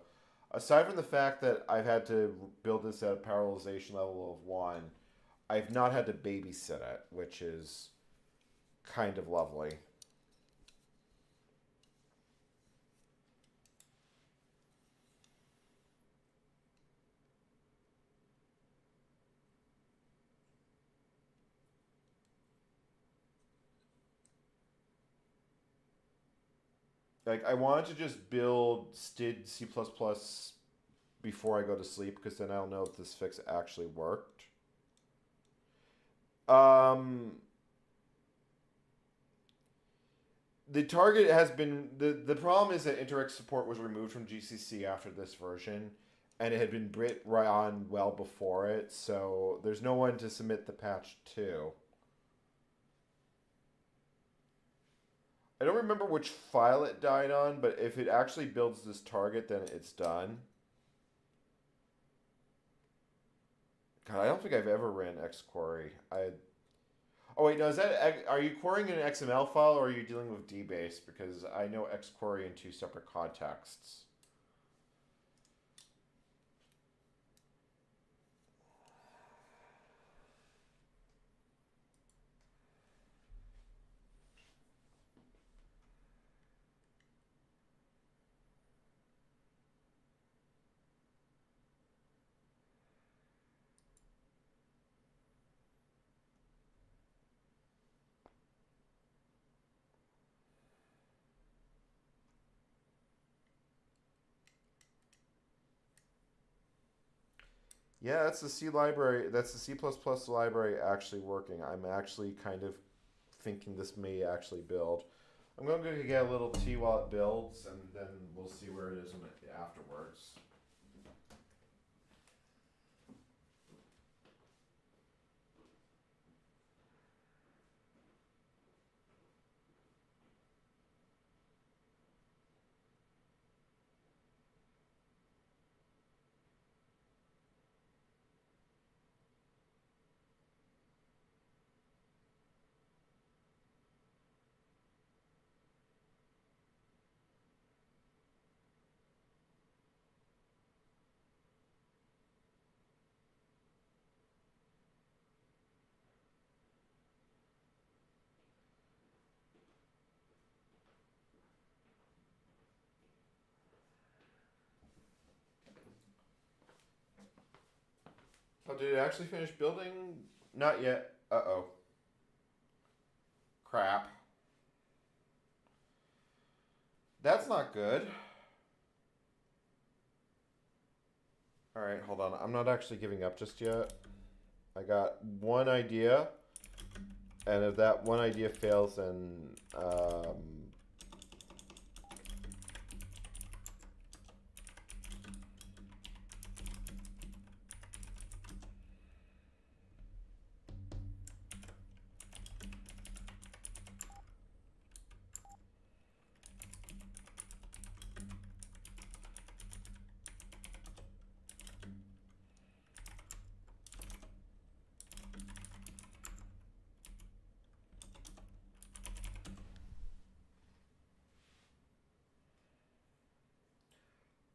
aside from the fact that I've had to build this at a parallelization level of 1, I've not had to babysit it, which is kind of lovely. Like I wanted to just build std C++ before I go to sleep because then I'll know if this fix actually worked. The target has been the problem is that InterX support was removed from GCC after this version, and it had been Brit right on well before it, so there's no one to submit the patch to. I don't remember which file it died on, but if it actually builds this target, then it's done. God, I don't think I've ever ran xquery. Oh wait, no, is that are you querying an XML file or are you dealing with dbase? Because I know xquery in two separate contexts. Yeah, that's the C library. That's the C++ library actually working. I'm actually kind of thinking this may actually build. I'm going to get a little tea while it builds, and then we'll see where it is afterwards. Oh, did it actually finish building? Not yet. Uh-oh. Crap. That's not good. Alright, hold on. I'm not actually giving up just yet. I got one idea, and if that one idea fails, then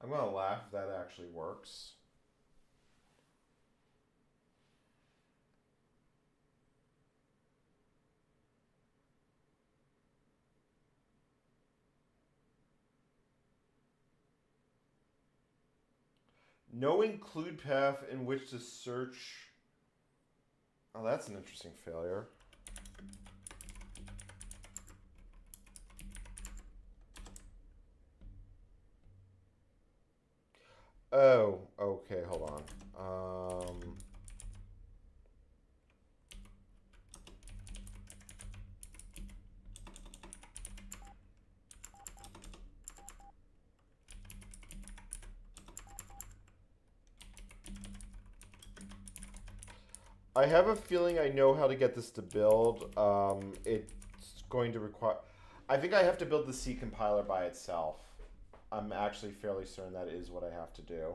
I'm going to laugh if that actually works. No include path in which to search. Oh, that's an interesting failure. Oh, okay, hold on. I have a feeling I know how to get this to build. It's going to require... I think I have to build the C compiler by itself. I'm actually fairly certain that is what I have to do.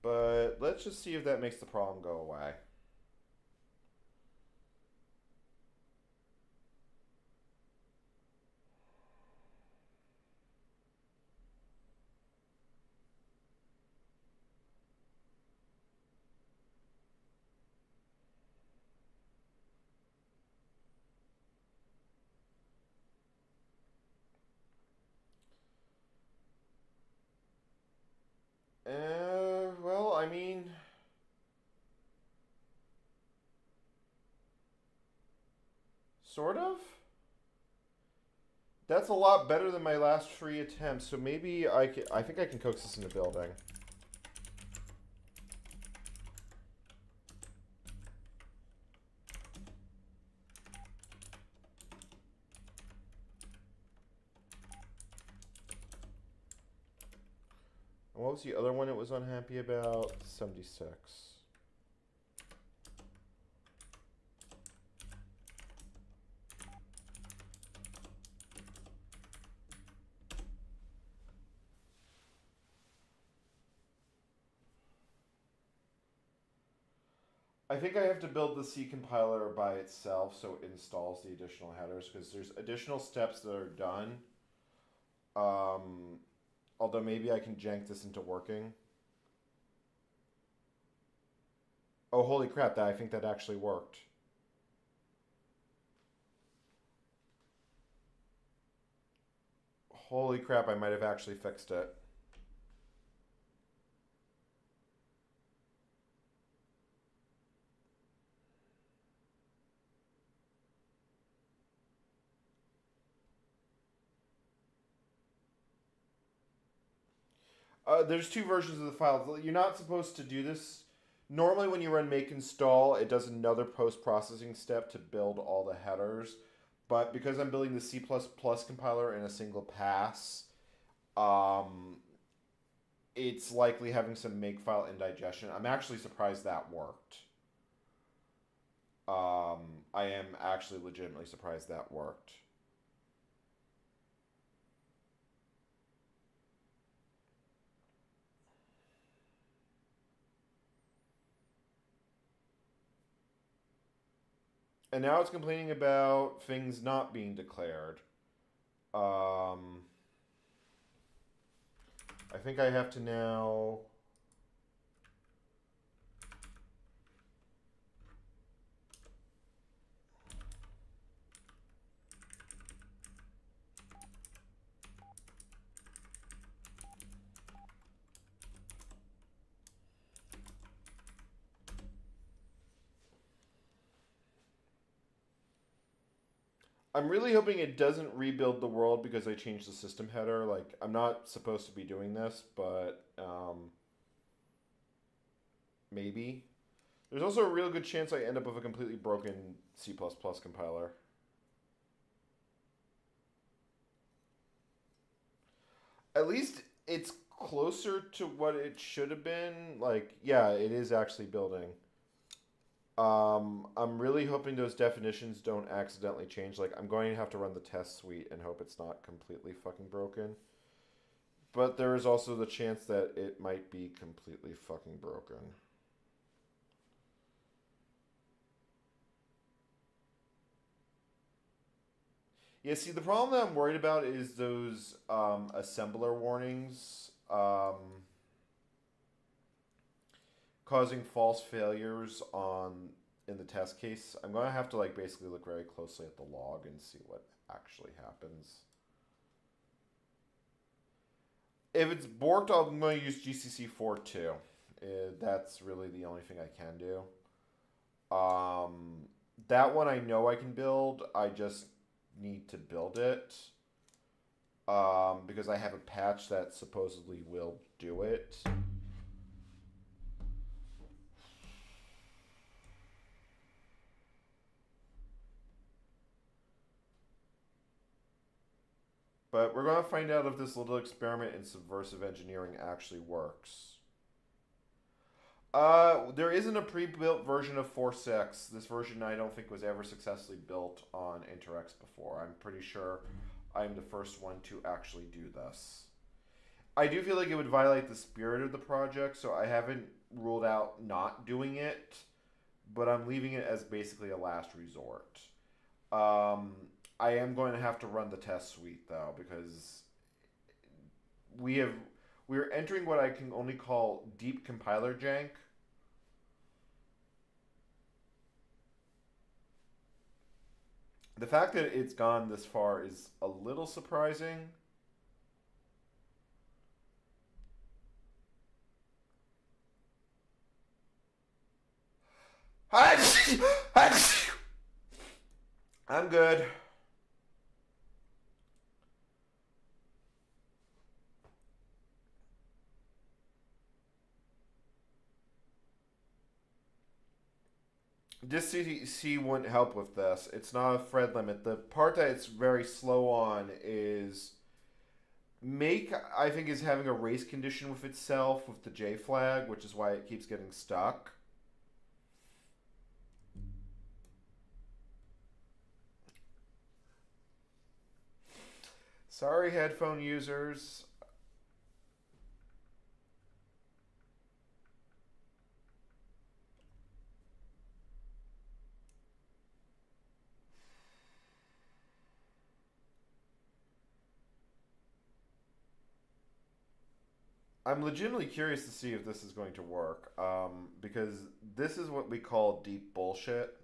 But let's just see if that makes the problem go away. Well, I mean... Sort of? That's a lot better than my last 3 attempts, so maybe I think I can coax this into building. And what was the other one it was unhappy about? 76. I think I have to build the C compiler by itself so it installs the additional headers because there's additional steps that are done. Although maybe I can jank this into working. Oh, holy crap, I think that actually worked. Holy crap, I might have actually fixed it. There's 2 versions of the file. You're not supposed to do this. Normally when you run make install, it does another post-processing step to build all the headers. But because I'm building the C++ compiler in a single pass, it's likely having some makefile indigestion. I'm actually surprised that worked. I am actually legitimately surprised that worked. And now it's complaining about things not being declared. I think I have to now... I'm really hoping it doesn't rebuild the world because I changed the system header. Like, I'm not supposed to be doing this, but maybe. There's also a real good chance I end up with a completely broken C++ compiler. At least it's closer to what it should have been. Like, yeah, it is actually building. I'm really hoping those definitions don't accidentally change. Like, I'm going to have to run the test suite and hope it's not completely fucking broken. But there is also the chance that it might be completely fucking broken. Yeah, see, the problem that I'm worried about is those assembler warnings causing false failures on in the test case. I'm going to have to like basically look very closely at the log and see what actually happens. If it's borked, I'm going to use GCC 4.2. That's really the only thing I can do. That one I know I can build. I just need to build it because I have a patch that supposedly will do it. But we're going to find out if this little experiment in subversive engineering actually works. There isn't a pre-built version of 4.6. This version I don't think was ever successfully built on InterX before. I'm pretty sure I'm the first one to actually do this. I do feel like it would violate the spirit of the project, so I haven't ruled out not doing it, but I'm leaving it as basically a last resort. I am going to have to run the test suite though, because we're entering what I can only call deep compiler jank. The fact that it's gone this far is a little surprising. I'm good. This CDC wouldn't help with this. It's not a thread limit. The part that it's very slow on is make, I think, is having a race condition with itself with the J flag, which is why it keeps getting stuck. Sorry, headphone users. I'm legitimately curious to see if this is going to work, because this is what we call deep bullshit.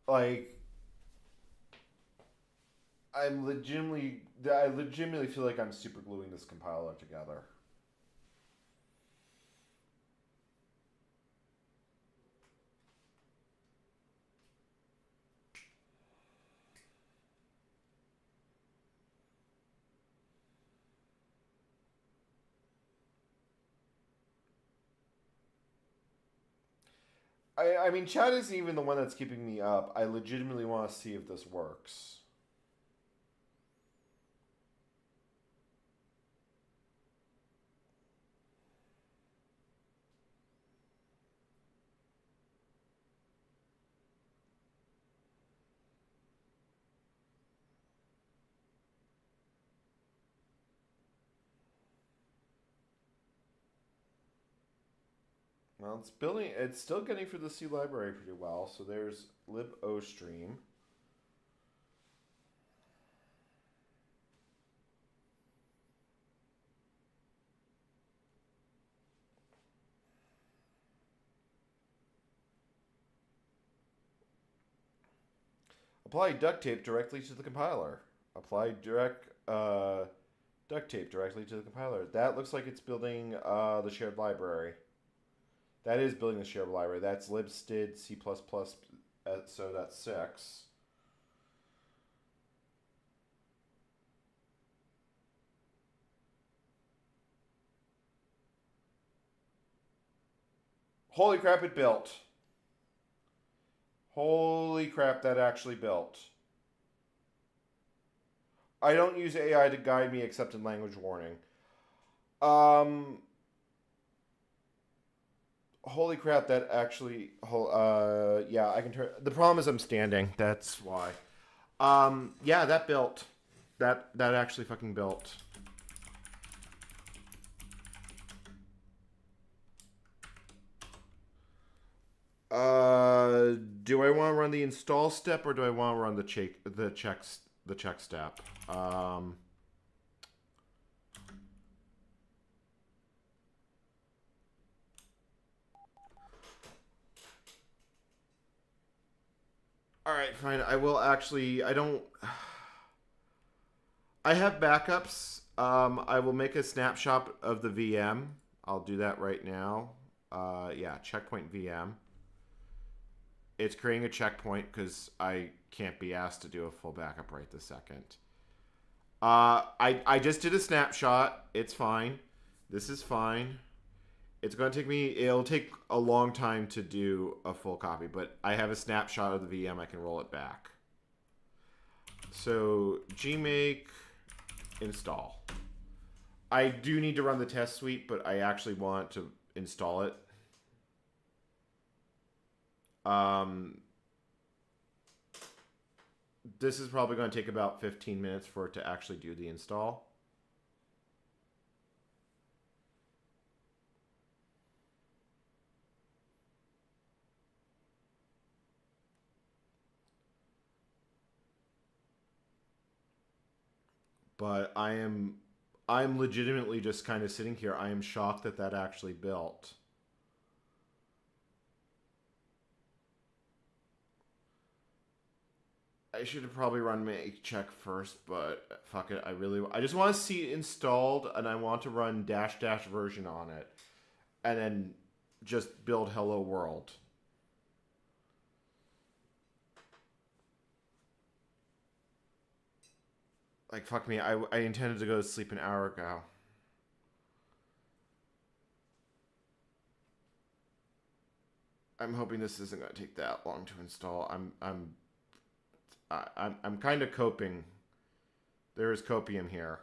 Like, I legitimately feel like I'm super gluing this compiler together. I mean, Chad isn't even the one that's keeping me up. I legitimately want to see if this works. Well, it's building. It's still getting through the C library pretty well. So there's libostream. Apply duct tape directly to the compiler. Apply duct tape directly to the compiler. That looks like it's building the shared library. That is building the shared library. That's libstd C++, so that's 6. Holy crap, it built. Holy crap, that actually built. I don't use AI to guide me except in language warning. Holy crap, that actually, yeah, I can turn, the problem is I'm standing, that's why. Yeah, that built. That actually fucking built. Do I want to run the install step or do I want to run the check step? All right, fine. I will actually. I don't. I have backups. I will make a snapshot of the VM. I'll do that right now. Yeah, checkpoint VM. It's creating a checkpoint because I can't be asked to do a full backup right this second. I just did a snapshot. It's fine. This is fine. It's going to take me, it'll take a long time to do a full copy, but I have a snapshot of the VM. I can roll it back. So gmake install. I do need to run the test suite, but I actually want to install it. This is probably going to take about 15 minutes for it to actually do the install. But I'm legitimately just kind of sitting here. I am shocked that that actually built. I should have probably run make check first, but fuck it. I just want to see it installed, and I want to run -- version on it, and then just build hello world. Like, fuck me, I intended to go to sleep an hour ago. I'm hoping this isn't going to take that long to install. I'm kind of coping. There is copium here.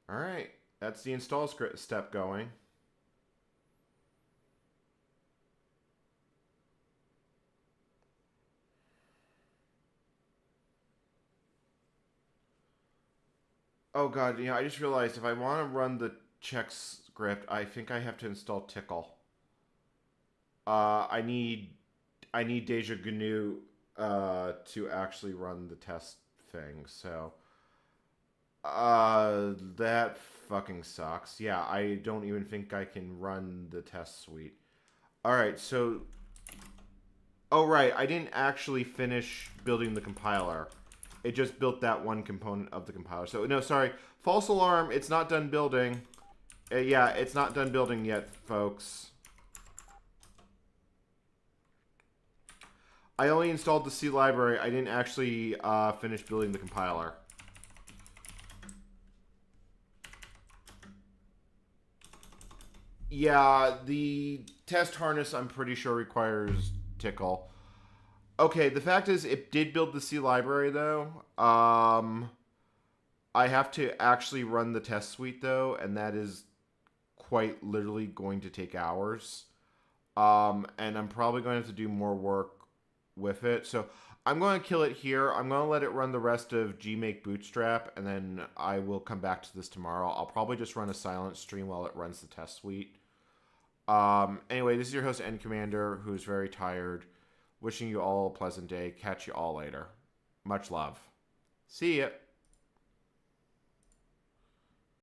All right, that's the install script step going. Oh god, I just realized if I want to run the check script, I think I have to install Tickle. I need Deja GNU to actually run the test thing. So that fucking sucks. Yeah, I don't even think I can run the test suite. All right, so oh right, I didn't actually finish building the compiler. It just built that one component of the compiler. So, no, sorry. False alarm. It's not done building. Yeah, it's not done building yet, folks. I only installed the C library. I didn't actually finish building the compiler. Yeah, the test harness, I'm pretty sure, requires Tickle. Okay, the fact is, it did build the C library, though. I have to actually run the test suite, though, and that is quite literally going to take hours. And I'm probably going to have to do more work with it. So I'm going to kill it here. I'm going to let it run the rest of gmake bootstrap, and then I will come back to this tomorrow. I'll probably just run a silent stream while it runs the test suite. Anyway, this is your host, N Commander, who's very tired. Wishing you all a pleasant day. Catch you all later. Much love. See ya.